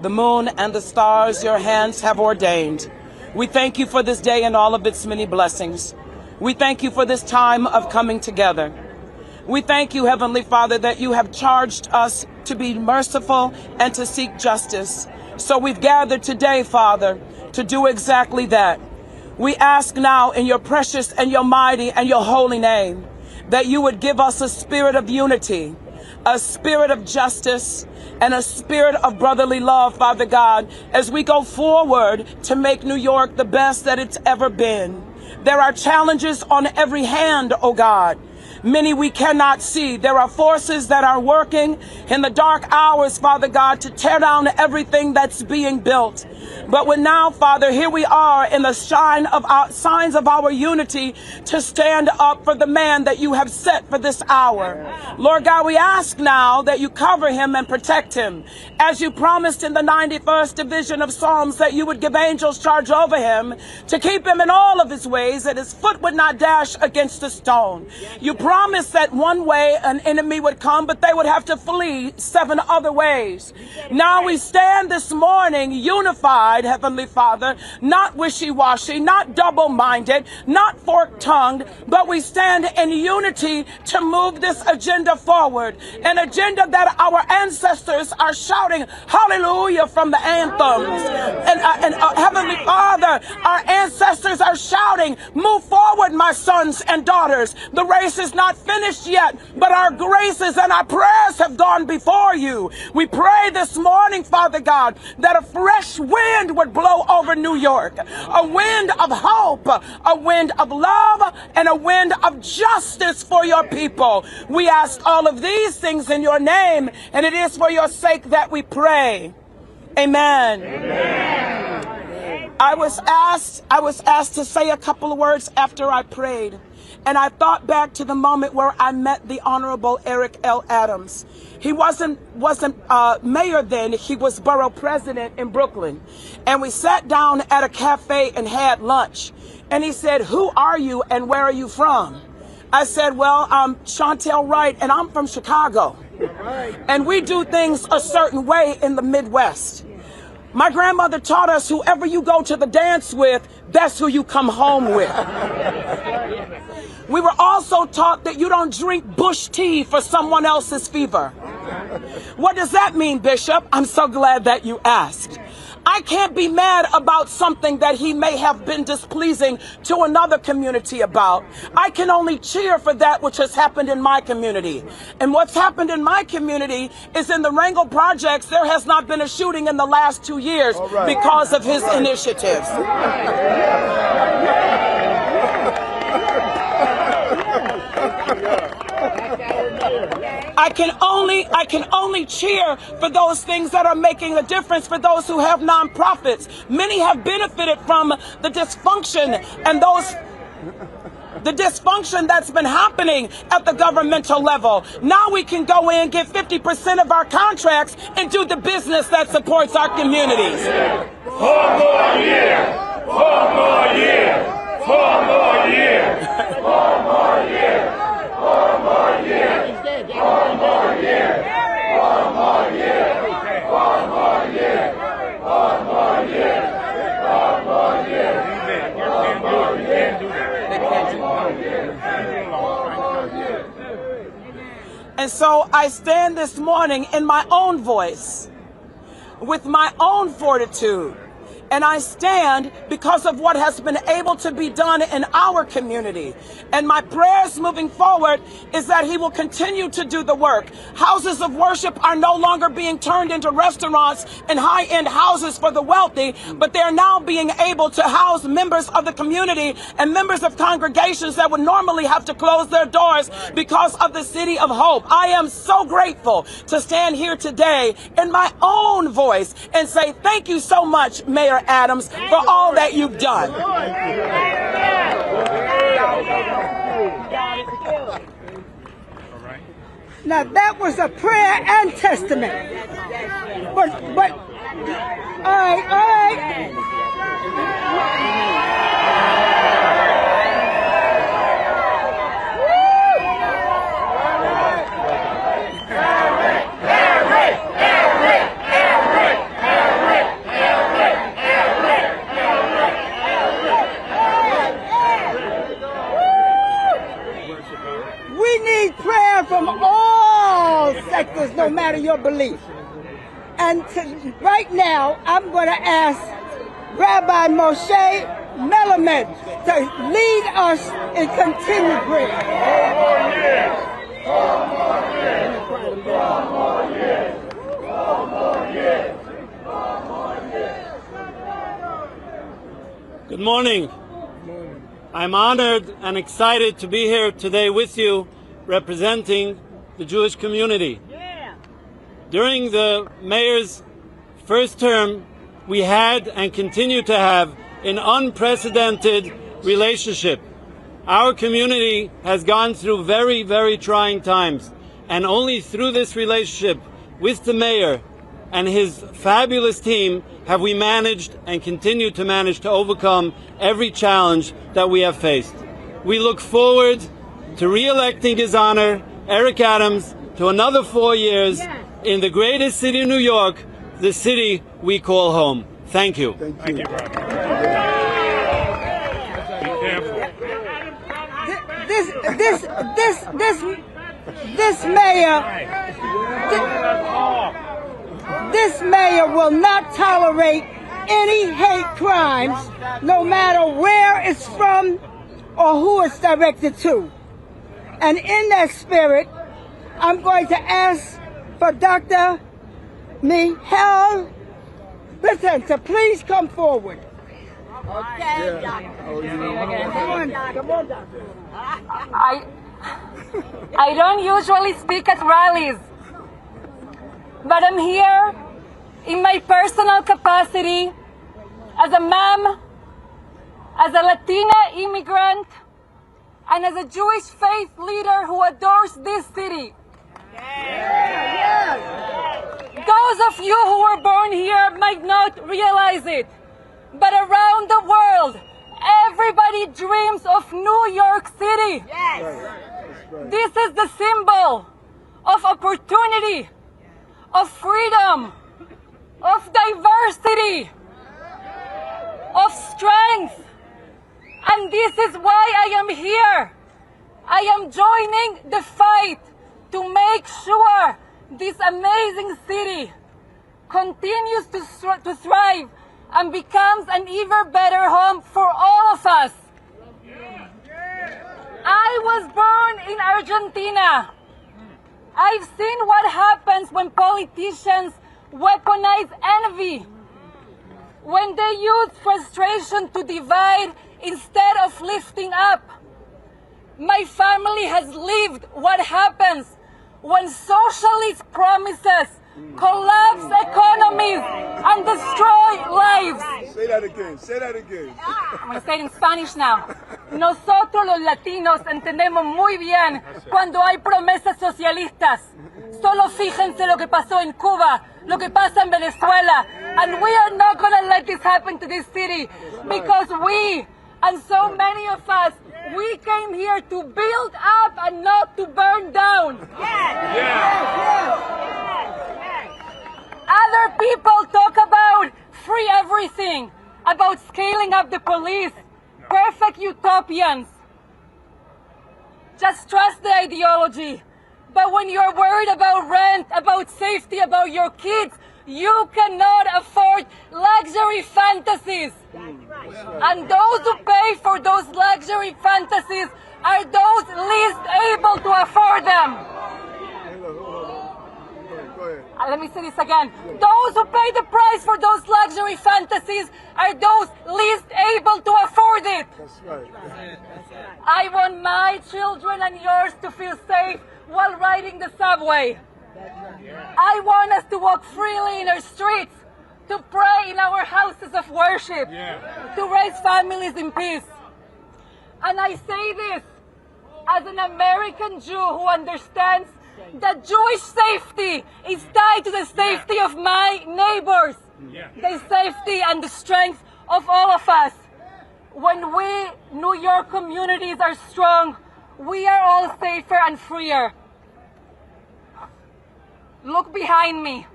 the moon, and the stars, your hands have ordained. We thank you for this day and all of its many blessings. We thank you for this time of coming together. We thank you, Heavenly Father, that you have charged us to be merciful and to seek justice. So we've gathered today, Father, to do exactly that. We ask now in your precious and your mighty and your holy name that you would give us a spirit of unity, a spirit of justice, and a spirit of brotherly love, Father God, as we go forward to make New York the best that it's ever been. There are challenges on every hand, oh God. Many we cannot see. There are forces that are working in the dark hours, Father God, to tear down everything that's being built. But now, Father, here we are in the signs of our unity to stand up for the man that you have set for this hour. Lord God, we ask now that you cover him and protect him. As you promised in the 91st division of Psalms that you would give angels charge over him to keep him in all of his ways, that his foot would not dash against a stone. You promised that one way an enemy would come, but they would have to flee 7 other ways. Now we stand this morning unified, Heavenly Father, not wishy-washy, not double-minded, not fork-tongued, but we stand in unity to move this agenda forward, an agenda that our ancestors are shouting hallelujah from the anthems. And Heavenly Father, our ancestors are shouting, move forward, my sons and daughters. The race is not finished yet, but our graces and our prayers have gone before you. We pray this morning, Father God, that a fresh wind would blow over New York, a wind of hope, a wind of love, and a wind of justice for your people. We ask all of these things in your name, and it is for your sake that we pray. Amen. Amen. I was asked to say a couple of words after I prayed, and I thought back to the moment where I met the Honorable Eric L. Adams. He wasn't mayor then, he was borough president in Brooklyn. And we sat down at a cafe and had lunch. And he said, who are you and where are you from? I said, well, I'm Chantel Wright and I'm from Chicago. And we do things a certain way in the Midwest. My grandmother taught us whoever you go to the dance with, that's who you come home with. We were also taught that you don't drink bush tea for someone else's fever. What does that mean, Bishop? I'm so glad that you asked. I can't be mad about something that he may have been displeasing to another community about. I can only cheer for that which has happened in my community. And what's happened in my community is in the Rangel projects, there has not been a shooting in the last 2 years because of his initiatives. I can only cheer for those things that are making a difference for those who have nonprofits. Many have benefited from the dysfunction and the dysfunction that's been happening at the governmental level. Now we can go in, get 50% of our contracts, and do the business that supports our communities. 4 more years! 4 more years! 4 more years! 4 more years! 4 more years! 4 more years! 4 more years! 4 more years! 4 more years! 4 more years! And so I stand this morning in my own voice, with my own fortitude. And I stand because of what has been able to be done in our community. And my prayers moving forward is that he will continue to do the work. Houses of worship are no longer being turned into restaurants and high-end houses for the wealthy, but they're now being able to house members of the community and members of congregations that would normally have to close their doors because of the city of hope. I am so grateful to stand here today in my own voice and say thank you so much, Mayor Adams, for all that you've done. Now that was a prayer and testament. But all right. Prayer from all sectors, no matter your belief. And right now, I'm going to ask Rabbi Moshe Melamed to lead us in continued prayer. 4 more years. 4 more years. 4 more years. 4 more years. 4 more years. Good morning. I'm honored and excited to be here today with you, representing the Jewish community. During the mayor's first term, we had and continue to have an unprecedented relationship. Our community has gone through very, very trying times, and only through this relationship with the mayor and his fabulous team have we managed and continue to manage to overcome every challenge that we have faced. We look forward to re-electing His Honor, Eric Adams, to another 4 years in the greatest city of New York, the city we call home. Thank you. Thank you. This mayor will not tolerate any hate crimes, no matter where it's from or who it's directed to. And in that spirit, I'm going to ask for Dr. Michal Britton to please come forward. Okay. Come on, doctor. I don't usually speak at rallies, but I'm here in my personal capacity as a mom, as a Latina immigrant, and as a Jewish faith leader who adores this city. Those of you who were born here might not realize it, but around the world, everybody dreams of New York City. This is the symbol of opportunity, of freedom, of diversity, of strength. And this is why I am here. I am joining the fight to make sure this amazing city continues to thrive and becomes an even better home for all of us. I was born in Argentina. I've seen what happens when politicians weaponize envy, when they use frustration to divide instead of lifting up. My family has lived what happens when socialist promises collapse economies and destroy lives. Say that again. Say that again. I'm going to say it in Spanish now. Nosotros los latinos entendemos muy bien cuando hay promesas socialistas. Solo fíjense lo que pasó en Cuba, lo que pasa en Venezuela. And we are not going to let this happen to this city because we, and so many of us, we came here to build up and not to burn down. Other people talk about free everything, about scaling up the police, perfect utopians. Just trust the ideology. But when you're worried about rent, about safety, about your kids, you cannot afford luxury fantasies. And those who pay for those luxury fantasies are those least able to afford them. Let me say this again. Those who pay the price for those luxury fantasies are those least able to afford it. That's right. I want my children and yours to feel safe while riding the subway. I want us to walk freely in our streets, to pray in our houses of worship, to raise families in peace. And I say this as an American Jew who understands that Jewish safety is tied to the safety of my neighbors, the safety and the strength of all of us. When we New York communities are strong, we are all safer and freer. Look behind me.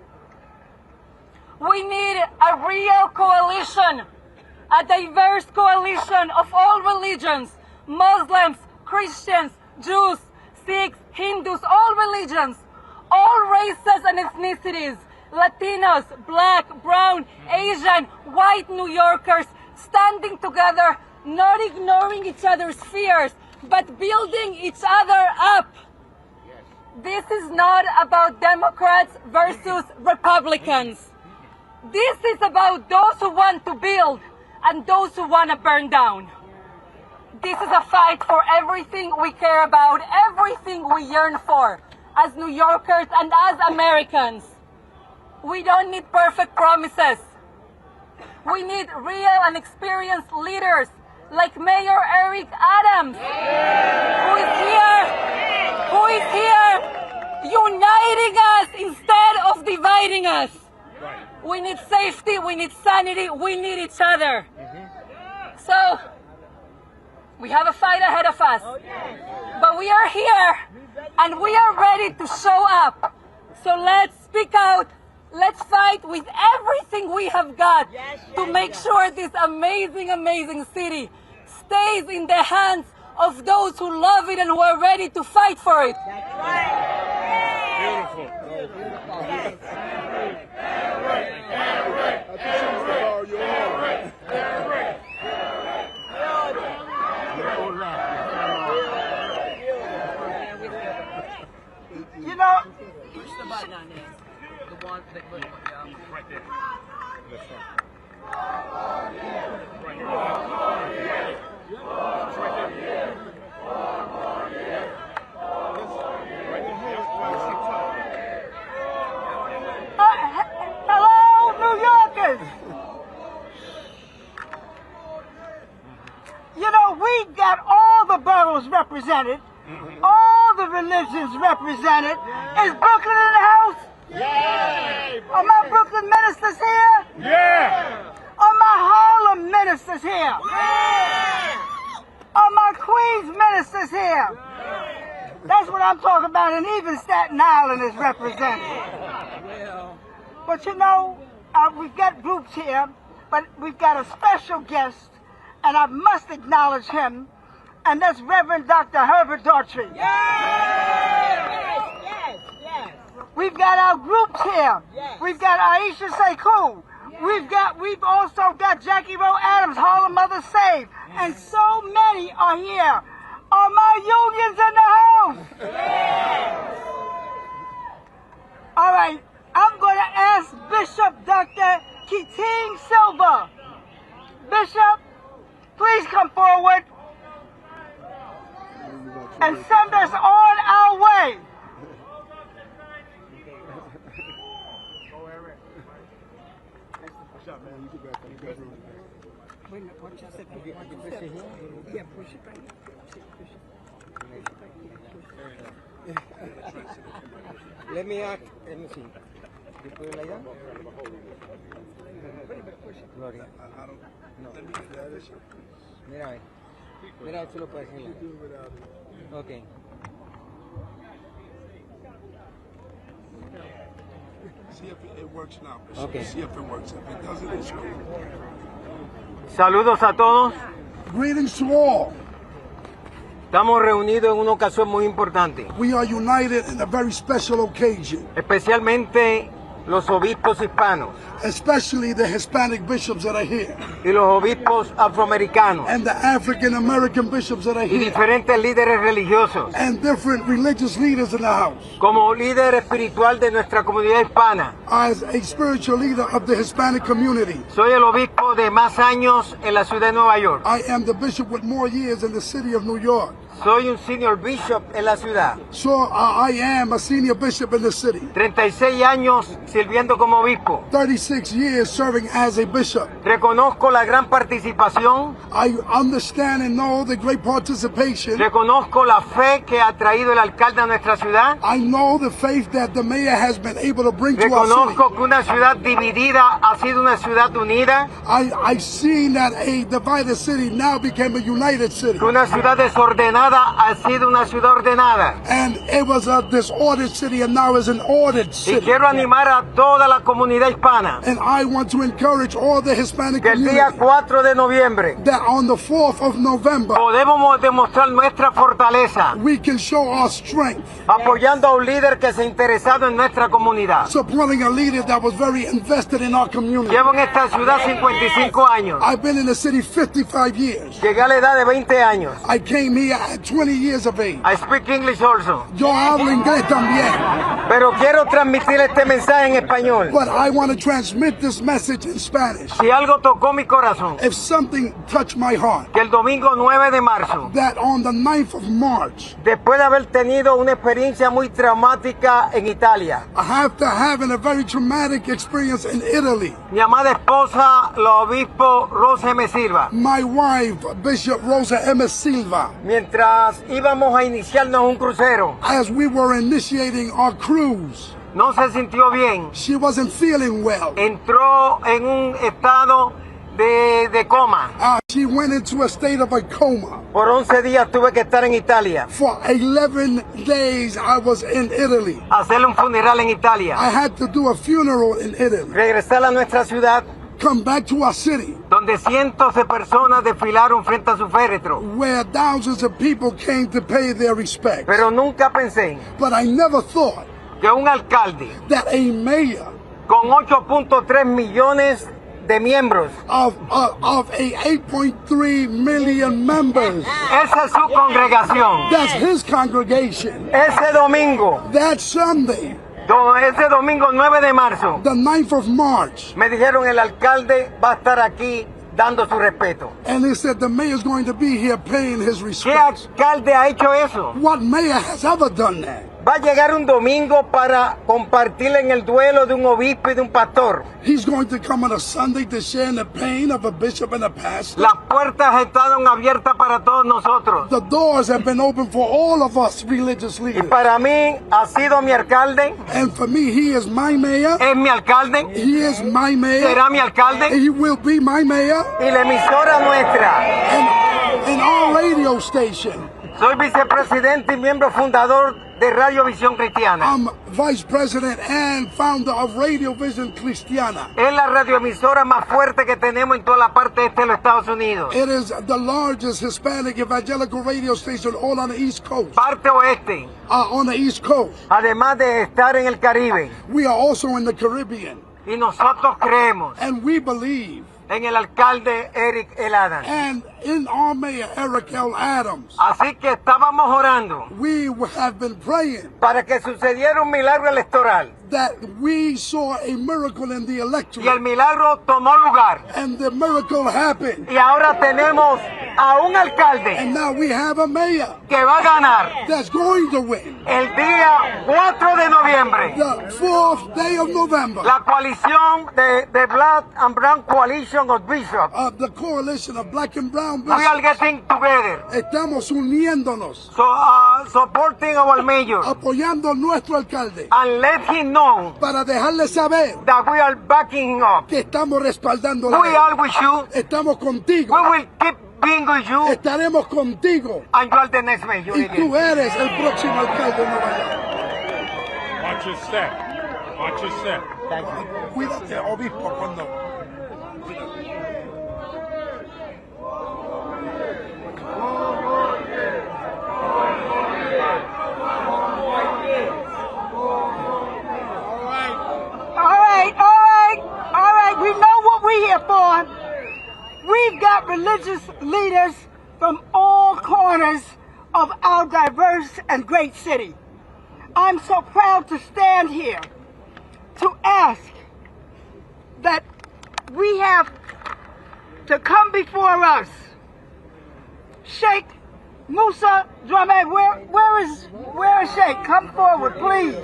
We need a real coalition, a diverse coalition of all religions, Muslims, Christians, Jews, Sikhs, Hindus, all religions, all races and ethnicities, Latinos, Black, Brown, Asian, white New Yorkers, standing together, not ignoring each other's fears, but building each other up. This is not about Democrats versus Republicans. This is about those who want to build and those who want to burn down. This is a fight for everything we care about, everything we yearn for as New Yorkers and as Americans. We don't need perfect promises. We need real and experienced leaders like Mayor Eric Adams, who is here uniting us instead of dividing us. We need safety, we need sanity, we need each other. So, we have a fight ahead of us, but we are here and we are ready to show up. So let's speak out, let's fight with everything we have got to make sure this amazing, amazing city stays in the hands of those who love it and who are ready to fight for it. Beautiful. You know, Push the button on there. The one that right there. That's right. Hello, New Yorkers. You know, we got all the boroughs represented, all the religions represented. Is Brooklyn in the house? Yeah. Are my Brooklyn ministers here? Yeah. Are my Harlem ministers here? Yeah. Are my Queens ministers here? That's what I'm talking about, and even Staten Island is represented. But you know, we've got groups here, but we've got a special guest, and I must acknowledge him, and that's Reverend Dr. Herbert Daughtry. We've got our groups here. We've got Aisha Sekou. We've also got Jackie Rowe Adams, Harlem Mother Save, and so many are here. Are my unions in the house? All right, I'm going to ask Bishop Dr. Keating Silva. Bishop, please come forward and send us on our way. Let me ask, let me see. You put it like that? Gloria. No. Mira, mira, tú lo puedes hacer. Okay. See if it works now. Okay. See if it works. If it doesn't, it's good. Saludos a todos. Greetings to all. Estamos reunidos en una ocasión muy importante. We are united in a very special occasion. Especialmente los obispos hispanos. Especially the Hispanic bishops that are here. Y los obispos afroamericanos. And the African American bishops that are Y here. diferentes líderes religiosos. And different religious leaders in the house. Como líder espiritual de nuestra comunidad hispana. As a spiritual leader of the Hispanic community. Soy el obispo de más años en la ciudad de Nueva York. I am the bishop with more years in the city of New York. Soy un senior bishop en la ciudad. So I am a senior bishop in the city. 36 años sirviendo como obispo. 36 years serving as a bishop. Reconozco la gran participación. I understand and know the great participation. Reconozco la fe que ha traído el alcalde a nuestra ciudad. I know the faith that the mayor has been able to bring to our city. Reconozco que una ciudad dividida ha sido una ciudad unida. I've seen that a divided city now became a united city. Que una ciudad desordenada ha sido una ciudad ordenada. And it was a disordered city and now is an ordered city. Y quiero animar a toda la comunidad hispana. And I want to encourage all the Hispanic que el community. día 4 de noviembre that on the 4th of November podemos demostrar nuestra fortaleza. We can show our strength. Apoyando a un líder que se ha interesado en nuestra comunidad. Supporting a leader that was very invested in our community. Llevo en esta ciudad 55 años. I've been in the city 55 years. Llegué a la edad de 20 años. I came here at 20 years of age. I speak English also. Yo hablo inglés también. Pero quiero transmitir este mensaje en español. But I want to transmit this message in Spanish. Si algo tocó mi corazón, If something touched my heart, que el domingo 9 de marzo, that on the 9th of March, después de haber tenido una experiencia muy traumática en Italia, after having a very traumatic experience in Italy, mi amada esposa, la obispo Rosa M. Silva, my wife, Bishop Rosa M. Silva, mientras íbamos a iniciarnos un crucero, as we were initiating our cruise, no se sintió bien. she wasn't feeling well. Entró en un estado de coma. She went into a state of a coma. Por 11 días tuve que estar en Italia. For 11 days I was in Italy. Hacerle un funeral en Italia. I had to do a funeral in Italy. Regresar a nuestra ciudad, come back to our city, donde cientos de personas desfilaron frente a su féretro. where thousands of people came to pay their respects. Pero nunca pensé But I never thought que un alcalde that a mayor con 8.3 millones de miembros, of a 8.3 million members, esa es su congregación. that's his congregation, Ese domingo, that Sunday, ese domingo 9 de marzo, the 9th of March, me dijeron el alcalde va a estar aquí dando su respeto. and they said the mayor's going to be here paying his ¿Qué respects. alcalde ha hecho eso? What mayor has ever done that? Va a llegar un domingo para compartir en el duelo de un obispo y de un pastor. He's going to come on a Sunday to share in the pain of a bishop and a pastor. Las puertas están abiertas para todos nosotros. The doors have been open for all of us religious Y leaders. para mí ha sido mi alcalde, And for me, he is my mayor. es mi alcalde, He is my mayor. será mi alcalde He will be my mayor. y la emisora nuestra. And our radio station. Soy vicepresidente y miembro fundador de Radio Visión Cristiana. I'm vice president and founder of Radio Vision Cristiana. Es la radioemisora más fuerte que tenemos en toda la parte este de los Estados Unidos. It is the largest Hispanic evangelical radio station all on the East Coast. Parte oeste, On the East Coast. además de estar en el Caribe. We are also in the Caribbean. Y nosotros creemos And we believe en el alcalde Eric L. Adams. and in our mayor, Eric L. Adams. Así que estábamos orando We have been praying para que sucediera un milagro electoral. that we saw a miracle in the Y el electorate. milagro tomó lugar. And the miracle happened. Y ahora tenemos a un alcalde And now we have a mayor que va a ganar that's going to win. el día 4 de noviembre. The 4th day of November. La coalición de Black and Brown Coalition of Bishops. The coalition of black and brown We are bishops. getting together. Estamos uniéndonos, Supporting our mayor. apoyando a nuestro alcalde And let him know para dejarle saber that we are backing him up. que estamos respaldando We are with you. Estamos contigo. We will keep being with you. Estaremos contigo. And you are the next mayor. Y tú eres el próximo alcalde de Nueva York. Watch your step. Watch your step. Thank you. Cuídate, obispo, cuando... All right. We know what we're here for. We've got religious leaders from all corners of our diverse and great city. I'm so proud to stand here to ask that we have to come before us. Sheikh Musa Drame, where is Sheikh? Come forward, please.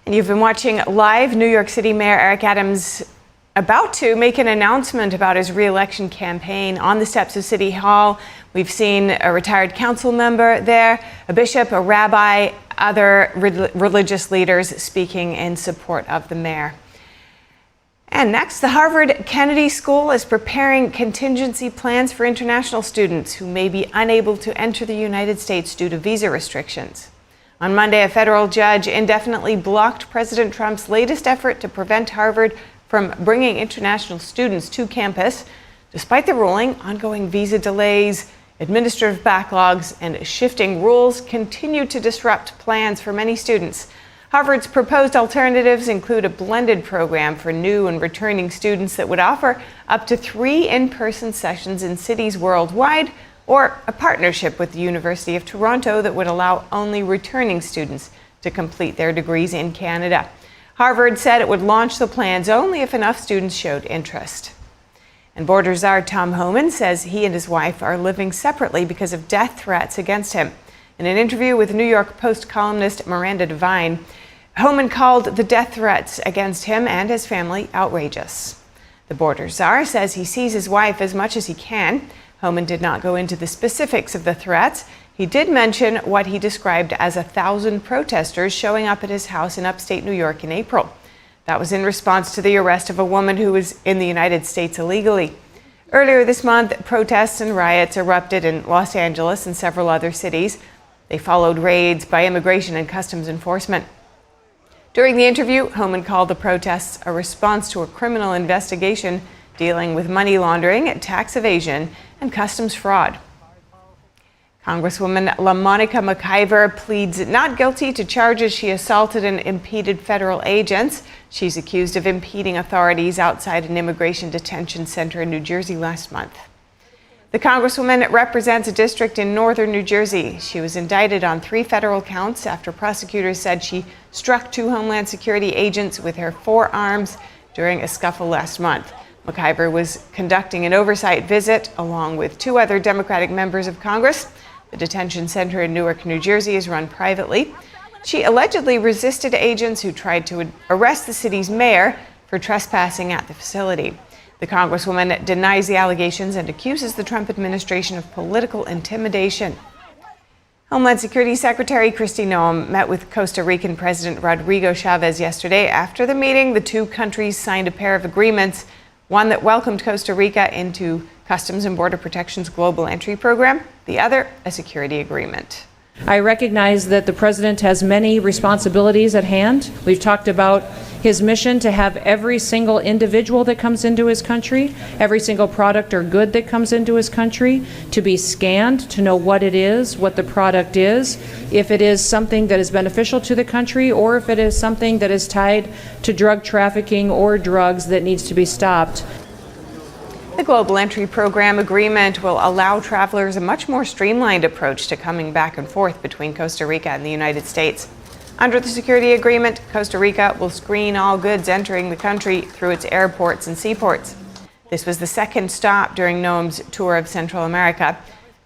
And you've been watching live. New York City Mayor Eric Adams about to make an announcement about his re-election campaign on the steps of City Hall. We've seen a retired council member there, a bishop, a rabbi, other religious leaders speaking in support of the mayor. And next, the Harvard Kennedy School is preparing contingency plans for international students who may be unable to enter the United States due to visa restrictions. On Monday, a federal judge indefinitely blocked President Trump's latest effort to prevent Harvard from bringing international students to campus. Despite the ruling, ongoing visa delays, administrative backlogs, and shifting rules continue to disrupt plans for many students. Harvard's proposed alternatives include a blended program for new and returning students that would offer up to 3 in-person sessions in cities worldwide, or a partnership with the University of Toronto that would allow only returning students to complete their degrees in Canada. Harvard said it would launch the plans only if enough students showed interest. And border czar Tom Homan says he and his wife are living separately because of death threats against him. In an interview with New York Post columnist Miranda Devine, Homan called the death threats against him and his family outrageous. The border czar says he sees his wife as much as he can. Homan did not go into the specifics of the threats. He did mention what he described as 1,000 protesters showing up at his house in upstate New York in April. That was in response to the arrest of a woman who was in the United States illegally. Earlier this month, protests and riots erupted in Los Angeles and several other cities. They followed raids by immigration and customs enforcement. During the interview, Homan called the protests a response to a criminal investigation dealing with money laundering, tax evasion, and customs fraud. Congresswoman LaMonica McIver pleads not guilty to charges she assaulted and impeded federal agents. She's accused of impeding authorities outside an immigration detention center in New Jersey last month. The Congresswoman represents a district in northern New Jersey. She was indicted on 3 federal counts after prosecutors said she struck 2 Homeland Security agents with her forearms during a scuffle last month. McIver was conducting an oversight visit along with 2 other Democratic members of Congress. The detention center in Newark, New Jersey is run privately. She allegedly resisted agents who tried to arrest the city's mayor for trespassing at the facility. The Congresswoman denies the allegations and accuses the Trump administration of political intimidation. Homeland Security Secretary Kristi Noem met with Costa Rican President Rodrigo Chavez yesterday. After the meeting, the 2 countries signed a pair of agreements, one that welcomed Costa Rica into Customs and Border Protection's Global Entry Program, the other, a security agreement. I recognize that the president has many responsibilities at hand. We've talked about his mission to have every single individual that comes into his country, every single product or good that comes into his country, to be scanned, to know what it is, what the product is, if it is something that is beneficial to the country, or if it is something that is tied to drug trafficking or drugs that needs to be stopped. The Global Entry Program agreement will allow travelers a much more streamlined approach to coming back and forth between Costa Rica and the United States. Under the security agreement, Costa Rica will screen all goods entering the country through its airports and seaports. This was the second stop during Noem's tour of Central America.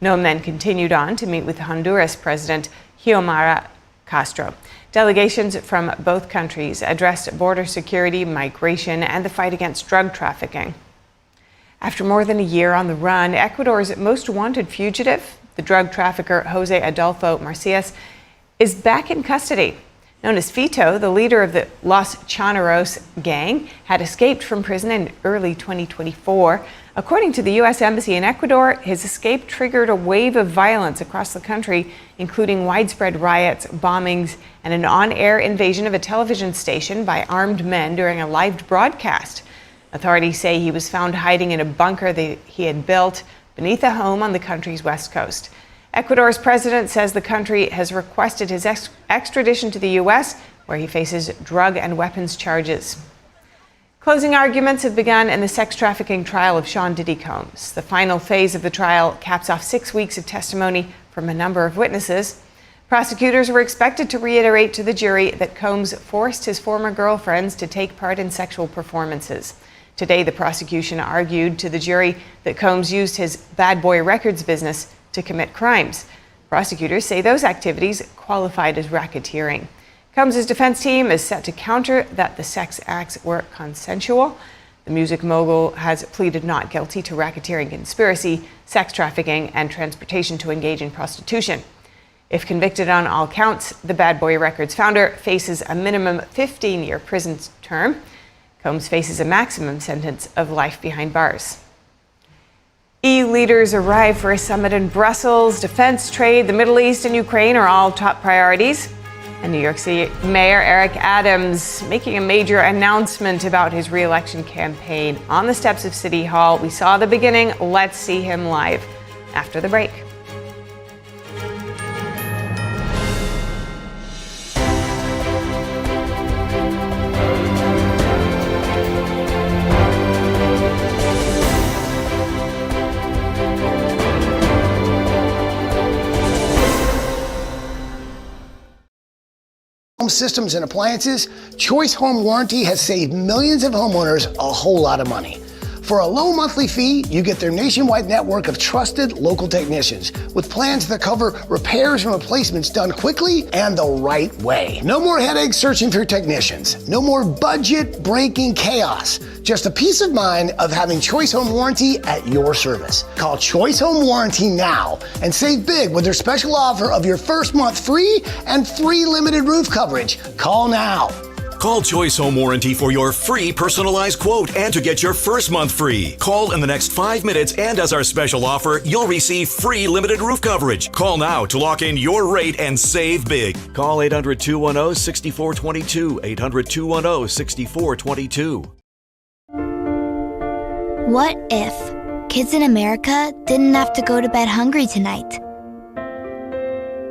Noem then continued on to meet with Honduras President Xiomara Castro. Delegations from both countries addressed border security, migration, and the fight against drug trafficking. After more than a year on the run, Ecuador's most wanted fugitive, the drug trafficker Jose Adolfo Marcias, is back in custody. Known as Fito, the leader of the Los Chaneros gang, had escaped from prison in early 2024. According to the U.S. Embassy in Ecuador, his escape triggered a wave of violence across the country, including widespread riots, bombings, and an on-air invasion of a television station by armed men during a live broadcast. Authorities say he was found hiding in a bunker that he had built beneath a home on the country's west coast. Ecuador's president says the country has requested his extradition to the U.S., where he faces drug and weapons charges. Closing arguments have begun in the sex trafficking trial of Sean Diddy Combs. The final phase of the trial caps off 6 weeks of testimony from a number of witnesses. Prosecutors were expected to reiterate to the jury that Combs forced his former girlfriends to take part in sexual performances. Today, the prosecution argued to the jury that Combs used his bad boy records business to commit crimes. Prosecutors say those activities qualified as racketeering. Combs' defense team is set to counter that the sex acts were consensual. The music mogul has pleaded not guilty to racketeering conspiracy, sex trafficking, and transportation to engage in prostitution. If convicted on all counts, the Bad Boy Records founder faces a minimum 15-year prison term. Combs faces a maximum sentence of life behind bars. EU leaders arrive for a summit in Brussels. Defense, trade, the Middle East, and Ukraine are all top priorities. And New York City Mayor Eric Adams making a major announcement about his re-election campaign on the steps of City Hall. We saw the beginning. Let's see him live after the break. home systems and appliances, Choice Home Warranty has saved millions of homeowners a whole lot of money. For a low monthly fee, you get their nationwide network of trusted local technicians with plans that cover repairs and replacements done quickly and the right way. No more headaches searching for technicians. No more budget-breaking chaos. Just a peace of mind of having Choice Home Warranty at your service. Call Choice Home Warranty now and save big with their special offer of your first month free and free limited roof coverage. Call now. Call Choice Home Warranty for your free personalized quote and to get your first month free. Call in the next 5 minutes, and as our special offer, you'll receive free limited roof coverage. Call now to lock in your rate and save big. Call 800-210-6422. 800-210-6422. What if kids in America didn't have to go to bed hungry tonight?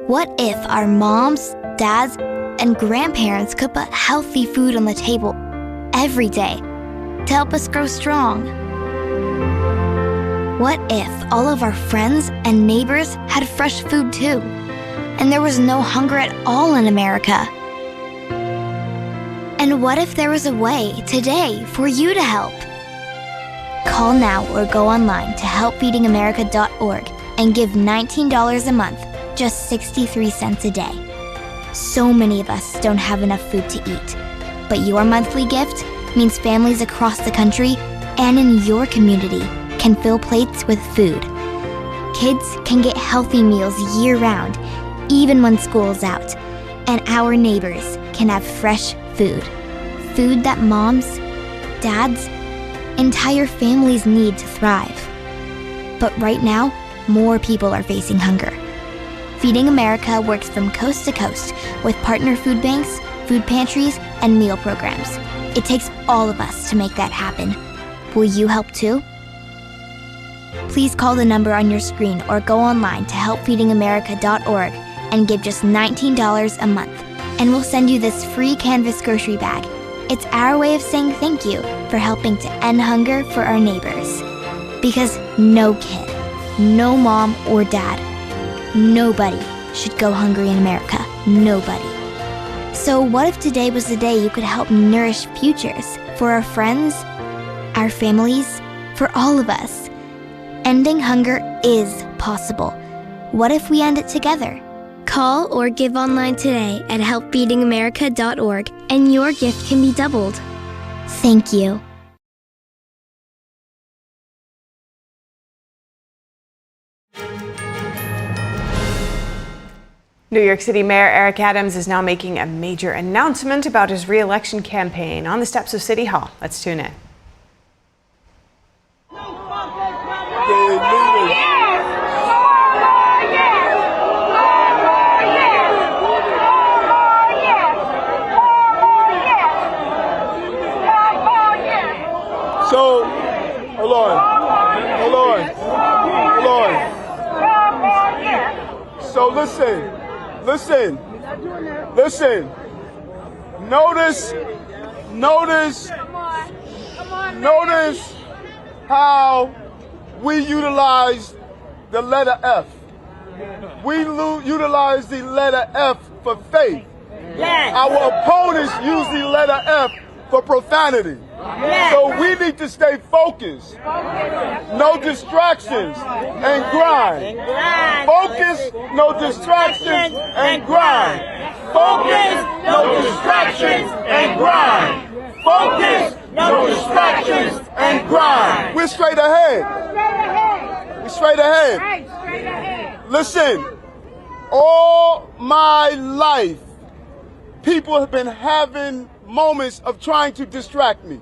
What if our moms, dads, and grandparents could put healthy food on the table every day to help us grow strong? What if all of our friends and neighbors had fresh food too, and there was no hunger at all in America? And what if there was a way today for you to help? Call now or go online to helpfeedingamerica.org and give $19 a month, just 63 cents a day. So many of us don't have enough food to eat, but your monthly gift means families across the country and in your community can fill plates with food. Kids can get healthy meals year-round, even when school's out, and our neighbors can have fresh food. Food that moms, dads, entire families need to thrive. But right now, more people are facing hunger. Feeding America works from coast to coast with partner food banks, food pantries, and meal programs. It takes all of us to make that happen. Will you help too? Please call the number on your screen or go online to helpfeedingamerica.org and give just $19 a month, and we'll send you this free canvas grocery bag. It's our way of saying thank you for helping to end hunger for our neighbors. Because no kid, no mom or dad, nobody should go hungry in America. Nobody. So what if today was the day you could help nourish futures for our friends, our families, for all of us? Ending hunger is possible. What if we end it together? Call or give online today at helpfeedingamerica.org and your gift can be doubled. Thank you. New York City Mayor Eric Adams is now making a major announcement about his re-election campaign on the steps of City Hall. Let's tune in. So, hold on. So listen. Notice how we utilize the letter F. We utilize the letter F for faith. Yes. Our opponents use the letter F for profanity. Yes. So we need to stay focused. No distractions and grind. Focus, no distractions and grind. Focus, no distractions and grind. Focus, no distractions and grind. We're straight ahead. Listen, all my life, people have been having moments of trying to distract me.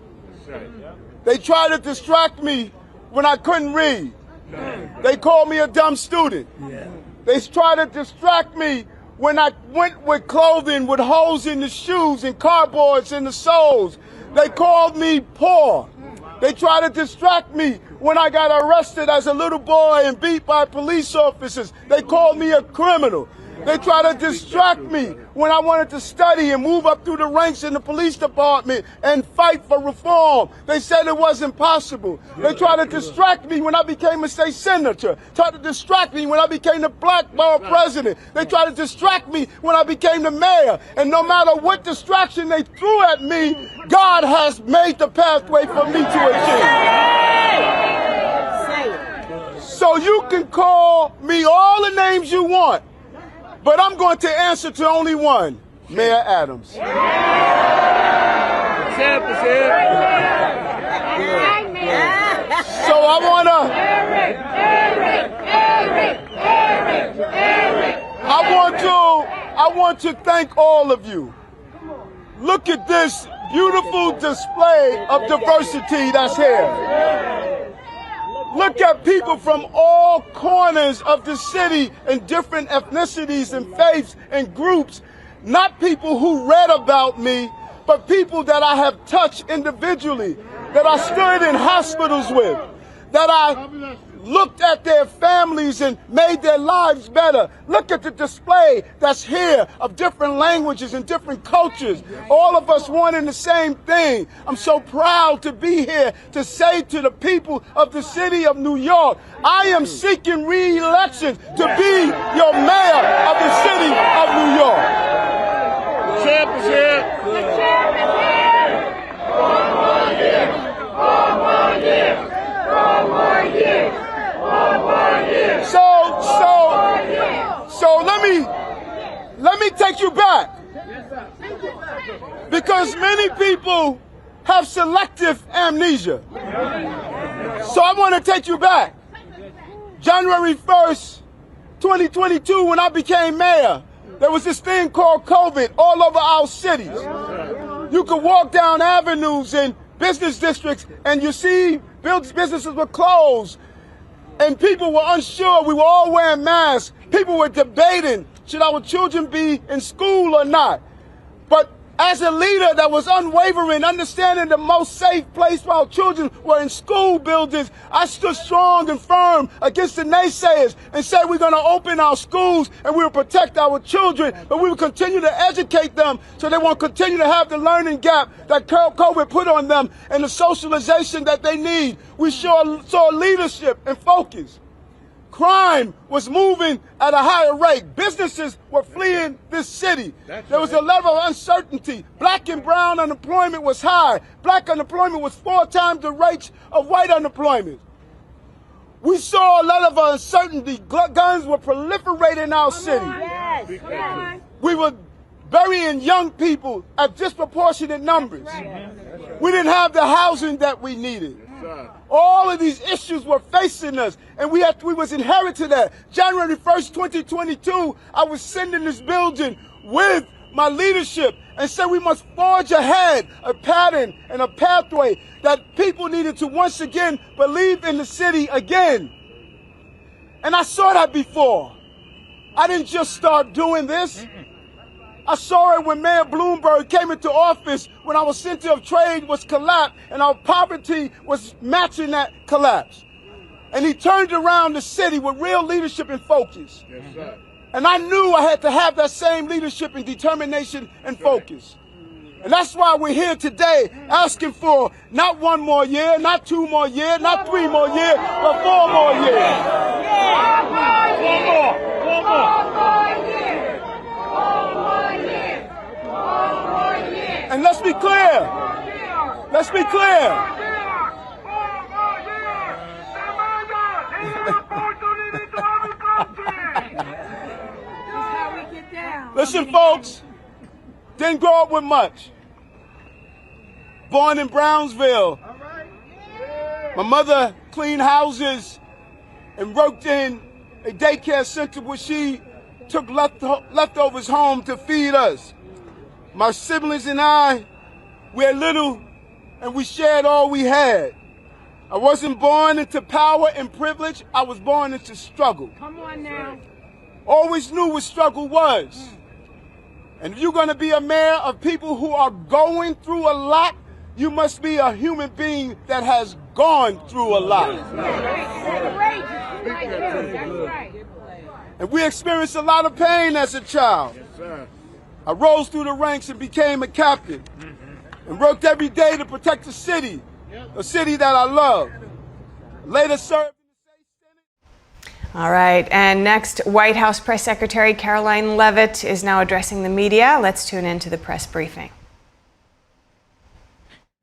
They tried to distract me when I couldn't read. They called me a dumb student. They tried to distract me when I went with clothing with holes in the shoes and cardboards in the soles. They called me poor. They tried to distract me when I got arrested as a little boy and beat by police officers. They called me a criminal. They try to distract me when I wanted to study and move up through the ranks in the police department and fight for reform. They said it wasn't possible. They tried to distract me when I became a state senator. Tried to distract me when I became the black borough president. They tried to distract me when I became the mayor. And no matter what distraction they threw at me, God has made the pathway for me to achieve. So you can call me all the names you want, but I'm going to answer to only one, Mayor Adams. So I want to thank all of you. Look at this beautiful display of diversity that's here. Look at people from all corners of the city and different ethnicities and faiths and groups. Not people who read about me, but people that I have touched individually, that I stood in hospitals with, that I looked at their families and made their lives better. Look at the display that's here of different languages and different cultures. All of us wanting the same thing. I'm so proud to be here to say to the people of the city of New York, I am seeking re-election to be your mayor of the city of New York. So let me take you back, because many people have selective amnesia. So I want to take you back. January 1st, 2022, when I became mayor, there was this thing called COVID all over our cities. You could walk down avenues in business districts and you see businesses were closed and people were unsure. We were all wearing masks. People were debating, should our children be in school or not? But as a leader that was unwavering, understanding the most safe place for our children were in school buildings, I stood strong and firm against the naysayers and said we're going to open our schools and we will protect our children, but we will continue to educate them so they won't continue to have the learning gap that COVID put on them and the socialization that they need. We saw leadership and focus. Crime was moving at a higher rate. Businesses were fleeing this city. There was a level of uncertainty. Black and brown unemployment was high. Black unemployment was 4 times the rate of white unemployment. We saw a lot of uncertainty. Guns were proliferating in our city. We were burying young people at disproportionate numbers. We didn't have the housing that we needed. All of these issues were facing us, and we was inherited that. January 1st, 2022, I was sitting in this building with my leadership and said we must forge ahead a pattern and a pathway that people needed to once again believe in the city again. And I saw that before. I didn't just start doing this. I saw it when Mayor Bloomberg came into office, when our center of trade was collapsed and our poverty was matching that collapse. And he turned around the city with real leadership and focus. Yes, sir. And I knew I had to have that same leadership and determination and focus. And that's why we're here today asking for not 1 more year, not 2 more years, not 3 more years, but 4 more years. And let's be clear. Let's be clear. Listen, folks, didn't grow up with much. Born in Brownsville. My mother cleaned houses and worked in a daycare center where she took leftovers home to feed us. My siblings and I, we're little and we shared all we had. I wasn't born into power and privilege. I was born into struggle. Come on now. Always knew what struggle was. And if you're going to be a mayor of people who are going through a lot, you must be a human being that has gone through a lot. And we experienced a lot of pain as a child. I rose through the ranks and became a captain and worked every day to protect the city, a city that I love. Later served. All right, and next, White House Press Secretary Caroline Leavitt is now addressing the media. Let's tune into the press briefing.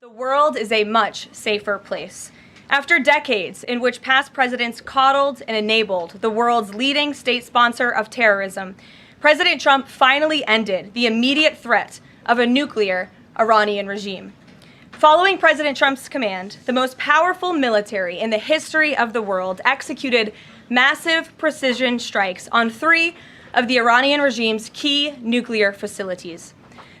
The world is a much safer place. After decades in which past presidents coddled and enabled the world's leading state sponsor of terrorism, President Trump finally ended the immediate threat of a nuclear Iranian regime. Following President Trump's command, the most powerful military in the history of the world executed massive precision strikes on 3 of the Iranian regime's key nuclear facilities.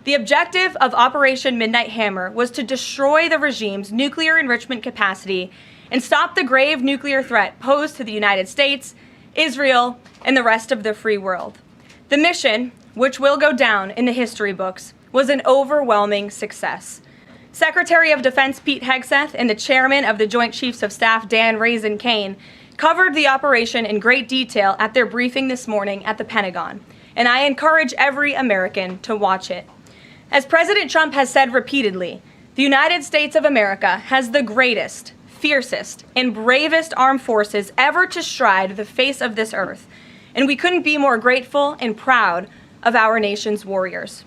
The objective of Operation Midnight Hammer was to destroy the regime's nuclear enrichment capacity and stop the grave nuclear threat posed to the United States, Israel, and the rest of the free world. The mission, which will go down in the history books, was an overwhelming success. Secretary of Defense Pete Hegseth and the chairman of the Joint Chiefs of Staff Dan Raisin Caine covered the operation in great detail at their briefing this morning at the Pentagon, and I encourage every American to watch it. As President Trump has said repeatedly, the United States of America has the greatest, fiercest, and bravest armed forces ever to stride the face of this earth, and we couldn't be more grateful and proud of our nation's warriors.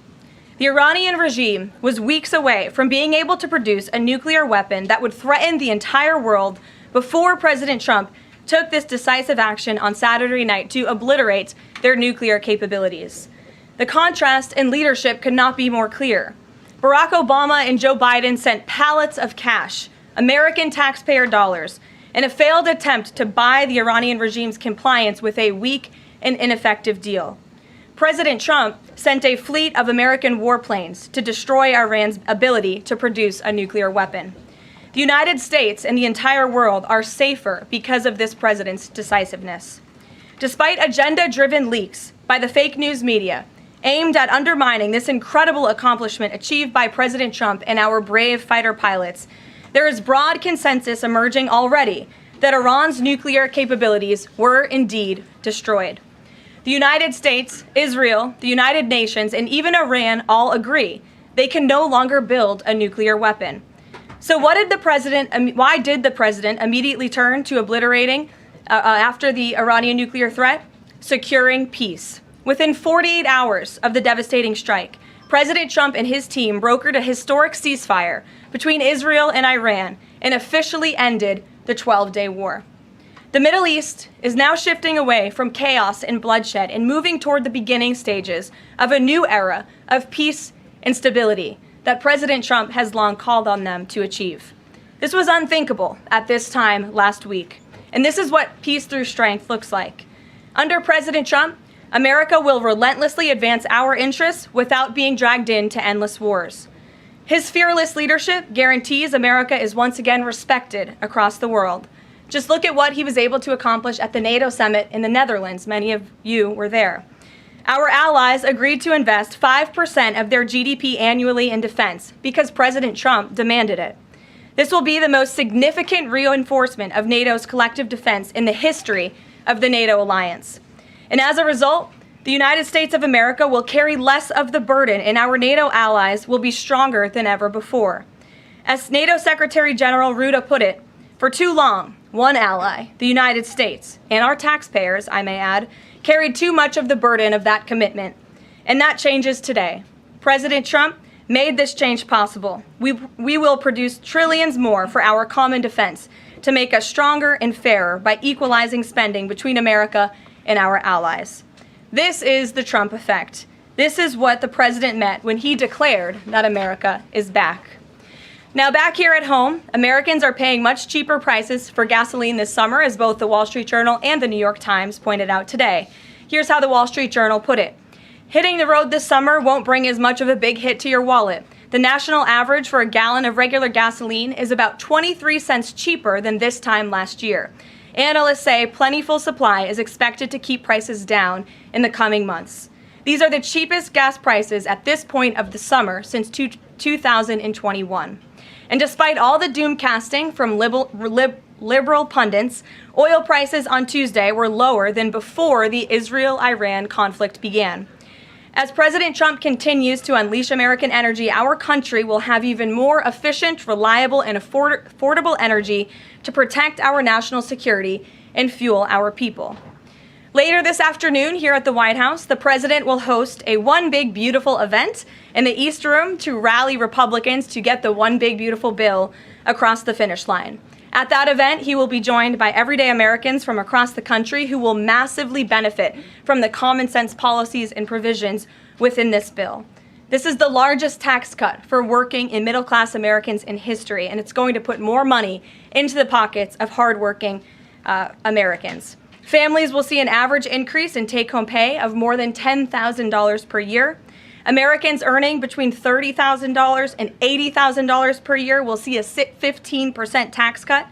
The Iranian regime was weeks away from being able to produce a nuclear weapon that would threaten the entire world before President Trump took this decisive action on Saturday night to obliterate their nuclear capabilities. The contrast in leadership could not be more clear. Barack Obama and Joe Biden sent pallets of cash, American taxpayer dollars, in a failed attempt to buy the Iranian regime's compliance with a weak and ineffective deal. President Trump sent a fleet of American warplanes to destroy Iran's ability to produce a nuclear weapon. The United States and the entire world are safer because of this president's decisiveness. Despite agenda-driven leaks by the fake news media aimed at undermining this incredible accomplishment achieved by President Trump and our brave fighter pilots, there is broad consensus emerging already that Iran's nuclear capabilities were indeed destroyed. The United States, Israel, the United Nations, and even Iran all agree they can no longer build a nuclear weapon. So why did the president immediately turn to obliterating after the Iranian nuclear threat? Securing peace. Within 48 hours of the devastating strike, President Trump and his team brokered a historic ceasefire between Israel and Iran and officially ended the 12-day war. The Middle East is now shifting away from chaos and bloodshed and moving toward the beginning stages of a new era of peace and stability that President Trump has long called on them to achieve. This was unthinkable at this time last week, and this is what peace through strength looks like. Under President Trump, America will relentlessly advance our interests without being dragged into endless wars. His fearless leadership guarantees America is once again respected across the world. Just look at what he was able to accomplish at the NATO summit in the Netherlands. Many of you were there. Our allies agreed to invest 5% of their GDP annually in defense because President Trump demanded it. This will be the most significant reinforcement of NATO's collective defense in the history of the NATO alliance. And as a result, the United States of America will carry less of the burden, and our NATO allies will be stronger than ever before. As NATO Secretary General Rutte put it, for too long, one ally, the United States, and our taxpayers, I may add, carried too much of the burden of that commitment. And that changes today. President Trump made this change possible. We will produce trillions more for our common defense to make us stronger and fairer by equalizing spending between America and our allies. This is the Trump effect. This is what the president meant when he declared that America is back. Now, back here at home, Americans are paying much cheaper prices for gasoline this summer, as both the Wall Street Journal and the New York Times pointed out today. Here's how the Wall Street Journal put it. Hitting the road this summer won't bring as much of a big hit to your wallet. The national average for a gallon of regular gasoline is about 23 cents cheaper than this time last year. Analysts say plentiful supply is expected to keep prices down in the coming months. These are the cheapest gas prices at this point of the summer since 2021. And despite all the doom casting from liberal pundits, oil prices on Tuesday were lower than before the Israel-Iran conflict began. As President Trump continues to unleash American energy, our country will have even more efficient, reliable, and affordable energy to protect our national security and fuel our people. Later this afternoon here at the White House, the president will host a One Big Beautiful event in the East Room to rally Republicans to get the One Big Beautiful bill across the finish line. At that event, he will be joined by everyday Americans from across the country who will massively benefit from the common sense policies and provisions within this bill. This is the largest tax cut for working and middle-class Americans in history, and it's going to put more money into the pockets of hardworking Americans. Families will see an average increase in take-home pay of more than $10,000 per year. Americans earning between $30,000 and $80,000 per year will see a 15% tax cut.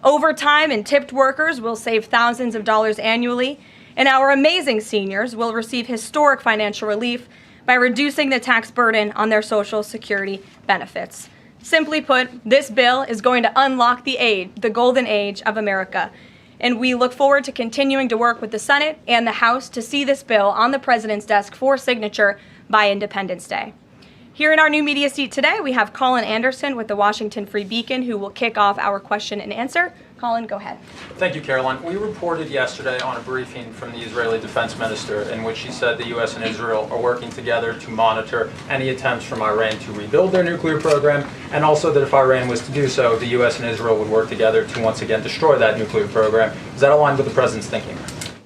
Overtime and tipped workers will save thousands of dollars annually. And our amazing seniors will receive historic financial relief by reducing the tax burden on their Social Security benefits. Simply put, this bill is going to unlock the golden age of America. And we look forward to continuing to work with the Senate and the House to see this bill on the president's desk for signature by Independence Day. Here in our new media seat today, we have Colin Anderson with the Washington Free Beacon, who will kick off our question and answer. Colin, go ahead. Thank you, Caroline. We reported yesterday on a briefing from the Israeli defense minister in which she said the U.S. and Israel are working together to monitor any attempts from Iran to rebuild their nuclear program, and also that if Iran was to do so, the U.S. and Israel would work together to once again destroy that nuclear program. Is that aligned with the president's thinking?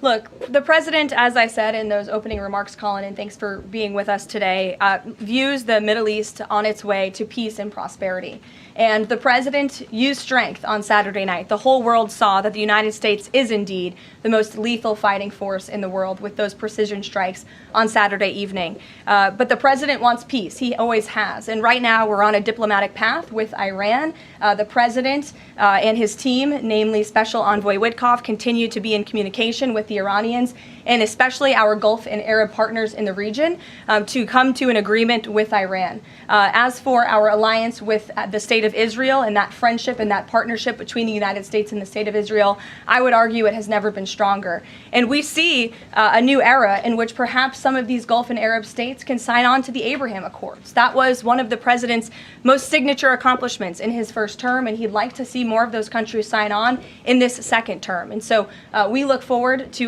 Look, the president, as I said in those opening remarks, Colin, and thanks for being with us today, views the Middle East on its way to peace and prosperity. And the president used strength on Saturday night. The whole world saw that the United States is indeed the most lethal fighting force in the world with those precision strikes on Saturday evening. But the president wants peace. He always has. And right now we're on a diplomatic path with Iran. The president and his team, namely Special Envoy Witkoff, continue to be in communication with the Iranians and especially our Gulf and Arab partners in the region to come to an agreement with Iran. As for our alliance with the State of Israel and that friendship and that partnership between the United States and the State of Israel, I would argue it has never been stronger. And we see a new era in which perhaps some of these Gulf and Arab states can sign on to the Abraham Accords. That was one of the president's most signature accomplishments in his first term, and he'd like to see more of those countries sign on in this second term. And so we look forward to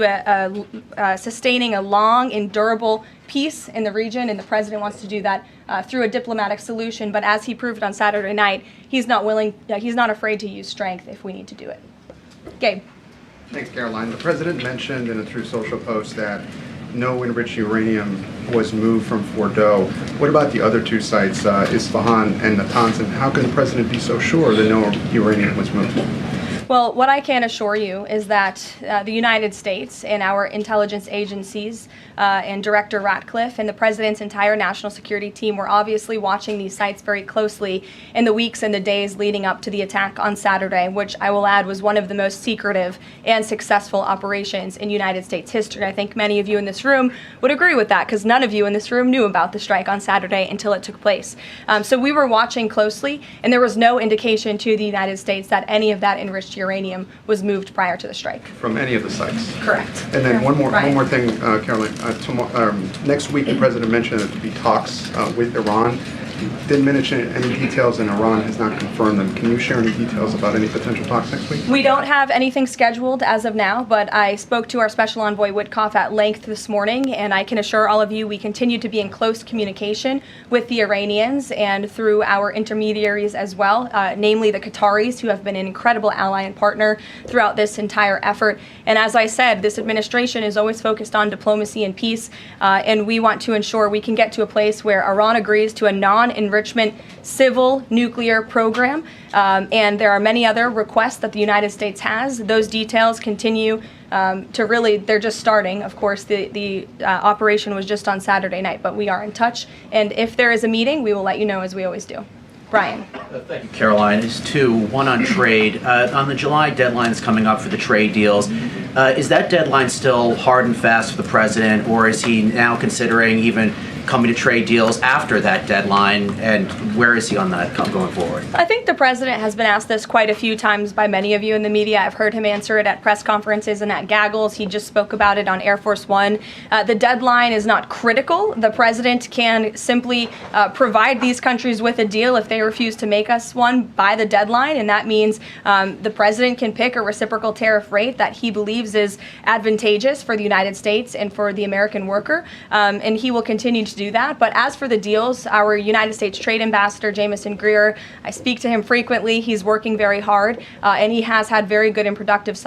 sustaining a long and durable peace in the region, and the president wants to do that through a diplomatic solution. But as he proved on Saturday night, he's not afraid to use strength if we need to do it. Gabe. Thanks, Caroline. The president mentioned in a Truce social post that no enriched uranium was moved from Fordow. What about the other two sites, Isfahan and Natanz? And how can the president be so sure that no uranium was moved? Well, what I can assure you is that the United States and our intelligence agencies and Director Ratcliffe and the President's entire national security team were obviously watching these sites very closely in the weeks and the days leading up to the attack on Saturday, which I will add was one of the most secretive and successful operations in United States history. I think many of you in this room would agree with that because none of you in this room knew about the strike on Saturday until it took place. So we were watching closely, and there was no indication to the United States that any of that enriched uranium was moved prior to the strike. From any of the sites? Correct. And then one more thing, Caroline. Next week, the president mentioned that there would be talks with Iran. Didn't mention any details, and Iran has not confirmed them. Can you share any details about any potential talks next week? We don't have anything scheduled as of now, but I spoke to our Special Envoy Witkoff at length this morning, and I can assure all of you we continue to be in close communication with the Iranians and through our intermediaries as well, namely the Qataris, who have been an incredible ally and partner throughout this entire effort. And as I said, this administration is always focused on diplomacy and peace, and we want to ensure we can get to a place where Iran agrees to a non-enrichment civil nuclear program, and there are many other requests that the United States has. Those details continue to really, they're just starting. Of course, the operation was just on Saturday night, but we are in touch, and if there is a meeting, we will let you know, as we always do. Brian. Thank you, Caroline. It's two. One on trade. On the July deadline that's coming up for the trade deals, Is that deadline still hard and fast for the president, or is he now considering even coming to trade deals after that deadline, and where is he on that going forward? I think the president has been asked this quite a few times by many of you in the media. I've heard him answer it at press conferences and at gaggles. He just spoke about it on Air Force One. The deadline is not critical. The president can simply provide these countries with a deal if they refuse to make us one by the deadline, and that means the president can pick a reciprocal tariff rate that he believes is advantageous for the United States and for the American worker, and he will continue to do that. But as for the deals, our United States Trade Ambassador, Jamieson Greer, I speak to him frequently. He's working very hard, and he has had very good and productive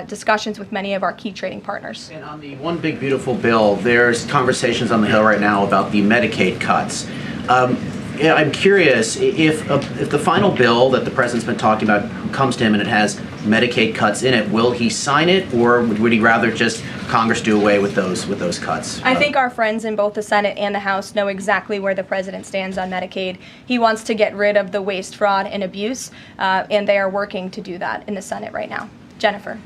discussions with many of our key trading partners. And on the One Big Beautiful Bill, there's conversations on the Hill right now about the Medicaid cuts. I'm curious if the final bill that the president's been talking about comes to him and it has Medicaid cuts in it, will he sign it, or would he rather just Congress do away with those cuts? I think our friends in both the Senate and the House know exactly where the president stands on Medicaid. He wants to get rid of the waste, fraud, and abuse, and they are working to do that in the Senate right now. Jennifer.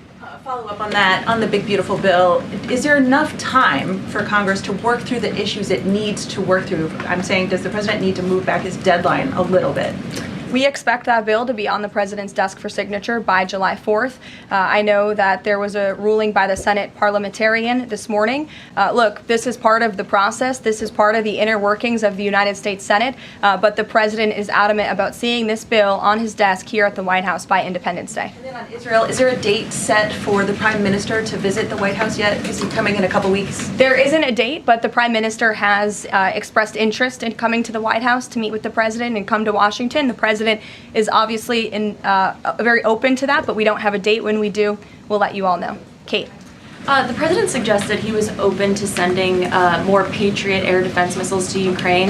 Follow up on that, on the Big Beautiful Bill. Is there enough time for Congress to work through the issues it needs to work through? I'm saying, does the president need to move back his deadline a little bit? We expect that bill to be on the president's desk for signature by July 4th. I know that there was a ruling by the Senate parliamentarian this morning. Look, this is part of the process. This is part of the inner workings of the United States Senate, but the president is adamant about seeing this bill on his desk here at the White House by Independence Day. And then on Israel, is there a date set for the prime minister to visit the White House yet? Is he coming in a couple weeks? There isn't a date, but the prime minister has expressed interest in coming to the White House to meet with the president and come to Washington. The president is obviously very open to that, but we don't have a date. When we do, we'll let you all know. Kate. The president suggested he was open to sending more Patriot air defense missiles to Ukraine.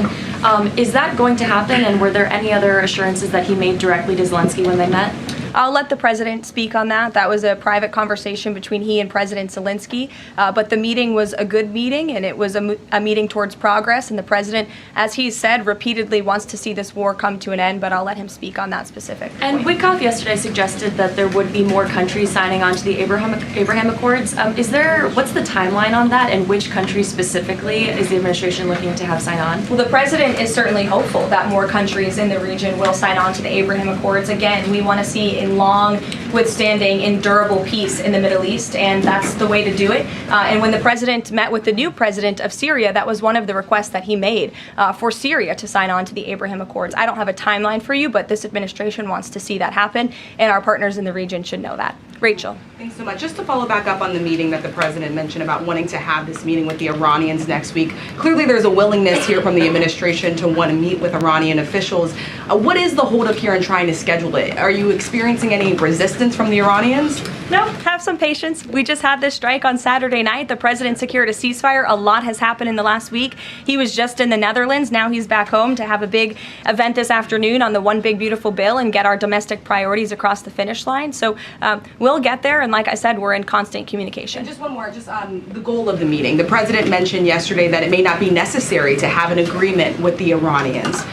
Is that going to happen, and were there any other assurances that he made directly to Zelensky when they met? I'll let the president speak on that. That was a private conversation between he and President Zelensky, but the meeting was a good meeting, and it was a meeting towards progress, and the president, as he said, repeatedly wants to see this war come to an end, but I'll let him speak on that specific point. And Witkoff yesterday suggested that there would be more countries signing on to the Abraham Accords. What's the timeline on that, and which countries specifically is the administration looking to have sign on? Well, the president is certainly hopeful that more countries in the region will sign on to the Abraham Accords. Again, we want to see a long, withstanding, and durable peace in the Middle East, and that's the way to do it. And when the president met with the new president of Syria, that was one of the requests that he made for Syria to sign on to the Abraham Accords. I don't have a timeline for you, but this administration wants to see that happen, and our partners in the region should know that. Rachel. Thanks so much. Just to follow back up on the meeting that the president mentioned about wanting to have this meeting with the Iranians next week. Clearly there's a willingness here from the administration to want to meet with Iranian officials. What is the holdup here in trying to schedule it? Are you experiencing any resistance from the Iranians? No, have some patience. We just had this strike on Saturday night. The president secured a ceasefire. A lot has happened in the last week. He was just in the Netherlands. Now he's back home to have a big event this afternoon on the One Big Beautiful Bill and get our domestic priorities across the finish line. So we'll get there. And like I said, we're in constant communication. And just one more, just the goal of the meeting. The president mentioned yesterday that it may not be necessary to have an agreement with the Iranians.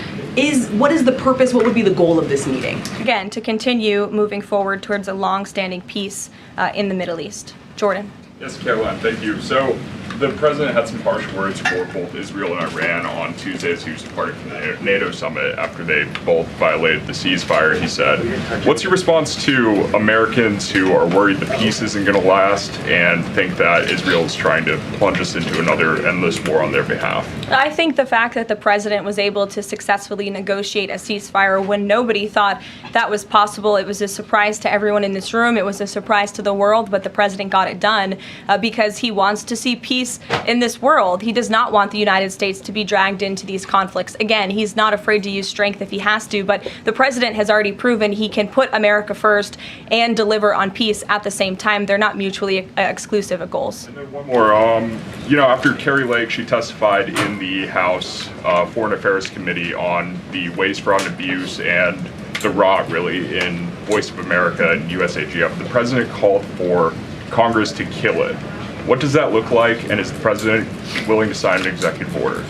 What is the purpose? What would be the goal of this meeting? Again, to continue moving forward towards a long-standing peace in the Middle East. Jordan. Yes, Caroline, thank you. So the president had some harsh words for both Israel and Iran on Tuesday as he was departing from the NATO summit after they both violated the ceasefire. He said, what's your response to Americans who are worried the peace isn't going to last and think that Israel is trying to plunge us into another endless war on their behalf? I think the fact that the president was able to successfully negotiate a ceasefire when nobody thought that was possible, it was a surprise to everyone in this room. It was a surprise to the world, but the president got it done because he wants to see peace in this world. He does not want the United States to be dragged into these conflicts. Again, he's not afraid to use strength if he has to, but the president has already proven he can put America first and deliver on peace at the same time. They're not mutually exclusive goals. And then one more, after Kari Lake, she testified in the House Foreign Affairs Committee on the waste, fraud, and abuse and the rot, really, in Voice of America and USAGM. The president called for Congress to kill it. What does that look like, and is the president willing to sign an executive order?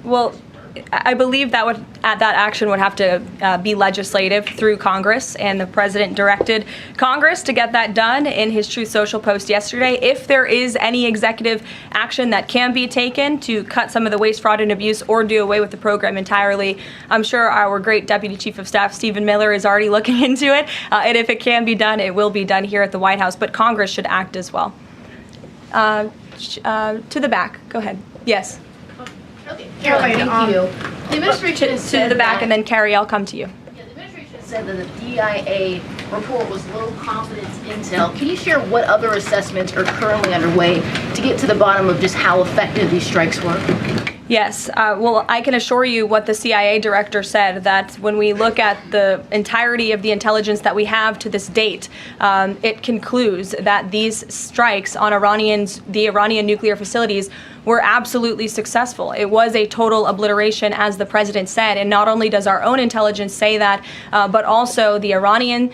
Well, I believe that action would have to be legislative through Congress, and the president directed Congress to get that done in his Truth Social post yesterday. If there is any executive action that can be taken to cut some of the waste, fraud, and abuse or do away with the program entirely, I'm sure our great Deputy Chief of Staff, Stephen Miller, is already looking into it. And if it can be done, it will be done here at the White House. But Congress should act as well. To the back. Go ahead. Yes. Okay, Caroline, thank you. The administration to the back, and then Carrie, I'll come to you. Yeah, the administration said that the DIA report was low confidence intel. Can you share what other assessments are currently underway to get to the bottom of just how effective these strikes were? Yes. Well, I can assure you what the CIA director said, that when we look at the entirety of the intelligence that we have to this date, it concludes that these strikes on the Iranian nuclear facilities were absolutely successful. It was a total obliteration, as the president said. And not only does our own intelligence say that, but also the Iranian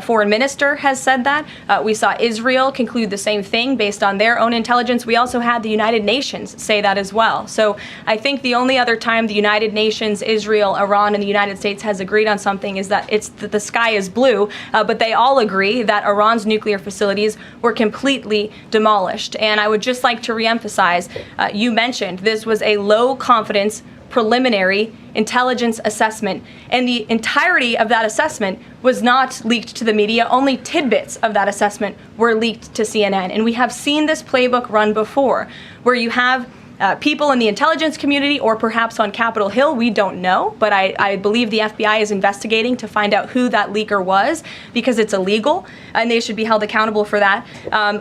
foreign minister has said that. We saw Israel conclude the same thing based on their own intelligence. We also had the United Nations say that as well. So I think the only other time the United Nations, Israel, Iran, and the United States has agreed on something is that the sky is blue, but they all agree that Iran's nuclear facilities were completely demolished. And I would just like to reemphasize, you mentioned this was a low confidence preliminary intelligence assessment, and the entirety of that assessment was not leaked to the media. Only tidbits of that assessment were leaked to CNN. And we have seen this playbook run before, where you have people in the intelligence community, or perhaps on Capitol Hill, we don't know, but I believe the FBI is investigating to find out who that leaker was, because it's illegal and they should be held accountable for that.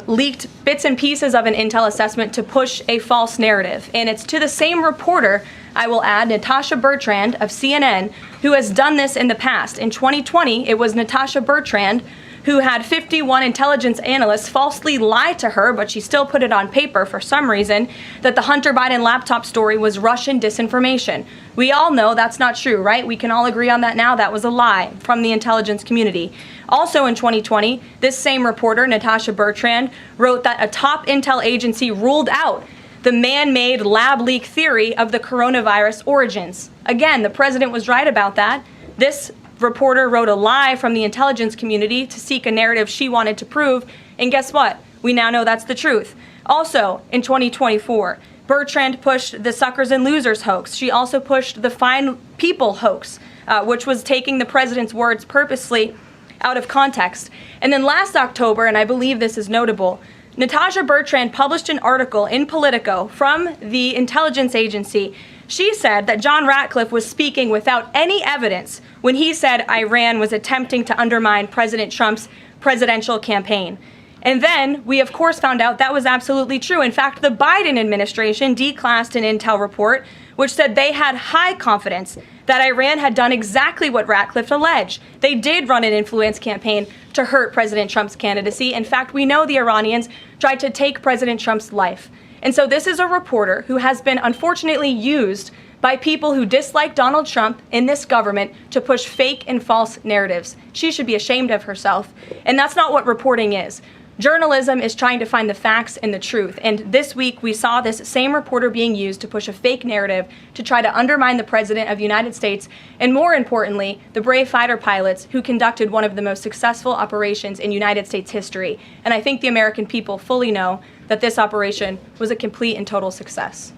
Leaked bits and pieces of an intel assessment to push a false narrative. And it's to the same reporter, I will add, Natasha Bertrand of CNN, who has done this in the past. In 2020, it was Natasha Bertrand who had 51 intelligence analysts falsely lie to her, but she still put it on paper for some reason, that the Hunter Biden laptop story was Russian disinformation. We all know that's not true, right? We can all agree on that now. That was a lie from the intelligence community. Also in 2020, this same reporter, Natasha Bertrand, wrote that a top intel agency ruled out the man-made lab leak theory of the coronavirus origins. Again, the president was right about that. This reporter wrote a lie from the intelligence community to seek a narrative she wanted to prove, and guess what? We now know that's the truth. Also, in 2024, Bertrand pushed the suckers and losers hoax. She also pushed the fine people hoax, which was taking the president's words purposely out of context. And then last October, and I believe this is notable, Natasha Bertrand published an article in Politico from the intelligence agency. She said that John Ratcliffe was speaking without any evidence when he said Iran was attempting to undermine President Trump's presidential campaign. And then we, of course, found out that was absolutely true. In fact, the Biden administration declassed an intel report which said they had high confidence that Iran had done exactly what Ratcliffe alleged. They did run an influence campaign to hurt President Trump's candidacy. In fact, we know the Iranians tried to take President Trump's life. And so this is a reporter who has been unfortunately used by people who dislike Donald Trump in this government to push fake and false narratives. She should be ashamed of herself. And that's not what reporting is. Journalism is trying to find the facts and the truth. And this week we saw this same reporter being used to push a fake narrative to try to undermine the President of the United States, and more importantly, the brave fighter pilots who conducted one of the most successful operations in United States history. And I think the American people fully know that this operation was a complete and total success.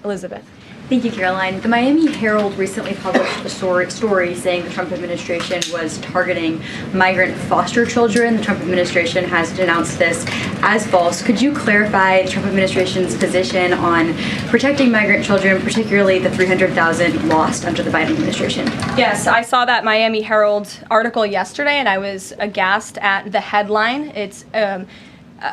Elizabeth. Thank you, Caroline. The Miami Herald recently published a story saying the Trump administration was targeting migrant foster children. The Trump administration has denounced this as false. Could you clarify the Trump administration's position on protecting migrant children, particularly the 300,000 lost under the Biden administration? Yes, I saw that Miami Herald article yesterday, and I was aghast at the headline. It's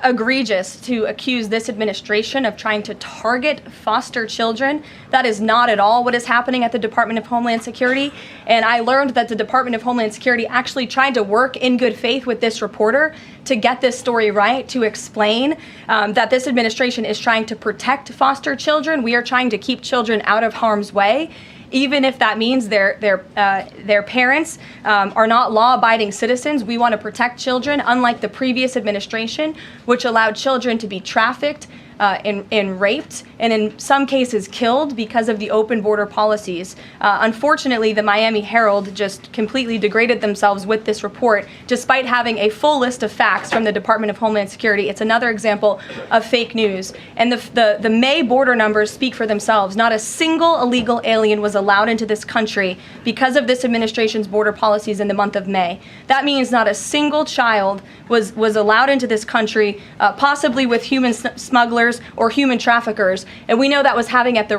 egregious to accuse this administration of trying to target foster children. That is not at all what is happening at the Department of Homeland Security. And I learned that the Department of Homeland Security actually tried to work in good faith with this reporter to get this story right, to explain that this administration is trying to protect foster children. We are trying to keep children out of harm's way, even if that means their parents are not law-abiding citizens. We want to protect children, unlike the previous administration, which allowed children to be trafficked, and raped, and in some cases killed because of the open border policies. Unfortunately, the Miami Herald just completely degraded themselves with this report, despite having a full list of facts from the Department of Homeland Security. It's another example of fake news. And the May border numbers speak for themselves. Not a single illegal alien was allowed into this country because of this administration's border policies in the month of May. That means not a single child was allowed into this country, possibly with human smugglers or human traffickers. And we know that was happening at the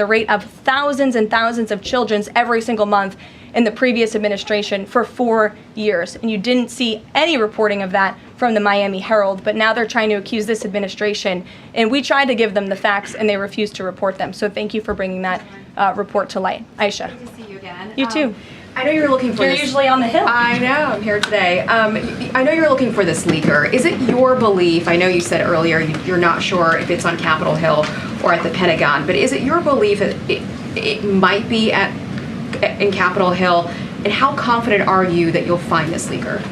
rate of thousands and thousands of children every single month in the previous administration for 4 years. And you didn't see any reporting of that from the Miami Herald, but now they're trying to accuse this administration. And we tried to give them the facts and they refused to report them. So thank you for bringing that report to light. Aisha. Good to see you again. You too. I know you're looking for You're this. usually on the Hill. I know, I'm here today. I know you're looking for this leaker. Is it your belief, I know you said earlier you're not sure if it's on Capitol Hill or at the Pentagon, but is it your belief that it might be in Capitol Hill, and how confident are you that you'll find this leaker?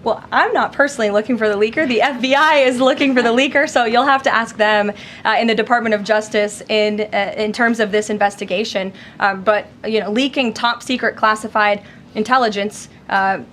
Well, I'm not personally looking for the leaker. The FBI is looking for the leaker, so you'll have to ask them in the Department of Justice in terms of this investigation. But leaking top secret classified intelligence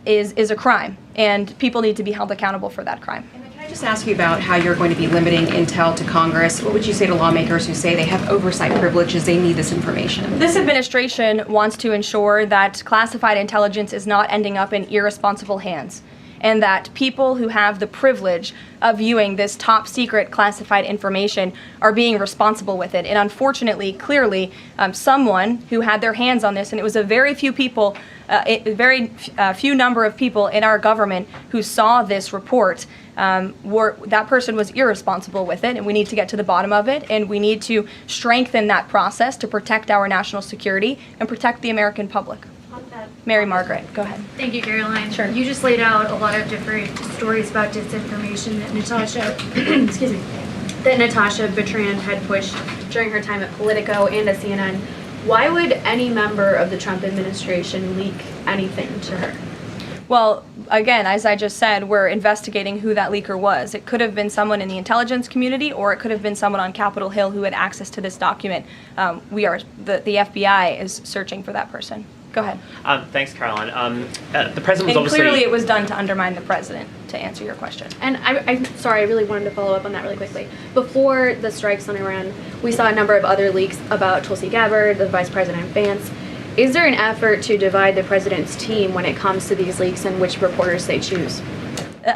is a crime, and people need to be held accountable for that crime. Can I just ask you about how you're going to be limiting intel to Congress? What would you say to lawmakers who say they have oversight privileges, they need this information? This administration wants to ensure that classified intelligence is not ending up in irresponsible hands, and that people who have the privilege of viewing this top secret classified information are being responsible with it. And unfortunately, clearly, someone who had their hands on this, and it was a very few people, few number of people in our government who saw this report, that person was irresponsible with it, and we need to get to the bottom of it, and we need to strengthen that process to protect our national security and protect the American public. Mary Margaret, go ahead. Thank you, Caroline. Sure. You just laid out a lot of different stories about disinformation that Natasha, excuse me, that Natasha Bertrand had pushed during her time at Politico and at CNN. Why would any member of the Trump administration leak anything to her? Well, again, as I just said, we're investigating who that leaker was. It could have been someone in the intelligence community, or it could have been someone on Capitol Hill who had access to this document. The FBI is searching for that person. Go ahead. Thanks, Caroline. The president was And obviously... clearly it was done to undermine the president, to answer your question. And I'm sorry, I really wanted to follow up on that really quickly. Before the strikes on Iran, we saw a number of other leaks about Tulsi Gabbard, the Vice President Vance. Is there an effort to divide the president's team when it comes to these leaks and which reporters they choose?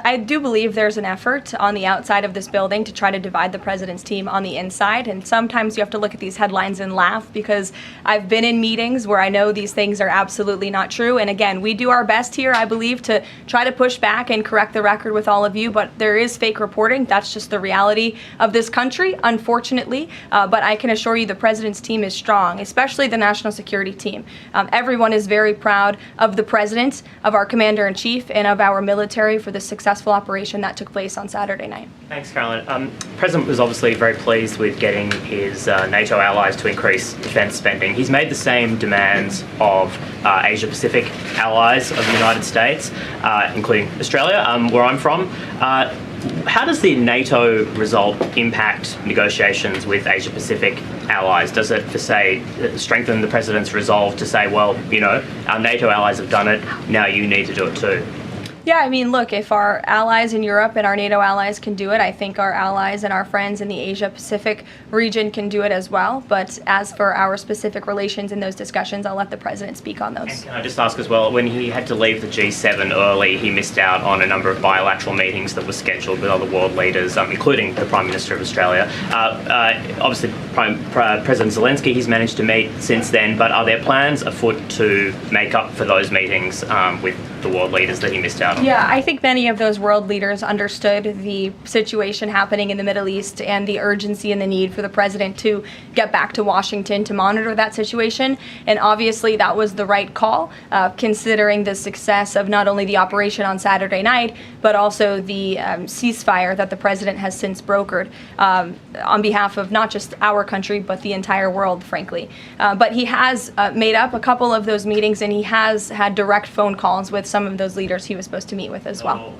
I do believe there's an effort on the outside of this building to try to divide the president's team on the inside, and sometimes you have to look at these headlines and laugh, because I've been in meetings where I know these things are absolutely not true. And again, we do our best here, I believe, to try to push back and correct the record with all of you, but there is fake reporting. That's just the reality of this country, unfortunately. But I can assure you the president's team is strong, especially the national security team. Everyone is very proud of the president, of our commander-in-chief, and of our military for the successful operation that took place on Saturday night. Thanks, Caroline. The president was obviously very pleased with getting his NATO allies to increase defense spending. He's made the same demands of Asia-Pacific allies of the United States, including Australia, where I'm from. How does the NATO result impact negotiations with Asia-Pacific allies? Does it, for say, strengthen the president's resolve to say, well, our NATO allies have done it, now you need to do it too? Yeah, I mean, look, if our allies in Europe and our NATO allies can do it, I think our allies and our friends in the Asia-Pacific region can do it as well. But as for our specific relations in those discussions, I'll let the president speak on those. And can I just ask as well, when he had to leave the G7 early, he missed out on a number of bilateral meetings that were scheduled with other world leaders, including the Prime Minister of Australia. Obviously, President Zelensky, he's managed to meet since then, but are there plans afoot to make up for those meetings with the world leaders that he missed out on? Yeah, I think many of those world leaders understood the situation happening in the Middle East and the urgency and the need for the president to get back to Washington to monitor that situation. And obviously that was the right call, considering the success of not only the operation on Saturday night, but also the ceasefire that the president has since brokered on behalf of not just our country, but the entire world, frankly. But he has made up a couple of those meetings, and he has had direct phone calls with some of those leaders he was supposed to meet with as well.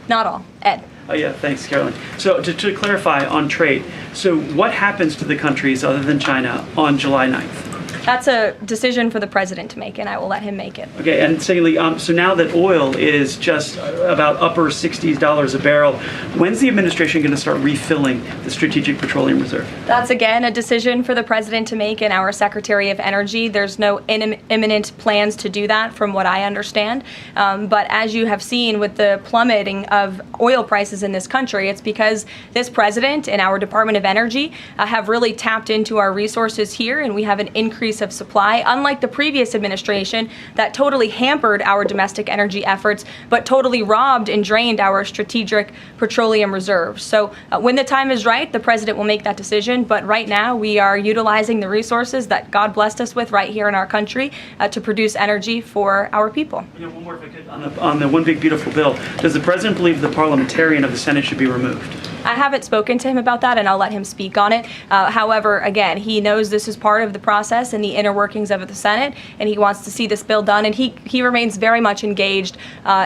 Not all. Ed. Yeah, thanks, Caroline. So to clarify on trade, so what happens to the countries other than China on July 9th? That's a decision for the president to make, and I will let him make it. Okay, and secondly, so now that oil is just about upper $60s a barrel, when's the administration going to start refilling the Strategic Petroleum Reserve? That's, again, a decision for the president to make and our Secretary of Energy. There's no imminent plans to do that, from what I understand. But as you have seen with the plummeting of oil prices in this country, it's because this president and our Department of Energy have really tapped into our resources here, and we have an increase of supply, unlike the previous administration that totally hampered our domestic energy efforts, but totally robbed and drained our strategic petroleum reserves. So when the time is right, the president will make that decision. But right now, we are utilizing the resources that God blessed us with right here in our country to produce energy for our people. One more if I could, on the one big beautiful bill, does the president believe the parliamentarian of the Senate should be removed? I haven't spoken to him about that, and I'll let him speak on it. However, again, he knows this is part of the process and the inner workings of the Senate, and he wants to see this bill done, and he remains very much engaged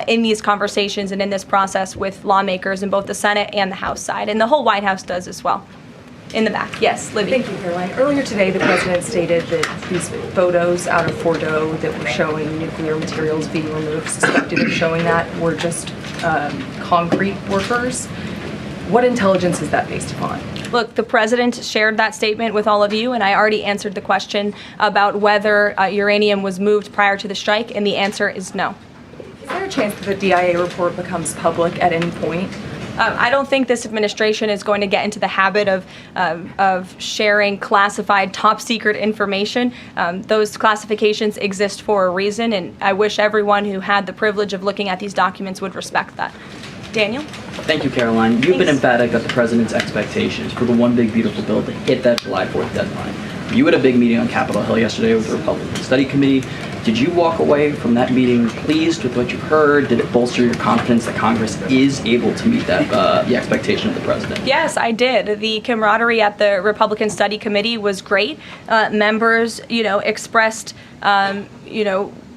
in these conversations and in this process with lawmakers in both the Senate and the House side, and the whole White House does as well. In the back, yes, Libby. Thank you, Caroline. Earlier today, the president stated that these photos out of Fordo that were showing nuclear materials being removed, suspected of showing that, were just concrete workers. What intelligence is that based upon? Look, the president shared that statement with all of you, and I already answered the question about whether uranium was moved prior to the strike, and the answer is no. Is there a chance that the DIA report becomes public at any point? I don't think this administration is going to get into the habit of sharing classified, top-secret information. Those classifications exist for a reason, and I wish everyone who had the privilege of looking at these documents would respect that. Daniel? Thank you, Caroline. You've been emphatic that the president's expectations for the one big beautiful bill to hit that July 4th deadline. You had a big meeting on Capitol Hill yesterday with the Republican Study Committee. Did you walk away from that meeting pleased with what you heard? Did it bolster your confidence that Congress is able to meet that the expectation of the president? Yes, I did. The camaraderie at the Republican Study Committee was great. Members, expressed,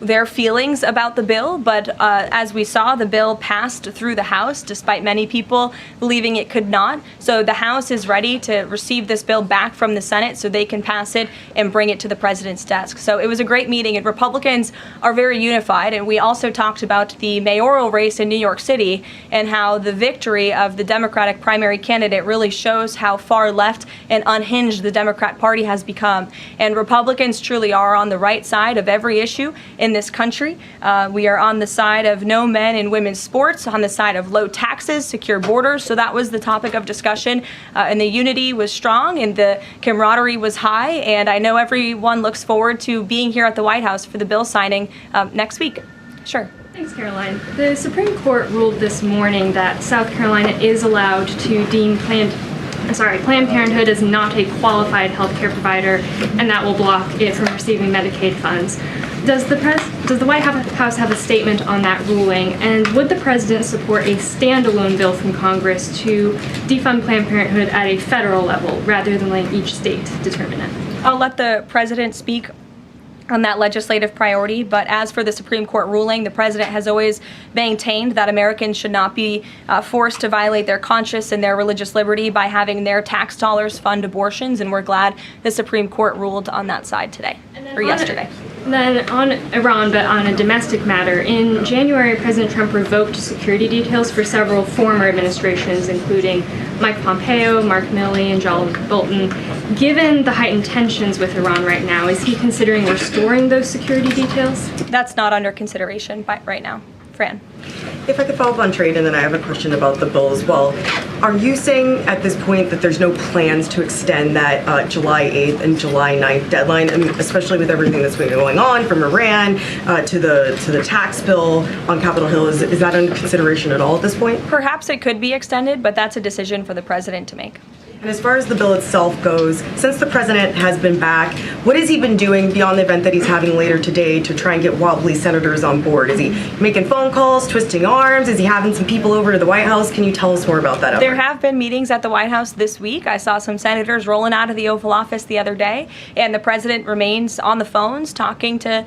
their feelings about the bill, but as we saw, the bill passed through the House, despite many people believing it could not. So the House is ready to receive this bill back from the Senate so they can pass it and bring it to the president's desk. So it was a great meeting, and Republicans are very unified. And we also talked about the mayoral race in New York City and how the victory of the Democratic primary candidate really shows how far left and unhinged the Democrat Party has become. And Republicans truly are on the right side of every issue in this country. We are on the side of no men in women's sports, on the side of low taxes, secure borders. So that was the topic of discussion, and the unity was strong and the camaraderie was high. And I know everyone looks forward to being here at the White House for the bill signing next week. Sure. Thanks, Caroline. The Supreme Court ruled this morning that South Carolina is allowed to deem Planned Parenthood is not a qualified healthcare provider, and that will block it from receiving Medicaid funds. Does the White House have a statement on that ruling, and would the president support a standalone bill from Congress to defund Planned Parenthood at a federal level rather than letting each state determine it? I'll let the president speak on that legislative priority, but as for the Supreme Court ruling, the president has always maintained that Americans should not be forced to violate their conscience and their religious liberty by having their tax dollars fund abortions, and we're glad the Supreme Court ruled on that side today, or yesterday. Then on Iran, but on a domestic matter, in January, President Trump revoked security details for several former administrations, including Mike Pompeo, Mark Milley, and John Bolton. Given the heightened tensions with Iran right now, is he considering restoring those security details? That's not under consideration right now. Fran. If I could follow up on trade, and then I have a question about the bill as well. Are you saying at this point that there's no plans to extend that July 8th and July 9th deadline, and especially with everything that's been going on from Iran to the tax bill on Capitol Hill? Is that under consideration at all at this point? Perhaps it could be extended, but that's a decision for the president to make. And as far as the bill itself goes, since the president has been back, what has he been doing beyond the event that he's having later today to try and get wobbly senators on board? Is he making phone calls, twisting arms? Is he having some people over to the White House? Can you tell us more about that effort? There have been meetings at the White House this week. I saw some senators rolling out of the Oval Office the other day, and the president remains on the phones talking to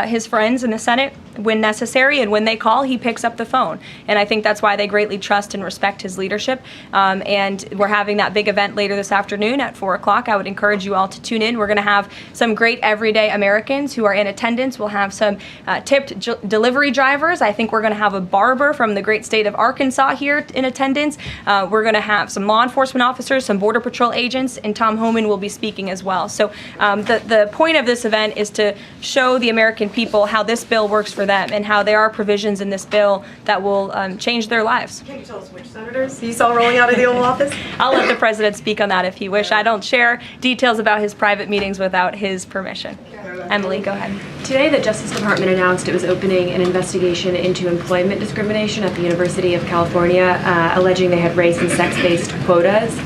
his friends in the Senate when necessary, and when they call, he picks up the phone. And I think that's why they greatly trust and respect his leadership. And we're having that big event later this afternoon at 4 o'clock. I would encourage you all to tune in. We're going to have some great everyday Americans who are in attendance. We'll have some tipped delivery drivers. I think we're going to have a barber from the great state of Arkansas here in attendance. We're going to have some law enforcement officers, some Border Patrol agents, and Tom Homan will be speaking as well. So the point of this event is to show the American people how this bill works for them and how there are provisions in this bill that will change their lives. Can you tell us which senators you saw rolling out of the Oval Office? I'll let the president speak on that if he wish. I don't share details about his private meetings without his permission. Emily, go ahead. Today, the Justice Department announced it was opening an investigation into employment discrimination at the University of California, alleging they had race and sex-based quotas.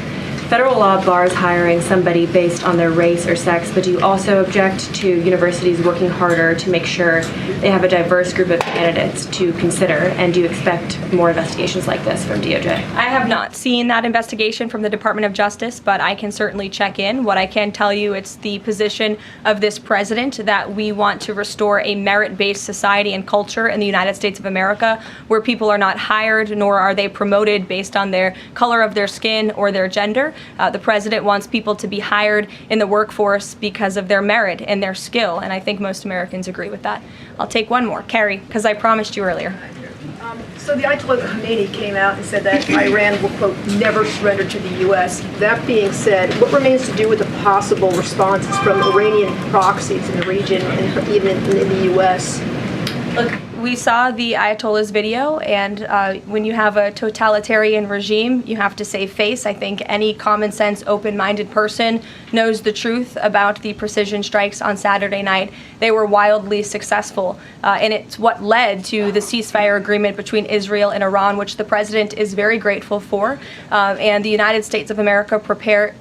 Federal law bars hiring somebody based on their race or sex, but do you also object to universities working harder to make sure they have a diverse group of candidates to consider? And do you expect more investigations like this from DOJ? I have not seen that investigation from the Department of Justice, but I can certainly check in. What I can tell you, it's the position of this president that we want to restore a merit-based society and culture in the United States of America, where people are not hired nor are they promoted based on their color of their skin or their gender. The president wants people to be hired in the workforce because of their merit and their skill, and I think most Americans agree with that. I'll take one more. Carrie, because I promised you earlier. So the Ayatollah Khamenei came out and said that Iran will, quote, never surrender to the U.S. That being said, what remains to do with the possible responses from Iranian proxies in the region and even in the U.S.? Look, we saw the Ayatollah's video, and when you have a totalitarian regime, you have to save face. I think any common sense, open-minded person knows the truth about the precision strikes on Saturday night. They were wildly successful, and it's what led to the ceasefire agreement between Israel and Iran, which the president is very grateful for. And the United States of America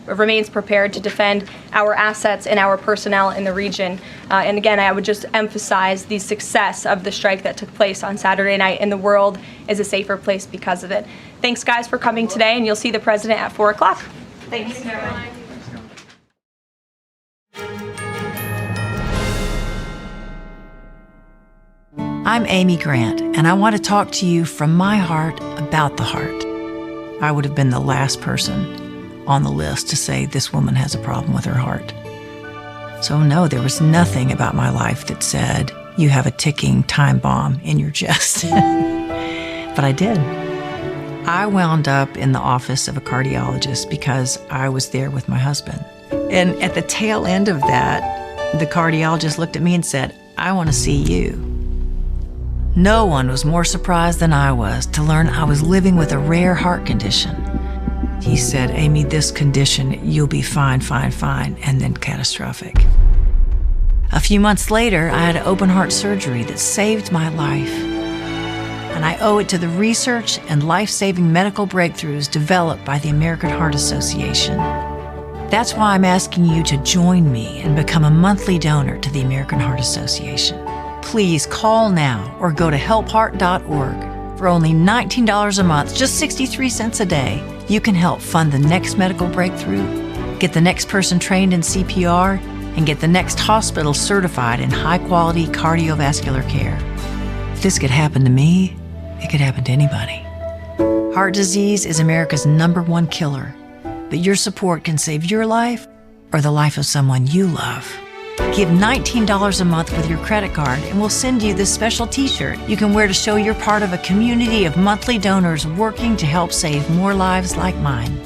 remains prepared to defend our assets and our personnel in the region. And again, I would just emphasize the success of the strike that took place on Saturday night, and the world is a safer place because of it. Thanks, guys, for coming today, and you'll see the president at 4 o'clock. Thanks. I'm Amy Grant, and I want to talk to you from my heart about the heart. I would have been the last person on the list to say this woman has a problem with her heart. So no, there was nothing about my life that said, you have a ticking time bomb in your chest. But I did. I wound up in the office of a cardiologist because I was there with my husband. And at the tail end of that, the cardiologist looked at me and said, I want to see you. No one was more surprised than I was to learn I was living with a rare heart condition. He said, Amy, this condition, you'll be fine, and then catastrophic. A few months later, I had open heart surgery that saved my life. And I owe it to the research and life-saving medical breakthroughs developed by the American Heart Association. That's why I'm asking you to join me and become a monthly donor to the American Heart Association. Please call now or go to helpheart.org. For only $19 a month, just 63 cents a day, you can help fund the next medical breakthrough, get the next person trained in CPR, and get the next hospital certified in high-quality cardiovascular care. If this could happen to me, it could happen to anybody. Heart disease is America's #1 killer, but your support can save your life or the life of someone you love. Give $19 a month with your credit card, and we'll send you this special t-shirt you can wear to show you're part of a community of monthly donors working to help save more lives like mine.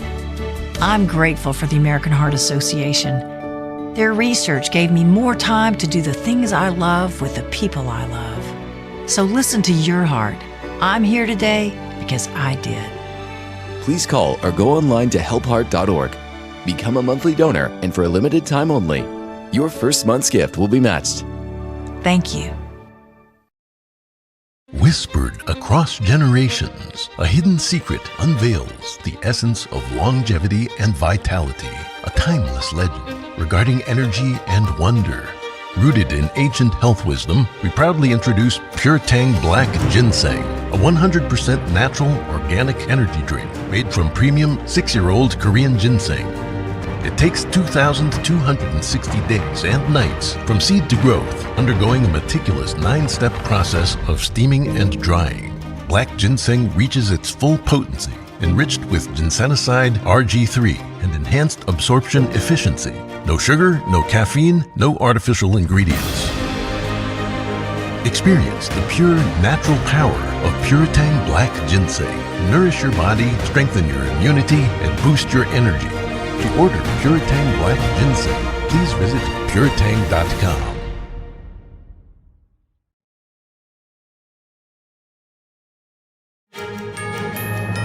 I'm grateful for the American Heart Association. Their research gave me more time to do the things I love with the people I love. So listen to your heart. I'm here today because I did. Please call or go online to helpheart.org. Become a monthly donor, and for a limited time only, your first month's gift will be matched. Thank you. Whispered across generations, a hidden secret unveils the essence of longevity and vitality, a timeless legend regarding energy and wonder. Rooted in ancient health wisdom, we proudly introduce Pure Tang Black Ginseng, a 100% natural organic energy drink made from premium 6-year-old Korean ginseng. It takes 2,260 days and nights from seed to growth, undergoing a meticulous 9-step process of steaming and drying. Black ginseng reaches its full potency, enriched with ginsenoside RG3 and enhanced absorption efficiency. No sugar, no caffeine, no artificial ingredients. Experience the pure, natural power of Puretang Black Ginseng. Nourish your body, strengthen your immunity, and boost your energy. To order Puretang Black Ginseng, please visit puretang.com.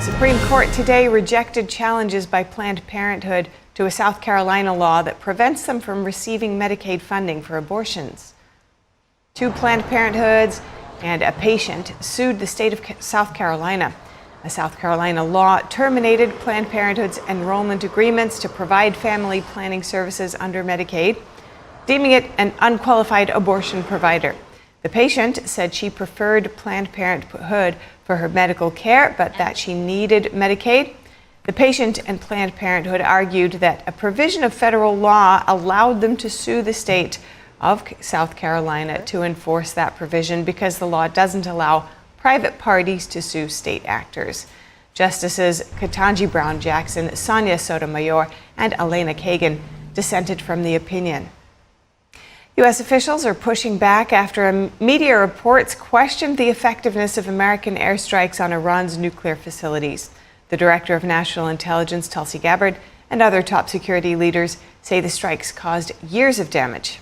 Supreme Court today rejected challenges by Planned Parenthood to a South Carolina law that prevents them from receiving Medicaid funding for abortions. 2 Planned Parenthoods and a patient sued the state of South Carolina. A South Carolina law terminated Planned Parenthood's enrollment agreements to provide family planning services under Medicaid, deeming it an unqualified abortion provider. The patient said she preferred Planned Parenthood for her medical care, but that she needed Medicaid. The patient and Planned Parenthood argued that a provision of federal law allowed them to sue the state of South Carolina to enforce that provision because the law doesn't allow private parties to sue state actors. Justices Ketanji Brown Jackson, Sonia Sotomayor, and Elena Kagan dissented from the opinion. U.S. officials are pushing back after media reports questioned the effectiveness of American airstrikes on Iran's nuclear facilities. The director of national intelligence, Tulsi Gabbard, and other top security leaders say the strikes caused years of damage.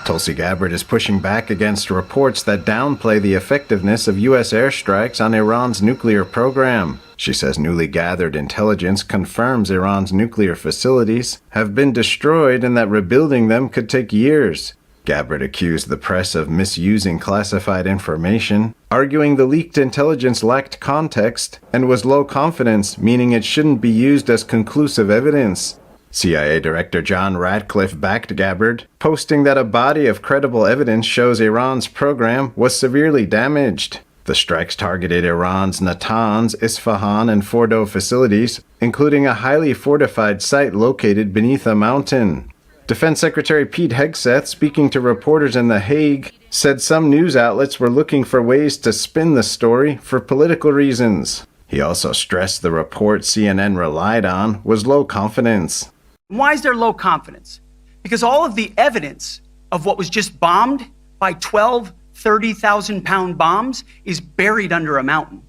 Tulsi Gabbard is pushing back against reports that downplay the effectiveness of U.S. airstrikes on Iran's nuclear program. She says newly gathered intelligence confirms Iran's nuclear facilities have been destroyed and that rebuilding them could take years. Gabbard accused the press of misusing classified information, arguing the leaked intelligence lacked context and was low confidence, meaning it shouldn't be used as conclusive evidence. CIA Director John Ratcliffe backed Gabbard, posting that a body of credible evidence shows Iran's program was severely damaged. The strikes targeted Iran's Natanz, Isfahan, and Fordo facilities, including a highly fortified site located beneath a mountain. Defense Secretary Pete Hegseth, speaking to reporters in The Hague, said some news outlets were looking for ways to spin the story for political reasons. He also stressed the report CNN relied on was low confidence. Why is there low confidence? Because all of the evidence of what was just bombed by 12 30,000-pound bombs is buried under a mountain.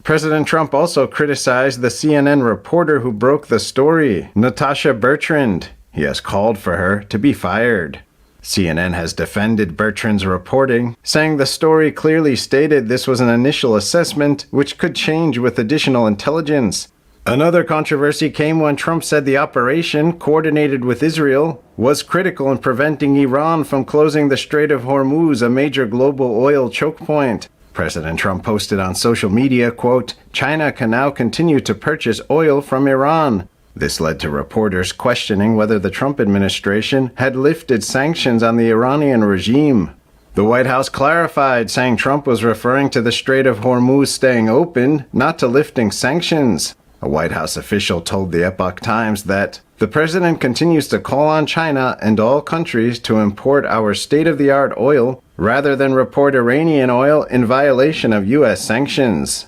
President Trump also criticized the CNN reporter who broke the story, Natasha Bertrand. He has called for her to be fired. CNN has defended Bertrand's reporting, saying the story clearly stated this was an initial assessment which could change with additional intelligence. Another controversy came when Trump said the operation, coordinated with Israel, was critical in preventing Iran from closing the Strait of Hormuz, a major global oil choke point. President Trump posted on social media, quote, "China can now continue to purchase oil from Iran." This led to reporters questioning whether the Trump administration had lifted sanctions on the Iranian regime. The White House clarified, saying Trump was referring to the Strait of Hormuz staying open, not to lifting sanctions. A White House official told the Epoch Times that the president continues to call on China and all countries to import our state-of-the-art oil rather than report Iranian oil in violation of U.S. sanctions.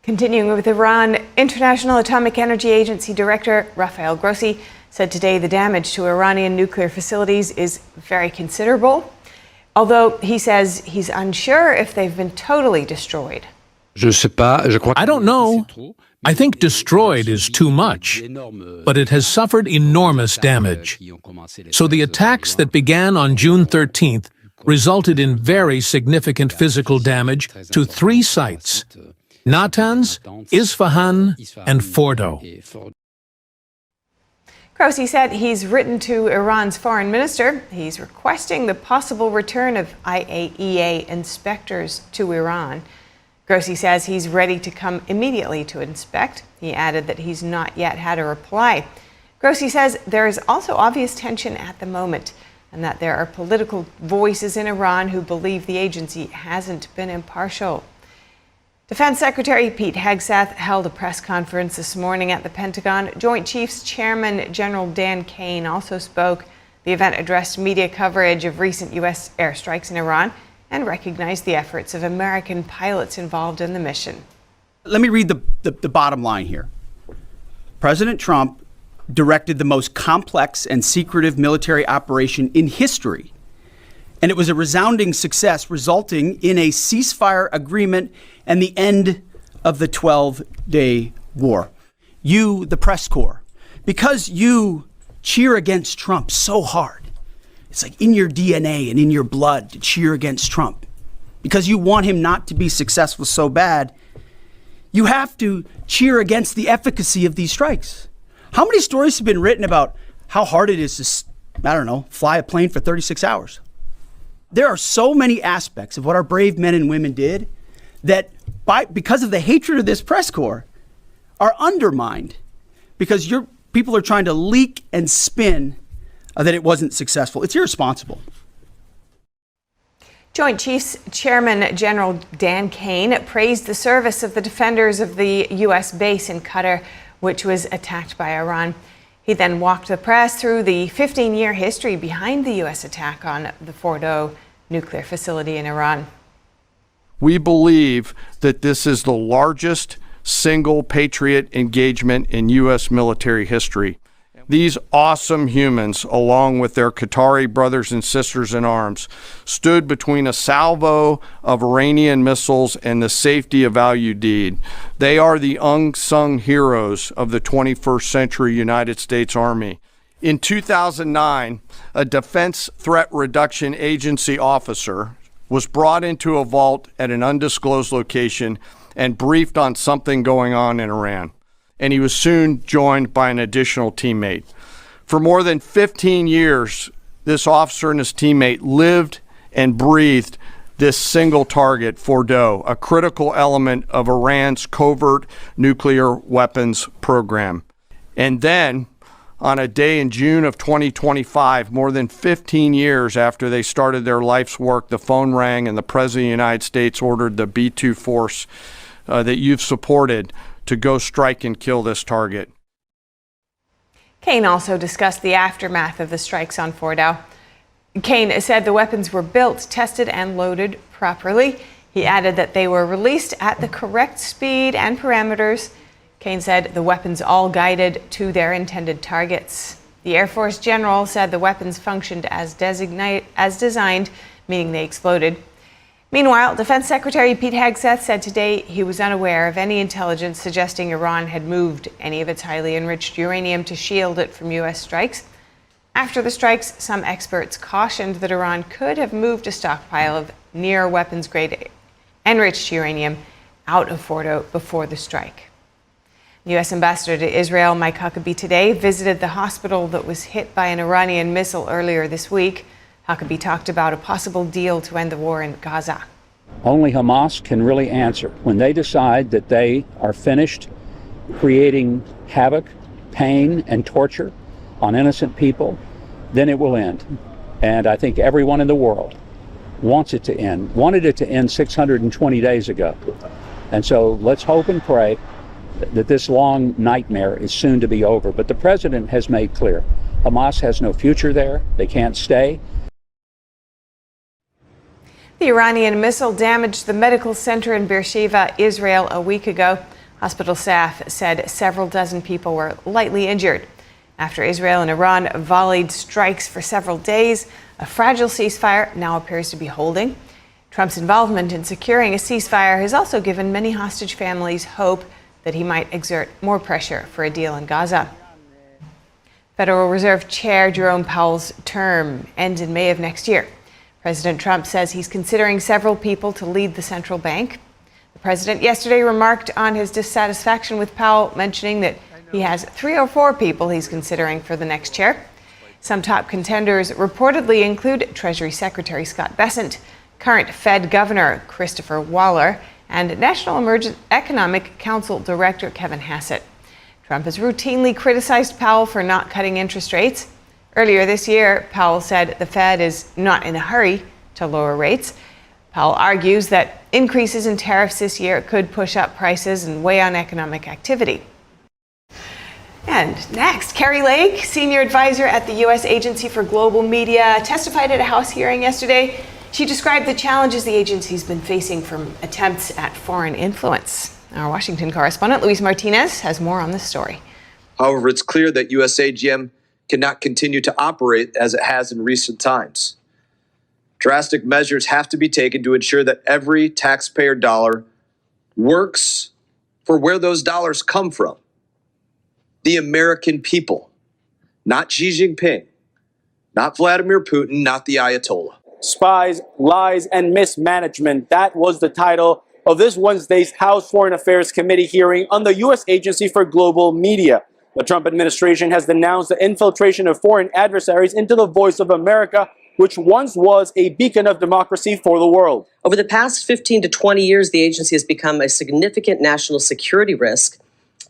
Continuing with Iran, International Atomic Energy Agency Director Rafael Grossi said today the damage to Iranian nuclear facilities is very considerable, although he says he's unsure if they've been totally destroyed. I don't know. I think destroyed is too much, but it has suffered enormous damage. So the attacks that began on June 13th resulted in very significant physical damage to 3 sites: Natanz, Isfahan, and Fordo. Grossi said he's written to Iran's foreign minister. He's requesting the possible return of IAEA inspectors to Iran. Grossi says he's ready to come immediately to inspect. He added that he's not yet had a reply. Grossi says there is also obvious tension at the moment and that there are political voices in Iran who believe the agency hasn't been impartial. Defense Secretary Pete Hegseth held a press conference this morning at the Pentagon. Joint Chiefs Chairman General Dan Caine also spoke. The event addressed media coverage of recent U.S. airstrikes in Iran and recognized the efforts of American pilots involved in the mission. Let me read the bottom line here. President Trump directed the most complex and secretive military operation in history, and it was a resounding success, resulting in a ceasefire agreement and the end of the 12-day war. You, the press corps, because you cheer against Trump so hard, it's like in your DNA and in your blood to cheer against Trump, because you want him not to be successful so bad, you have to cheer against the efficacy of these strikes. How many stories have been written about how hard it is to, fly a plane for 36 hours? There are so many aspects of what our brave men and women did that because of the hatred of this press corps are undermined because your people are trying to leak and spin that it wasn't successful. It's irresponsible. Joint Chiefs Chairman General Dan Caine praised the service of the defenders of the U.S. base in Qatar, which was attacked by Iran. He then walked the press through the 15-year history behind the U.S. attack on the Fordow nuclear facility in Iran. We believe that this is the largest single Patriot engagement in U.S. military history. These awesome humans, along with their Qatari brothers and sisters in arms, stood between a salvo of Iranian missiles and the safety of Al Udeid. They are the unsung heroes of the 21st century United States Army. In 2009, a Defense Threat Reduction Agency officer was brought into a vault at an undisclosed location and briefed on something going on in Iran. And he was soon joined by an additional teammate. For more than 15 years, this officer and his teammate lived and breathed this single target, Fordow, a critical element of Iran's covert nuclear weapons program. And then, on a day in June of 2025, more than 15 years after they started their life's work, the phone rang and the President of the United States ordered the B-2 force that you've supported to go strike and kill this target. Caine also discussed the aftermath of the strikes on Fordow. Caine said the weapons were built, tested, and loaded properly. He added that they were released at the correct speed and parameters. Caine said the weapons all guided to their intended targets. The Air Force general said the weapons functioned as designed, meaning they exploded. Meanwhile, Defense Secretary Pete Hegseth said today he was unaware of any intelligence suggesting Iran had moved any of its highly enriched uranium to shield it from U.S. strikes. After the strikes, some experts cautioned that Iran could have moved a stockpile of near weapons-grade enriched uranium out of Fordow before the strike. U.S. Ambassador to Israel Mike Huckabee today visited the hospital that was hit by an Iranian missile earlier this week. Huckabee talked about a possible deal to end the war in Gaza. Only Hamas can really answer. When they decide that they are finished creating havoc, pain, and torture on innocent people, then it will end. And I think everyone in the world wants it to end, wanted it to end 620 days ago. And so let's hope and pray that this long nightmare is soon to be over. But the president has made clear, Hamas has no future there. They can't stay. The Iranian missile damaged the medical center in Beersheba, Israel, a week ago. Hospital staff said several dozen people were lightly injured. After Israel and Iran volleyed strikes for several days, a fragile ceasefire now appears to be holding. Trump's involvement in securing a ceasefire has also given many hostage families hope that he might exert more pressure for a deal in Gaza. Federal Reserve Chair Jerome Powell's term ends in May of next year. President Trump says he's considering several people to lead the central bank. The president yesterday remarked on his dissatisfaction with Powell, mentioning that he has 3 or 4 people he's considering for the next chair. Some top contenders reportedly include Treasury Secretary Scott Bessent, current Fed Governor Christopher Waller, and National Economic Council Director Kevin Hassett. Trump has routinely criticized Powell for not cutting interest rates. Earlier this year, Powell said the Fed is not in a hurry to lower rates. Powell argues that increases in tariffs this year could push up prices and weigh on economic activity. And next, Kari Lake, senior advisor at the U.S. Agency for Global Media, testified at a House hearing yesterday. She described the challenges the agency's been facing from attempts at foreign influence. Our Washington correspondent, Luis Martinez, has more on this story. However, it's clear that USAGM cannot continue to operate as it has in recent times. Drastic measures have to be taken to ensure that every taxpayer dollar works for where those dollars come from. The American people, not Xi Jinping, not Vladimir Putin, not the Ayatollah. Spies, Lies, and Mismanagement. That was the title of this Wednesday's House Foreign Affairs Committee hearing on the U.S. Agency for Global Media. The Trump administration has denounced the infiltration of foreign adversaries into the Voice of America, which once was a beacon of democracy for the world. Over the past 15 to 20 years, the agency has become a significant national security risk.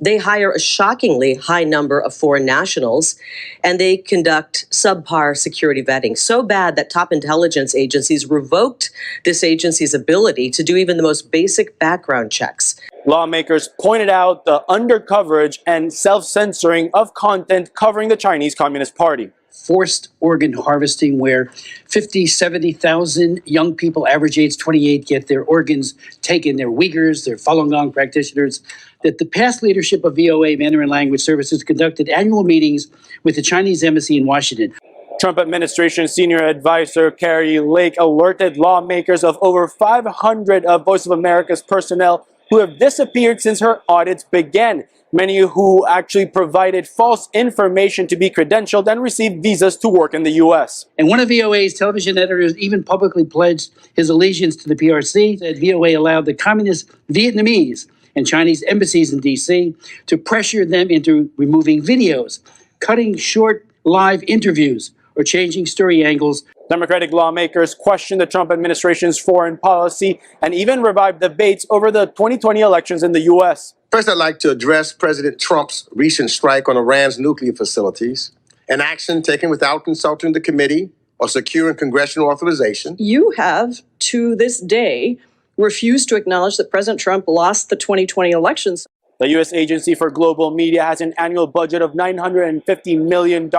They hire a shockingly high number of foreign nationals, and they conduct subpar security vetting. So bad that top intelligence agencies revoked this agency's ability to do even the most basic background checks. Lawmakers pointed out the undercoverage and self-censoring of content covering the Chinese Communist Party. Forced organ harvesting, where 50, 70,000 young people, average age 28, get their organs taken. They're Uyghurs, they're Falun Gong practitioners. That the past leadership of VOA Mandarin Language Services conducted annual meetings with the Chinese embassy in Washington. Trump administration senior advisor Kari Lake alerted lawmakers of over 500 of Voice of America's personnel who have disappeared since her audits began. Many who actually provided false information to be credentialed and received visas to work in the U.S. And one of VOA's television editors even publicly pledged his allegiance to the PRC, said VOA allowed the communist Vietnamese and Chinese embassies in D.C. to pressure them into removing videos, cutting short live interviews, or changing story angles. Democratic lawmakers questioned the Trump administration's foreign policy and even revived debates over the 2020 elections in the U.S. First, I'd like to address President Trump's recent strike on Iran's nuclear facilities, an action taken without consulting the committee or securing congressional authorization. You have, to this day, refused to acknowledge that President Trump lost the 2020 elections. The U.S. Agency for Global Media has an annual budget of $950 million,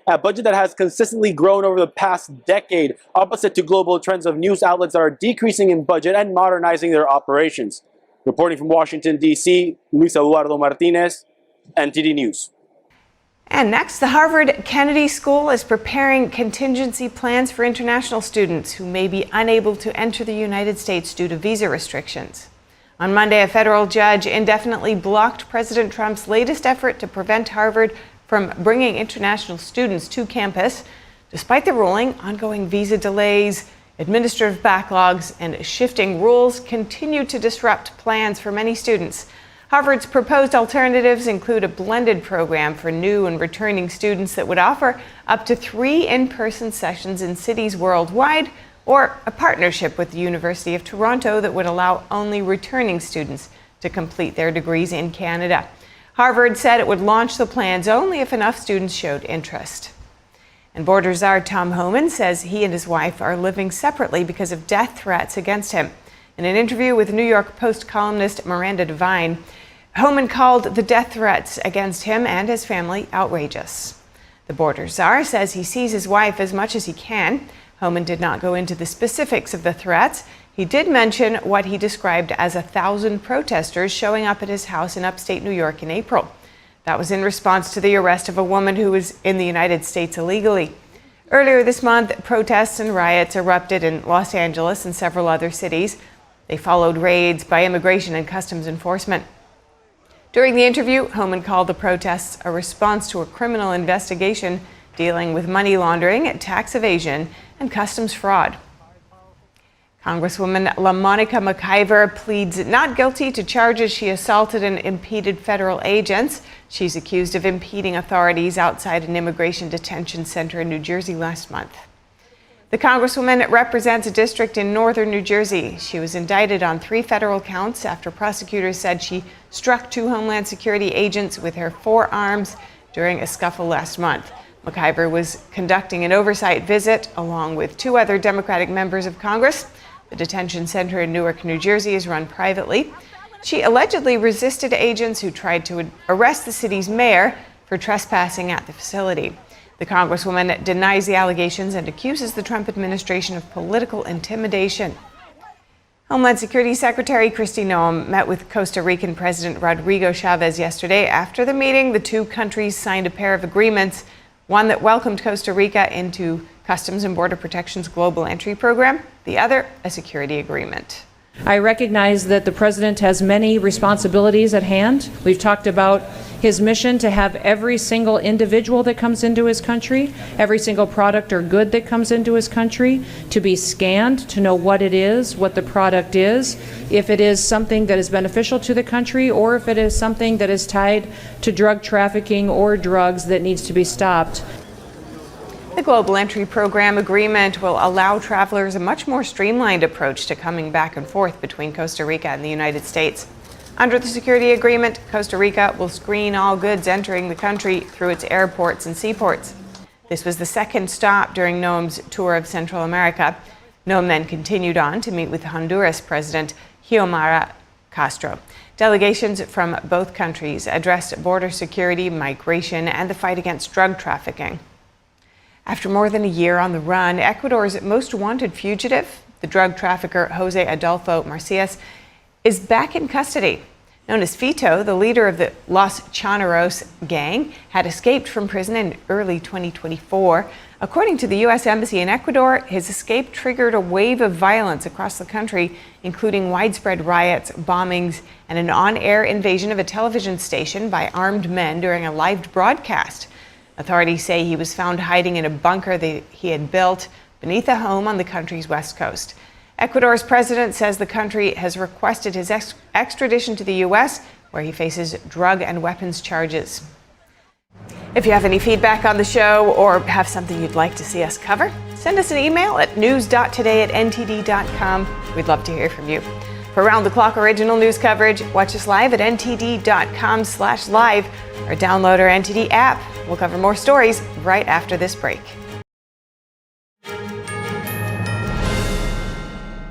a budget that has consistently grown over the past decade, opposite to global trends of news outlets that are decreasing in budget and modernizing their operations. Reporting from Washington, D.C., Luis Eduardo Martinez, NTD News. And next, the Harvard Kennedy School is preparing contingency plans for international students who may be unable to enter the United States due to visa restrictions. On Monday, a federal judge indefinitely blocked President Trump's latest effort to prevent Harvard from bringing international students to campus. Despite the ruling, ongoing visa delays, administrative backlogs, and shifting rules continue to disrupt plans for many students. Harvard's proposed alternatives include a blended program for new and returning students that would offer up to 3 in-person sessions in cities worldwide, or a partnership with the University of Toronto that would allow only returning students to complete their degrees in Canada. Harvard said it would launch the plans only if enough students showed interest. And border czar Tom Homan says he and his wife are living separately because of death threats against him. In an interview with New York Post columnist Miranda Devine, Homan called the death threats against him and his family outrageous. The border czar says he sees his wife as much as he can. Homan did not go into the specifics of the threats. He did mention what he described as 1,000 protesters showing up at his house in upstate New York in April. That was in response to the arrest of a woman who was in the United States illegally. Earlier this month, protests and riots erupted in Los Angeles and several other cities. They followed raids by immigration and customs enforcement. During the interview, Homan called the protests a response to a criminal investigation dealing with money laundering, tax evasion, and customs fraud. Congresswoman LaMonica McIver pleads not guilty to charges she assaulted and impeded federal agents. She's accused of impeding authorities outside an immigration detention center in New Jersey last month. The Congresswoman represents a district in northern New Jersey. She was indicted on 3 federal counts after prosecutors said she struck 2 Homeland Security agents with her forearms during a scuffle last month. McIver was conducting an oversight visit along with 2 other Democratic members of Congress. The detention center in Newark, New Jersey is run privately. She allegedly resisted agents who tried to arrest the city's mayor for trespassing at the facility. The Congresswoman denies the allegations and accuses the Trump administration of political intimidation. Homeland Security Secretary Kristi Noem met with Costa Rican President Rodrigo Chavez yesterday. After the meeting, the two countries signed a pair of agreements, one that welcomed Costa Rica into Customs and Border Protection's Global Entry Program, the other, a security agreement. I recognize that the President has many responsibilities at hand. We've talked about his mission to have every single individual that comes into his country, every single product or good that comes into his country, to be scanned, to know what it is, what the product is, if it is something that is beneficial to the country, or if it is something that is tied to drug trafficking or drugs that needs to be stopped. The Global Entry Program agreement will allow travelers a much more streamlined approach to coming back and forth between Costa Rica and the United States. Under the security agreement, Costa Rica will screen all goods entering the country through its airports and seaports. This was the second stop during Noem's tour of Central America. Noem then continued on to meet with Honduras President Xiomara Castro. Delegations from both countries addressed border security, migration, and the fight against drug trafficking. After more than a year on the run, Ecuador's most wanted fugitive, the drug trafficker Jose Adolfo Marcias, is back in custody. Known as Fito, the leader of the Los Chaneros gang had escaped from prison in early 2024. According to the U.S. Embassy in Ecuador, his escape triggered a wave of violence across the country, including widespread riots, bombings, and an on-air invasion of a television station by armed men during a live broadcast. Authorities say he was found hiding in a bunker that he had built beneath a home on the country's west coast. Ecuador's president says the country has requested his extradition to the U.S., where he faces drug and weapons charges. If you have any feedback on the show or have something you'd like to see us cover, send us an email at news.today@ntd.com. We'd love to hear from you. For round-the-clock original news coverage, watch us live at ntd.com/live or download our NTD app. We'll cover more stories right after this break.